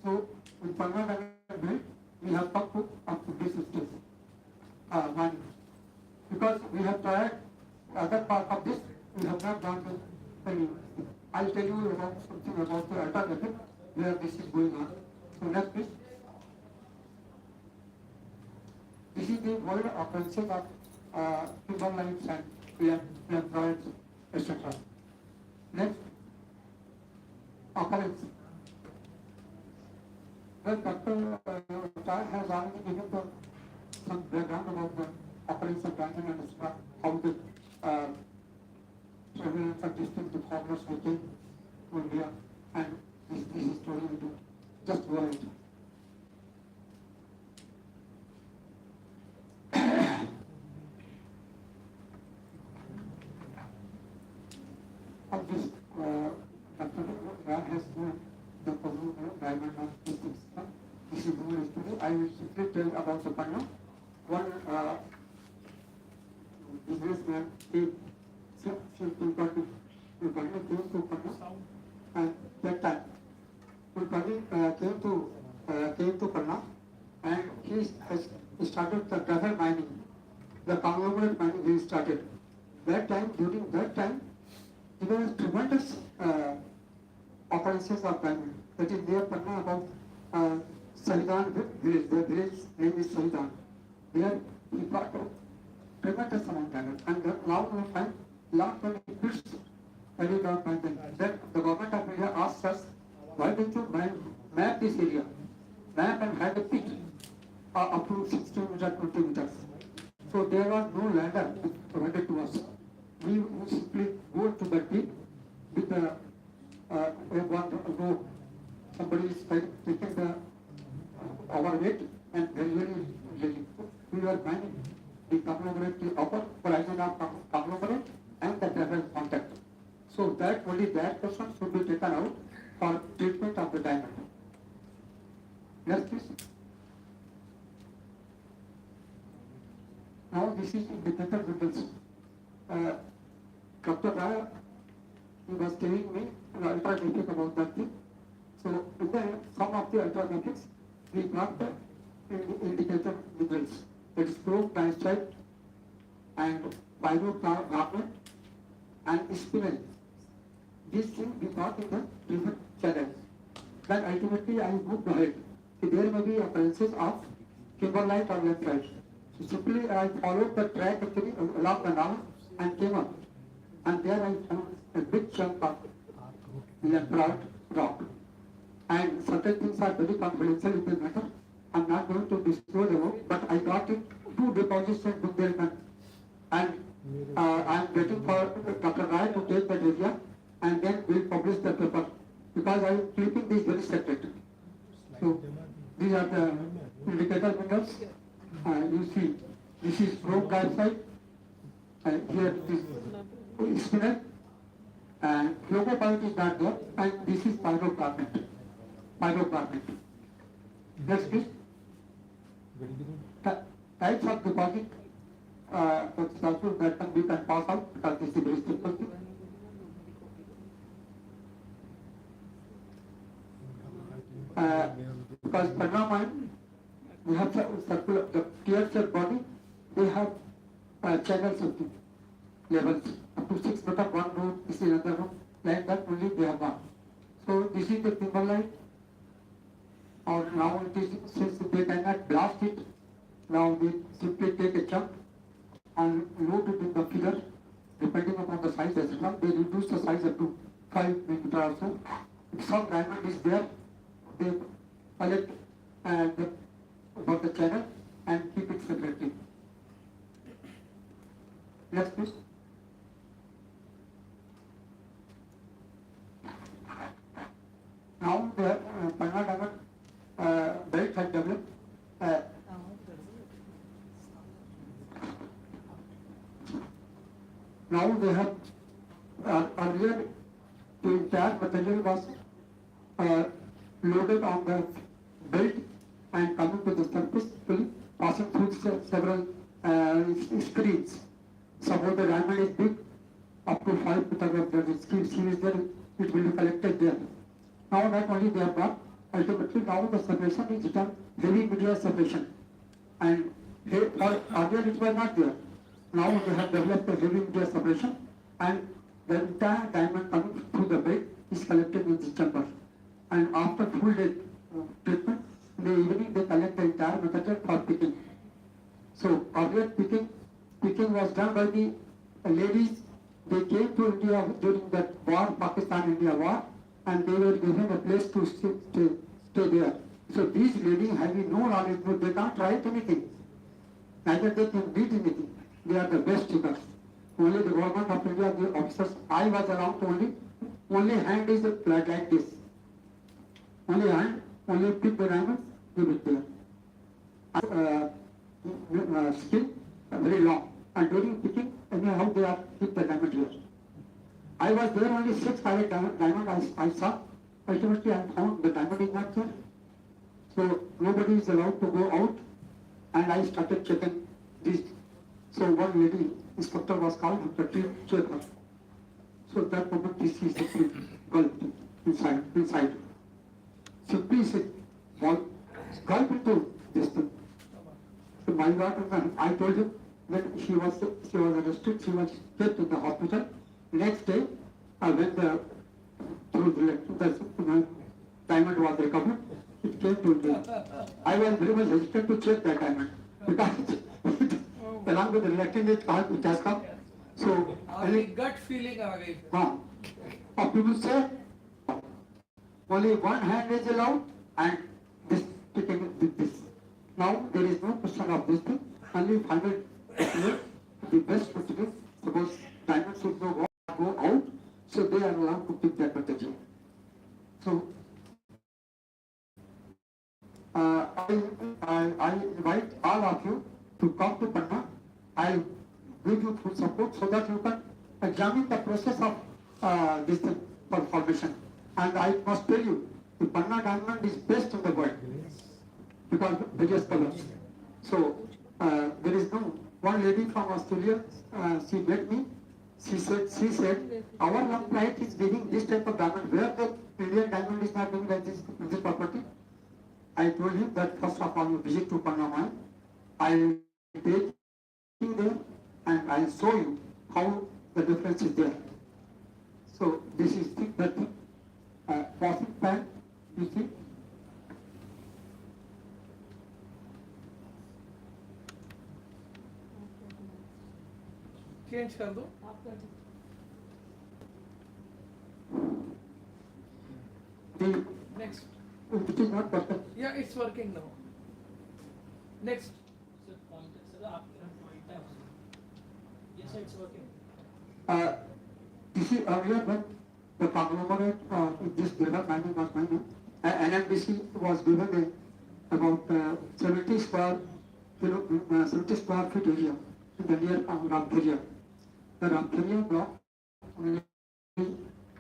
S22: So, with permanent diamond belt, we have come up to this stage. One. Because we have tried other part of this, we have not done the any. I'll tell you about something about the alternative where this is going on. So next please. This is the world occurrences of timberlites and lamproids, etc. Next, occurrence. Well, Dr. Chai has already given some background about the occurrence of diamond and etc. How the prevalence of distinct deformers became to India, and this story we do. Just go ahead. Of this, Dr. Ram has given the diamond of districts. This is more story. I will simply tell about the panel. One businessman came to Panna, and that time came to Panna, and he has started the gravel mining, the conglomerate mining he started. During that time, there was tremendous occurrences of diamond. That is near Panna about Salidan village. The village name is Salidan. There he got a tremendous amount of diamond. And now we find lot many pits carried out by them. Then the government of India asked us, why don't you map this area? Map and had a pit up to 16 meters, 20 meters. So there was no ladder provided to us. We simply go to the pit with the one rope. Somebody is taking the our weight and gradually we were mining the conglomerate, the upper horizon of conglomerate and the gravel contact. So that only that portion should be taken out for treatment of the diamond. Next please. Now this is indicator windows. Dr. Raya, he was telling me ultrasonic about that thing. So in the some of the ultrasonics, we got the indicator minerals. That is chrome dioxide and pyrocarbonate and spinel. These things we got in the different channels. Then ultimately I moved ahead. There may be occurrences of kimberlite or lamprite. So simply I followed the track actually along the Nile and came up. And there I found a big chunk of lamprite rock. And certain things are very confidential in this matter. I'm not going to disclose about, but I got it 2 deposits in Bundelkhand. And I'm waiting for Dr. Rai to take that area and then we'll publish the paper. Because I'm keeping this very secret. So these are the indicator minerals. You see, this is chrome dioxide. Here it is spinel. And phlogopipe is not there, and this is pyrocarbonate. Pyrocarbonate. Next please. Types of deposit, that's also that we can pass out because this is very simple thing. Because Panna mine, we have circular, the tear shaped body, they have channels of levels up to 6 meter, one room, this is another room, like that only they have one. So this is the timberline, or now it is, since they cannot blast it, now we simply take a chunk and load it in the filler, depending upon the size, etc. They reduce the size up to 5 meter or so. If some diamond is there, they collect about the channel and keep it separately. Next please. Now the Panna diamond belt has developed. Now they have earlier the entire material was loaded on the belt and coming to the surface, passing through several screens. Suppose the diamond is big, up to 5 meter of the screen is there, it will be collected there. Now not only they have got, ultimately now the separation is done, heavy media separation. And earlier it was not there. Now they have developed a heavy media separation, and the entire diamond coming through the belt is collected in this chamber. And after full day treatment, in the evening they collect the entire material for picking. So earlier picking was done by the ladies. They came to India during that war, Pakistan-India war, and they were given a place to stay there. So these ladies having no knowledge, they can't write anything. Neither they can read anything. They are the best pickers. Only the government of India, the officers, I was allowed to only hand is like this. Only hand, only pick the diamonds, give it there. Skin, very long. And during picking, anyhow they are pick the diamond here. I was there, only 6 carat diamond I saw. Ultimately I found the diamond is not there. So nobody is allowed to go out, and I started checking this. So one lady, inspector was called to check her. So that moment this is simply gulped inside. Simply said, gulp into this thing. So my daughter, I told him when she was arrested, she was kept in the hospital. Next day, when the diamond was recovered, it came to me. I was very much hesitant to check that diamond because along with the reacting it has come. So
S18: gut feeling आ गई.
S22: Or people say only one hand is allowed and this taking with this. Now there is no question of this thing. Only final the best possible. Suppose diamonds should go out, so they are allowed to pick that material. So I invite all of you to come to Panna. I'll give you full support so that you can examine the process of this thing for formation. And I must tell you, the Panna diamond is best in the world because various colors. So there is no one lady from Australia. She met me. She said, our lamplight is giving this type of diamond where the Indian diamond is not giving like this property. I told him that first of all you visit to Panna mine. I will take you there and I will show you how the difference is there. So this is the washing pan, you see.
S18: Change कर दो. Next.
S22: It is not perfect.
S18: Yeah, it's working now. Next.
S13: Yes, it's working.
S22: This is earlier when the conglomerate this river mining was mining. NMDC was given about 70 square feet area in the near Ramtheria. The Ramtheria block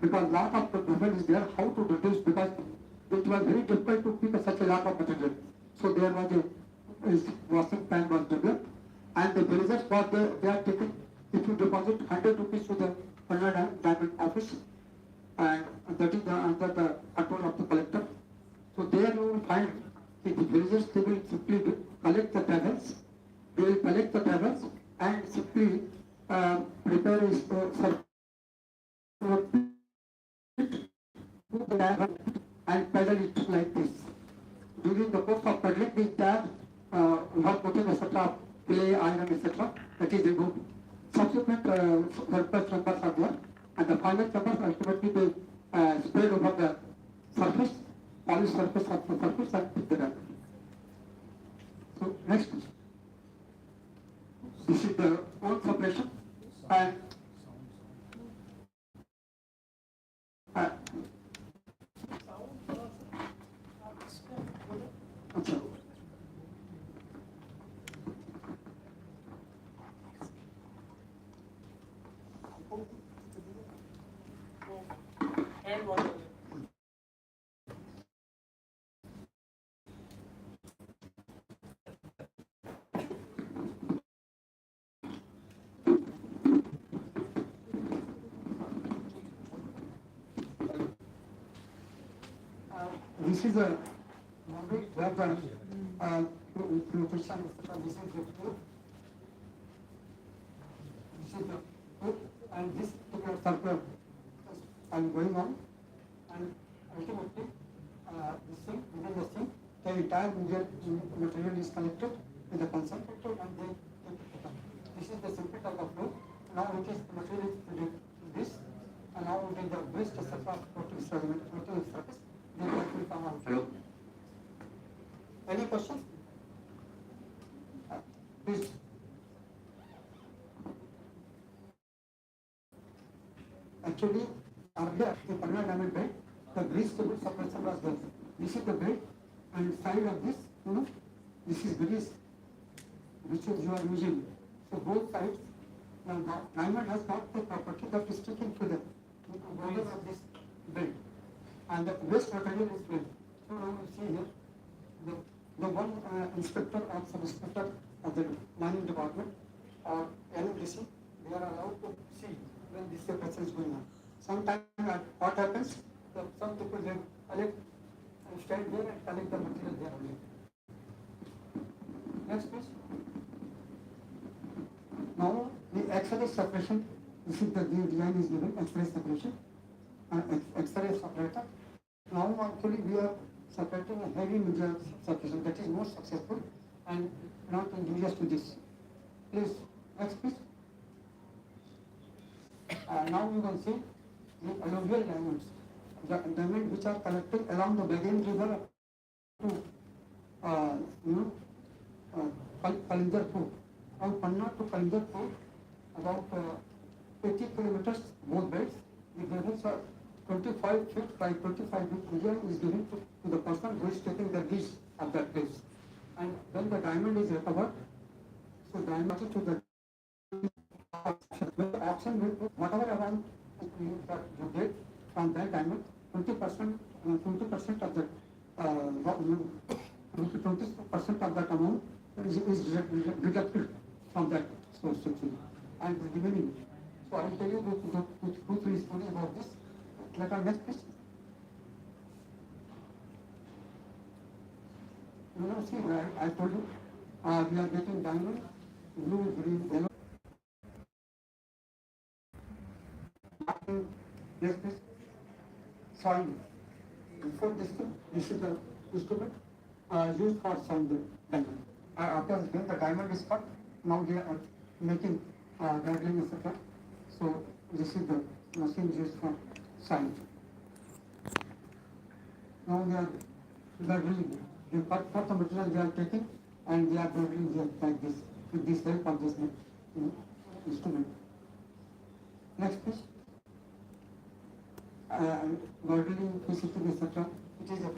S22: because lot of the problem is there how to reduce, because it was very difficult to pick such a lot of material. So there was a washing pan was developed, and the villagers what they are taking, if you deposit 100 rupees to the diamond office, and that is under the control of the collector. So there you will find the villagers, they will simply collect the pebbles, they will collect the pebbles and simply prepare a circle and pedal it like this. During the course of pedaling, the tab putting etc. clay, iron, etc. that is removed. Subsequent surplus numbers are there, and the final numbers ultimately they spread over the surface, polished surface of the surface and pick the diamond. So next, this is the old separation, and okay.
S18: And what?
S22: This is a where the nutrition, etc. This is the food. This is the food, and this particular circle is going on, and ultimately this thing within the thing, the entire material is collected in the concentrator, and then this is the simple type of flow. Now it is the material is this, and now it is the waste, etc. Protein surface. Hello. Any questions? Please. Actually, earlier the permanent diamond bed, the grease table suppressor was there. This is the bed, and side of this, this is grease, which is you are using. So both sides. Now diamond has got the property that is sticking to the border of this bed, and the waste material is filled. So now you see here, the one inspector or sub-inspector of the mining department or NMDC, they are allowed to see when this operation is going on. Sometimes what happens, some people they collect and stand there and collect the material there only. Next please. Now the X-ray separation, this is the design is given, X-ray separation, X-ray separator. Now actually we are separating a heavy metal separation that is more successful and not injurious to this. Please, next please. Now you can see the alluvial diamonds, the diamonds which are collected along the Bagan River to Kalinjarpur. From Panna to Kalinjarpur, about 80 kilometers both beds. The beds are 25 feet by 25 feet area is given to the person who is taking the lease of that place. And when the diamond is recovered, so diamond to the auction will whatever amount that you get from that diamond, 20% of the 20% of that amount is deducted from that source actually, and the remaining. So I will tell you the 2-3 stories about this. Let us next please. You know, see, I told you, we are getting diamond, blue, green, yellow. Yes, please. Soil. Before this is the instrument used for sound the diamond. After the diamond is cut, now they are making gathering, etc. So this is the machine used for sound. Now they are drilling. They cut the material they are taking, and they are drilling here like this with this help of this instrument. Next please. Girdling, PCT, etc. It is a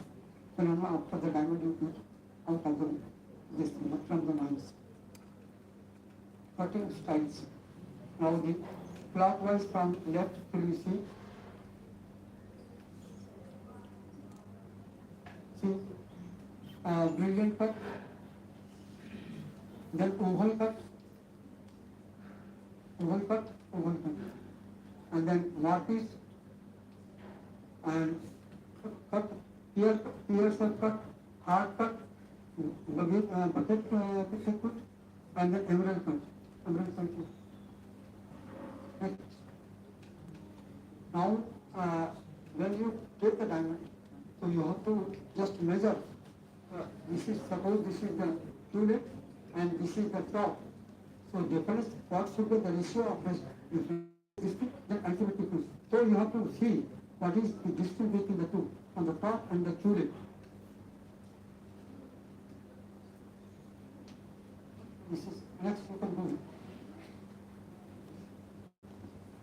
S22: phenomenon after the diamond you get out of this from the mines. Cutting styles. Now the clockwise from left till you see See, brilliant cut, then oval cut, oval cut, oval cut, and then marquise, and cut, pierce cut, hard cut, bucket cut, and then emerald cut, emerald cut. Next. Now, when you take the diamond, so you have to just measure. This is, suppose this is the tulip and this is the top. So difference, what should be the ratio of this distance, then ultimately push. So you have to see what is the distance between the two, on the top and the tulip. This is next you can do.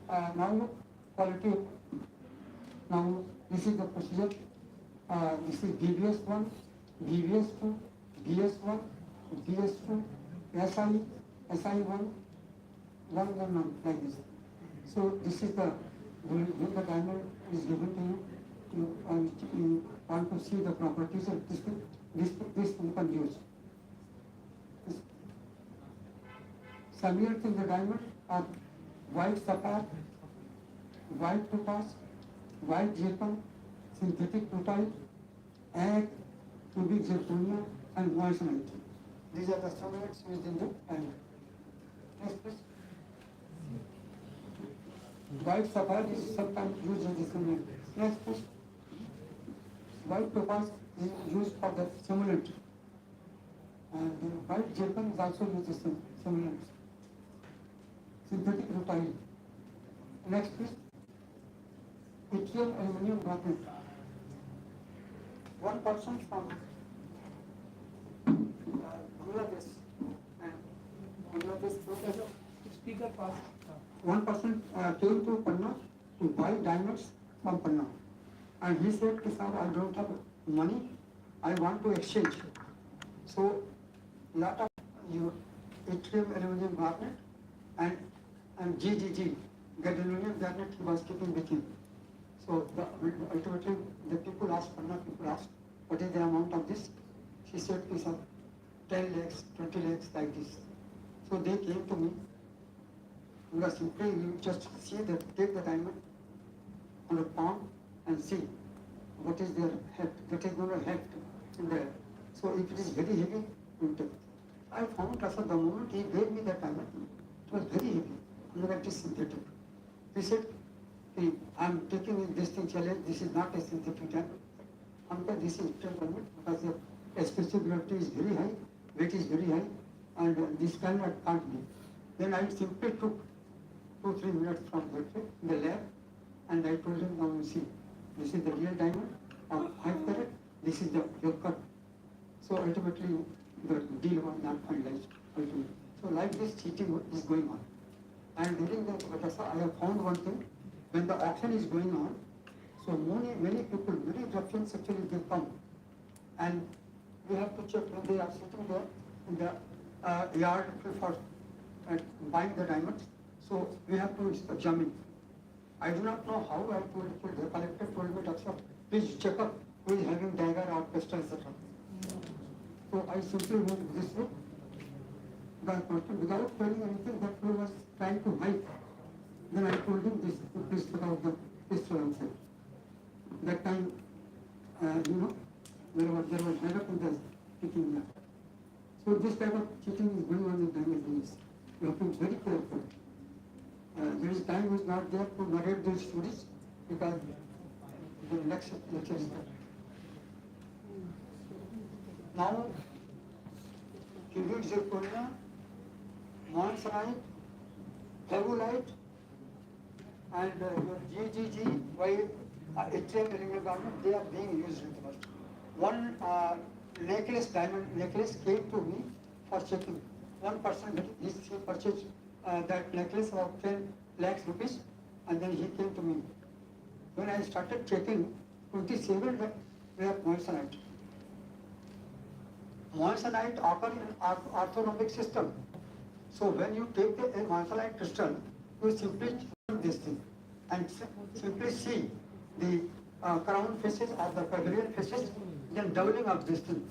S22: Now quality. Now this is the procedure. This is DBS1, DBS2, DS1, DS2, SI, SI1, 1, like this. So this is the, when the diamond is given to you, you want to see the properties of this you can use. Samir in the diamond are white sapphire, white topaz, white zircon, synthetic rutile, egg, cubic zirconia, and moissanite. These are the substrates used in the diamond. Next, please. White sapphire is sometimes used as a simulant. Next, please. White topaz is used for the simulant. And white zircon is also used as a simulant. Synthetic rutile. Next, please. Yttrium aluminum magnet. 1% from Bangladesh and Bangladesh speaker pass. 1% came to Panna to buy diamonds from Panna, and he said, "Sir, I don't have money. I want to exchange." So, lot of your yttrium aluminum magnet and GGG, gadolinium garnet, he was keeping with him. So ultimately the people asked, what is the amount of this? She said, 10 lakhs, 20 lakhs, like this. So they came to me. Because simply you just see that, take the diamond on a palm and see what is their heft, that is going to heft in there. So if it is very heavy, you take. I found that the moment he gave me that diamond, it was very heavy, and it is synthetic. He said, I'm taking this thing challenge, this is not a synthetic diamond. This is diamond because the expressibility is very high, weight is very high, and this can't be. Then I simply took 2-3 minutes from the lab, and I told him, now you see, this is the real diamond of 5 carat, this is your cut. So ultimately the deal was not finalized. So like this cheating is going on. And during the I have found one thing. When the auction is going on, so many people, many ruffians actually they come, and we have to check when they are sitting there in the yard for buying the diamonds. So we have to examine. I do not know how I told the collector told me, "Doctor, please check up who is having dagger or pistol, etc." So I simply went this way. The person, without telling anything, that he was trying to hide. Then I told him this, please take out the pistol outside. That time, there was never in the cheating there. So this type of cheating is going on in diamond rings. You have to be very careful. There is time is not there to narrate these stories because the next lecture is there. Now, cubic zirconia, moissanite, flavulite, and your GGG, yttrium aluminum garment, they are being used in the world. One necklace, diamond necklace came to me for checking. One person, he purchased that necklace of 10 lakhs rupees, and then he came to me. When I started checking, 27 were moissanite. Moissanite occur in orthorhombic system. So when you take a moissanite crystal, you simply choose this thing and simply see the crown faces or the pavilion faces, then doubling of this thing,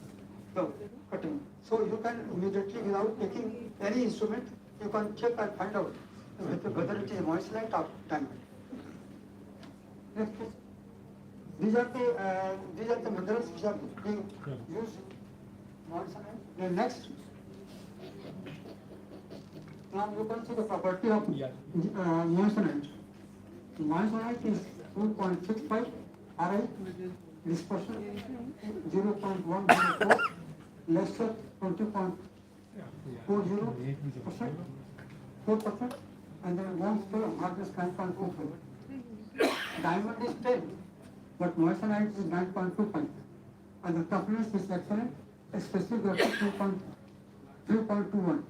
S22: the cutting. So you can immediately, without taking any instrument, you can check and find out whether it is moissanite or diamond. Next, please. These are the minerals which are being used in moissanite. Then next, now you can see the property of moissanite. Moissanite is 2.65 Ri, dispersion 0.104, lesser 20.40%, 4%, and then one sphere hardness 9.25. Diamond is 10, but moissanite is 9.25, and the toughness is excellent, especially the 3.21.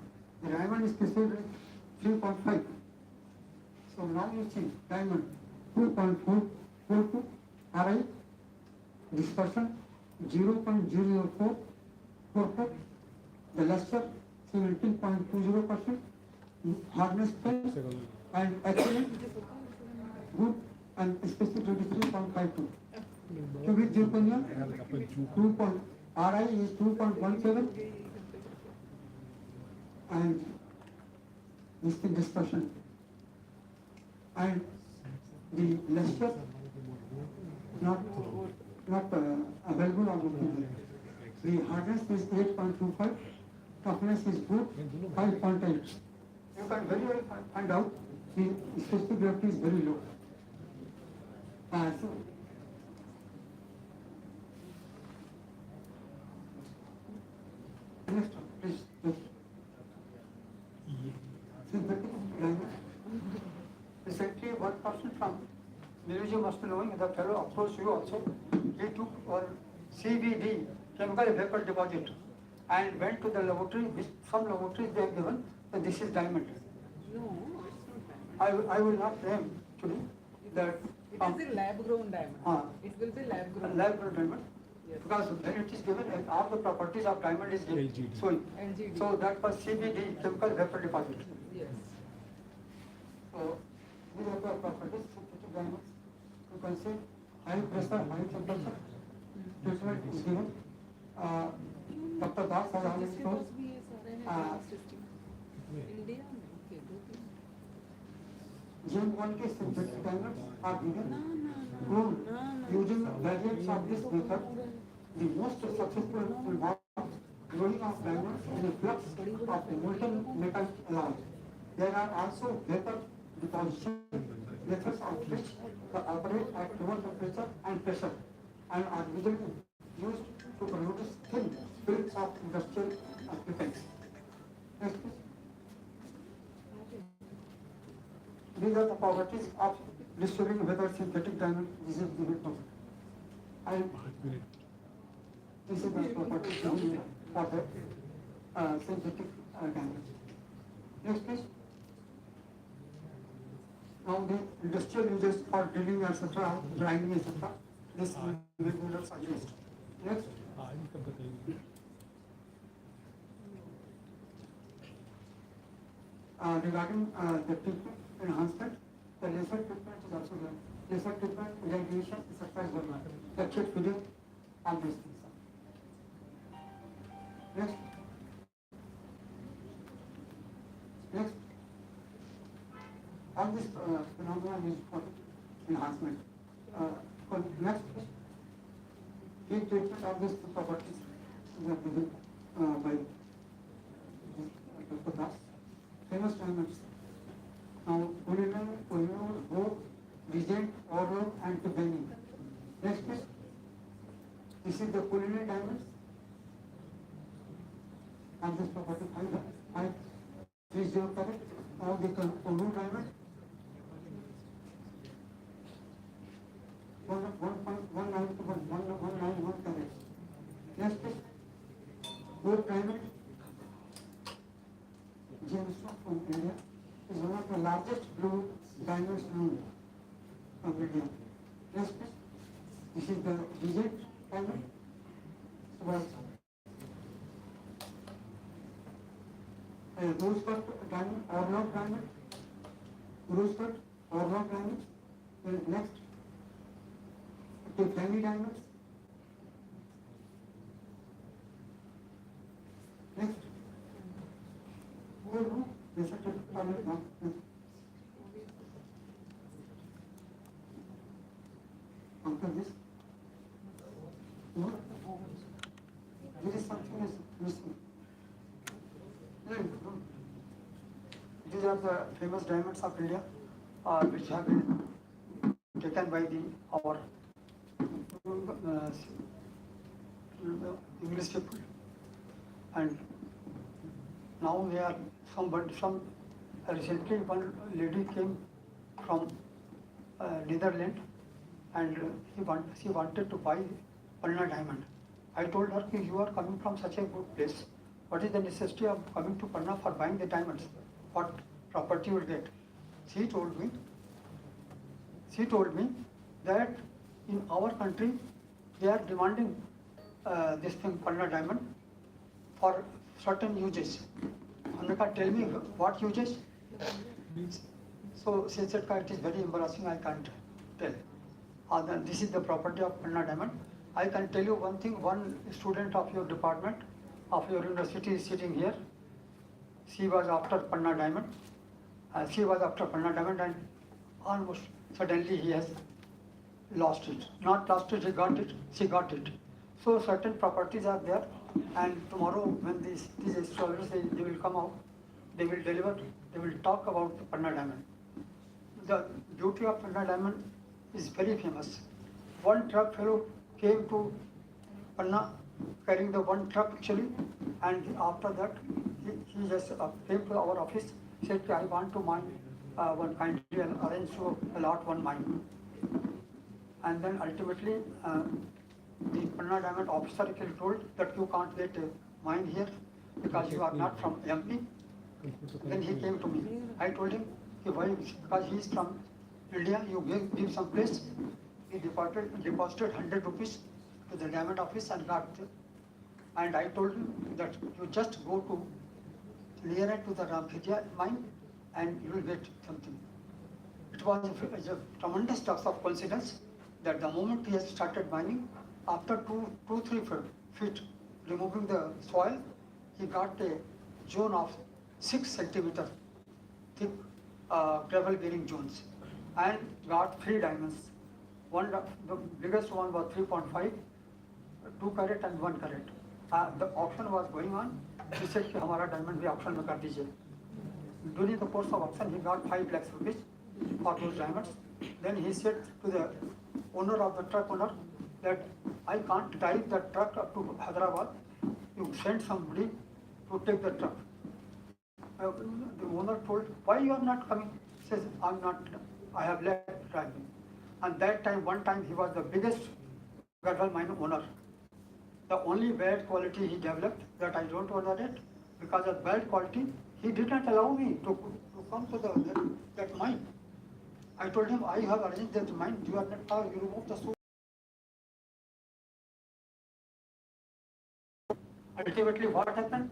S22: The diamond is specifically 3.5. So now you see diamond 2.442 Ri, dispersion 0.00444, the luster 17.20%, hardness 10, and excellent, good, and specific 23.52. Cubic zirconia, Ri is 2.17, and this is dispersion. And the luster not available on the field. The hardness is 8.25, toughness is good, 5.8. You can very well find out the specific gravity is very low. So next one, please. Synthetic diamond. Recently, one person from Malaysia must be knowing that fellow approached you also. He took CVD, chemical vapor deposit, and went to the laboratory. Some laboratories they have given that this is diamond.
S13: No,
S22: I will not name today that.
S13: it is a lab grown diamond. It will be lab grown.
S22: Lab grown diamond. Yes. Because when it is given, all the properties of diamond is given. So that was CVD, chemical vapor deposit.
S13: Yes.
S22: So these are the properties synthetic diamonds. You can see high pressure, high temperature. Treatment is given. Dr. Das has already told.
S13: India में okay,
S22: Gen 1 के synthetic diamonds are given. Using variants of this method, the most successful involves growing of diamonds in a flux of molten metal alloys. There are also vapor deposition methods of which operate at lower temperature and pressure and are usually used to produce thin films of industrial applications. Next, please. These are the properties of discovering whether synthetic diamond is a given property. And this is the property for the synthetic diamond. Next, please. Now the industrial uses for drilling, etc., grinding, etc., this minerals are used. Next. Regarding the treatment enhancement, the laser treatment is also there. Laser treatment, irradiation, etc. is going on. Lecture feeding, all these things. Next. Next. All this phenomena is for enhancement. Next, heat treatment of these properties are given by Dr. Das. Famous diamonds. Now, polymer, both regent, overload, and bending. Next, please. This is the polymer diamonds. And this property 530 carat. Now the blue diamond. 191 carat. Next, please. Gold diamond. Gemstones from India is one of the largest blue diamonds known from India. Next, please. This is the regent diamond. Rose cut diamond, orlog diamond, rose cut, orlog diamond. Next, Tiffany diamonds. Next. Go. Listen to toilet now. After this. No? There is something is missing. No. These are the famous diamonds of India, which have been taken by our English people, and now they are recently one lady came from Netherlands, and she wanted to buy Panna diamond. I told her, you are coming from such a good place. What is the necessity of coming to Panna for buying the diamonds? What property you will get? She told me that in our country they are demanding this thing, Panna diamond, for certain uses. Anaka, tell me what uses? So she said, it is very embarrassing, I can't tell. This is the property of Panna diamond. I can tell you one thing, one student of your department, of your university is sitting here. She was after Panna diamond. And almost suddenly he has lost it. Not lost it, he got it, she got it. So certain properties are there, and tomorrow when these astrologers, they will come out, they will deliver, they will talk about the Panna diamond. The beauty of Panna diamond is very famous. One truck fellow came to Panna carrying the one truck actually, and after that he just came to our office, said, I want to mine one kindly and arrange to allot one mine. And then ultimately the Panna diamond officer told that you can't get a mine here because you are not from MP. Then he came to me. I told him, why? Because he is from India, you give some place. He deposited 100 rupees to the diamond office and got it. And I told him that you just go to nearer to the Ramkhidya mine and you will get something. It was a tremendous dose of coincidence that the moment he has started mining, after 2-3 feet removing the soil, he got a zone of 6 centimeter thick gravel bearing zones and got 3 diamonds. The biggest one was 3.5, 2 carat and 1 carat. The auction was going on. He said, "Hamara diamond bhi auction mein kar dijiye." During the course of auction, he got 5 lakhs rupees for those diamonds. Then he said to the owner of the truck owner that I can't drive the truck up to Hyderabad. You send somebody to take the truck. The owner told, why you are not coming? He says, I have left driving. And that time, one time, he was the biggest gravel mine owner. The only bad quality he developed that I don't order it, because of bad quality, he did not allow me to come to that mine. I told him, I have arranged that mine, you are not, you remove the soil. Ultimately, what happened?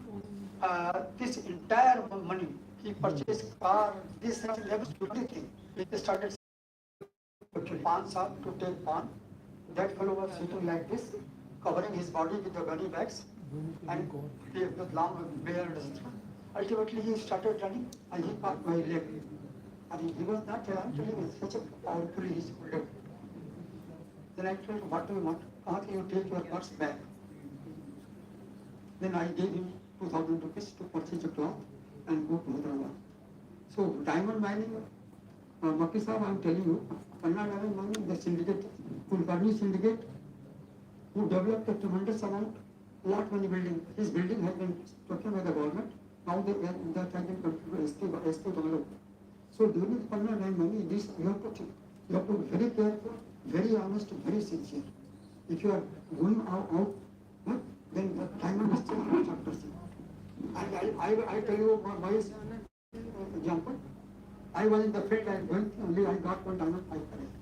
S22: This entire money, he purchased car, this and everything. He started pan shop to take pan. That fellow was sitting like this, covering his body with the gunny bags and with long beard. Ultimately, he started running and he caught my leg. And he was not, I'm telling you, such a powerfully he pulled it. Then I told him, what do you want? How can you take your purse back? Then I gave him 2,000 rupees to purchase a cloth and go to Hyderabad. So diamond mining, Makki Sahab, I am telling you, Panna diamond mining, the syndicate, Kulkarni syndicate, who developed a tremendous amount, lot many buildings. His building has been taken by the government. Now they are trying to ST Bangalow. So during the Panna diamond mining, this you have to be very careful, very honest, very sincere. If you are going out then the diamond is still 100%. And I tell you my example. I was in the field and going only I got one diamond 5 carat.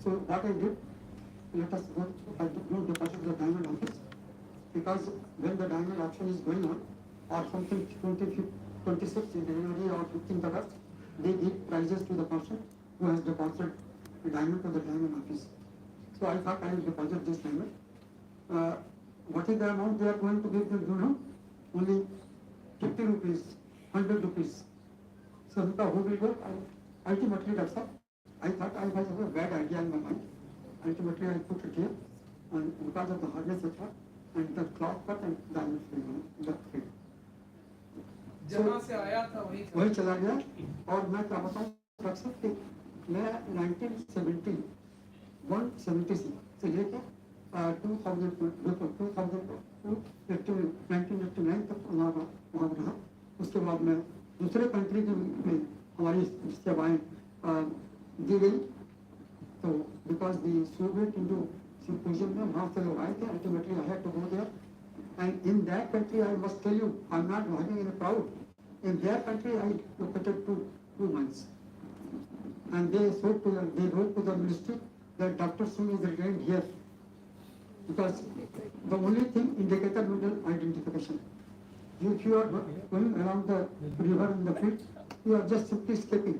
S22: So what I did, let us go. I did not deposit the diamond office because when the diamond auction is going on, or something 26th January or 15th August, they give prizes to the person who has deposited the diamond to the diamond office. So I thought I will deposit this diamond. What is the amount they are going to give them, you know? only 50 rupees, 100 rupees. So who will go? Ultimately, that's all. I thought I was a bad idea in my mind. Ultimately, I put it here, and because of the hardness of it, and the cloth cut and diamonds in the field.
S18: जहाँ से आया था
S22: वही चला गया और मैं क्या बताऊँ अक्सर कि मैं 1970 से लेकर 1989 तक वहाँ रहा। उसके बाद मैं दूसरे कंट्री में हमारी सेवाएं दी गई। तो because the Soviet Indo symposium में वहाँ से लोग आए थे। Ultimately I had to go there and in that country I must tell you I am not having any proud. In their country, I located two months, and they wrote to the ministry that Dr. Singh is retained here because the only thing indicator middle identification. If you are going around the river in the field, you are just simply escaping,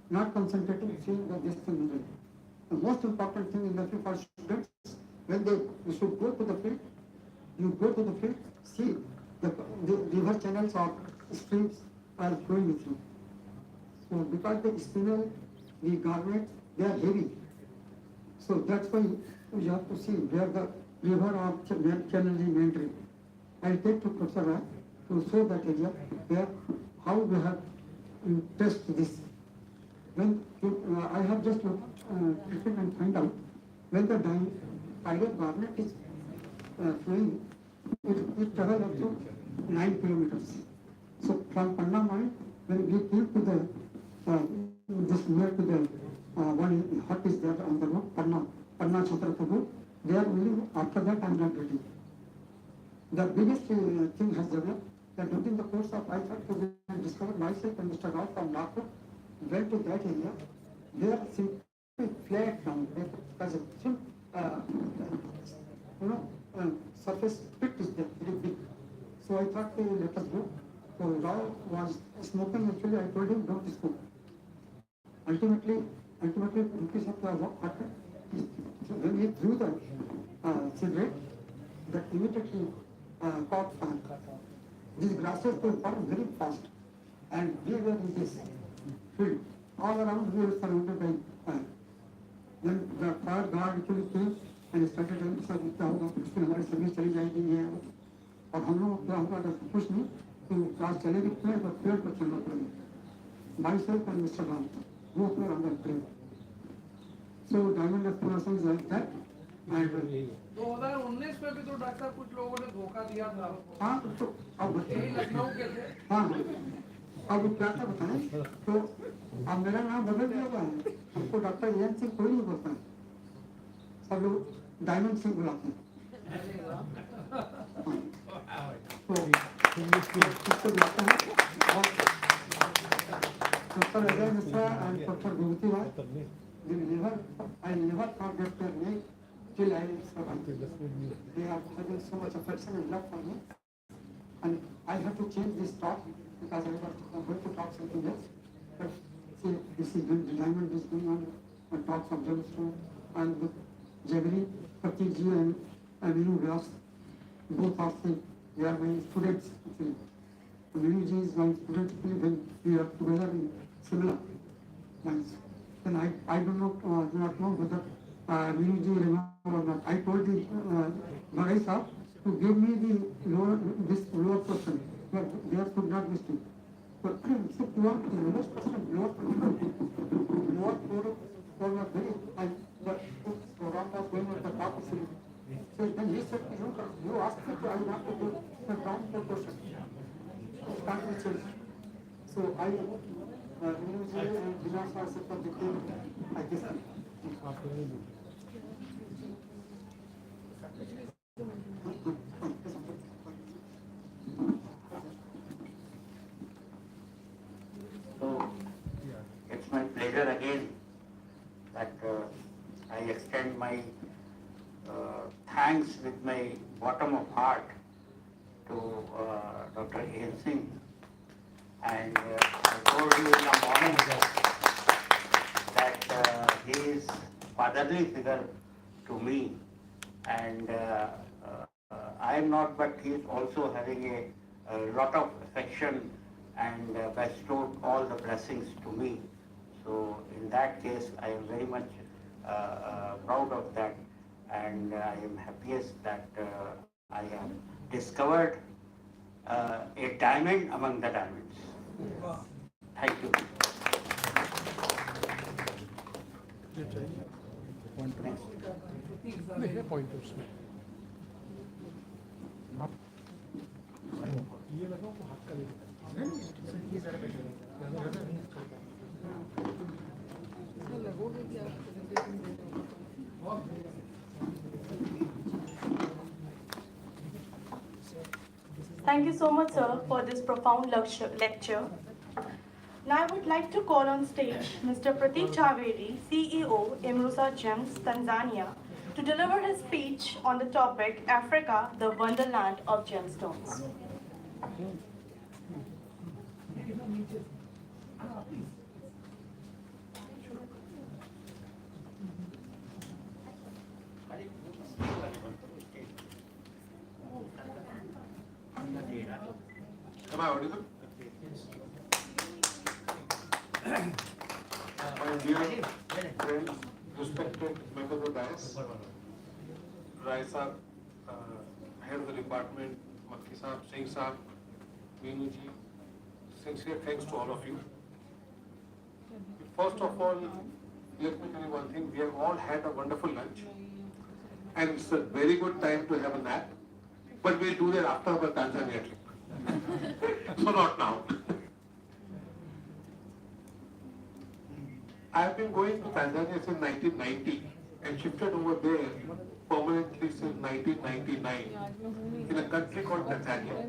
S22: not concentrating, seeing the distant middle. The most important thing in the field for students, when you should go to the field, you go to the field, see the river channels or streams are flowing with you. So because the spinel, the garnet, they are heavy. So that's why you have to see where the river or channel is entering. I'll take to Professor Rai to show that area where how we have test this. When I have just looked and find out when the tidal garnet is flowing, it travels up to 9 kilometers. So from Panna mine, when we came to the this near to the one hut is there on the road, Panna Chhatrapur, there only after that I am not getting. The biggest thing has developed that during the course of I thought to discover myself and Mr. Rao from Nagpur went to that area. There simply flat down, because surface pit is there very big. So I thought let us go. So Rao was smoking. Actually, I told him don't smoke. Ultimately, because of what happened, when he threw the cigarette, that immediately caught fire. These grasses will burn very fast, and we were in this field. All around we were surrounded by fire. Then the fire guard actually came and started telling us क्या होगा, इसमें हमारी service चली जाएगी ये और हम लोग क्या होगा कुछ नहीं तो क्लास चलेगी पेड़ पर चलना पड़ेगा। Myself and Mr. Ram, both were under prayer. So diamond exploration is like that. And
S18: 2019 में भी तो डॉक्टर कुछ लोगों ने धोखा दिया था।
S22: हाँ तो अब
S18: यही लखनऊ के थे।
S22: हाँ अब क्या था बताएं तो अब मेरा नाम बदल दिया हुआ है। हमको डॉक्टर एन सिंह कोई नहीं बोलता है, सब लोग डायमंड सिंह बुलाते हैं। तो इसको बुलाते हैं और Dr. Ajay Mishra and Dr. Bhumti Rai, I never forget their name till I survived. They are having so much affection and love for me. And I have to change this talk because I was going to talk something else. But see, this is when the diamond is going on and talks of Gemstones and with Jagri, Pratikji and Minu Vyas, both are saying they are my students. Minuji is my student when we are together in similar lines. Then I do not know whether Minuji remember or not. I told the Bhagai Sahib to give me this lower portion, but there could not be still. So lower was very high, but Ram was going at the top of it. So then he said, you asked me to, I want to do the down portion. So I, Minuji and Vinasa Sutta became like this.
S15: So it's my pleasure again that I extend my thanks with my bottom of heart to Dr. A.N. Singh. And I told you in the morning that he is fatherly figure to me. And I am not, but he is also having a a lot of affection and bestowed all the blessings to me. So in that case, I am very much proud of that, and I am happiest that I have discovered a diamond among the diamonds. Thank you.
S21: Thank you so much, sir, for this profound lecture. Now I would like to call on stage Mr. Pratik Chaveri, CEO, Imrusa Gems, Tanzania, to deliver his speech on the topic Africa, the Wonderland of Gemstones.
S7: Am I audible? My dear friends, respected members of the dais, Rai Saab, head of the department, Makki Saab, Singh Saab, Meenu ji, sincere thanks to all of you. First of all, let me tell you one thing, we have all had a wonderful lunch and it's a very good time to have a nap, but we'll do that after our Tanzania trip. So not now. I have been going to Tanzania since 1990 and shifted over there permanently since 1999 in a country called Tanzania.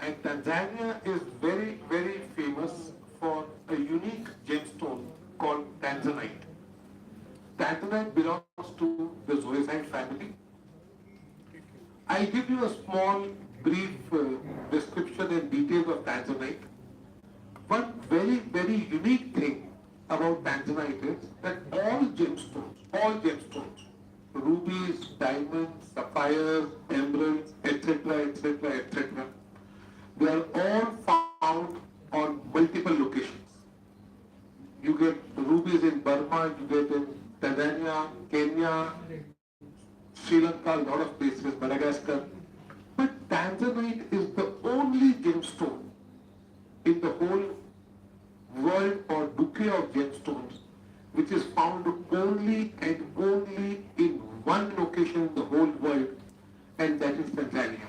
S7: And Tanzania is very, very famous for a unique gemstone called Tanzanite. Tanzanite belongs to the zoisite family. I'll give you a small, brief description and details of Tanzanite. One very, very unique thing about Tanzanite is that all gemstones, rubies, diamonds, sapphires, emeralds, etc., etc., etc., they are all found on multiple locations. You get rubies in Burma, you get in Tanzania, Kenya, Sri Lanka, a lot of places, Madagascar. But Tanzanite is the only gemstone in the whole world or bouquet of gemstones which is found only and only in one location in the whole world, and that is Tanzania.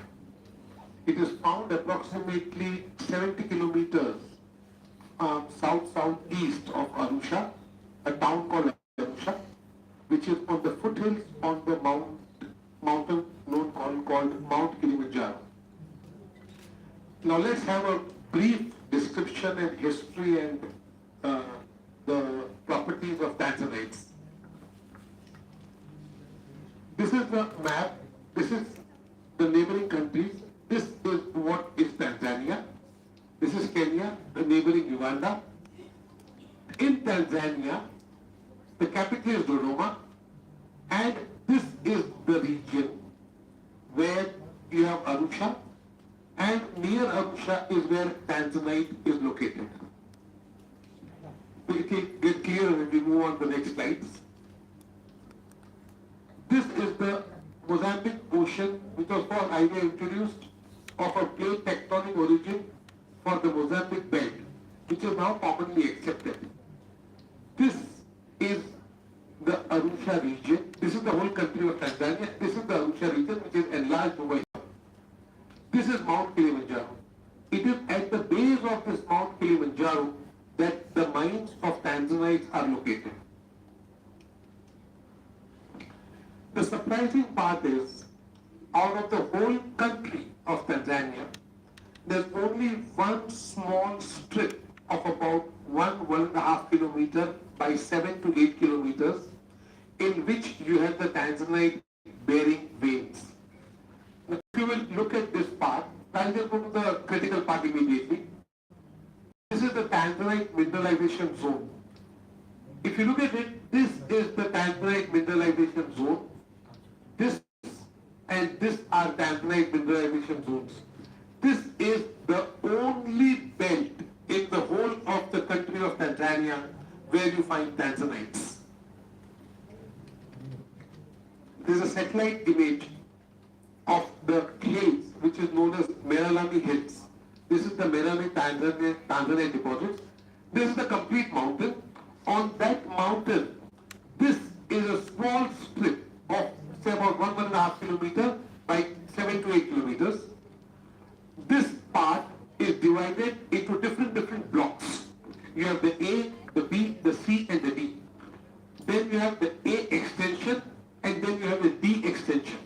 S7: It is found approximately 70 kilometers south-southeast of Arusha, a town called Arusha, which is on the foothills on the mountain known called Mount Kilimanjaro. Now let's have a brief description and history and the properties of Tanzanites. This is the map. This is the neighboring countries. This is what is Tanzania. This is Kenya, the neighboring Uganda. In Tanzania, the capital is Dodoma, and this is the region where you have Arusha, and near Arusha is where Tanzanite is located. It will get clearer when we move on to the next slides. This is the Mozambique Ocean, which was for idea introduced of a plate tectonic origin for the Mozambique belt, which is now commonly accepted. This is the Arusha region. This is the whole country of Tanzania. This is the Arusha region, which is enlarged over here. This is Mount Kilimanjaro. It is at the base of this Mount Kilimanjaro that the mines of Tanzanites are located. The surprising part is, out of the whole country of Tanzania, there's only one small strip of about 1.5 kilometers by 7 to 8 kilometers in which you have the Tanzanite bearing veins. Now, if you will look at this part, I'll just go to the critical part immediately. This is the Tanzanite mineralization zone. If you look at it, this is the Tanzanite mineralization zone. This and this are Tanzanite mineralization zones.
S11: This is the only belt in the whole of the country of Tanzania where you find tanzanites. This is a satellite image of the hills, which is known as Meralami Hills. This is the Meralami Tanzania deposit. This is the complete mountain. On that mountain, this is a small strip of say about 1.5 kilometers by 7 to 8 kilometers. This part is divided into different blocks. You have the A, the B, the C and the D. Then you have the A extension and then you have the D extension.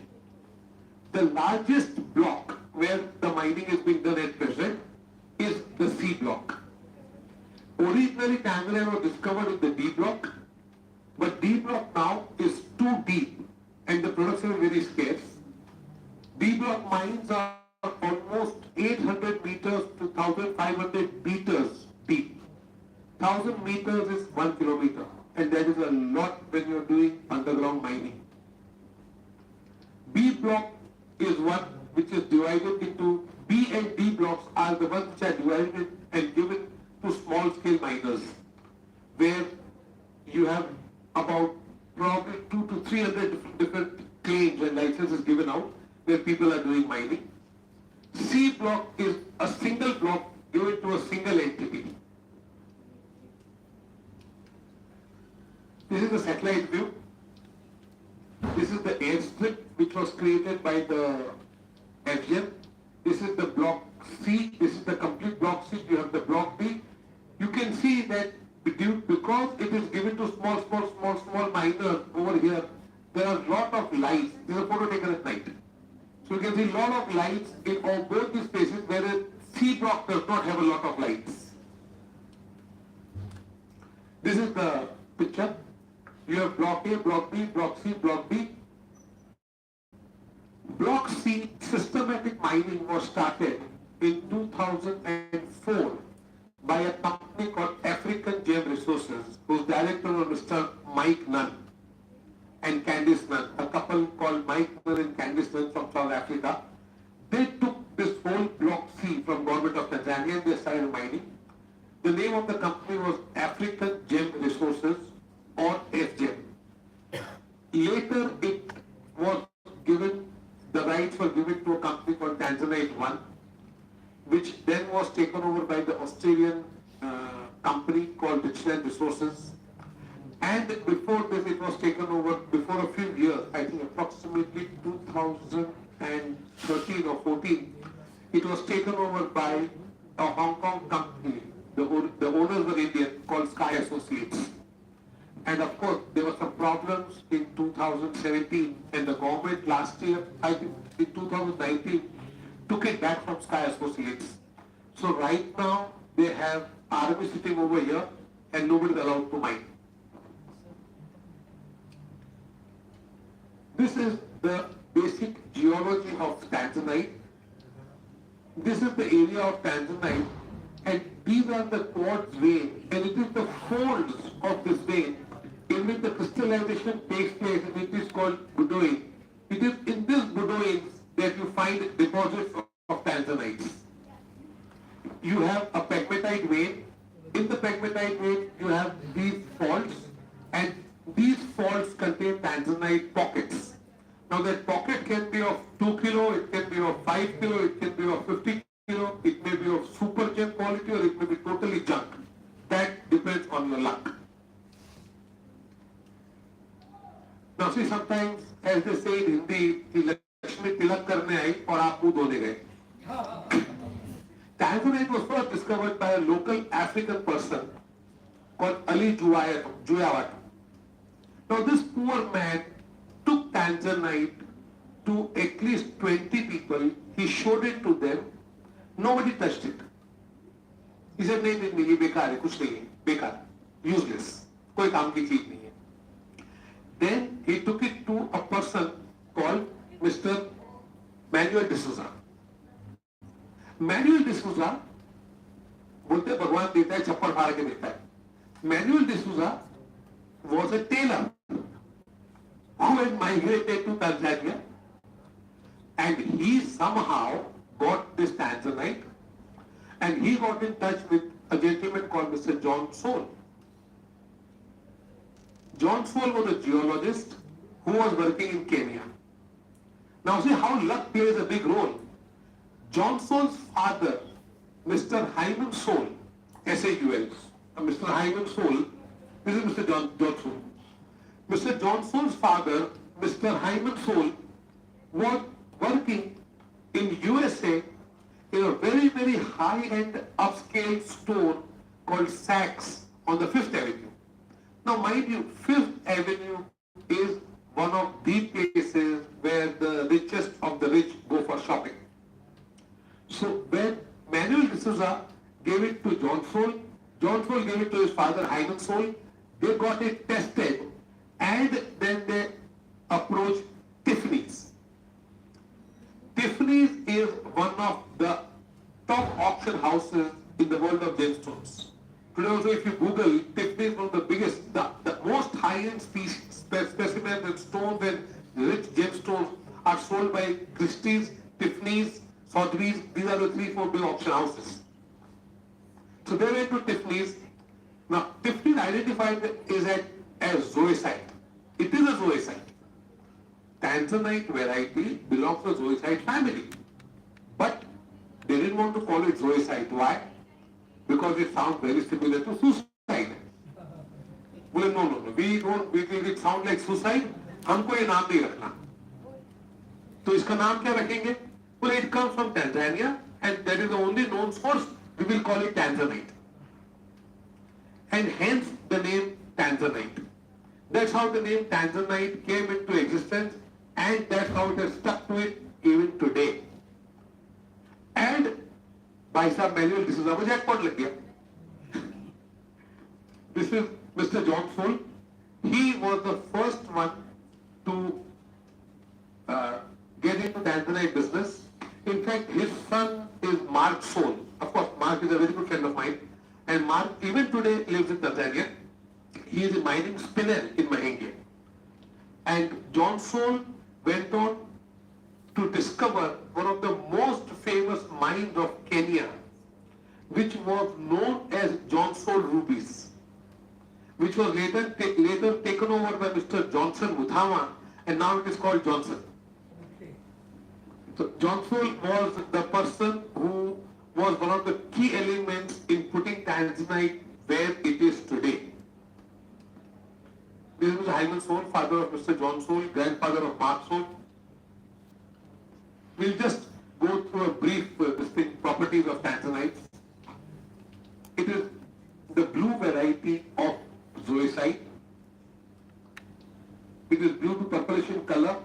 S11: The largest block where the mining is being done at present is the C block. Originally Tanzania was discovered in the D block, but D block now is too deep and the production is very scarce. D block mines are almost 800 meters to 1,500 meters deep. 1,000 meters is 1 kilometer, and that is a lot when you are doing underground mining. B block is one which is divided into, B and D blocks are the ones which are divided and given to small scale miners, where you have about probably 200 to 300 different claims and licenses given out where people are doing mining. C block is a single block given to a single entity. This is the satellite view. This is the airstrip which was created by the FGM. This is the block C. This is the complete block C. You have the block B. You can see that because it is given to small miners over here, there are a lot of lights. This is a photo taken at night. So you can see a lot of lights in all both these places, whereas C block does not have a lot of lights. This is the picture. You have block A, block B, block C, block D. Block C systematic mining was started in 2004 by a company called African Gem Resources, whose director was Mr. Mike Nunn and Candice Nunn, a couple called Mike Nunn and Candice Nunn from South Africa. They took this whole block C from government of Tanzania and they started mining. The name of the company was African Gem Resources or FGEM. Later it was given, the rights were given to a company called Tanzanite One, which then was taken over by the Australian company called Richland Resources. And before this, it was taken over, before a few years, I think approximately 2013 or 14, it was taken over by a Hong Kong company. The owners were Indian, called Sky Associates. And of course, there were some problems in 2017, and the government last year, I think in 2019, took it back from Sky Associates. So right now, they have army sitting over here, and nobody is allowed to mine. This is the basic geology of Tanzanite. This is the area of Tanzanite, and these are the quartz veins, and it is the folds of this vein in which the crystallization takes place, and it is called budoin. It is in this budoins that you find deposits of tanzanites. You have a pegmatite vein. In the pegmatite vein, you have these faults, and these faults contain tanzanite pockets. Now that pocket can be of 2 kilo, it can be of 5 kilo, it can be of 50 kilo, it may be of super gem quality or it may be totally junk. That depends on your luck. Now see, sometimes as they say in Hindi, Lakshmi tilak karne aayi aur aap muh dhone gaye. Tanzanite was first discovered by a local African person called Ali Juyawat. Now this poor man took Tanzanite to at least 20 people, he showed it to them, nobody touched it. He said, नहीं, ये बेकार है, कुछ नहीं है, बेकार, useless, कोई काम की चीज नहीं है. Then he took it to a person called Mr. Manuel D'Souza. Manuel D'Souza, बोलते भगवान देता है, चप्पल फाड़ के देता है. Manuel D'Souza was a tailor who had migrated to Tanzania, and he somehow got this tanzanite, and he got in touch with a gentleman called Mr. John Soule. John Soule was a geologist who was working in Kenya. Now see how luck plays a big role. John Soule's father, Mr. Hyman Soule, S-A-U-L, Mr. Hyman Soule, this is Mr. John Soule. Mr. John Soule's father, Mr. Hyman Soule, was working in USA in a very, very high-end upscale store called Saks on the 5th Avenue. Now mind you, 5th Avenue is one of the places where the richest of the rich go for shopping. So when Manuel D'Souza gave it to John Soule, John Soule gave it to his father Hyman Soule, they got it tested, and then they approached Tiffany's. Tiffany's is one of the top auction houses in the world of gemstones. Today also if you Google, Tiffany's is one of the biggest, the most high-end specimens and stones and rich gemstones are sold by Christie's, Tiffany's, Sotheby's. These are the 3-4 big auction houses. So they went to Tiffany's. Now Tiffany's identified it as zoisite. It is a zoisite. Tanzanite variety belongs to the zoisite family. But they didn't want to call it zoisite. Why? Because it sounds very similar to suicide. Well, no, it sounds like suicide. हमको ये नाम नहीं रखना. तो इसका नाम क्या रखेंगे? Well, it comes from Tanzania, and that is the only known source. We will call it Tanzanite. And hence the name Tanzanite. That's how the name Tanzanite came into existence, and that's how it has stuck to it even today. And by some Manuel D'Souza को jackpot लग गया. This is Mr. John Soule. He was the first one to get into Tanzanite business. In fact, his son is Mark Soule. Of course, Mark is a very good friend of mine. And Mark, even today, lives in Tanzania. He is a mining spinner in Mahenge. And John Soule went on to discover one of the most famous mines of Kenya, which was known as John Soule Rubies, which was later taken over by Mr. Johnson Muthama, and now it is called Johnson. So John Soule was the person who was one of the key elements in putting Tanzanite where it is today. This is Mr. Hyman Soule, father of Mr. John Soule, grandfather of Mark Soule. We'll just go through a brief properties of Tanzanite. It is the blue variety of zoisite. It is blue to purplish in color.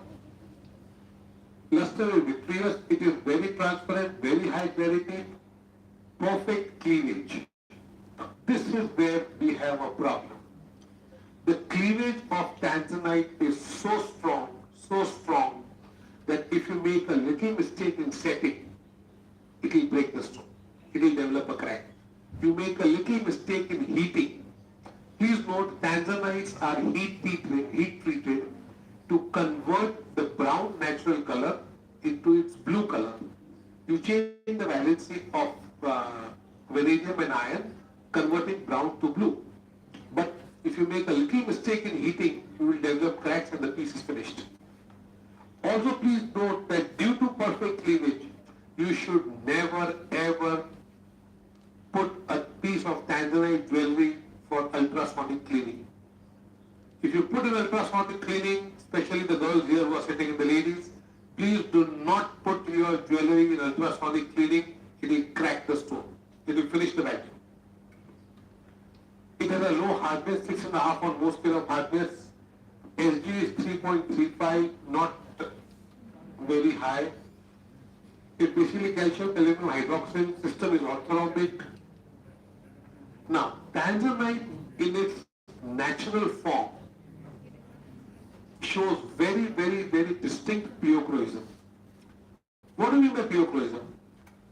S11: Luster is vitreous. It is very transparent, very high clarity, perfect cleavage. This is where we have a problem. The cleavage of Tanzanite is so strong, that if you make a little mistake in setting, it will break the stone. It will develop a crack. You make a little mistake in heating. Please note, Tanzanites are heat treated to convert the brown natural color into its blue color. You change the valency of vanadium and iron, converting brown to blue. But if you make a little mistake in heating, you will develop cracks and the piece is finished. Also please note that due to perfect cleavage, you should never ever put a piece of Tanzanite jewelry for ultrasonic cleaning. If you put in ultrasonic cleaning, especially the girls here who are sitting in the ladies, please do not put your jewelry in ultrasonic cleaning. It will crack the stone. It will finish the vacuum. It has a low hardness, 6.5 on most scale of hardness. SG is 3.35, not very high. It basically calcium aluminum hydroxide. System is orthorhombic. Now, Tanzanite in its natural form shows very, very, very distinct pleochroism. What do you mean by pleochroism?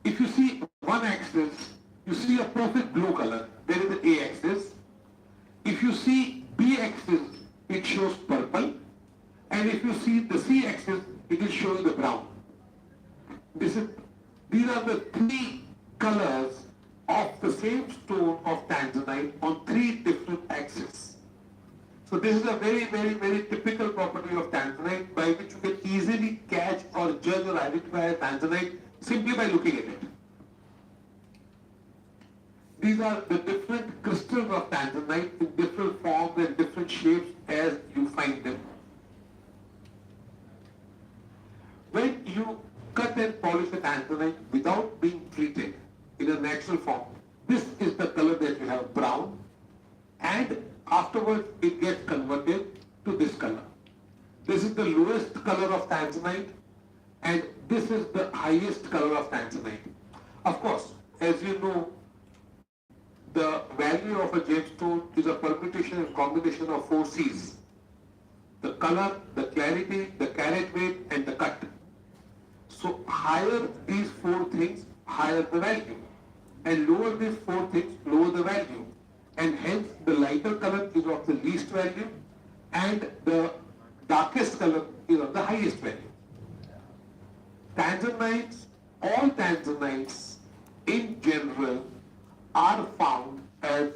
S11: If you see one axis, you see a perfect blue color. There is the A axis. If you see B axis, it shows purple. And if you see the C axis, it will show you the brown. This is These are the three colors of the same stone of tanzanite on three different axes. So this is a very, very, very typical property of tanzanite by which you can easily catch or judge or identify a tanzanite simply by looking at it. These are the different crystals of tanzanite in different forms and different shapes as you find them. When you cut and polish a tanzanite without being treated in a natural form, this is the color that you have, brown, and afterwards it gets converted to this color. This is the lowest color of tanzanite, and this is the highest color of tanzanite. Of course, as you know, the value of a gemstone is a permutation and combination of 4 C's. The color, the clarity, the carat weight, and the cut. So higher these 4 things, higher the value. And lower these 4 things, lower the value. And hence the lighter color is of the least value and the darkest color is of the highest value. Tanzanites, all tanzanites in general are found as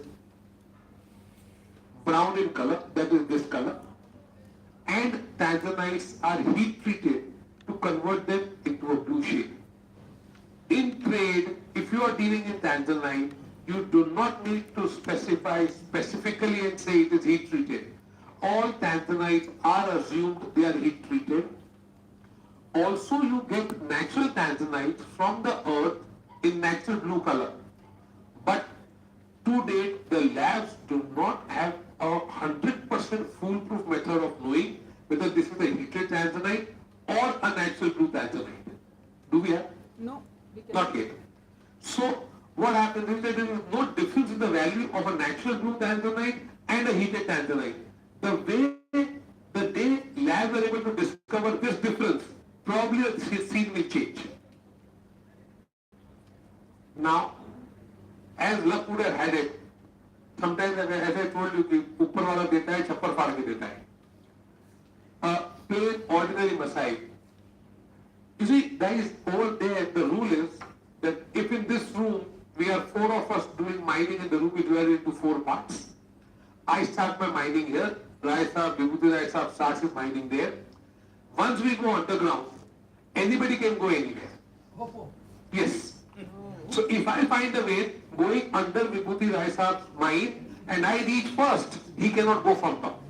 S11: brown in color, that is this color, and tanzanites are heat treated to convert them into a blue shade. In trade, if you are dealing in tanzanite, you do not need to specify specifically and say it is heat treated. All tanzanites are assumed they are heat treated. Also, you get natural tanzanites from the earth in natural blue color. But to date, the labs do not have a 100% foolproof method of knowing whether this is a heated tanzanite or a natural blue tanzanite. Do we have?
S21: No.
S11: Not yet. So, what happens is that there is no difference in the value of a natural blue tanzanite and a heated tanzanite. The day labs are able to discover this difference, probably the scene will change. Now, as luck would have had it, sometimes as I told you, कि ऊपर वाला देता है छप्पर फाड़ के देता है. A plain ordinary masai. You see, guys, over there the rule is that if in this room we are 4 of us doing mining in the room, we divide it into 4 parts. I start my mining here. Rai Sahab, Vibhuti Rai Sahab starts his mining there. Once we go underground, anybody can go anywhere. Yes. So if I find a way going under Vibhuti Rai Sahab's mine and I reach first, he cannot go from top.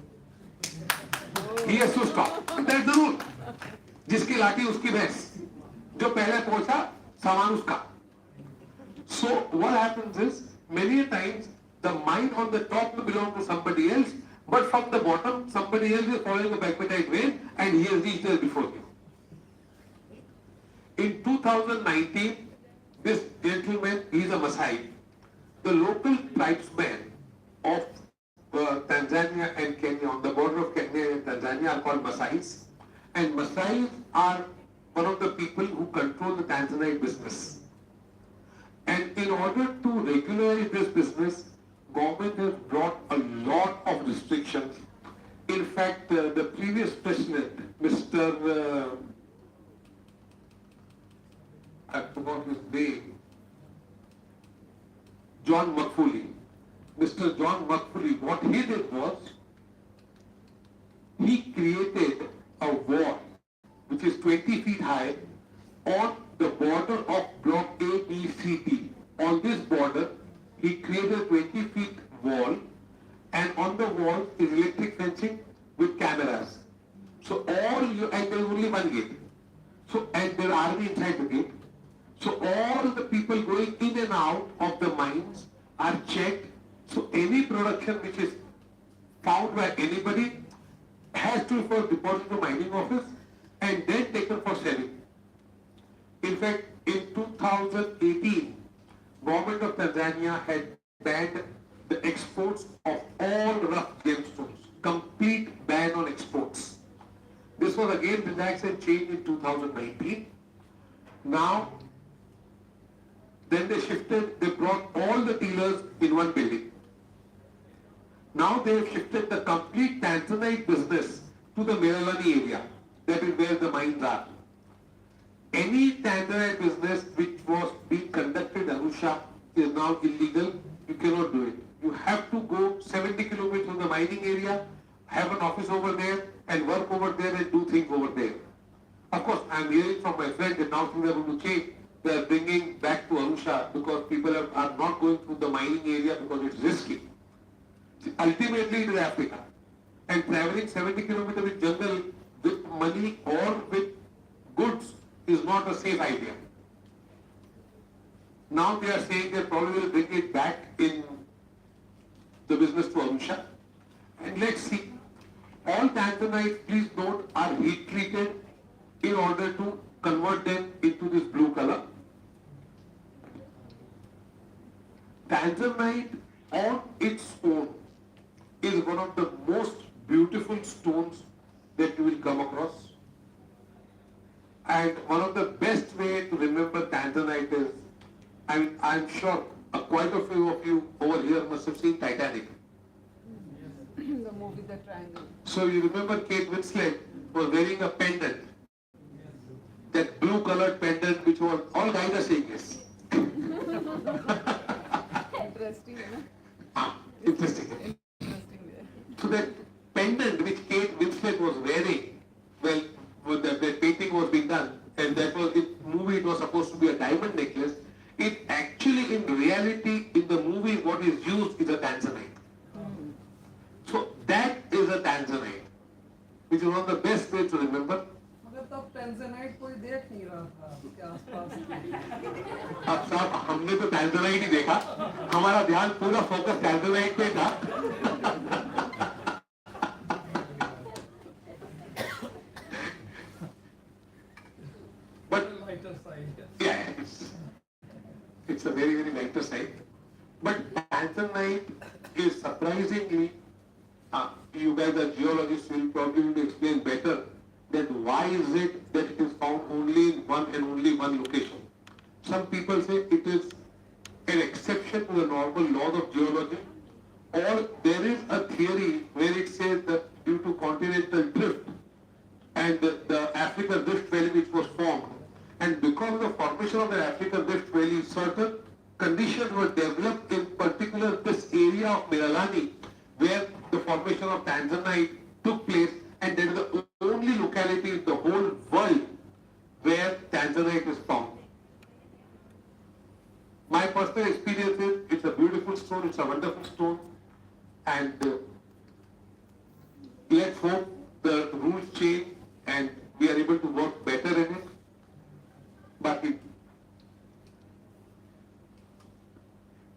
S11: He has to stop. That's the rule. जिसकी लाठी उसकी भैंस, जो पहले पहुंचा सामान उसका. So what happens is many a times the mine on the top will belong to somebody else, but from the bottom somebody else is following a pegmatite vein and he has reached there before you. In 2019, this gentleman, he is a Maasai. The local tribesmen of Tanzania and Kenya, on the border of Kenya and Tanzania, are called Maasais. And Maasais are one of the people who control the Tanzanite business. And in order to regularize this business, government has brought a lot of restrictions. In fact, the previous president, Mr. I forgot his name, John Magufuli. Mr. John Magufuli, what he did was, he created a wall which is 20 feet high on the border of block A, B, C, D. On this border, he created a 20 feet wall, and on the wall is electric fencing with cameras. So and there is only one gate. So, and there are army inside the gate. So all the people going in and out of the mines are checked. So any production which is found by anybody has to be for deposit to mining office and then taken for selling. In fact, in 2018, government of Tanzania had banned the exports of all rough gemstones. Complete ban on exports. This was again relaxed and changed in 2019. Now, then they shifted, they brought all the dealers in one building. Now they have shifted the complete Tanzanite business to the Meralani area. That is where the mines are. any tanzanite business which was being conducted in Arusha is now illegal. You cannot do it. You have to go 70 kilometers to the mining area, have an office over there, and work over there and do things over there. Of course, I'm hearing from my friend that now things are going to change. They are bringing back to Arusha because people are not going through the mining area because it's risky. Ultimately, it is Africa. And traveling 70 kilometers with jungle with money or with goods is not a safe idea. Now they are saying they probably will bring it back in the business to Arusha. And let's see. All tanzanites, please note, are heat treated in order to convert them into this blue color. Tanzanite on its own is one of the most beautiful stones that you will come across. And one of the best way to remember tanzanite is, I'm sure quite a few of you over here must have seen Titanic.
S4: The movie The Triangle.
S11: So you remember Kate Winslet was wearing a pendant, that blue colored pendant which was, all guys are saying yes.
S4: Interesting, you know?
S11: Interesting. So that pendant which Kate Winslet was wearing, well, when the painting was being done, and that was in movie, it was supposed to be a diamond necklace. It actually, in reality, in the movie, what is used is a tanzanite. So that is a tanzanite, which is one of the best ways to remember.
S18: मगर तब टेंजनाइट कोई देख नहीं रहा था आपके आसपास।
S11: अब साहब हमने तो tanzanite ही देखा, हमारा ध्यान पूरा फोकस tanzanite पे था। But
S18: lighter side.
S11: yeah, it's a very, very lighter side. But tanzanite is surprisingly, you guys are geologists, will probably need to explain better that why is it that it is found only in one and only one location. Some people say it is an exception to the normal laws of geology, or there is a theory where it says that due to continental drift and the African Rift Valley which was formed, and because of the formation of the African Rift Valley, certain conditions were developed in particular this area of Miralani, where the formation of tanzanite took place, and that is the only locality in the whole world where tanzanite is found. My personal experience is, it's a beautiful stone, it's a wonderful stone, and let's hope the rules change and we are able to work better in it. But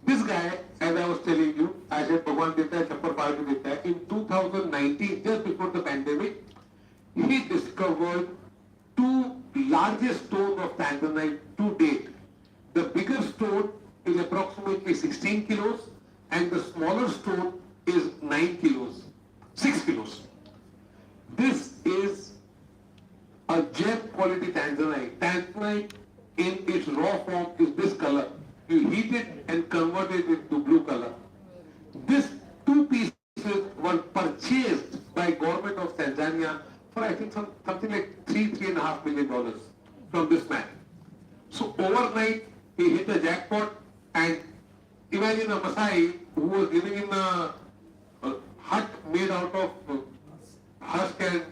S11: this guy, as I was telling you, I said Bhagwan deta hai, chappar party deta hai. In 2019, just before the pandemic, he discovered two largest stones of tanzanite to date. The bigger stone is approximately 16 kilos and the smaller stone is 9 kilos, 6 kilos. This is a gem quality tanzanite. Tanzanite in its raw form is this color. You heat it and convert it into blue color. These two pieces were purchased by government of Tanzania for I think something like $3.5 million from this man. So overnight he hit a jackpot, and imagine a Masai who was living in a hut made out of husk and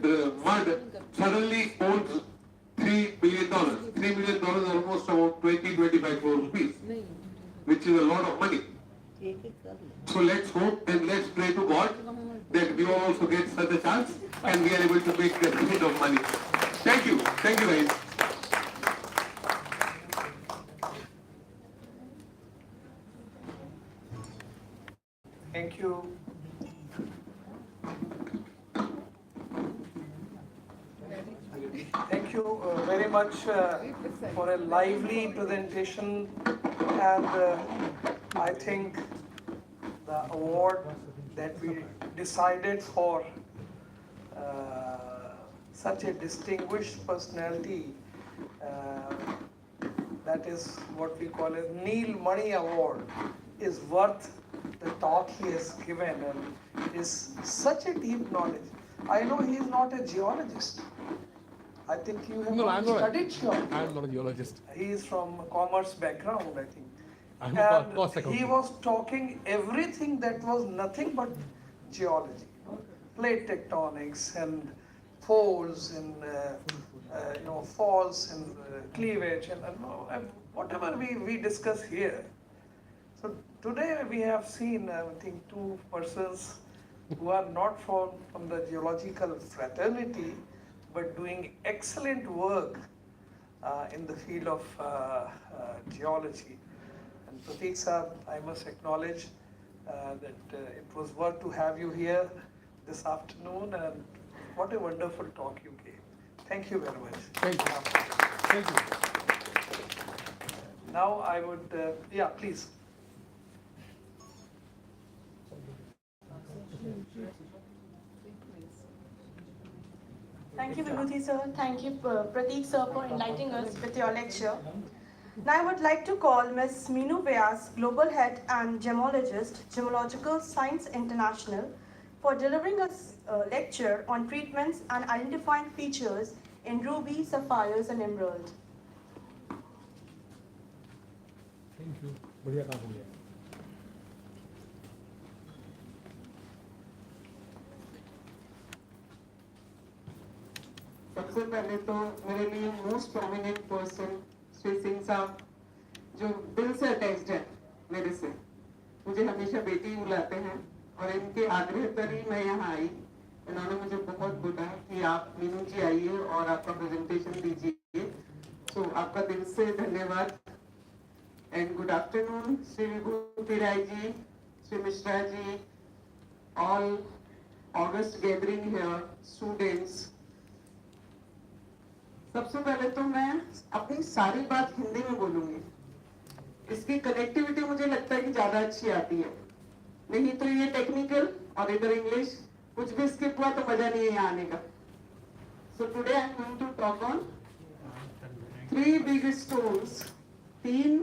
S11: mud suddenly owns $3 million. $3 million is almost about 20-25 crore rupees, which is a lot of money. So let's hope and let's pray to God that we all also get such a chance and we are able to make that kind of money. Thank you. Thank you very much.
S18: Thank you. Thank you very much for a lively presentation, and I think the award that we decided for such a distinguished personality, that is what we call a Neel Mani Award, is worth the talk he has given, and is such a deep knowledge. I know he is not a geologist. I think you have
S7: No, I'm not.
S18: studied geology.
S7: I'm not a geologist.
S18: He is from commerce background, I think.
S7: I'm
S18: And
S7: cost
S18: he
S7: accountant.
S18: was talking everything that was nothing but geology, plate tectonics and folds and faults and cleavage and whatever we discuss here. So today we have seen, I think, two persons who are not from the geological fraternity, but doing excellent work in the field of geology. And Prateek sir, I must acknowledge that it was worth to have you here this afternoon, and what a wonderful talk you gave. Thank you very much.
S7: Thank you. Thank you.
S18: Now I would, yeah, please.
S21: Thank you, Vibhuti sir. Thank you, Prateek sir, for enlightening us with your lecture. Now I would like to call Ms. Meenu Vyas, Global Head and Gemologist, Gemological Science International, for delivering us a lecture on treatments and identifying features in ruby, sapphires, and emerald.
S7: Thank you. बढ़िया काम हो गया.
S12: सबसे पहले तो मेरे लिए most prominent person Shri Singh साहब, जो दिल से अटैच्ड है मेरे से. मुझे हमेशा बेटी बुलाते हैं और इनके आग्रह पर ही मैं यहाँ आई. इन्होंने मुझे बहुत बोला कि आप मीनू जी आइए और आपका प्रेजेंटेशन दीजिए. तो आपका दिल से धन्यवाद. And good afternoon Shri Vibhuti Rai ji, Shri Mishra ji, all august gathering here, students. सबसे पहले तो मैं अपनी सारी बात हिंदी में बोलूंगी. इसकी कनेक्टिविटी मुझे लगता है कि ज्यादा अच्छी आती है, नहीं तो ये टेक्निकल और इधर इंग्लिश कुछ भी स्किप हुआ तो मजा नहीं है यहाँ आने का. So today I am going to talk on 3 big stones. 3,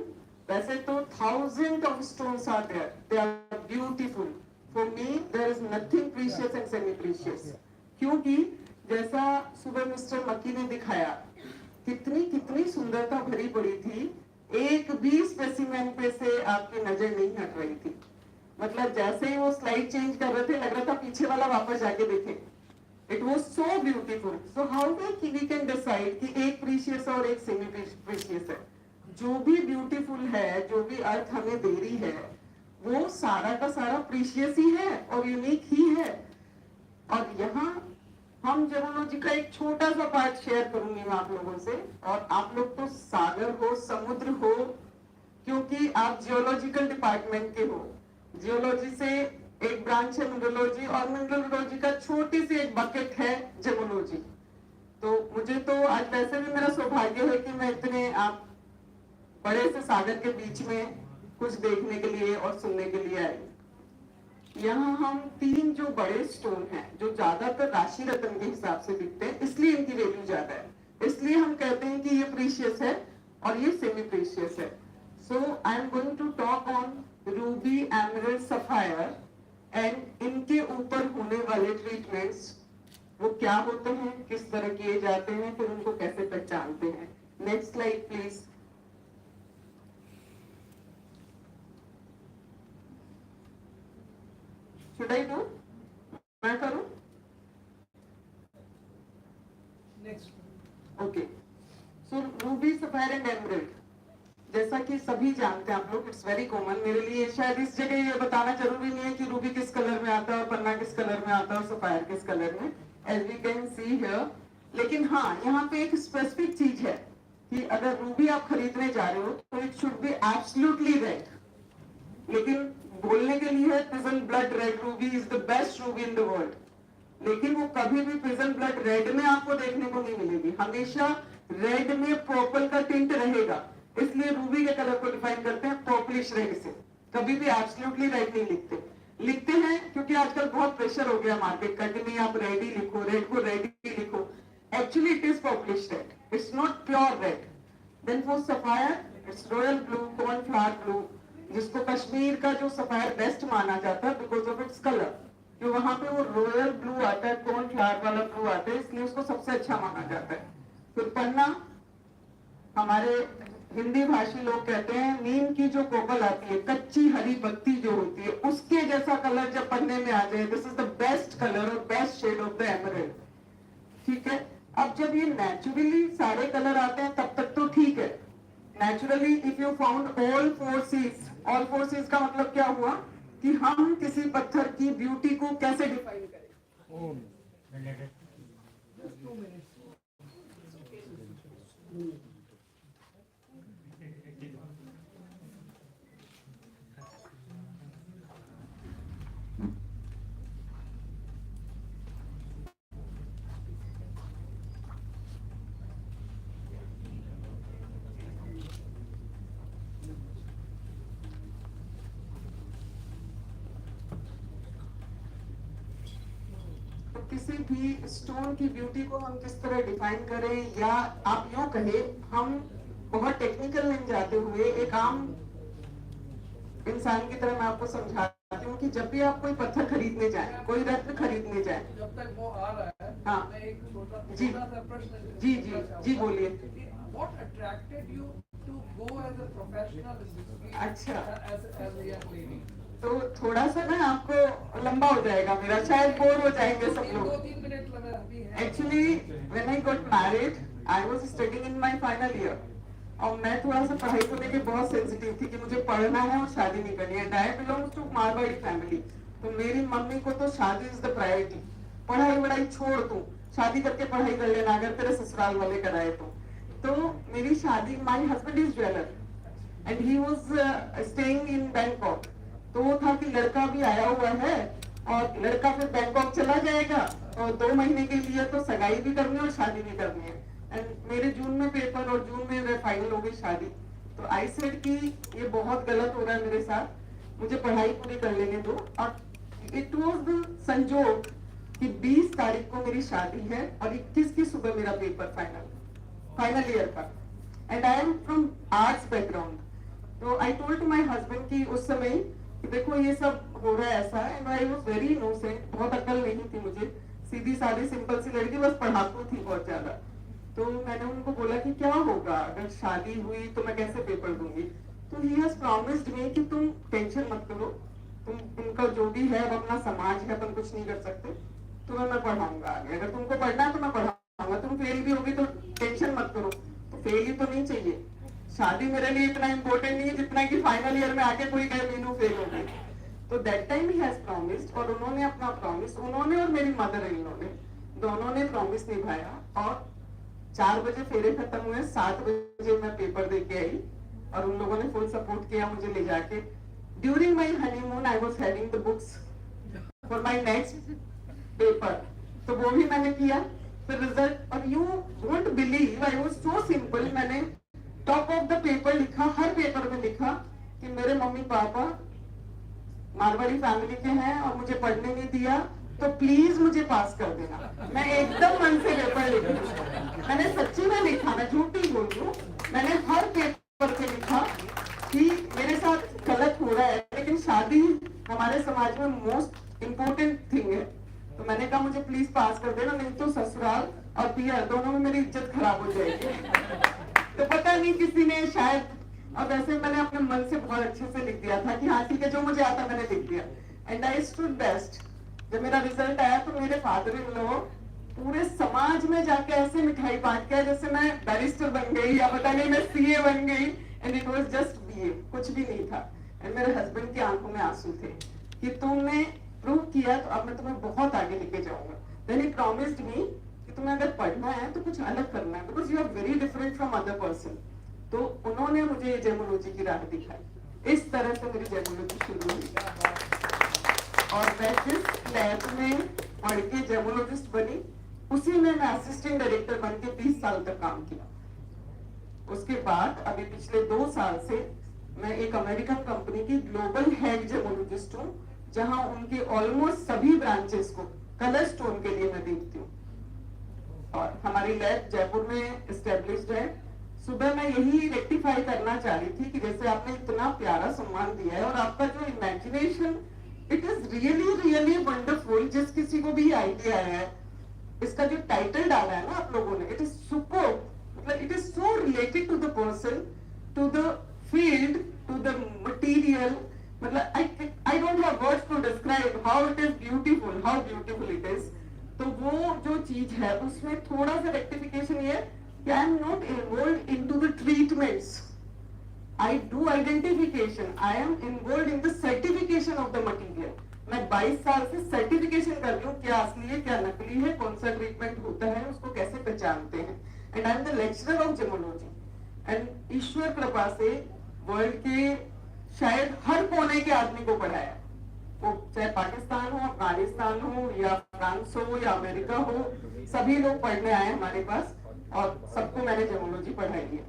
S12: वैसे तो thousands of stones are there. They are beautiful. For me, there is nothing precious and semi-precious. क्योंकि जैसा सुबह मिस्टर मक्की ने दिखाया, कितनी सुंदरता भरी पड़ी थी. एक भी स्पेसिमेन पे से आपकी नजर नहीं हट रही थी. मतलब जैसे ही वो स्लाइड चेंज कर रहे थे, लग रहा था पीछे वाला वापस जाके देखे. It was so beautiful. So how we can decide कि एक प्रीशियस और एक सेमी प्रीशियस है. जो भी ब्यूटीफुल है, जो भी अर्थ हमें दे रही है, वो सारा का सारा प्रीशियस ही है और यूनिक ही है. और यहाँ हम जेमोलॉजी का एक छोटा सा पार्ट शेयर करूंगी मैं आप लोगों से. और आप लोग तो सागर हो, समुद्र हो, क्योंकि आप जियोलॉजिकल डिपार्टमेंट के हो. जियोलॉजी से एक ब्रांच है मिनरलोजी, और मिनरलोजी का छोटी सी एक बकेट है जेमोलॉजी. तो मुझे तो आज वैसे भी मेरा सौभाग्य है कि मैं इतने आप बड़े से सागर के बीच में कुछ देखने के लिए और सुनने के लिए आई. यहाँ हम 3 जो बड़े स्टोन हैं, जो ज्यादातर राशि रत्न के हिसाब से बिकते हैं, इसलिए इनकी वैल्यू ज्यादा है. इसलिए हम कहते हैं कि ये प्रीशियस है और ये सेमी प्रीशियस है. So I am going to talk on ruby, emerald, sapphire and इनके ऊपर होने वाले ट्रीटमेंट्स. वो क्या होते हैं, किस तरह किए जाते हैं, फिर उनको कैसे पहचानते हैं. Next slide please. Should I do? मैं करूं?
S18: Next.
S12: Okay. So ruby, sapphire and emerald. जैसा कि सभी जानते हैं आप लोग, इट्स वेरी कॉमन. मेरे लिए शायद इस जगह ये बताना जरूरी नहीं है कि रूबी किस कलर में आता है और पन्ना किस कलर में आता है और सफायर किस कलर में, as we can see here. लेकिन हाँ, यहाँ पे एक स्पेसिफिक चीज है कि अगर रूबी आप खरीदने जा रहे हो तो it should be absolutely red. लेकिन बोलने के लिए prison blood red Ruby is the best Ruby in the world. लेकिन वो कभी भी प्रिजन ब्लड रेड में आपको देखने को नहीं मिलेगी. हमेशा रेड में पर्पल का टिंट रहेगा. इसलिए रूबी के कलर को डिफाइन करते हैं पर्पलिश रेड से. कभी भी एब्सोल्युटली रेड नहीं लिखते. लिखते हैं क्योंकि आजकल बहुत प्रेशर हो गया मार्केट का कि नहीं आप रेड ही लिखो, रेड को रेड ही लिखो. Actually it is purplish red, it's not pure red. Then for sapphire it's royal blue, cornflower blue, जिसको कश्मीर का जो सफायर बेस्ट माना जाता है बिकॉज ऑफ इट्स कलर. जो वहां पे वो रॉयल ब्लू आता है, कॉर्नफ्लावर वाला ब्लू आता है, इसलिए उसको सबसे अच्छा माना जाता है. फिर पन्ना, हमारे हिंदी भाषी लोग कहते हैं नीम की जो कोपल आती है, कच्ची हरी पत्ती जो होती है, उसके जैसा कलर जब पन्ने में आ जाए, this is the best colour और best shade of the emerald. ठीक है, अब जब ये नेचुरली सारे कलर आते हैं तब तक तो ठीक है। Naturally if you found all four Cs का मतलब क्या हुआ कि हम किसी पत्थर की ब्यूटी को कैसे डिफाइन करें। किसी भी स्टोन की ब्यूटी को हम किस तरह डिफाइन करें, या आप यूं कहें, हम बहुत टेक्निकल नहीं जाते हुए एक आम इंसान की तरह मैं आपको समझाती हूँ कि जब भी आप कोई पत्थर खरीदने जाएं, कोई रत्न खरीदने जाएं,
S18: जब तक वो आ रहा है,
S12: हाँ,
S18: मैं एक
S12: जी
S18: छोटा सा प्रश्न
S12: जी जी जी बोलिए।
S18: What attracted you to go as a professional in this field?
S12: अच्छा,
S18: as a young lady?
S12: तो थोड़ा सा ना आपको लंबा हो जाएगा मेरा, शायद बोर हो जाएंगे सब लोग।
S18: 2-3 मिनट लगा अभी है।
S12: Actually, when I got married, I was studying in my final year. और मैं थोड़ा सा पढ़ाई को लेके बहुत सेंसिटिव थी कि मुझे पढ़ना है और शादी नहीं करनी है। I belong to Marwari family, तो मेरी मम्मी को तो शादी इज द प्रायोरिटी। पढ़ाई वढ़ाई छोड़ तू, शादी करके पढ़ाई कर लेना अगर तेरे ससुराल वाले कराए तो मेरी शादी, my husband is jeweller and he was staying in Bangkok. तो वो था कि लड़का भी आया हुआ है और लड़का फिर बैंकॉक चला जाएगा और 2 महीने के लिए तो सगाई भी करनी है और शादी भी करनी है। एंड मेरे जून में पेपर और जून में फाइनल हो गई शादी। तो आई सेड कि ये बहुत गलत हो रहा है मेरे साथ, मुझे पढ़ाई पूरी कर लेने दो। और इट वाज द संजोग कि 20 तारीख को मेरी शादी है और 21 की सुबह मेरा पेपर फाइनल ईयर का। And I am from arts background. तो I told to my husband कि उस समय कि देखो ये सब हो रहा है ऐसा। And I was very innocent, बहुत अकल नहीं थी मुझे, सीधी सादी सिंपल सी लड़की, बस पढ़ाकू थी बहुत ज्यादा। तो मैंने उनको बोला कि क्या होगा अगर शादी हुई तो मैं कैसे पेपर दूंगी। तो ही हैज प्रॉमिस्ड मी कि तुम टेंशन मत करो, तुम उनका जो भी है अब अपना समाज है, अपन कुछ नहीं कर सकते, तुम्हें मैं पढ़ाऊंगा आगे, अगर तुमको पढ़ना है तो मैं पढ़ाऊंगा, तुम फेल भी होगी तो टेंशन मत करो। तो फेल ही तो नहीं चाहिए, शादी मेरे लिए इतना इम्पोर्टेंट नहीं है जितना कि फाइनल ईयर में आके कोई कहे मीनू फेल हो गई। तो that time he has promised, और उन्होंने अपना प्रॉमिस, उन्होंने और मेरी मदर इन लॉ ने दोनों ने प्रॉमिस निभाया। और 4 बजे फेरे खत्म हुए, 7 बजे मैं पेपर दे के आई और उन लोगों ने फुल सपोर्ट किया मुझे ले जाके। During my honeymoon I was having the books for my next paper, तो वो भी मैंने किया। फिर रिजल्ट, और you won't believe, I was so simple, मैंने टॉप ऑफ द पेपर लिखा, हर पेपर में लिखा कि मेरे मम्मी पापा मारवाड़ी फैमिली के हैं और मुझे पढ़ने नहीं दिया, तो प्लीज मुझे पास कर देना। मैं एकदम मन से पेपर लिखी, मैंने सच्ची में लिखा, मैं झूठ नहीं बोल रही हूँ, मैंने हर पेपर पे लिखा कि मेरे साथ गलत हो रहा है, लेकिन शादी हमारे समाज में मोस्ट इम्पोर्टेंट थिंग है। तो मैंने कहा मुझे प्लीज पास कर देना, नहीं तो ससुराल और पियर दोनों में मेरी इज्जत खराब हो जाएगी। तो पता नहीं किसी ने शायद, और वैसे मैंने अपने मन से बहुत अच्छे से लिख दिया था कि हाँ ठीक है, जो मुझे आता मैंने लिख दिया। And I stood best. जब मेरा रिजल्ट आया तो मेरे फादर इन लॉ पूरे समाज में जाके ऐसे मिठाई बांट के जैसे मैं बैरिस्टर बन गई या पता नहीं मैं सीए बन गई। And it was just BA, कुछ भी नहीं था। एंड मेरे हस्बैंड की आंखों में आंसू थे कि तुमने प्रूव किया तो अब मैं तुम्हें बहुत आगे लेके जाऊंगा। देन ही प्रॉमिस्ड मी कि तुम्हें अगर पढ़ना है तो कुछ अलग करना है, because you are very different from other person. तो उन्होंने मुझे जेमोलॉजी की राह दिखाई। इस तरह से मेरी जेमोलॉजी शुरू हुई और मैं जिस लैब में पढ़ के जेमोलॉजिस्ट बनी उसी में मैं असिस्टेंट डायरेक्टर बन के 20 साल तक काम किया। उसके बाद अभी पिछले 2 साल से मैं एक अमेरिकन कंपनी की ग्लोबल हेड जेमोलॉजिस्ट हूँ, जहां उनके ऑलमोस्ट सभी ब्रांचेस को कलर स्टोन के लिए मैं देखती हूँ। और हमारी लैब जयपुर में एस्टेब्लिश्ड है। सुबह मैं यही रेक्टिफाई करना चाह रही थी कि जैसे आपने इतना प्यारा सम्मान दिया है और आपका जो imagination, it is really really wonderful. जिस किसी को भी आइडिया है इसका जो टाइटल डाला है ना आप लोगों ने, इट इज सुपर, मतलब it is so related to the person, to the field, to the material, मतलब I don't have words to describe how it is beautiful, how beautiful it is. तो वो जो चीज है उसमें थोड़ा सा रेक्टिफिकेशन ये है कि I am not involve in to the treatments, I do identification, I am involved in the certification of the material. मैं 22 साल से सर्टिफिकेशन कर रही हूँ, क्या असली है क्या नकली है, कौन सा ट्रीटमेंट होता है, उसको कैसे पहचानते हैं। And I am the lecturer of gemmology, and ईश्वर कृपा से वर्ल्ड के शायद हर कोने के आदमी को पढ़ाया, वो चाहे पाकिस्तान हो, अफगानिस्तान हो, या फ्रांस हो, या अमेरिका हो, सभी लोग पढ़ने आए हमारे पास और सबको मैंने जेमोलॉजी पढ़ाई है।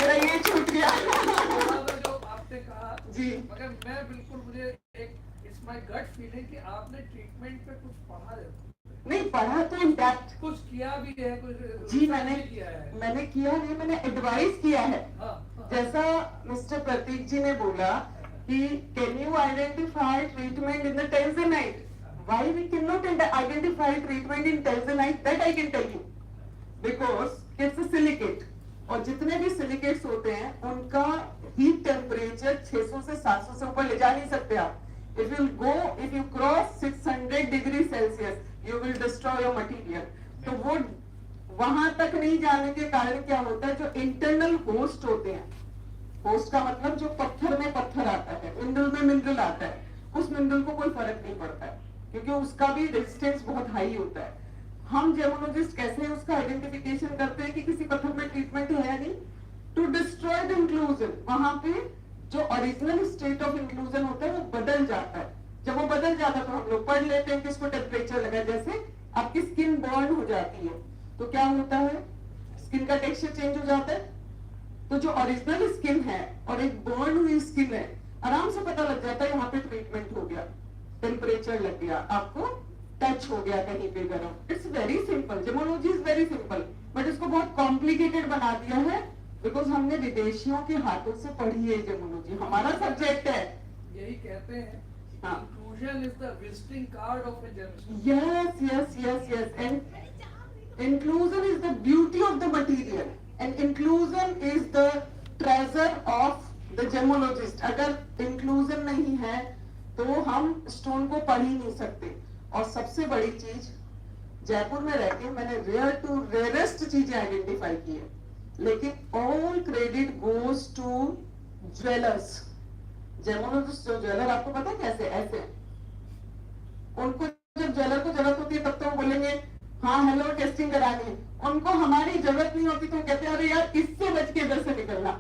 S12: मेरा ये छूट गया
S18: जो आपने कहा
S12: जी,
S18: मगर मैं बिल्कुल, मुझे एक इट्स माय गट फीलिंग कि आपने ट्रीटमेंट पे कुछ पढ़ा है।
S12: नहीं पढ़ा तो इनफैक्ट
S18: कुछ किया भी है, कुछ
S12: जी मैंने
S18: किया है।
S12: मैंने किया नहीं, मैंने एडवाइस किया है।
S18: हाँ।
S12: जैसा मिस्टर प्रतीक जी ने बोला कि can you identify treatment in the tanzanite, why we can not identify treatment in tanzanite, that I can tell you, because it's a silicate, और जितने भी सिलिकेट्स होते हैं उनका हीट टेम्परेचर 600 से 700 से ऊपर ले जा नहीं सकते आप। If you cross 600 degree Celsius you will destroy your material. तो वो वहां तक नहीं जाने के कारण क्या होता है, जो इंटरनल होस्ट होते हैं, होस्ट का मतलब जो पत्थर में पत्थर आता है, मिनरल में मिनरल आता है, उस मिनरल को कोई फर्क नहीं पड़ता है क्योंकि उसका भी रेजिस्टेंस बहुत हाई होता है। हम जेमोलॉजिस्ट कैसे उसका आइडेंटिफिकेशन करते हैं कि किसी पत्थर में ट्रीटमेंट है या नहीं, टू डिस्ट्रॉय द इंक्लूजन, वहां पे जो ओरिजिनल स्टेट ऑफ इंक्लूजन होता है वो बदल जाता है। जब वो बदल जाता है तो हम लोग पढ़ लेते हैं कि इसको टेम्परेचर लगा, जैसे आपकी स्किन बर्न हो जाती है तो क्या होता है, स्किन का टेक्सचर चेंज हो जाता है। तो जो ओरिजिनल स्किन है और एक बर्न हुई स्किन है, आराम से पता लग जाता है यहाँ पे ट्रीटमेंट हो गया, टेम्परेचर लग गया, आपको टच हो गया कहीं पे गर्म। It's very simple, gemology is very simple, but इसको बहुत कॉम्प्लिकेटेड बना दिया है बिकॉज हमने विदेशियों के हाथों से पढ़ी है जेमोलॉजी, हमारा सब्जेक्ट है।
S18: यही कहते हैं, inclusion is the visiting card of a gemstone.
S12: Yes, and inclusion is the beauty of the material, and inclusion is the treasure of the gemologist. अगर inclusion नहीं है तो हम स्टोन को पढ़ ही नहीं सकते। और सबसे बड़ी चीज, जयपुर में रह के मैंने रेयर टू रेयरेस्ट चीजें आइडेंटिफाई की है, लेकिन all credit goes to jewellers. Gemologist जो ज्वेलर, आपको पता है कैसे, ऐसे उनको जब ज्वेलर को जरूरत होती है तब तो वो बोलेंगे हाँ हेलो टेस्टिंग करानी है, उनको हमारी जरूरत नहीं होती तो कहते हैं अरे यार इससे बच के इधर से निकलना।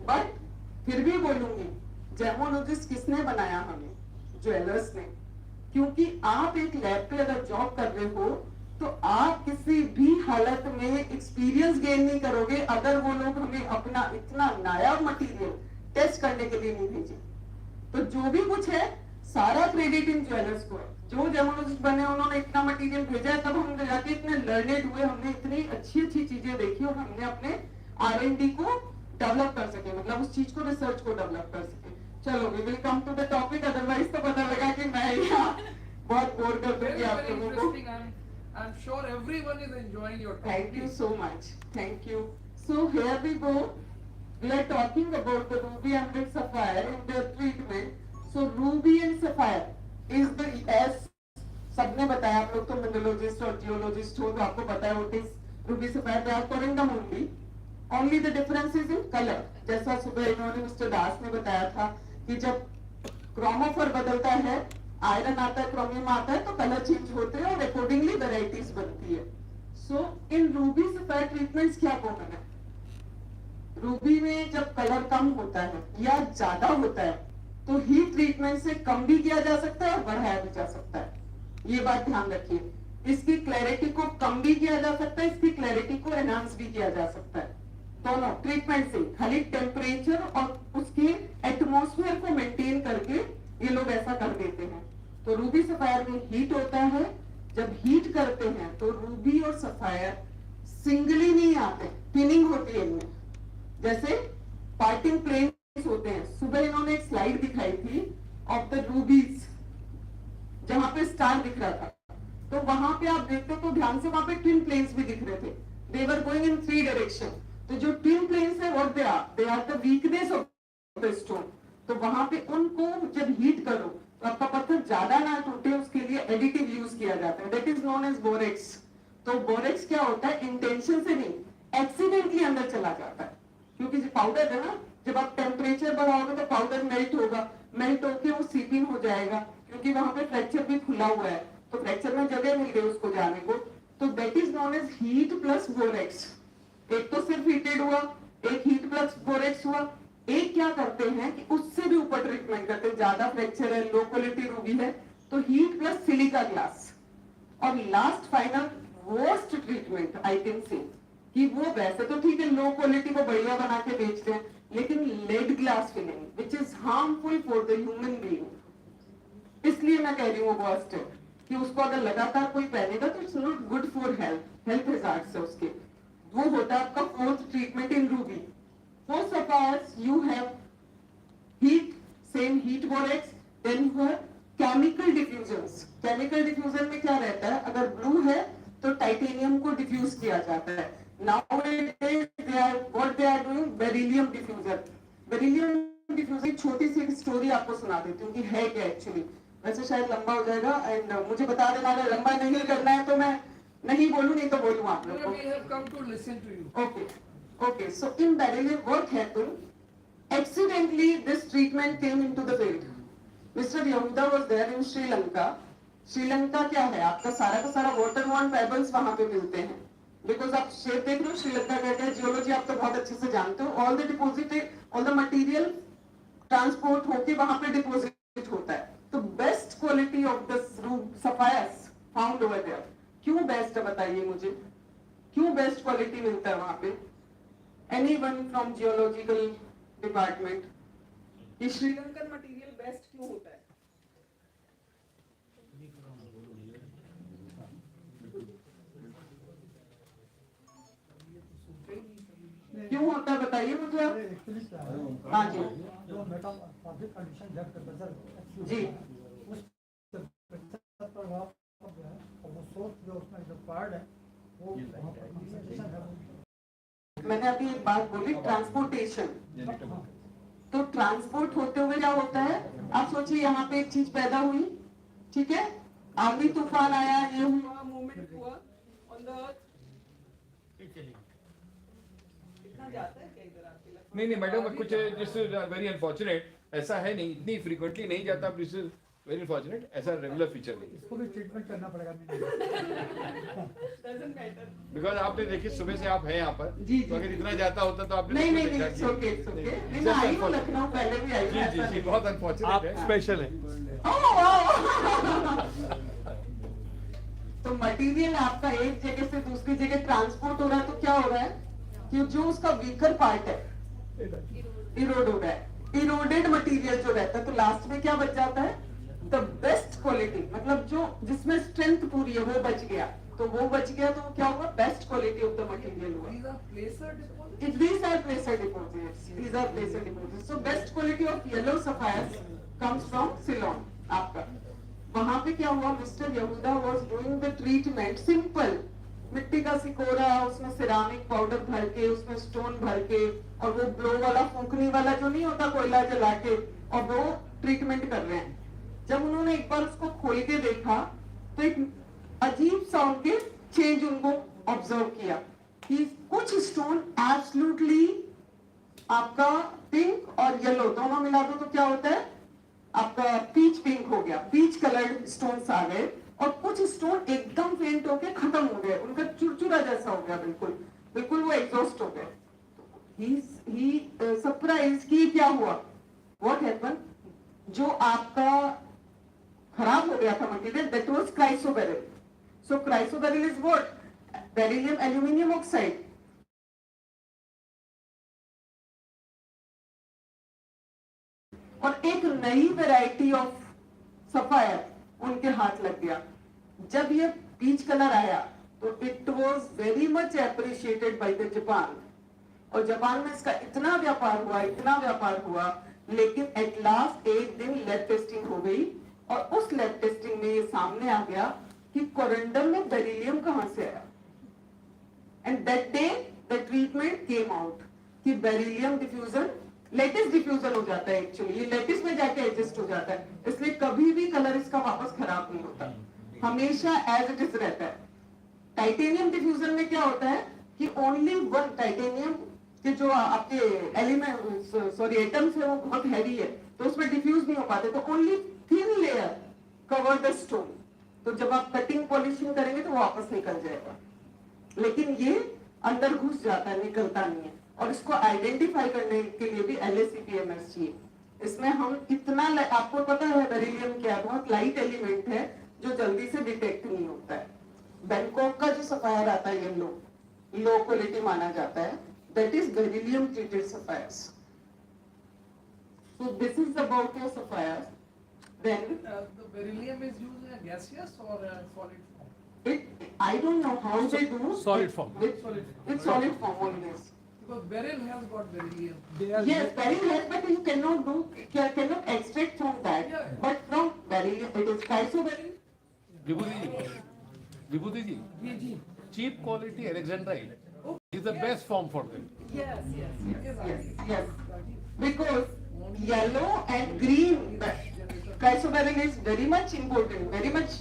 S12: बट फिर भी बोलूंगी, जेमोलॉजिस्ट किसने बनाया हमें, ज्वेलर्स ने, क्योंकि आप एक लैब पे अगर जॉब कर रहे हो तो आप किसी भी हालत में एक्सपीरियंस गेन नहीं करोगे अगर वो लोग हमें अपना इतना नायाब मटेरियल टेस्ट करने के लिए नहीं भेजे। तो जो भी कुछ है सारा क्रेडिट इन ज्वेलर्स को है, जो जेमोलॉजिस्ट बने उन्होंने इतना मटेरियल भेजा है, तब हम जाके इतने लर्नेड हुए, हमने इतनी अच्छी अच्छी चीजें देखी और हमने अपने R&D को डेवलप कर सके, मतलब उस चीज को, रिसर्च को डेवलप कर सके। चलो we will come to the topic, otherwise तो पता लगा कि मैं यहाँ बहुत बोर कर दूंगी आप लोगों को।
S18: I'm sure everyone is enjoying your talk.
S12: Thank you so much. Thank you. So here we go. We are talking about the ruby and the sapphire in their treatment. So ruby and sapphire is the, as सबने बताया, आप लोग तो मिनरोलॉजिस्ट और geologist हो तो आपको पता है what is ruby sapphire, they are corundum only. Only the difference is in color. जैसा सुबह इन्होंने मिस्टर दास ने बताया था कि जब क्रोमोफर बदलता है, आयरन आता है, क्रोमियम आता है, तो कलर चेंज होते हैं और अकॉर्डिंगली वेराइटीज बनती है। सो इन रूबी सफायर ट्रीटमेंट्स क्या कॉमन है, रूबी में जब कलर कम होता है या ज्यादा होता है तो हीट ट्रीटमेंट से कम भी किया जा सकता है और बढ़ाया भी जा सकता है, ये बात ध्यान रखिए। इसकी क्लैरिटी को कम भी किया जा सकता है, इसकी क्लैरिटी को एनहांस भी किया जा सकता है, दोनों ट्रीटमेंट से। खाली टेम्परेचर और उसके एटमॉस्फेयर को मेंटेन करके ये लोग ऐसा कर देते हैं। तो रूबी सफायर में हीट होता है, जब हीट करते हैं तो रूबी और सफायर सिंगली नहीं आते, पिनिंग होती है इनमें, जैसे पार्टिंग प्लेन्स होते हैं। सुबह इन्होंने एक स्लाइड दिखाई थी ऑफ द रूबीज, जहाँ पे स्टार दिख रहा था, तो वहां पे आप देखते हो तो ध्यान से वहां पे ट्विन प्लेन्स भी दिख रहे थे, दे वर गोइंग इन 3 डायरेक्शन। तो जो ट्विन प्लेन्स है what they are the weakness of the stone. तो वहां पे उनको जब हीट करो तो आपका पत्थर ज्यादा ना टूटे, उसके लिए एडिटिव यूज किया जाता है, that is known as borax. तो बोरेक्स क्या होता है, इंटेंशन से नहीं, एक्सीडेंटली अंदर चला जाता है, क्योंकि जो पाउडर है ना, जब आप टेम्परेचर बढ़ाओगे तो पाउडर मेल्ट होगा, मेल्ट होके वो सीपिंग हो जाएगा, क्योंकि वहां पे फ्रैक्चर भी खुला हुआ है, तो फ्रैक्चर में जगह मिल गई उसको जाने को। तो that is known as heat plus borax. एक तो सिर्फ हीटेड हुआ, एक हीट प्लस बोरेक्स हुआ, एक क्या करते हैं कि उससे भी ऊपर ट्रीटमेंट करते हैं, ज्यादा फ्रैक्चर है, लो क्वालिटी रूबी है, तो हीट प्लस सिलिका ग्लास। और last final worst treatment I can say कि वो वैसे तो ठीक है, लो क्वालिटी को बढ़िया बना के बेचते हैं, लेकिन lead glass filling which is harmful for the human being. इसलिए मैं कह रही हूँ वर्स्ट है कि उसको अगर लगातार कोई पहनेगा तो it's not good for health, health hazards है उसके। वो होता है आपका fourth treatment in Ruby. For sapphires you have heat, same heat borax, then you have chemical diffusions. Chemical diffusion में क्या रहता है, अगर ब्लू है तो टाइटेनियम को डिफ्यूज किया जाता है। Nowadays what they are doing, beryllium diffuser. Beryllium diffuser एक छोटी सी स्टोरी आपको सुना देती हूँ कि है क्या एक्चुअली, वैसे शायद लंबा हो जाएगा एंड मुझे बता देना अगर लंबा नहीं करना है तो मैं नहीं बोलूँ, नहीं तो बोलूँ आप लोग को।
S18: We have come to listen to you.
S12: Okay, so in beryllium what happened? Accidentally this treatment came into the field. Mr. Yehuda was there in Sri Lanka. Sri Lanka क्या है, आपका सारा का सारा water worn pebbles वहाँ पे मिलते हैं, because आप शेप देख रहे हो, श्रीलंका कहते हैं, जियोलॉजी आप तो बहुत अच्छे से जानते हो, all the deposited, all the material transport होके वहाँ पे deposit होता है। तो best quality of the sapphires found over there. क्यों बेस्ट है बताइए मुझे, क्यों बेस्ट क्वालिटी मिलता है वहां पे? Anyone from geological department, कि श्रीलंकन मटेरियल बेस्ट क्यों होता है? क्यों होता है बताइए मुझे आप। हाँ जी,
S22: जो मेटामॉर्फिक कंडीशन जब टेम्परेचर
S12: जी,
S22: उस प्रभाव और वो सोर्स जो उसमें जो पार्ट है वो कंसंट्रेशन है।
S12: मैंने अभी एक बात बोली, ट्रांसपोर्टेशन। तो ट्रांसपोर्ट होते हुए क्या होता है, आप सोचिए यहाँ पे एक चीज पैदा हुई, ठीक है, आंधी तूफान आया, ये हुआ, मूवमेंट हुआ ऑन द अर्थ, इतना जाता है क्या इधर आपके लिए?
S6: नहीं मैडम, कुछ दिस इज वेरी अनफॉर्चुनेट, ऐसा है नहीं, इतनी फ्रीक्वेंटली नहीं जाता, दिस इज वेरी अनफॉर्चुनेट, ऐसा रेगुलर फीचर नहीं।
S22: इसको भी ट्रीटमेंट करना पड़ेगा
S6: बिकॉज आपने देखिए सुबह से आप हैं यहाँ पर, तो अगर इतना जाता होता तो आपने
S12: नहीं मैं आई हूँ लखनऊ, पहले भी आई हूँ।
S6: जी, बहुत अनफॉर्चुनेट है,
S8: स्पेशल है।
S12: तो मटेरियल आपका एक जगह से दूसरी जगह ट्रांसपोर्ट हो रहा है, तो क्या हो रहा है कि जो उसका वीकर पार्ट है इरोड हो रहा है, इरोडेड मटेरियल जो रहता है, तो लास्ट में क्या बच जाता है, द बेस्ट क्वालिटी, मतलब जो जिसमें स्ट्रेंथ पूरी है वो बच गया, तो वो बच गया तो क्या हुआ, best quality of the material हुआ। These are placer deposits. These are placer deposits. So best quality of yellow sapphires comes from Ceylon. आपका वहां पे क्या हुआ, मिस्टर यहूदा was doing the treatment simple, मिट्टी का सिकोरा, उसमें सिरामिक पाउडर भर के, उसमें स्टोन भर के, और वो ब्लो वाला फूंकने वाला जो नहीं होता कोयला जला के, और वो ट्रीटमेंट कर रहे हैं। जब उन्होंने एक बार उसको खोल के देखा तो एक अजीब सा उनके चेंज उनको ऑब्जर्व किया कि कुछ स्टोन एब्सोल्युटली आपका पिंक और येलो दोनों मिला दो तो क्या होता है, आपका पीच पिंक हो गया, पीच कलर्ड स्टोन्स आ गए, और कुछ स्टोन एकदम फेंट होके खत्म हो गए, उनका चुरचुरा जैसा हो गया, बिल्कुल वो एग्जॉस्ट हो गए। ही सरप्राइज कि क्या हुआ, व्हाट हैपन, जो आपका खराब हो गया था material, that was chrysoberyl. So chrysoberyl is what, beryllium aluminium oxide. और एक नई वैरायटी ऑफ सफायर उनके हाथ लग गया। जब ये पीच कलर आया तो it was very much appreciated by the Japan, और जापान में इसका इतना व्यापार हुआ, लेकिन एट लास्ट एक दिन लैब टेस्टिंग हो गई और उस लैब टेस्टिंग में ये सामने आ गया कि कोरंडम में बेरिलियम कहां से आया। And that day the treatment came out कि बेरिलियम डिफ्यूजन लेटिस डिफ्यूजन हो जाता है। एक्चुअली ये लेटिस में जाके एडजस्ट हो जाता है, इसलिए कभी भी कलर इसका वापस खराब नहीं होता, हमेशा एज इट इज रहता है। टाइटेनियम डिफ्यूजन में क्या होता है कि ओनली वन टाइटेनियम के जो आपके एलिमेंट सॉरी एटम्स है वो बहुत हैवी है, तो उसमें डिफ्यूज नहीं हो पाते, तो only thin layer cover the stone. तो जब आप कटिंग पॉलिशिंग करेंगे तो वापस निकल जाएगा, लेकिन ये अंदर घुस जाता है, निकलता नहीं है। और इसको आइडेंटिफाई करने के लिए भी LACPMS चाहिए। इसमें हम इतना आपको पता है बेरिलियम क्या है, बहुत लाइट एलिमेंट है जो जल्दी से डिटेक्ट नहीं होता है। बैंकॉक का जो सफायर आता है येलो, लो क्वालिटी माना जाता है, that is beryllium treated sapphires. So this is about your sapphires. Then
S18: the beryllium is used in a gaseous or a solid form?
S12: I don't know how they do.
S18: Solid form.
S12: With solid form always.
S18: Because beryl has got beryllium.
S12: Yes, beryl has, but you cannot extract from that.
S18: Yeah.
S12: But from beryl, it is isoberyl.
S1: Vibhuti ji, cheap quality Alexandrite is the best form for them.
S12: Yes. Because yellow and green chrysoberyl is very much important, very much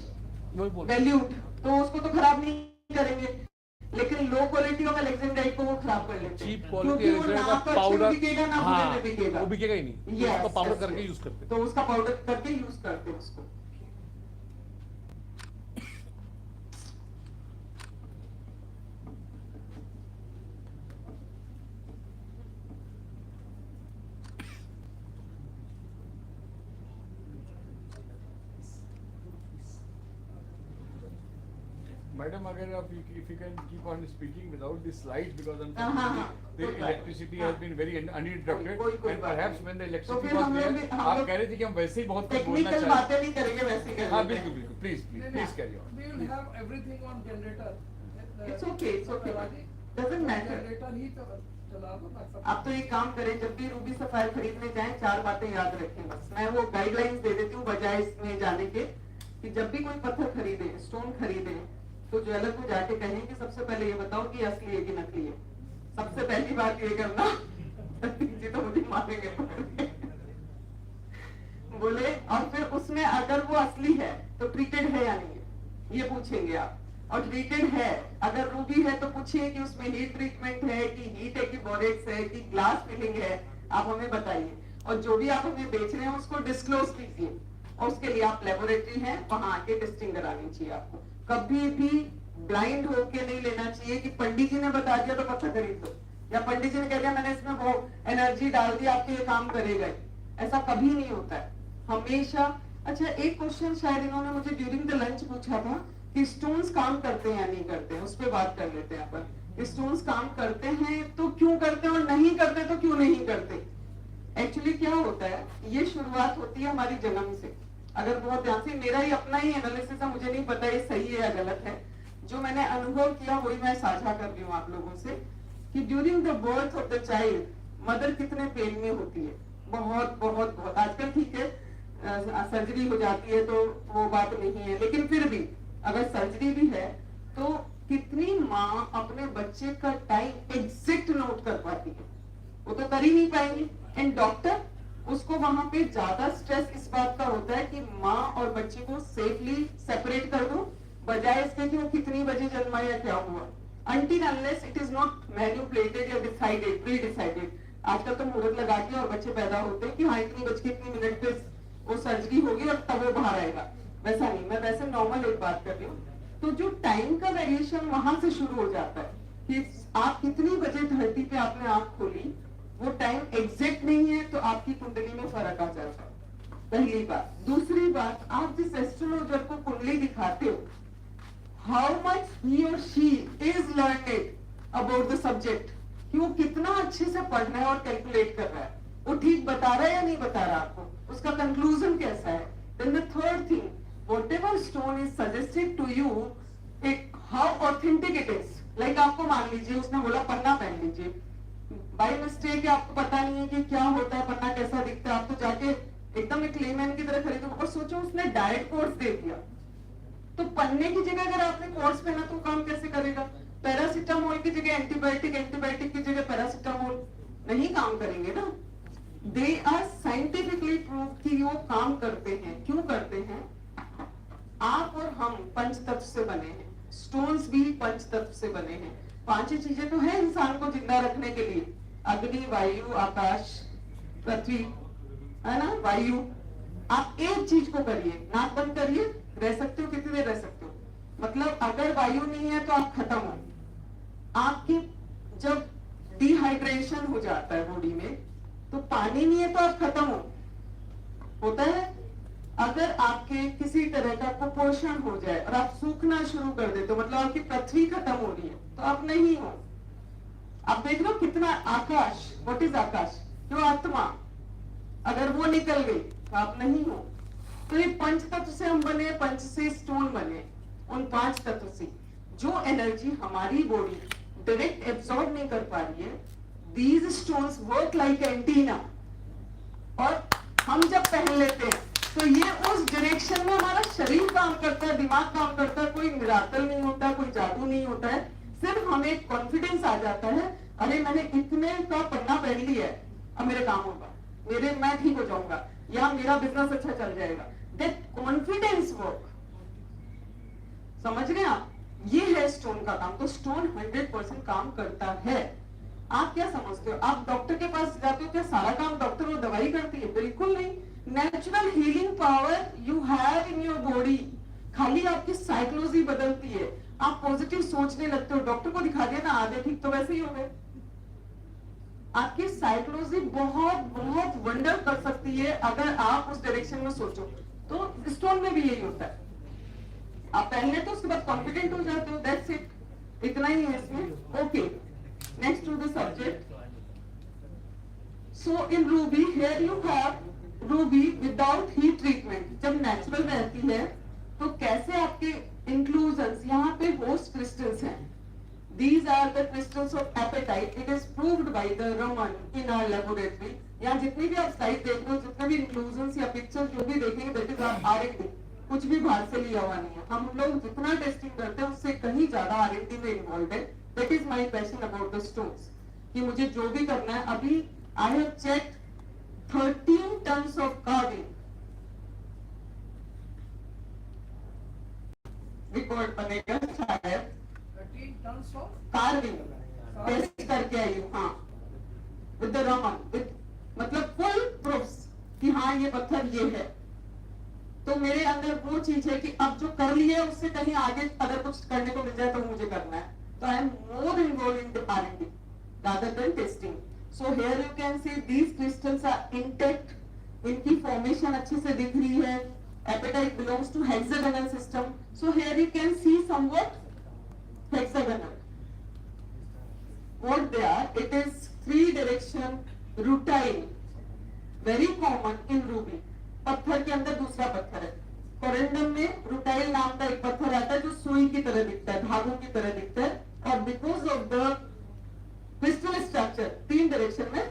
S12: valued. तो उसको तो खराब नहीं करेंगे, लेकिन low quality of alexandrite को वो खराब कर लेते हैं।
S1: चीप क्वालिटी एलेक्जेंड्राइट का पाउडर
S12: बिकेगा ना
S1: हाँ,
S12: बिकेगा,
S1: वो बिकेगा ही नहीं।
S12: Yes,
S1: उसका पाउडर
S12: yes,
S1: करके
S12: yes.
S1: यूज करते हैं।
S12: तो उसका पाउडर करके यूज करते हैं उसको।
S6: Madam, अगर आप if you can keep on speaking without the slides, because unfortunately the electricity has been very uninterrupted, and perhaps when the electricity was there, आप कह रहे थे कि हम वैसे ही बहुत कुछ बोलना
S12: टेक्निकल बातें नहीं करेंगे, वैसे करेंगे।
S6: हाँ बिल्कुल बिल्कुल, please carry on.
S18: We will have everything on generator.
S12: It's okay. Doesn't matter.
S18: Generator ही चला दो ना सब।
S12: आप तो एक काम करें, जब भी रूबी सफायर खरीदने जाएं 4 बातें याद रखें बस। मैं वो गाइडलाइंस दे देती हूँ बजाय इसमें जाने के, कि जब भी कोई पत्थर खरीदे, स्टोन खरीदे, तो ज्वेलर को जाके कहें कि सबसे पहले ये बताओ कि असली है कि नकली है। सबसे पहली बात ये करना, जी तो मुझे मारेंगे बोले। और फिर उसमें अगर वो असली है तो ट्रीटेड है या नहीं है, ये पूछेंगे आप। और ट्रीटेड है, अगर रूबी है तो पूछिए कि उसमें हीट ट्रीटमेंट है कि हीट है कि बोरेक्स है कि ग्लास फिलिंग है, आप हमें बताइए। और जो भी आप हमें बेच रहे हैं उसको डिस्क्लोज कीजिए, और उसके लिए आप लेबोरेटरी है वहां आके टेस्टिंग करानी चाहिए आपको। कभी भी ब्लाइंड होके नहीं लेना चाहिए कि पंडित जी ने बता दिया तो पत्थर खरीद लो, या पंडित जी ने कह दिया मैंने इसमें वो एनर्जी डाल दी आपके ये काम करेगा, ऐसा कभी नहीं होता है हमेशा। अच्छा, एक क्वेश्चन शायद इन्होंने मुझे ड्यूरिंग द लंच पूछा था कि स्टोन्स काम करते हैं या नहीं करते हैं, उस पर बात कर लेते हैं अपन। स्टोन्स काम करते हैं तो क्यों करते हैं, और नहीं करते तो क्यों नहीं करते। एक्चुअली क्या होता है, ये शुरुआत होती है हमारी जन्म से। अगर बहुत ध्यान से, मेरा ही अपना ही एनालिसिस है, मुझे नहीं पता ये सही है या गलत है, जो मैंने अनुभव किया वही मैं साझा कर रही हूँ आप लोगों से, कि during the birth of the child mother कितने पेन में होती है, बहुत बहुत बहुत। आजकल ठीक है सर्जरी हो जाती है तो वो बात नहीं है, लेकिन फिर भी अगर सर्जरी भी है तो कितनी माँ अपने बच्चे का टाइम एग्जैक्ट नोट कर पाती है, वो तो कर ही नहीं पाएंगी। एंड डॉक्टर उसको वहां पे ज्यादा स्ट्रेस इस बात का होता है कि माँ और बच्चे को सेफली सेपरेट कर दो, बजाय इसके कि वो कितनी बजे जन्मा या क्या हुआ। Until unless it is not manipulated या decided, pre-decided। आजकल तो मुहूर्त लगा के और बच्चे पैदा होते हैं कि हाँ इतनी बज के इतनी मिनट पे वो सर्जरी होगी और तब वो बाहर आएगा, वैसा नहीं। मैं वैसे नॉर्मल एक बात कर रही हूँ। तो जो टाइम का वेरिएशन वहां से शुरू हो जाता है कि आप कितनी बजे धरती पे आपने आंख खोली, वो टाइम एग्जैक्ट नहीं है, तो आपकी कुंडली में फर्क आ जाता है, पहली बात। दूसरी बात, आप जिस एस्ट्रोलॉजर को कुंडली दिखाते हो, हाउ मच ही और she is learned about the subject, कि वो कितना अच्छे से पढ़ रहा है और कैलकुलेट कर रहा है, वो ठीक बता रहा है या नहीं बता रहा आपको, उसका कंक्लूजन कैसा है। Then the third thing, whatever stone is suggested to you, how authentic it is. Like आपको मान लीजिए उसने बोला पन्ना पहन लीजिए, बाय मिस्टेक आपको पता नहीं है कि क्या होता है, पन्ना कैसा दिखता है, आप तो जाके एकदम एक लेमैन की तरह खरीदो, और सोचो उसने डाइट कोर्स दे दिया, तो पन्ने की जगह अगर आपने कोर्स पहना तो काम कैसे करेगा? पैरासिटामोल की जगह एंटीबायोटिक, एंटीबायोटिक की जगह पैरासिटामोल, नहीं काम करेंगे ना। दे आर साइंटिफिकली प्रूव कि वो काम करते हैं। क्यों करते हैं? आप और हम पंच तत्व से बने हैं, स्टोन्स भी पंच तत्व से बने हैं। पांचों चीजें तो है इंसान को जिंदा रखने के लिए, अग्नि, वायु, आकाश, पृथ्वी, है ना, वायु। आप एक चीज को करिए, नाक बंद करिए, रह सकते हो, कितनी देर रह सकते हो? मतलब अगर वायु नहीं है तो आप खत्म हो। आपकी जब डिहाइड्रेशन हो जाता है बॉडी में, तो पानी नहीं है तो आप खत्म हो, होता है। अगर आपके किसी तरह का कुपोषण हो जाए और आप सूखना शुरू कर देते हो, मतलब आपकी पृथ्वी खत्म हो रही है, तो आप नहीं हो। आप देख लो कितना आकाश, व्हाट इज आकाश? जो आत्मा, अगर वो निकल गई तो आप नहीं हो। तो ये पंच तत्व से हम बने, पंच से स्टोन बने। उन पांच तत्व से जो एनर्जी हमारी बॉडी डायरेक्ट एब्सॉर्ब नहीं कर पा रही है, these stones work like antenna, और हम जब पहन लेते हैं तो ये उस डायरेक्शन में हमारा शरीर काम करता है, दिमाग काम करता है। कोई मिराकल नहीं होता, कोई जादू नहीं होता है, सिर्फ हमें कॉन्फिडेंस आ जाता है, अरे मैंने इतने का पन्ना पहन लिया है, अब मेरे काम होगा, मैं ठीक हो जाऊंगा, या मेरा बिजनेस अच्छा चल जाएगा। दैट कॉन्फिडेंस वर्क, समझ रहे हैं आप? ये है स्टोन का काम। तो स्टोन 100% काम करता है। आप क्या समझते हो? आप डॉक्टर के पास जाते हो, क्या सारा काम डॉक्टर और दवाई करती है? बिल्कुल नहीं। Natural healing power you have in your body, खाली आपकी साइकोलॉजी बदलती है। आप पॉजिटिव सोचने लगते हो, डॉक्टर को दिखा दिया ना, आधे ठीक तो वैसे ही हो गए। आपकी साइकोलॉजी बहुत बहुत वंडर कर सकती है अगर आप उस डायरेक्शन में सोचो। तो स्टोन में भी यही होता है, आप पहन लेते हो, उसके बाद कॉन्फिडेंट हो जाते हो, दैट्स इट। इतना ही है इसमें। Okay, next to the subject. So in ruby, here you have ruby without heat treatment. जब नेचुरल रहती है तो कैसे आपके इंक्लूजन्स, यहाँ पे होस्ट क्रिस्टल्स हैं। These are the crystals of apatite. It is proved by the Raman in our laboratory. यहाँ जितनी भी आप स्लाइड देख रहे हो, जितने भी इंक्लूजन्स या पिक्चर जो भी देखेंगे, दैट इज R&D, कुछ भी बाहर से लिया हुआ नहीं है। हम लोग जितना टेस्टिंग करते हैं उससे कहीं ज्यादा R&D में इन्वॉल्व है। That is my passion about the stones, कि मुझे जो भी करना है। अभी I have check 13 tons of carving, record बनेगा शायद, कार्विंग टेस्ट करके आई हूँ। हाँ, विद द रमन, विद मतलब फुल प्रूफ्स कि हाँ ये पत्थर ये है। तो मेरे अंदर वो चीज है कि अब जो कर लिया है उससे कहीं आगे अगर कुछ करने को मिल जाए तो मुझे करना है। तो I am more involve in the R&D rather than testing. So here you can see these crystals are intact, इनकी फॉर्मेशन अच्छे से दिख रही है। Apatite belongs to hexagonal system. So here you can see somewhat hexagonal. What they are? It is 3 direction rutile, very common in ruby. पत्थर के अंदर दूसरा पत्थर है। कोरेंडम में रूटाइल नाम का एक पत्थर आता है जो सुई की तरह दिखता है, धागों की तरह दिखता है, और because of the crystal structure 3 direction में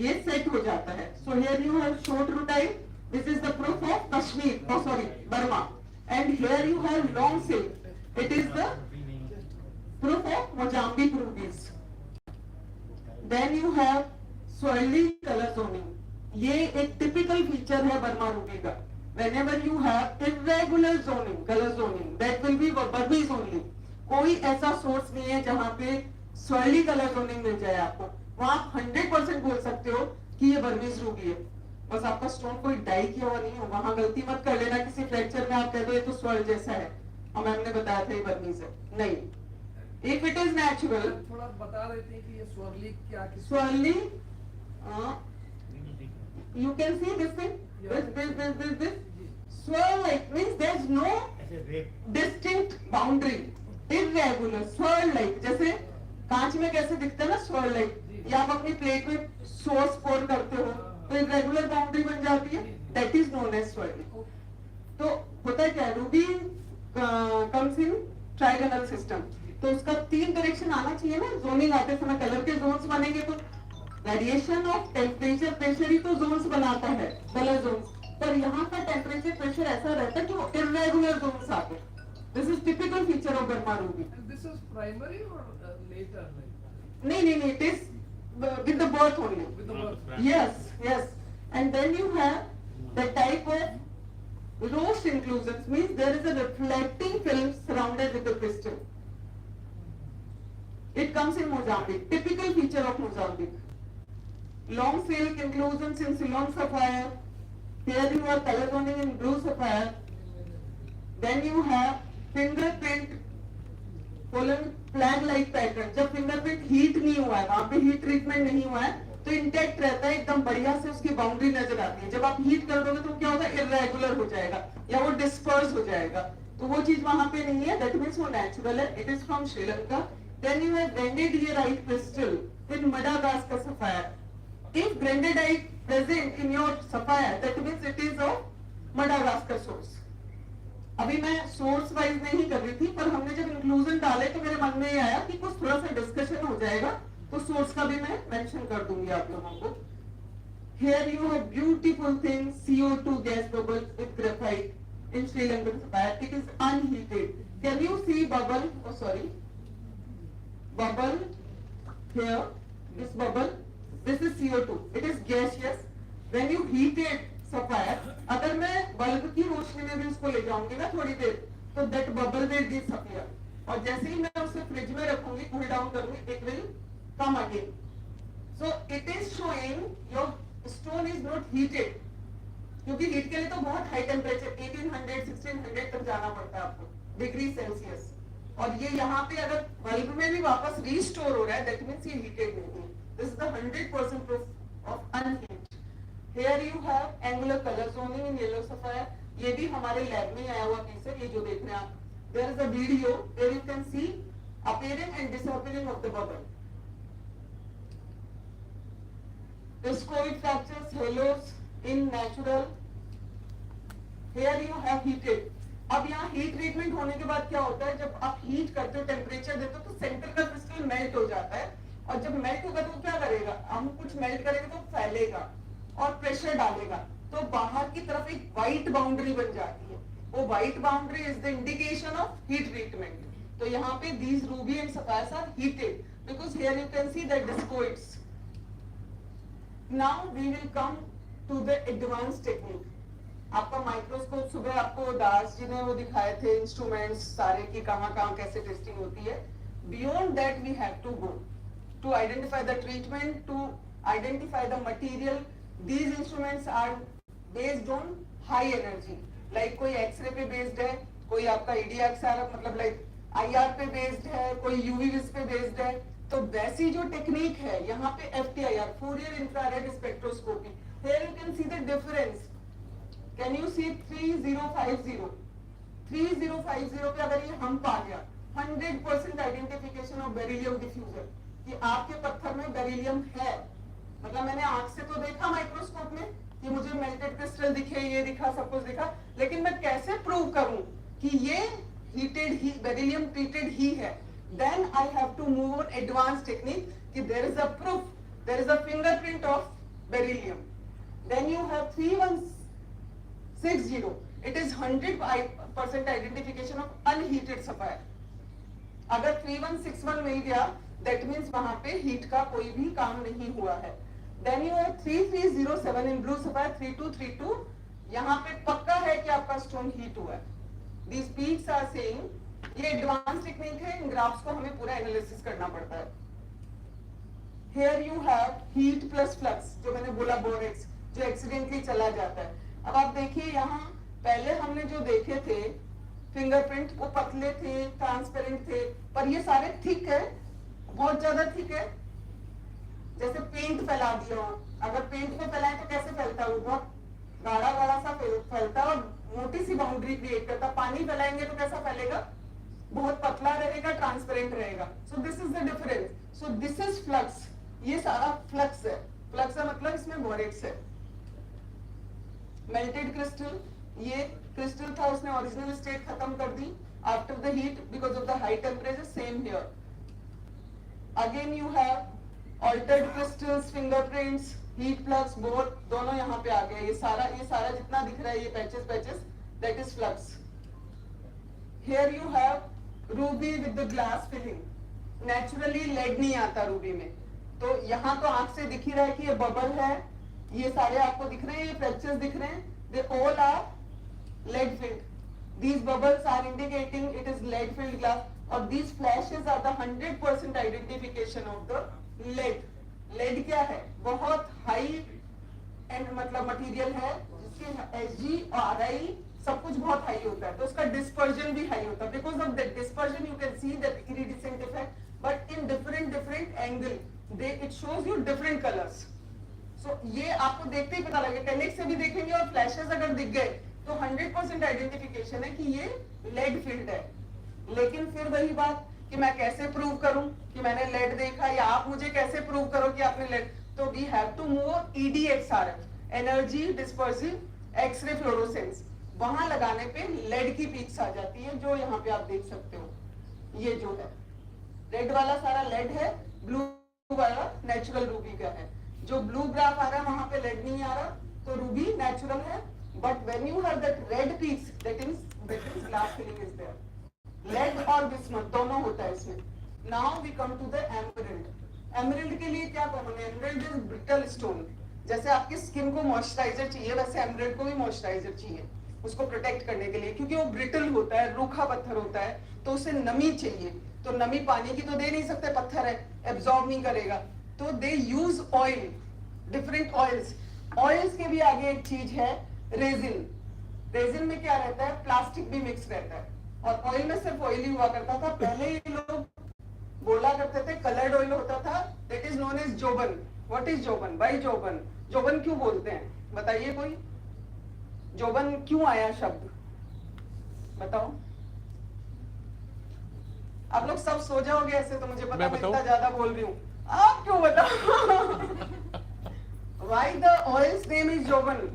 S12: ये सेट हो जाता है। So here you have short rutile, this is the proof of Kashmir, Burma, and here you have long silk, it is the proof of Mozambique rubies. Then you have swirly color zoning. ये एक typical feature है Burma Ruby का। Whenever you have irregular zoning, color zoning, that will be Burmese only. कोई ऐसा source नहीं है जहाँ पे swirly color zoning मिल जाए आपको। वहाँ आप 100% बोल सकते हो कि ये बर्मीज रूबी है। बस आपका स्टोन कोई डाई किया हुआ नहीं हो। वहाँ गलती मत कर लेना किसी फ्रैक्चर में आप कह दो ये तो स्वर्ल जैसा है, और मैम ने बताया था ये बर्मीज है, नहीं। If it is natural,
S9: थोड़ा बता देते हैं कि ये swirly क्या किस
S12: swirly, you can see this thing, this swirl like means there is no distinct boundary, irregular, swirl like, जैसे कांच में कैसे दिखता है ना swirl like, या आप अपनी प्लेट में सॉस पोर करते हो तो irregular boundary बन जाती है, that is known as swirly. तो होता क्या है, Ruby comes in trigonal system, तो उसका 3 डायरेक्शन आना चाहिए ना। जोनिंग आते समय कलर के जोन्स बनेंगे, तो वेरिएशन ऑफ टेम्परेचर प्रेशर ही तो जोन्स बनाता है, कलर जोन्स। पर यहाँ का टेम्परेचर प्रेशर ऐसा रहता है कि वो इरेगुलर जोन्स आते हैं. This is typical feature of Burma ruby.
S9: And this is primary or later? Like?
S12: नहीं, it is with the birth only.
S9: With the birth.
S12: Yes. And then you have the type of rose inclusions, means there is a reflecting film surrounded with the crystal. It comes in Mozambique, typical feature of Mozambique. Long silk inclusions in Ceylon sapphire. Here you have color zoning in blue sapphire. Then you have fingerprint flag like pattern. जब fingerprint heat नहीं हुआ है, वहां पे heat treatment नहीं हुआ है, तो इंटेक्ट रहता है, एकदम बढ़िया से उसकी बाउंड्री नजर आती है. जब आप हीट कर दोगे तो क्या होगा, इरेगुलर हो जाएगा या वो डिस्पर्स हो जाएगा. तो वो चीज वहां पे नहीं है. दैट मीन्स वो नेचुरल है. It is from Sri Lanka. Then you have grandidierite crystal in Madagascar sapphire. If grandidierite present in your sapphire, that means it is of Madagascar source. अभी मैं सोर्स वाइज नहीं कर रही थी, पर हमने जब इंक्लूजन डाले तो मेरे मन में ये आया कि कुछ थोड़ा सा डिस्कशन हो जाएगा, तो सोर्स का भी मैं मेंशन कर दूंगी आप लोगों को. Here you have beautiful thing, CO2 gas bubble with graphite in Sri Lankan sapphire. It is unheated. Can you see bubble? Oh sorry, bubble here. This bubble, this is CO2. It is gaseous. When you heat it sapphire, अगर मैं bulb की रोशनी में भी उसको ले जाऊंगी ना थोड़ी देर, तो दैट बबल विल डिसअपियर. और जैसे ही मैं उसे फ्रिज में रखूंगी, कूल डाउन करूंगी, it will come again. So it is showing your stone is not heated. क्योंकि हीट के लिए तो बहुत हाई टेम्परेचर 1800 1600 तक जाना पड़ता है आपको, डिग्री सेल्सियस. और ये यहाँ पे अगर बल्ब में भी वापस रीस्टोर हो रहा है, दैट मीन्स ये हीटेड नहीं है. This is the 100% proof of unheat. Here you have angular color zoning in yellow sapphire. ये भी हमारे लैब में आया हुआ पीस है, ये जो देख रहे हैं आप. There is a video where you can see appearing and disappearing of the bubble. Viscoid fractures, halos in natural. Here you have heated. अब यहाँ हीट ट्रीटमेंट होने के बाद क्या होता है, जब आप हीट करते हो, टेम्परेचर देते हो, तो सेंटर का क्रिस्टल मेल्ट हो जाता है. और जब मेल्ट होगा तो क्या करेगा, हम कुछ मेल्ट करेंगे तो फैलेगा और प्रेशर डालेगा, तो बाहर की तरफ एक व्हाइट बाउंड्री बन जाती है. वो white boundary is the indication of heat treatment. तो यहाँ पे these ruby and sapphires are heated because here you can see the discoids. Now we will come to the advanced technique. आपका microscope सुबह आपको दास जी ने वो दिखाए थे इंस्ट्रूमेंट्स सारे की कहाँ कैसे टेस्टिंग होती है. Beyond that we have to go to identify the treatment, to identify the material. These instruments are based on high energy. Like कोई एक्सरे पे बेस्ड है, कोई आपका EDXR मतलब like IR पे बेस्ड है, कोई UV विज पे बेस्ड है. तो वैसी जो टेक्निक है यहाँ पे FTIR, Fourier Infrared Spectroscopy. Here you can see the difference. Can you see 3050? 3050 पे अगर ये हम पा गया 100% आइडेंटिफिकेशन ऑफ बेरिलियम डिफ्यूजर, कि आपके पत्थर में बेरिलियम है. मतलब मैंने आंख से तो देखा माइक्रोस्कोप में कि मुझे मेल्टेड क्रिस्टल दिखे, ये दिखा, सब कुछ दिखा, लेकिन मैं कैसे प्रूव करूं कि ये हीटेड ही बेरिलियम ट्रीटेड ही है. Then I have to move on advance technique कि there is a proof, there is a fingerprint of beryllium. Then you have 3160. It is 100% identification of unheated sapphire. अगर 3161 मिल गया, that means वहां पे heat का कोई भी काम नहीं हुआ है. Then you have 3307 in blue sapphire, 3232. यहाँ पे पक्का है कि आपका स्टोन हीट हुआ है. These peaks are saying, ये एडवांस टेक्निक है, इन ग्राफ्स को हमें पूरा एनालिसिस करना पड़ता है. Here you have heat plus flux, जो मैंने बोला बोरेक्स, जो एक्सीडेंटली चला जाता है. अब आप देखिए यहाँ पहले हमने जो देखे थे फिंगरप्रिंट, वो पतले थे, ट्रांसपेरेंट थे, पर ये सारे थिक है, बहुत ज्यादा थिक है. जैसे पेंट फैला दिया हो, अगर पेंट में फैलाए तो कैसे फैलता है, वो बहुत गाढ़ा सा फैलता है और मोटी सी बाउंड्री क्रिएट करता. पानी फैलाएंगे तो कैसा फैलेगा, बहुत पतला रहेगा, ट्रांसपेरेंट रहेगा. सो this is the difference. So this is flux. ये सारा फ्लक्स है. फ्लक्स का मतलब इसमें बोरेक्स है. मेल्टेड क्रिस्टल, ये क्रिस्टल था, उसने ओरिजिनल स्टेट खत्म कर दी after the heat because of the high temperature. Same here. Again you have altered crystals, fingerprints, heat flux both दोनों यहाँ पे आ गए। ये सारा जितना दिख रहा है ये patches that is flux. Here you have ruby with the glass filling. Naturally lead नहीं आता रूबी में, तो यहाँ तो आंख से दिख ही रहा है कि ये बबल है, ये सारे आपको दिख रहे हैं, ये फ्लैक्चर्स दिख रहे हैं, they all are lead filled. These bubbles are indicating it is lead filled glass, और these flashes are the 100% identification of the lead. lead क्या है? बहुत हाई एंड मतलब मटेरियल है जिसके Hg और Ri सब कुछ बहुत हाई होता है, तो उसका डिस्पर्जन भी हाई होता है। Because of that dispersion you can see that iridescent effect, but in different angle they it shows you different colours. So ये आपको देखते ही पता लगेगा, टेनिक से भी देखेंगे और फ्लैशेस अगर दिख गए तो 100% आइडेंटिफिकेशन है कि ये लेड फील्ड है। लेकिन फिर वही बात कि मैं कैसे प्रूव करूं कि मैंने लेड देखा, या आप मुझे कैसे प्रूव करो कि आपने लेड, तो we have to move EDXRF, energy dispersive X-ray fluorescence. वहां लगाने पे लेड की पीक्स आ जाती है, जो यहाँ पे आप देख सकते हो। ये जो है रेड वाला सारा लेड है, ब्लू वाला नेचुरल रूबी का है। जो ब्लू ग्राफ आ रहा है वहां पे लेड नहीं आ रहा, तो रूबी नेचुरल है। But when you have that red peaks, that means glass filling is there. Lead और bismuth दोनों होता है इसमें। Now we come to the emerald. Emerald के लिए क्या कॉमन है? Emerald is brittle stone. जैसे आपकी स्किन को मॉइस्चराइजर चाहिए, वैसे एमराल्ड को भी मॉइस्चराइजर चाहिए उसको प्रोटेक्ट करने के लिए, क्योंकि वो ब्रिटल होता है, रूखा पत्थर होता है, तो उसे नमी चाहिए। तो नमी पानी की तो दे नहीं सकते, पत्थर है, एब्जॉर्ब नहीं करेगा, तो they use oil, different oils. Oils के भी आगे एक चीज है रेजिन। रेजिन में क्या रहता है? प्लास्टिक भी मिक्स रहता है, और ऑयल में सिर्फ ऑयल ही हुआ करता था। पहले ये लोग बोला करते थे कलर्ड ऑयल होता था, दैट इज नोन एज जोबन। व्हाट इज जोबन? भाई जोबन, जोबन क्यों बोलते हैं बताइए कोई? जोबन क्यों आया शब्द, बताओ। आप लोग सब सो जाओगे ऐसे तो मुझे पता, मैं इतना ज्यादा बोल रही हूँ, आप क्यों बताओ? Why the oil's name is जोबन?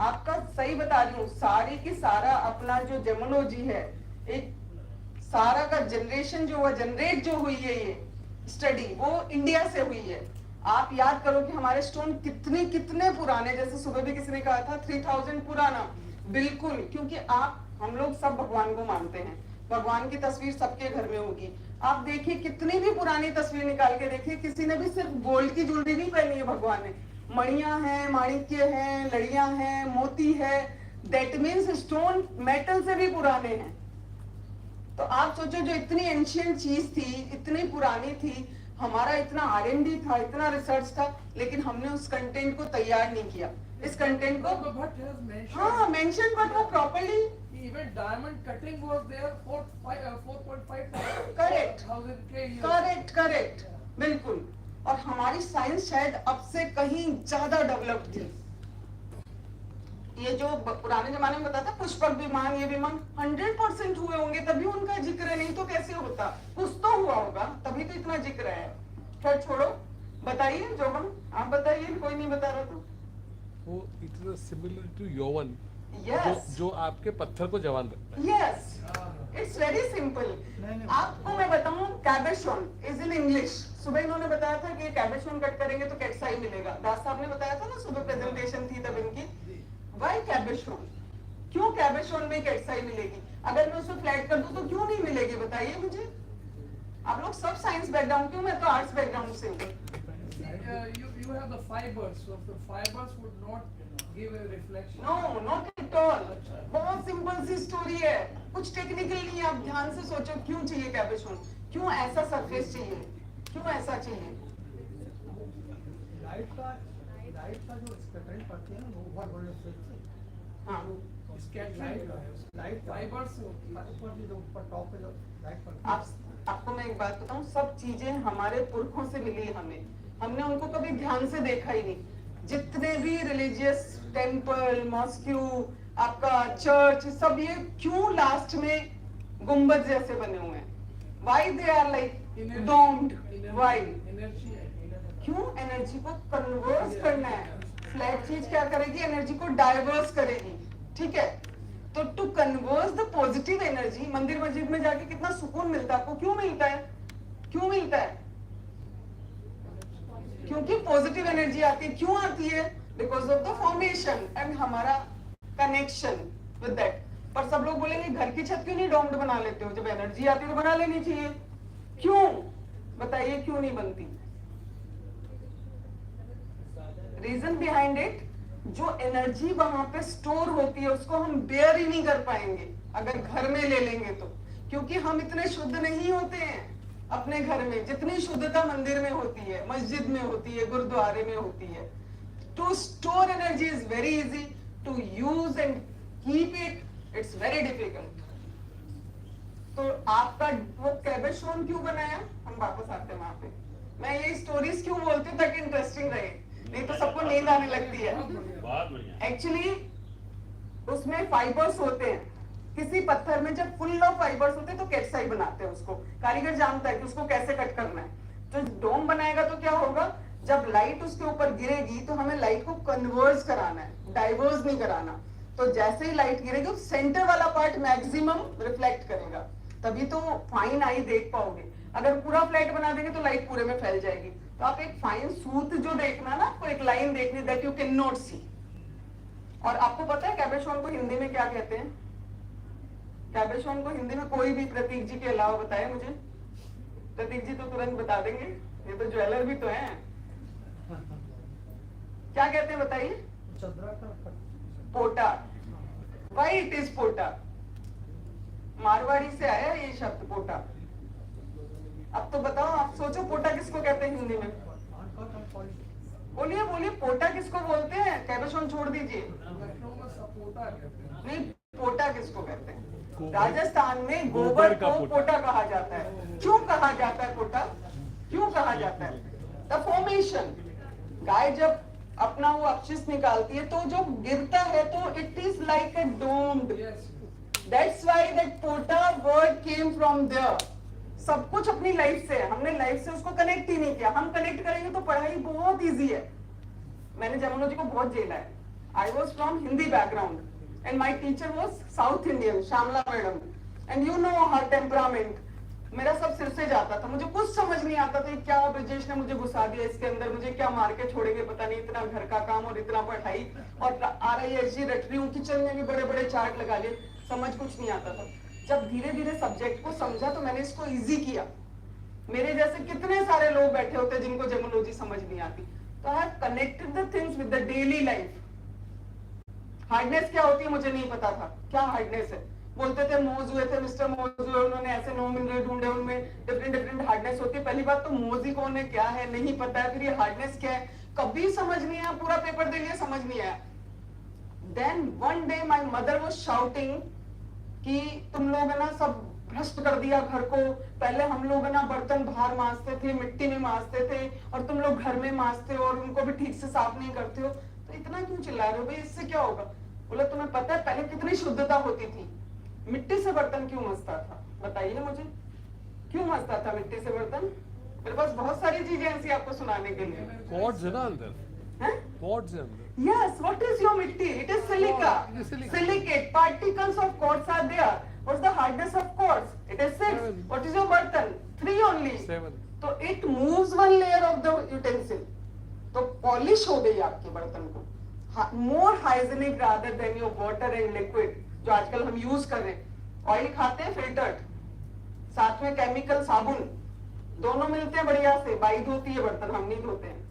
S12: आपका सही बता रही हूँ, सारी की सारा अपना जो जेमोलॉजी है, एक सारा का जनरेशन जो हुआ, जनरेट जो हुई है ये स्टडी, वो इंडिया से हुई है। आप याद करो कि हमारे स्टोन कितने पुराने, जैसे सुबह भी किसी ने कहा था 3000 पुराना, बिल्कुल, क्योंकि हम लोग सब भगवान को मानते हैं, भगवान की तस्वीर सबके घर में होगी। आप देखिए कितनी भी पुरानी तस्वीर निकाल के देखिए, किसी ने भी सिर्फ गोल्ड की ज्वेलरी नहीं पहनी है भगवान ने, मणियां हैं, माणिक्य हैं, लड़ियां हैं, मोती है, दैट मीन्स स्टोन मेटल से भी पुराने हैं। तो आप सोचो जो इतनी एंशियंट चीज थी, इतनी पुरानी थी, हमारा इतना R&D था, इतना रिसर्च था, लेकिन हमने उस कंटेंट को तैयार नहीं किया। इस कंटेंट को हाँ मेंशन, बट वो properly
S18: even diamond cutting was there for 4.5
S12: correct बिल्कुल। और हमारी साइंस शायद अब से कहीं ज्यादा डेवलप्ड थी। ये जो पुराने जमाने में बताता पुष्पक विमान, ये विमान 100% हुए होंगे, तभी उनका जिक्र, नहीं तो कैसे होता? कुछ तो हुआ होगा तभी तो इतना जिक्र है। खैर छोड़ो, बताइए जोबन, आप बताइए, कोई नहीं बता रहा तो।
S1: वो इतना सिमिलर टू यौवन,
S12: Yes.
S1: जो आपके पत्थर को जवान रखता है।
S12: Yes, it's very simple. आपको मैं बताऊं, कैबेशोन इज इन इंग्लिश। सुबह इन्होंने बताया था कि कैबेशोन कट करेंगे तो कैटसाई मिलेगा। दास साहब ने बताया था ना, सुबह प्रेजेंटेशन थी तब इनकी। Why कैबेशोन? क्यों कैबेशोन में कैटसाई मिलेगी? अगर मैं उसको फ्लैट कर दूं तो क्यों नहीं मिलेगी, बताइए मुझे। आप लोग सब साइंस बैकग्राउंड, क्यों? मैं तो आर्ट्स बैकग्राउंड से हूँ।
S18: You have the fibers, so the fibers would not give a reflection.
S12: No, not at all. बहुत सिंपल सी स्टोरी है, कुछ टेक्निकल नहीं है। आप ध्यान से सोचो, क्यों चाहिए कैबेशोन? क्यों ऐसा सरफेस चाहिए? क्यों ऐसा चाहिए?
S14: लाइट का जो करंट पड़ती है ना, वो बहुत बड़े से
S12: हाँ
S14: लाइट फाइबर्स ऊपर जो ऊपर टॉप पे जो लाइट पड़ती है।
S12: आपको मैं एक बात बताऊं, सब चीजें हमारे पुरखों से मिली हमें, हमने उनको कभी ध्यान से देखा ही नहीं। जितने भी रिलीजियस टेम्पल, मॉस्क्यू, आपका चर्च, सब ये क्यों लास्ट में गुंबद जैसे बने हुए हैं? Why they are like domed? Why? क्यों? एनर्जी को कन्वर्स करना है। फ्लैट चीज क्या करेगी? एनर्जी को डाइवर्स करेगी, ठीक है? तो to converse the positive energy, मंदिर मस्जिद में जाके कितना सुकून मिलता है आपको? क्यों मिलता है? क्यों मिलता है? क्योंकि पॉजिटिव एनर्जी आती है। क्यों आती है? Because of the formation and हमारा कनेक्शन विद दैट। पर सब लोग बोलेंगे घर की छत क्यों नहीं डोम्ड बना लेते हो? जब एनर्जी आती है तो बना लेनी चाहिए। क्यों बताइए, क्यों नहीं बनती? रीजन बिहाइंड इट, जो एनर्जी वहां पे स्टोर होती है उसको हम बेयर ही नहीं कर पाएंगे अगर घर में ले लेंगे तो, क्योंकि हम इतने शुद्ध नहीं होते हैं अपने घर में जितनी शुद्धता मंदिर में होती है, मस्जिद में होती है, गुरुद्वारे में होती है। To store energy is very easy, to use and keep it it's very difficult. तो आपका वो कैबेशोन क्यों बनाया? हम वापस आते हैं वहां पे। मैं ये स्टोरीज क्यों बोलती हूँ ताकि इंटरेस्टिंग रहे, नहीं तो सबको नींद आने लगती है। एक्चुअली उसमें फाइबर्स होते हैं। किसी पत्थर में जब फुल ऑफ फाइबर्स होते हैं तो कैटसाई बनाते हैं उसको। कारीगर जानता है कि उसको कैसे कट करना है। तो डोम बनाएगा तो क्या होगा, जब लाइट उसके ऊपर गिरेगी तो हमें लाइट को कन्वर्ज कराना है, डाइवर्स नहीं कराना। तो जैसे ही लाइट गिरेगी तो सेंटर वाला पार्ट मैक्सिमम रिफ्लेक्ट करेगा, तभी तो फाइन आई देख पाओगे। अगर पूरा फ्लैट बना देंगे तो लाइट पूरे में फैल जाएगी। तो आप एक फाइन सूत जो देखना ना, आपको एक लाइन देखनी दैट यू कैन नॉट सी। और आपको पता है कैबेशोन को हिंदी में क्या कहते हैं? कैबेशोन को हिंदी में कोई भी प्रतीक जी के अलावा बताए मुझे। प्रतीक जी तो तुरंत बता देंगे, ये तो ज्वेलर भी तो हैं। क्या कहते हैं बताइए? पोटा। वाई इट इज पोटा? मारवाड़ी से आया ये शब्द पोटा। अब तो बताओ, आप सोचो पोटा किसको कहते हैं हिंदी में? बोलिए बोलिए, पोटा किसको बोलते हैं? कैबेशोन छोड़ दीजिए। नहीं, पोटा किसको कहते हैं? राजस्थान में गोबर को पोटा कहा जाता है। क्यों कहा जाता है पोटा? क्यों कहा जाता है? The formation. गाय जब अपना वो अपशिष्ट निकालती है तो जो गिरता है तो it is like a domed. That's why that पोटा वर्ड केम फ्रॉम देयर। सब कुछ अपनी लाइफ से है, हमने लाइफ से उसको कनेक्ट ही नहीं किया। हम कनेक्ट करेंगे तो पढ़ाई बहुत इजी है। मैंने जमुना जी को बहुत झेला है। I was from Hindi background and my teacher was South Indian, Shamla madam, and you know her temperament. मेरा सब सिर से जाता था, मुझे कुछ समझ नहीं आता था क्या ब्रजेश ने मुझे घुसा दिया इसके अंदर, मुझे क्या मार के छोड़ेंगे पता नहीं, इतना घर का काम और इतना पढ़ाई और RISG रट रही हूँ, किचन में भी बड़े बड़े चार्ट लगा लिए, समझ कुछ नहीं आता था। जब धीरे धीरे सब्जेक्ट को समझा तो मैंने इसको इजी किया। मेरे जैसे कितने सारे लोग बैठे होते जिनको जेमोलॉजी समझ नहीं आती। तो I have connected the things with the daily life. Hardness क्या होती है मुझे नहीं पता था। क्या हार्डनेस है? बोलते थे मोज हुए थे, मिस्टर मोज हुए, उन्होंने ऐसे 9 मिनरल ढूंढे, उनमें डिफरेंट हार्डनेस होती है। पहली बात तो मोज ही कौन है, क्या है, नहीं पता है। फिर ये हार्डनेस क्या है, कभी समझ नहीं आया। पूरा पेपर दे लिया, समझ नहीं आया। Then one day my mother was shouting कि तुम लोग है ना सब भ्रष्ट कर दिया घर को। पहले हम लोग है ना बर्तन बाहर मांजते थे, मिट्टी में मांजते थे, और तुम लोग घर में मांजते हो और उनको भी ठीक से साफ नहीं करते हो। तो इतना क्यों चिल्ला रहे हो भाई, इससे क्या होगा? बोला तुम्हें पता है पहले कितनी शुद्धता होती थी? मिट्टी से बर्तन क्यों मसता था? बताइए मुझे, क्यों मसता था मिट्टी से बर्तन? मेरे पास बहुत सारी चीजें ऐसी आपको सुनाने के लिए।
S1: पॉट्स है ना अंदर,
S12: हैं?
S1: पॉट्स है अंदर।
S12: Yes, what is your mitti? It is silica. Silicate particles of quartz are there. What's the hardness of quartz? It is 6. What is your burden? 3 only.
S1: 7.
S12: So it moves one layer of the utensil. तो polish हो गई आपके बर्तन को। More hygienic rather than your water and liquid जो आजकल हम use कर रहे हैं। ऑयल खाते हैं फिल्टर्ड, साथ में केमिकल साबुन, दोनों मिलते हैं बढ़िया से। बाई धोती है बर्तन, हम नहीं धोते हैं।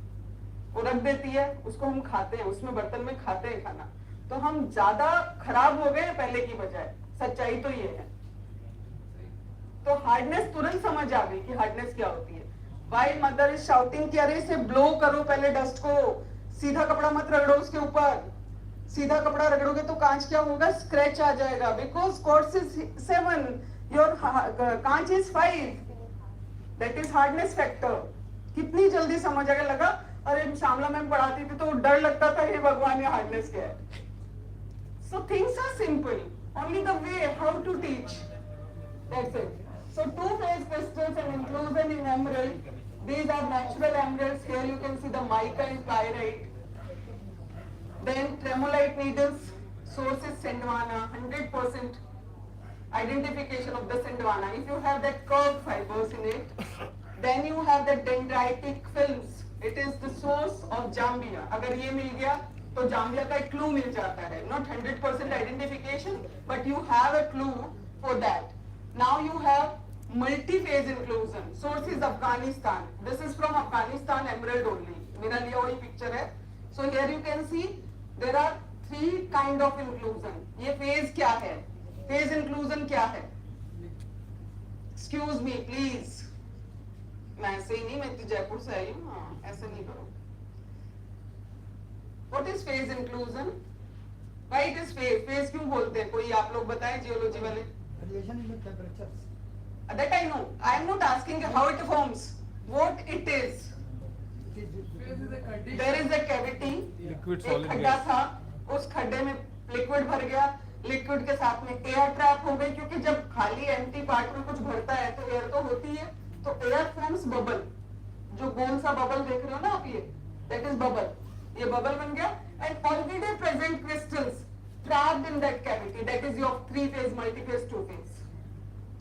S12: वो रख देती है, उसको हम खाते हैं, उसमें बर्तन में खाते हैं खाना। तो हम ज्यादा खराब हो गए पहले की बजाय। सच्चाई तो ये है। तो हार्डनेस तुरंत समझ आ गई कि हार्डनेस क्या होती है। वाई मदर इज शाउटिंग कि अरे इसे ब्लो करो पहले डस्ट को, सीधा कपड़ा मत रगड़ो उसके ऊपर। सीधा कपड़ा रगड़ोगे तो कांच क्या होगा, स्क्रैच आ जाएगा। बिकॉज क्वार्ट्ज इज 7, योर कांच is 5, that is hardness factor. कितनी जल्दी समझ आ गया। लगा अरे श्यामला मैम पढ़ाती थी तो डर लगता था, हे भगवान ये हार्डनेस क्या है। So things are simple, only the way how to teach, that's it. So 2-phase crystals and inclusion in emerald. These are natural emeralds. Here you can see the mica and pyrite. Then tremolite needles, source is Sandwana, 100% identification of the Sandwana. If you have that curved fibers in it, then you have the dendritic films it is the source of Zambia. अगर ये मिल गया तो Zambia का एक clue मिल जाता है, not 100% identification but you have a clue for that. Now you have multi-phase inclusion. Source is Afghanistan. This is from Afghanistan emerald only. मेरा लिया वही picture है. So here you can see there are 3 kind of inclusion. ये phase क्या है? Phase inclusion क्या है? Excuse me, please. मैं ऐसे ही नहीं, मैं तो जयपुर से आई हूँ, हाँ, ऐसे नहीं करो. What is phase inclusion? Why it is phase? Phase क्यों बोलते हैं? कोई आप लोग बताएं जियोलॉजी वाले.
S14: Variation in the temperatures.
S12: That I know. I am not asking how it forms. What it is. There is a cavity.
S1: Liquid
S12: एक
S1: solid
S12: खड्डा
S1: gas.
S12: था, उस खड्डे में लिक्विड भर गया, लिक्विड के साथ में एयर ट्रैप हो गई, क्योंकि जब खाली एम्प्टी पार्ट में कुछ भरता है तो एयर तो होती है, तो एयर फॉर्म्स बबल. जो गोल सा बबल देख रहे हो ना आप, ये दैट इज बबल. ये बबल बन गया and already present crystals trapped in that cavity. That is your 3 phase, multi phase, 2 phase.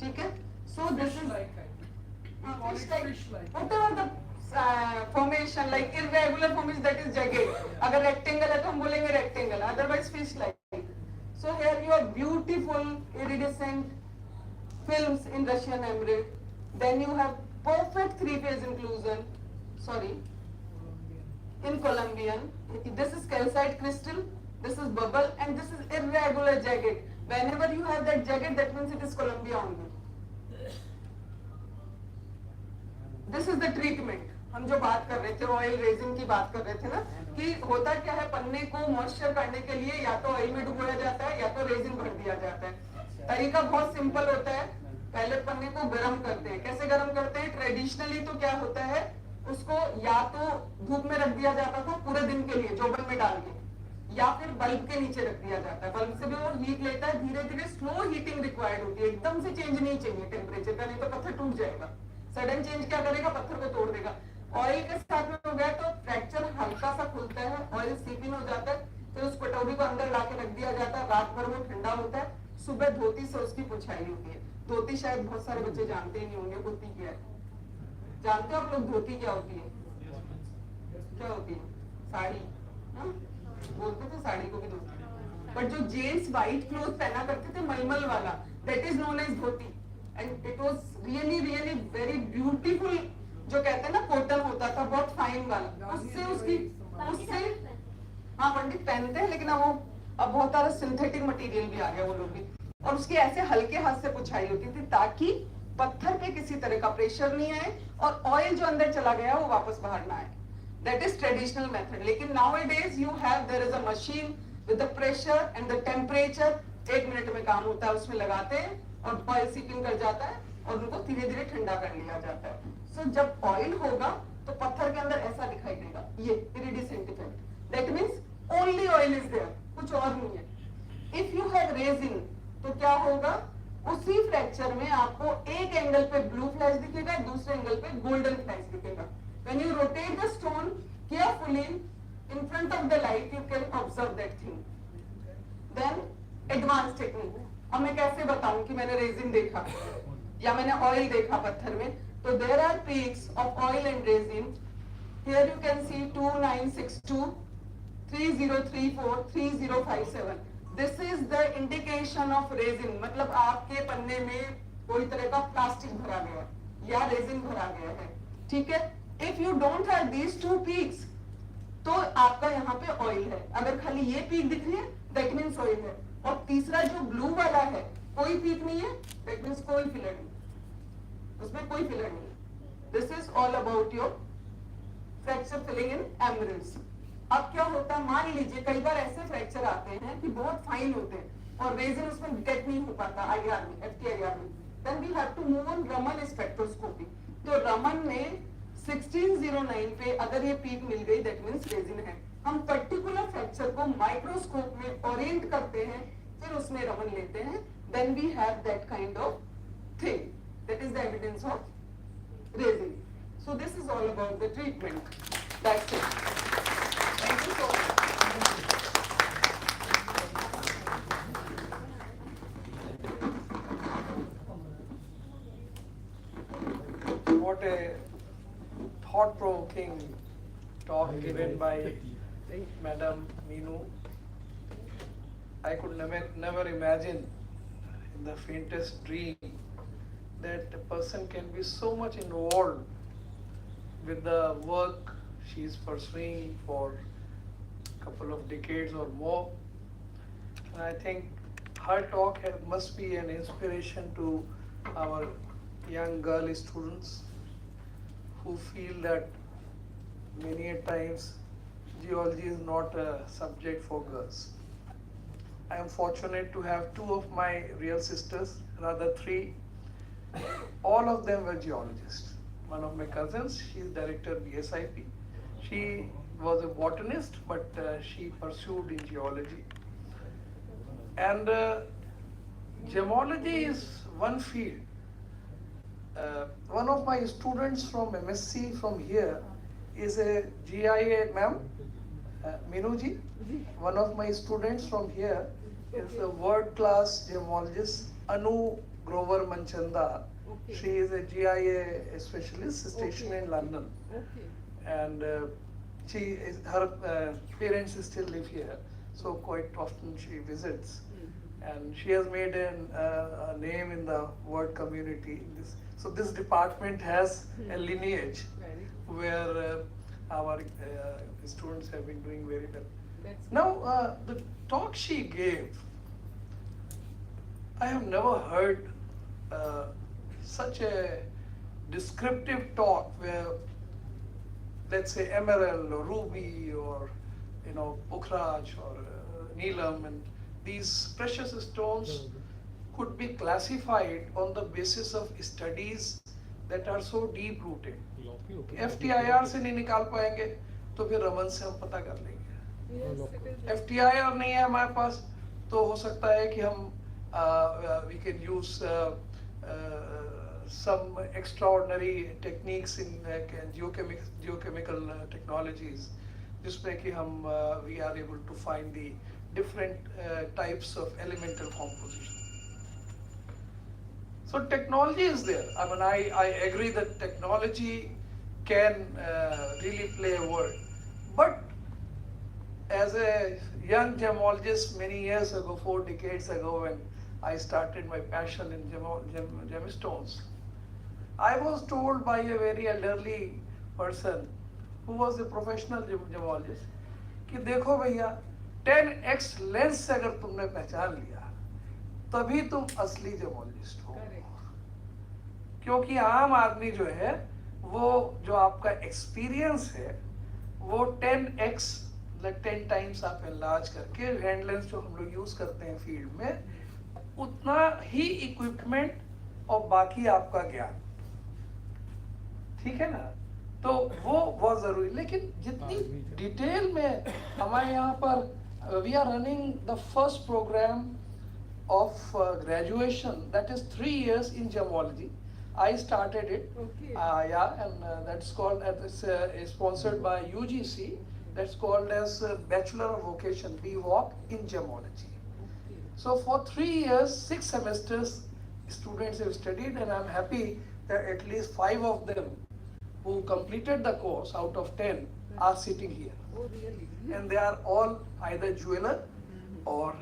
S12: ठीक है? So this is fish like. Whatever the formation, like irregular formation, that is jagged. अगर rectangle है तो हम बोलेंगे rectangle, otherwise fish like. So here you have beautiful iridescent films in Russian emerald. Then you have perfect 3 phase inclusion. Sorry, in Colombian. This is calcite crystal. This is bubble and this is irregular jagged. Whenever you have that jagged, that means it is Colombia only. This is the treatment. हम जो बात कर रहे थे oil resin की बात कर रहे थे ना, कि होता क्या है, पन्ने को मॉइस्चर करने के लिए या तो ऑयल में डुबोया जाता है या तो रेजिन भर दिया जाता है. तरीका बहुत सिंपल होता है. पहले पन्ने को गर्म करते हैं. कैसे गर्म करते हैं? ट्रेडिशनली तो क्या होता है, उसको या तो धूप में रख दिया जाता था पूरे दिन के लिए जोबन में डाल के, या फिर बल्ब के नीचे रख दिया जाता है. बल्ब से भी वो हीट लेता है, धीरे धीरे स्लो हीटिंग रिक्वायर्ड होती है. एकदम से चेंज नहीं चाहिए टेम्परेचर का, नहीं तो पत्थर टूट जाएगा. सडन चेंज क्या करेगा? पत्थर को तोड़ देगा. ऑयल के साथ में हो गया तो फ्रैक्चर हल्का सा खुलता है, ऑयल सीप इन हो जाता है, फिर उस कटोरी को अंदर लाके रख दिया जाता है. रात भर वो ठंडा होता है, सुबह धोती से उसकी पुछाई होती है. धोती शायद बहुत सारे बच्चे जानते ही नहीं होंगे होती क्या है. जानते हो आप लोग धोती क्या होती है? क्या होती है? साड़ी. बोलते थे साड़ी को भी धोती, बट जो जेंट्स व्हाइट क्लोथ पहना करते थे मलमल वाला, that is known as dhoti. And it was really really very beautiful. जो कहते हैं ना कॉटन होता था बहुत फाइन वाला, उससे उससे हाँ पंडित पहनते हैं, लेकिन अब बहुत सारा सिंथेटिक मटेरियल भी आ गया वो लोग भी. और उसकी ऐसे हल्के हाथ से पुछाई होती थी ताकि पत्थर पे किसी तरह का प्रेशर नहीं आए और ऑयल जो अंदर चला गया वो वापस बाहर ना आए. That is traditional method. लेकिन nowadays you have there is a machine with the pressure and the temperature. 1 minute में काम होता है, उसमें लगाते हैं और ऑयल सीपिंग कर जाता है और उनको धीरे धीरे ठंडा कर लिया जाता है. So जब ऑयल होगा तो पत्थर के अंदर ऐसा दिखाई देगा, ये iridescent effect. That means only oil is there, कुछ और नहीं है. If you have resin, तो क्या होगा? उसी फ्रैक्चर में आपको एक एंगल पे ब्लू फ्लैश दिखेगा, दूसरे एंगल पे गोल्डन फ्लैश दिखेगा. When you rotate the stone carefully in front of the light, you can observe that thing. Then advanced technique. अब मैं कैसे बताऊं कि मैंने रेजिन देखा या मैंने ऑयल देखा पत्थर में? तो there are peaks of oil and resin. Here you can see 2962, 3034, 3057. This is the indication of resin. मतलब आपके पन्ने में कोई तरह का प्लास्टिक भरा गया या रेजिन भरा गया है. ठीक है? If you don't have these 2 peaks, तो आपका यहाँ पे ऑयल है. अगर खाली ये पीक दिख रही है, that means ऑयल है. और तीसरा जो ब्लू वाला है, कोई पीक नहीं है, that means कोई फिलर नहीं, उसमें कोई फिलर नहीं. This is all about your fracture filling in emeralds. अब क्या होता है, मान लीजिए कई बार ऐसे फ्रैक्चर आते हैं कि बहुत फाइन होते हैं और रेजिन उसमें डिटेक्ट नहीं हो पाता IR में, FTIR में. Then we have to move on Raman spectroscopy. तो रमन में 1609 पे अगर ये पीक मिल गई, दैट मींस रेजिन है. हम पर्टिकुलर फ्रैक्चर को माइक्रोस्कोप में ओरिएंट करते हैं, फिर उसमें रमन लेते हैं. Then we have that kind of thing, that is the evidence of resin. So this is all about the treatment. That's it. Thank you so much.
S18: What a thought-provoking talk given by Madam Meenu. I could never imagine in the faintest dream that a person can be so much involved with the work she is pursuing for a couple of decades or more. And I think her talk must be an inspiration to our young girl students who feel that many a times geology is not a subject for girls. I am fortunate to have two of my real sisters, rather three. All of them were geologists. One of my cousins, she is director BSIP. She was a botanist, but she pursued in geology. And gemology is one field. One of my students from MSc from here is a GIA, ma'am, Minuji. One of my students from here is a world-class gemologist, Anu Grover Manchanda.
S4: Okay.
S18: She is a GIA specialist stationed in London.
S4: Okay.
S18: And her parents still live here, so quite often she visits. And she has made a name in the word community. So this department has a lineage where our students have been doing very well. Now, the talk she gave, I have never heard such a descriptive talk where, let's say, emerald or ruby or Pukhraj or Neelam and these precious stones could be classified on the basis of studies that are so deep rooted. FTIR से नहीं निकाल पाएंगे तो फिर रमन से हम पता कर लेंगे. FTIR नहीं है हमारे पास तो हो सकता है कि हम we can use some extraordinary techniques in geochemical technologies जिसमें कि हम we are able to find the different types of elemental composition. So technology is there. I mean, I agree that technology can really play a role. But as a young gemologist many years ago, 4 decades ago, when I started my passion in gemstones, I was told by a very elderly person who was a professional gemologist कि देखो भैया 10x lens से अगर तुमने पहचान लिया तभी तुम असली जेमोलॉजिस्ट हो. क्योंकि आम आदमी जो है वो जो आपका एक्सपीरियंस है वो 10x मतलब 10 टाइम्स आप एनलार्ज करके हैंड लेंस जो हम लोग यूज करते हैं फील्ड में उतना ही इक्विपमेंट और बाकी आपका ज्ञान, ठीक है ना, तो वो बहुत जरूरी. लेकिन जितनी डिटेल में हमारे यहाँ पर we are running the first program of graduation that is 3 years in gemology. I started it.
S4: Okay.
S18: And that's called it's sponsored by UGC. That's called as Bachelor of Vocation BVOC in gemology.
S4: Okay.
S18: So for 3 years, 6 semesters, students have studied, and I'm happy that at least 5 of them who completed the course out of 10 are sitting here.
S4: Oh, really?
S18: And they are all either jeweler or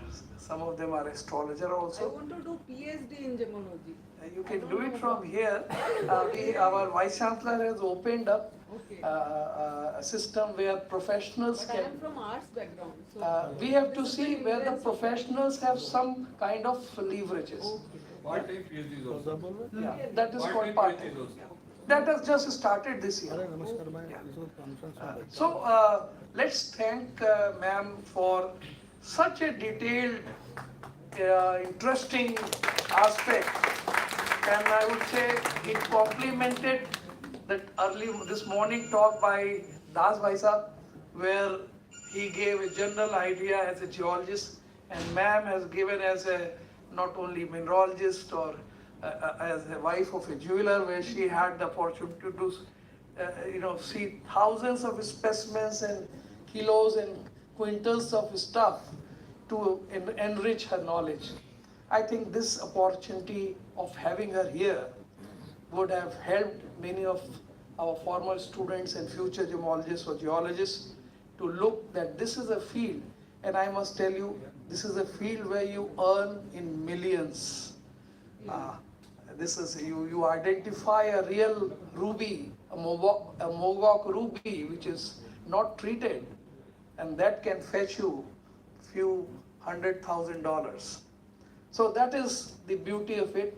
S18: some of them are astrologer also.
S4: I want to do PhD in gemology.
S18: You can do it from here. Our Vice Chancellor has opened up a system where professionals
S4: But I am
S18: can.
S4: from arts background. So
S18: We have to see where the professionals have some kind of leverages.
S6: Part-time PhD is also.
S18: Yeah, that is called
S6: Part-time
S18: part-time.
S6: PhD is also.
S18: That has just started this year. So let's thank ma'am for such a detailed, interesting aspect, and I would say it complemented that this morning talk by Das Bhai Sahab, where he gave a general idea as a geologist, and ma'am has given as a not only mineralogist or as a wife of a jeweler, where she had the opportunity to do, see thousands of specimens and kilos and quintals of stuff to enrich her knowledge. I think this opportunity of having her here would have helped many of our former students and future gemologists or geologists to look that this is a field, and I must tell you, this is a field where you earn in millions. This is, you identify a real ruby, a Mogok ruby, which is not treated, and that can fetch you few $100,000. So that is the beauty of it,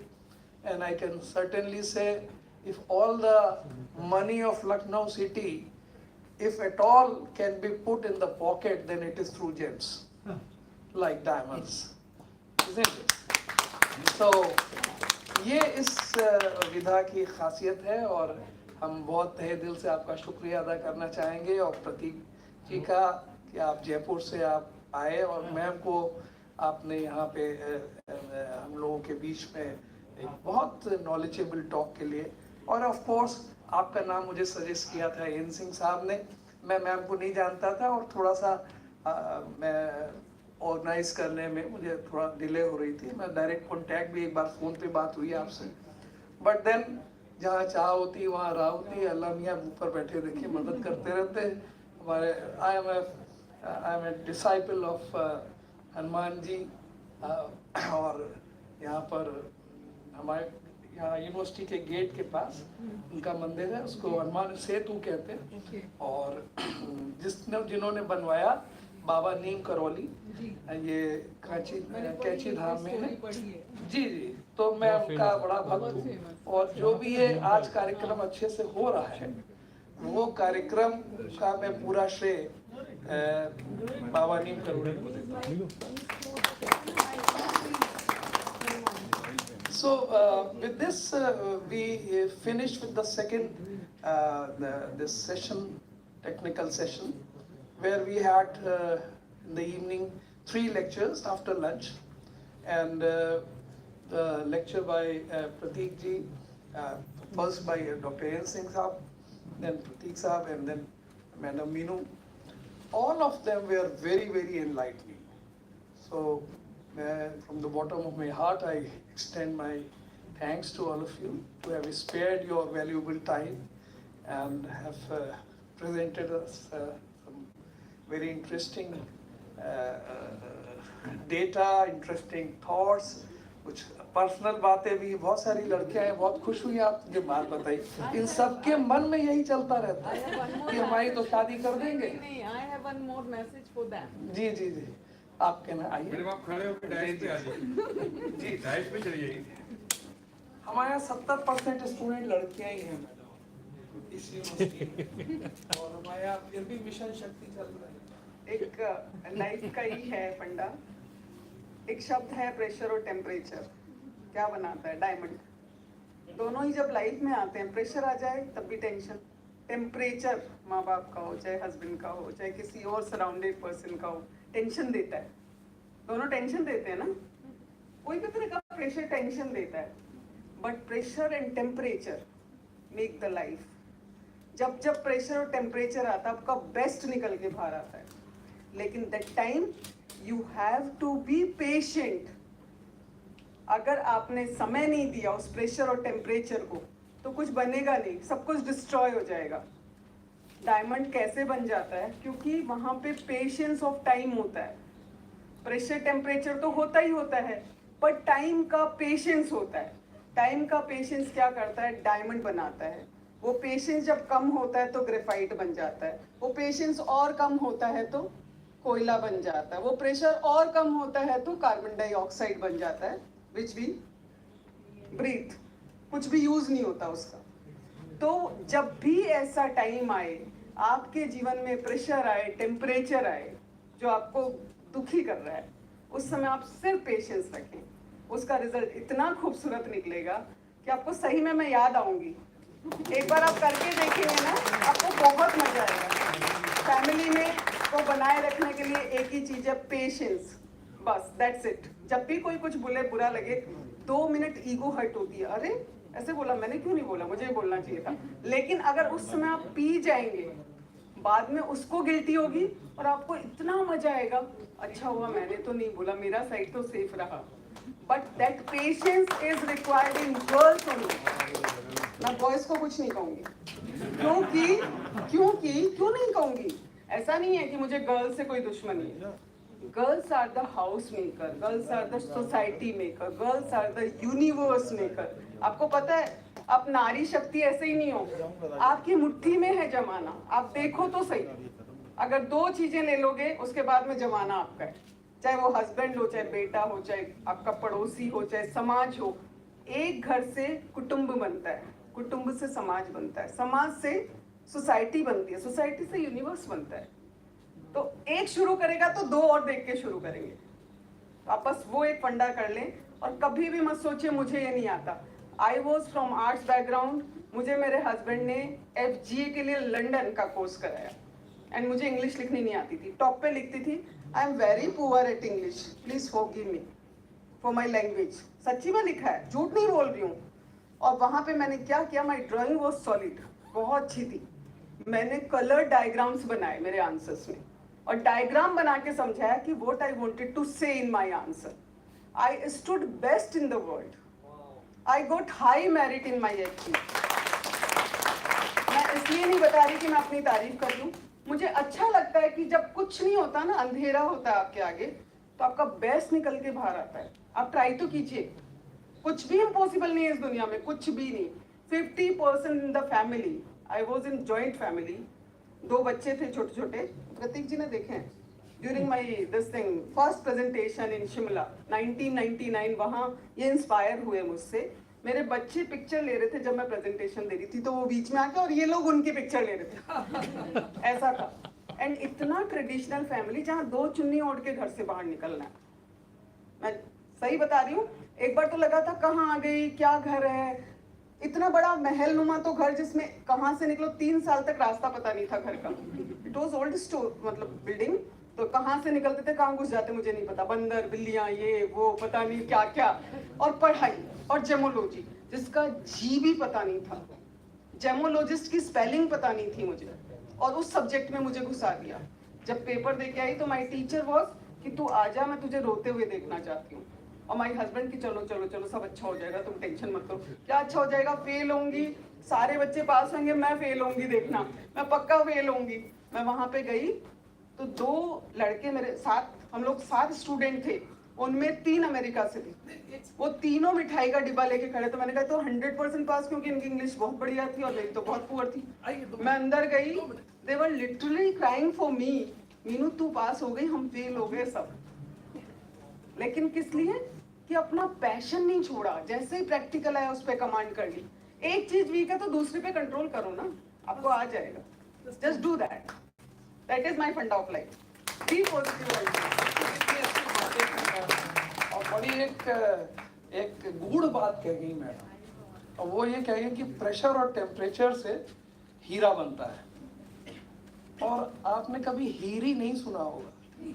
S18: and I can certainly say, if all the money of Lucknow city, if at all can be put in the pocket, then it is through gems, like diamonds, isn't it? So ये इस विधा की खासियत है, और हम बहुत तहे दिल से आपका शुक्रिया अदा करना चाहेंगे, और प्रतीक जी का कि आप जयपुर से आप आए, और मैम को आपने यहाँ पे हम लोगों के बीच में एक बहुत नॉलेजेबल टॉक के लिए, और ऑफ कोर्स आपका नाम मुझे सजेस्ट किया था एन सिंह साहब ने, मैं मैम को नहीं जानता था, और थोड़ा सा मैं ऑर्गेनाइज करने में मुझे थोड़ा डिले हो रही थी, मैं डायरेक्ट कांटेक्ट भी एक बार फ़ोन पे बात हुई आपसे, बट देन जहाँ चाह होती वहाँ राह होती, अल्लाह मियाँ ऊपर बैठे देखिए मदद करते रहते हैं हमारे। I am a disciple of Hanuman ji, और यहाँ पर हमारे यहाँ यूनिवर्सिटी के गेट के पास उनका मंदिर है, उसको हनुमान सेतु कहते हैं, और जिन्होंने बनवाया बाबा नीम करौली, ये कैची धाम में है जी जी, तो मैं उनका बड़ा भक्त हूँ, और जो भी ये आज कार्यक्रम अच्छे से हो रहा है, वो कार्यक्रम का मैं पूरा श्रेय बाबा नीम करौली को देता हूँ। So with this, we finished with the second this session, technical session, where we had in the evening 3 lectures after lunch, and the lecture by Prateek ji, first by Dr. N. Singh Saab, then Prateek Saab, and then Madam Meenu. All of them were very, very enlightening. So from the bottom of my heart, I extend my thanks to all of you who have spared your valuable time and have presented us some very interesting data, interesting thoughts, कुछ personal बातें भी, बहुत सारी लड़कियां हैं, बहुत खुश हुई आप ये बात बताई, इन सबके मन में यही चलता रहता है कि हमारी तो शादी कर देंगे।
S4: I have one more message for them.
S18: जी जी जी, आप कहना आइए।
S6: मैडम आप खड़े होकर डाइस पे आ जाइए। जी डाइस पे चलिए।
S18: हमारे यहाँ 70% स्टूडेंट लड़कियां ही हैं मैडम इस यूनिवर्सिटी, और हमारे यहाँ फिर भी मिशन शक्ति चल रहा है।
S12: एक लाइफ का ही है फंडा। एक शब्द है प्रेशर और टेम्परेचर, क्या बनाता है? डायमंड। दोनों ही जब लाइफ में आते हैं, प्रेशर आ जाए तब भी टेंशन, टेम्परेचर माँ बाप का हो, चाहे हस्बैंड का हो, चाहे किसी और सराउंडेड पर्सन का हो, टेंशन देता है। दोनों टेंशन देते हैं ना, कोई भी तरह का प्रेशर टेंशन देता है, but pressure and temperature make the life. जब जब प्रेशर और टेम्परेचर आता है, आपका बेस्ट निकल के बाहर आता है, लेकिन that time you have to be patient. अगर आपने समय नहीं दिया उस प्रेशर और टेम्परेचर को, तो कुछ बनेगा नहीं, सब कुछ डिस्ट्रॉय हो जाएगा। डायमंड कैसे बन जाता है? क्योंकि वहाँ पे पेशेंस ऑफ टाइम होता है। प्रेशर टेम्परेचर तो होता ही होता है, पर टाइम का पेशेंस होता है। टाइम का पेशेंस क्या करता है? डायमंड बनाता है। वो पेशेंस जब कम होता है तो ग्रेफाइट बन जाता है, वो पेशेंस और कम होता है तो कोयला बन जाता है, वो प्रेशर और कम होता है तो कार्बन डाइऑक्साइड बन जाता है, विच वी ब्रीथ। कुछ भी यूज नहीं होता उसका। तो जब भी ऐसा टाइम आए, आपके जीवन में प्रेशर आए, टेम्परेचर आए जो आपको दुखी कर रहा है, उस समय आप सिर्फ पेशेंस रखें, उसका रिजल्ट इतना खूबसूरत निकलेगा कि आपको सही में मैं याद आऊंगी। एक बार आप करके देखेंगे ना, आपको बहुत मजा आएगा। फैमिली में को बनाए रखने के लिए एक ही चीज है, पेशेंस, बस दैट्स इट। जब भी कोई कुछ बोले, बुरा लगे, 2 मिनट ईगो हर्ट होती है, अरे ऐसे बोला, मैंने क्यों नहीं बोला, मुझे बोलना चाहिए था। लेकिन अगर उस समय आप पी जाएंगे, बाद में उसको गिल्टी होगी और आपको इतना मजा आएगा, अच्छा हुआ मैंने तो नहीं बोला, मेरा साइड तो सेफ रहा। But that patience is required in girls only. मैं बॉयज को कुछ नहीं कहूँगी, क्यों नहीं कहूंगी? ऐसा नहीं है कि मुझे गर्ल्स से कोई दुश्मनी है। Girls are the house maker, girls are the society maker, girls are the universe maker. आपको पता है, अब नारी शक्ति ऐसे ही नहीं हो, आपकी मुट्ठी में है जमाना। आप देखो तो सही, अगर 2 चीजें ले लोगे उसके बाद में जमाना आपका है, चाहे वो हस्बैंड हो, चाहे बेटा हो, चाहे आपका पड़ोसी हो, चाहे समाज हो। एक घर से कुटुंब बनता है, कुटुंब से समाज बनता है, समाज से सोसाइटी बनती है, सोसाइटी से यूनिवर्स बनता है। तो एक शुरू करेगा तो 2 और देख के शुरू करेंगे। आप बस वो एक फंडा कर लें और कभी भी मत सोचिए मुझे ये नहीं आता। I was from arts background, मुझे मेरे हस्बैंड ने FGA के लिए लंदन का कोर्स कराया एंड मुझे इंग्लिश लिखनी नहीं आती थी, टॉप पे लिखती थी। I am very poor at English, please forgive me for my language. सच्ची में लिखा है, झूठ नहीं बोल रही हूँ। और वहाँ पे मैंने क्या किया, माई ड्राइंग वॉज सॉलिड, बहुत अच्छी थी। मैंने कलर डायग्राम्स बनाए मेरे आंसर्स में और डायग्राम बना के समझाया कि व्हाट आई वांटेड टू से in my answer. I stood best in the world, I got high merit in my exam. मैं इसलिए नहीं बता रही कि मैं अपनी तारीफ कर लूं, मुझे अच्छा लगता है कि जब कुछ नहीं होता ना, अंधेरा होता है आपके आगे, तो आपका बेस्ट निकल के बाहर आता है। आप ट्राई तो कीजिए, कुछ भी इम्पॉसिबल नहीं है इस दुनिया में, कुछ भी नहीं। 50% in the family, I was in joint family, 2 बच्चे थे छोटे छोटे, प्रतीक जी ने देखे हैं during my this thing first presentation इन शिमला 1999। वहाँ ये इंस्पायर हुए मुझसे। मेरे बच्चे पिक्चर ले रहे थे जब मैं प्रेजेंटेशन दे रही थी, तो वो बीच में आके और ये लोग उनकी पिक्चर ले रहे थे ऐसा था। एंड इतना ट्रेडिशनल फैमिली जहाँ 2 चुन्नी ओढ़ के घर से बाहर निकलना है। मैं सही बता रही हूँ, एक बार तो लगा था कहाँ आ गई, क्या घर है, इतना बड़ा महल नुमा तो घर जिसमें कहाँ से निकलो 3 साल तक रास्ता पता नहीं था घर का। इट वॉज ओल्ड स्टोर, मतलब बिल्डिंग, तो कहाँ से निकलते थे कहाँ घुस जाते मुझे नहीं पता, बंदर बिल्लियाँ ये वो पता नहीं क्या क्या। और पढ़ाई और जेमोलॉजी, जिसका जी भी पता नहीं था, जेमोलॉजिस्ट की स्पेलिंग पता नहीं थी मुझे, और उस सब्जेक्ट में मुझे घुसा दिया। जब पेपर दे के आई तो माई टीचर वॉज कि तू आजा, मैं तुझे रोते हुए देखना चाहती हूँ। और माई हस्बैंड की चलो चलो चलो सब अच्छा हो जाएगा, तुम टेंशन मत लो। क्या अच्छा हो जाएगा, फेल होंगी, सारे बच्चे पास होंगे, मैं फेल होंगी, देखना मैं पक्का फेल होंगी। मैं वहां पे गई तो 2 लड़के मेरे साथ, हम लोग 7 स्टूडेंट थे, उनमें 3 अमेरिका से थे। वो तीनों मिठाई का डिब्बा लेके खड़े। तो मैंने कहा तो 100% पास, क्योंकि इनकी इंग्लिश बहुत बढ़िया थी और मेरी तो बहुत पुअर थी। मैं अंदर गई, they were literally crying for me, Meenu तू पास हो गई, हम फेल हो गए सब। लेकिन किस लिए? कि अपना पैशन नहीं छोड़ा, जैसे ही प्रैक्टिकल आया उस पर कमांड कर ली। एक चीज वीक है तो दूसरे पे कंट्रोल करो ना, आपको आ जाएगा। Just do that, that is my funda of life. Be positive.
S18: और बड़ी एक गूढ़ बात कह गई मैडम, और वो ये कह गई कि प्रेशर और टेम्परेचर से हीरा बनता है। और आपने कभी हीरी नहीं सुना होगा,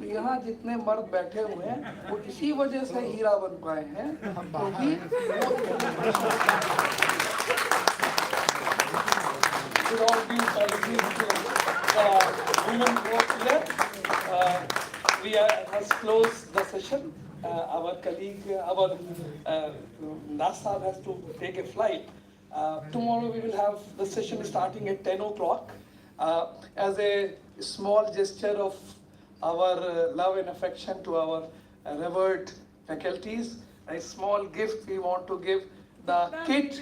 S18: यहाँ जितने मर्द बैठे हुए हैं वो इसी वजह से हीरा बन पाए हैं, क्योंकि we must close the session. Our colleague, our NASA has to take a flight. Tomorrow we will have the session starting at 10 o'clock. As a small gesture of our love and affection to our revered faculties, a small gift we want to give the kit,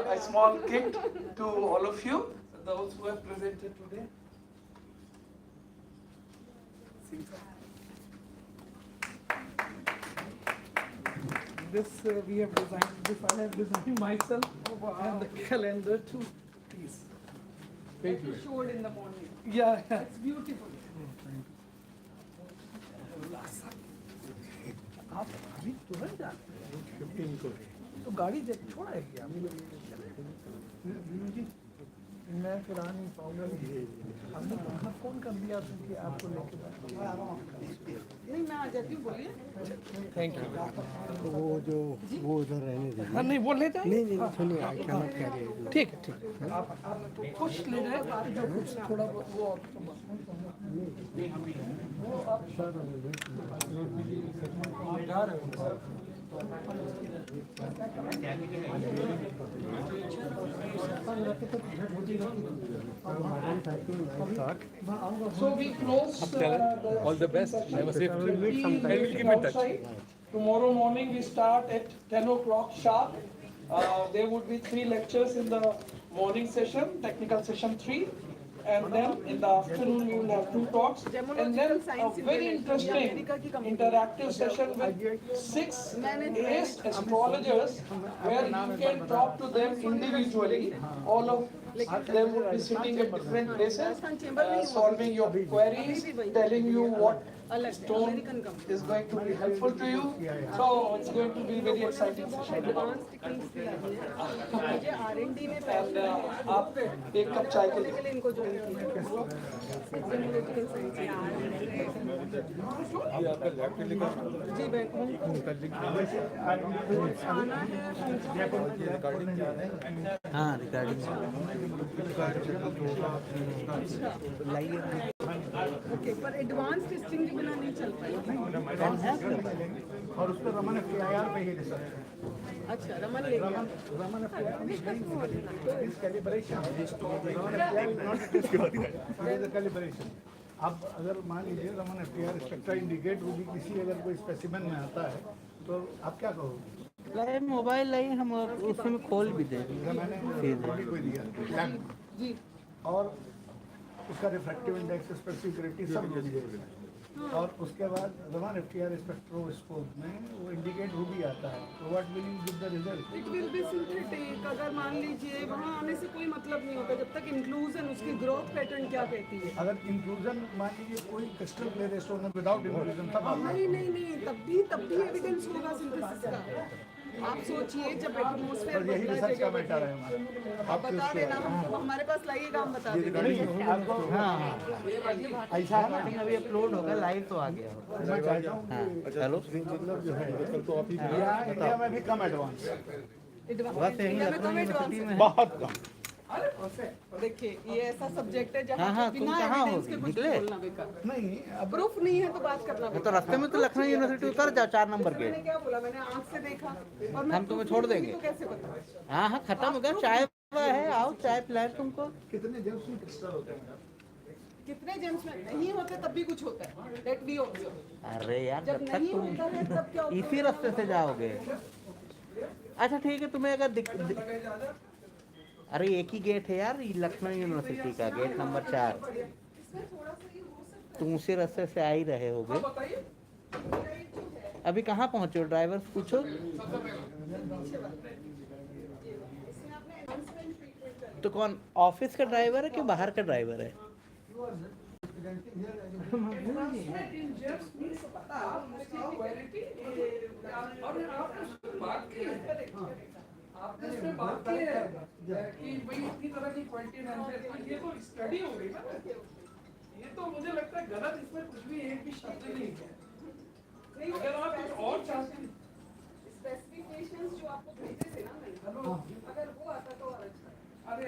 S18: a small kit to all of you, those who have presented today. This we have designed, this I have designed myself, and the calendar too. Please.
S12: Thank you. Showed in the morning.
S18: Yeah,
S12: It's beautiful.
S18: आप अभी तुरंत जाते हैं तो गाड़ी जब छोड़ाएगी आप जी, मैं फिर आ नहीं पाऊंगा। हमने कहाँ फोन कर दिया था कि आपको लेके
S12: नहीं, मैं आ जाती हूँ, बोलिए।
S18: Thank you.
S14: वो उधर रहने दीजिए।
S18: हाँ नहीं, वो ले जाए।
S14: नहीं सुनिए, क्या कह रहे हैं।
S18: ठीक है आप कुछ ले जाए, जो कुछ थोड़ा वो और वो आप जा रहे हो। So we close
S1: All the best. Have a safe trip. I will keep in touch.
S18: Tomorrow morning we start at 10 o'clock sharp. There would be 3 lectures in the morning session, technical session 3. And then in the afternoon we will have 2 talks. And then a very interesting interactive session with 6 ace astrologers where you can talk to them individually. All of them will be sitting at different places, solving your queries, telling you what stone is going to be helpful to you. So it's going to be very exciting session. And आप एक cup चाय के लिए
S8: हाँ recording
S4: okay पर advance testing के बिना नहीं चल पाएगा।
S14: और उस पर रमन FTIR पे ही रिसर्च है।
S4: अच्छा रमन ले गया।
S14: रमन कैलिब्रेशन। अब अगर मान लीजिए रमन FTIR स्पेक्ट्रा इंडिकेट होगी किसी अगर कोई स्पेसिमेन में आता है तो आप क्या कहोगे?
S8: लाइए मोबाइल लाइए हम उसमें खोल भी देंगे।
S14: मैंने कोई दिया जी और उसका रिफ्रैक्टिव इंडेक्स स्पेसिफिसिटी सब दे दिए और उसके बाद रमन FTIR स्पेक्ट्रोस्कोप में वो इंडिकेट हो भी आता है तो what will you give the result?
S4: It will be synthetic. अगर मान लीजिए वहाँ आने से कोई मतलब नहीं होता जब तक इंक्लूजन उसकी ग्रोथ पैटर्न क्या कहती है।
S14: अगर इंक्लूजन मान लीजिए कोई क्रिस्टल क्लियर स्टोन है विदाउट इंक्लूजन तब
S4: नहीं तब भी एविडेंस होगा सिंथेसिस का। आप सोचिए जब एटमॉस्फेयर
S14: यही रिसर्च का मैटर है हमारा।
S4: आप बता देना हमको, हमारे पास लाइएगा हम बता देंगे।
S8: हाँ ऐसा रिकॉर्डिंग अभी अपलोड होगा लाइव तो आ गया हेलो
S14: मतलब जो है इंडिया में भी कम एडवांस बहुत कम।
S4: देखिए ये ऐसा सब्जेक्ट है जहाँ बिना एविडेंस के कुछ बोलना बेकार।
S14: नहीं
S4: प्रूफ नहीं है तो बात करना
S8: तो रास्ते में तो लखनऊ यूनिवर्सिटी उतर जाओ 4 नंबर के।
S4: मैंने क्या बोला, मैंने आँख से देखा और
S8: हम तुम्हें छोड़ देंगे।
S4: तो कैसे पता?
S8: हाँ हाँ खत्म हो गया चाय है आओ चाय पिलाए तुमको।
S14: कितने जेम्स में क्रिस्टल होते हैं?
S4: कितने जेम्स में नहीं होते तब भी कुछ होता है। Let be observe.
S8: अरे यार
S4: जब नहीं होता है तब क्या होता है?
S8: इसी रास्ते से जाओगे। अच्छा ठीक है तुम्हें अगर अरे एक ही गेट है यार लखनऊ यूनिवर्सिटी का गेट नंबर 4 तुम उसी रास्ते से आ ही रहे होगे। अभी कहाँ पहुँचे हो ड्राइवर पूछो तो कौन ऑफिस का ड्राइवर है कि बाहर का ड्राइवर है?
S18: आपने इसमें बात की है कि भाई इतनी तरह की क्वालिटी ये तो स्टडी हो गई ना। ये तो मुझे लगता है गलत, इसमें कुछ भी एक भी शब्द नहीं है। अगर आप कुछ और चाहते हैं
S4: स्पेसिफिकेशंस जो आपको भेजे थे ना मैंने, अगर वो आता तो और अच्छा। अरे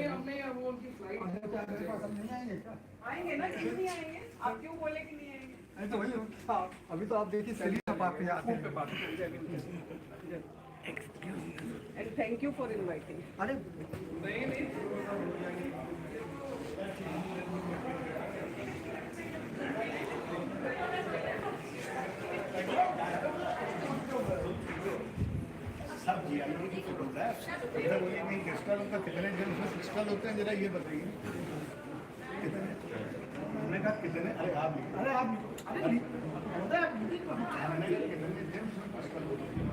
S4: हमने वो उनकी फ्लाइट आएंगे ना, क्यों नहीं आएंगे? आप क्यों बोले कि नहीं आएंगे?
S14: तो वही अभी तो आप देखिए सैली आप पे आते हैं।
S4: And thank you for inviting.
S14: अरे
S18: नहीं
S14: सब GIA की फोटोग्राफ्स इधर बोलिए नहीं क्रिस्टल उनका कितने जेम्स में क्रिस्टल होते हैं जरा ये बताइए कितने? मैंने कहा कितने? अरे आप मैंने कहा कितने जेम्स में क्रिस्टल होते हैं?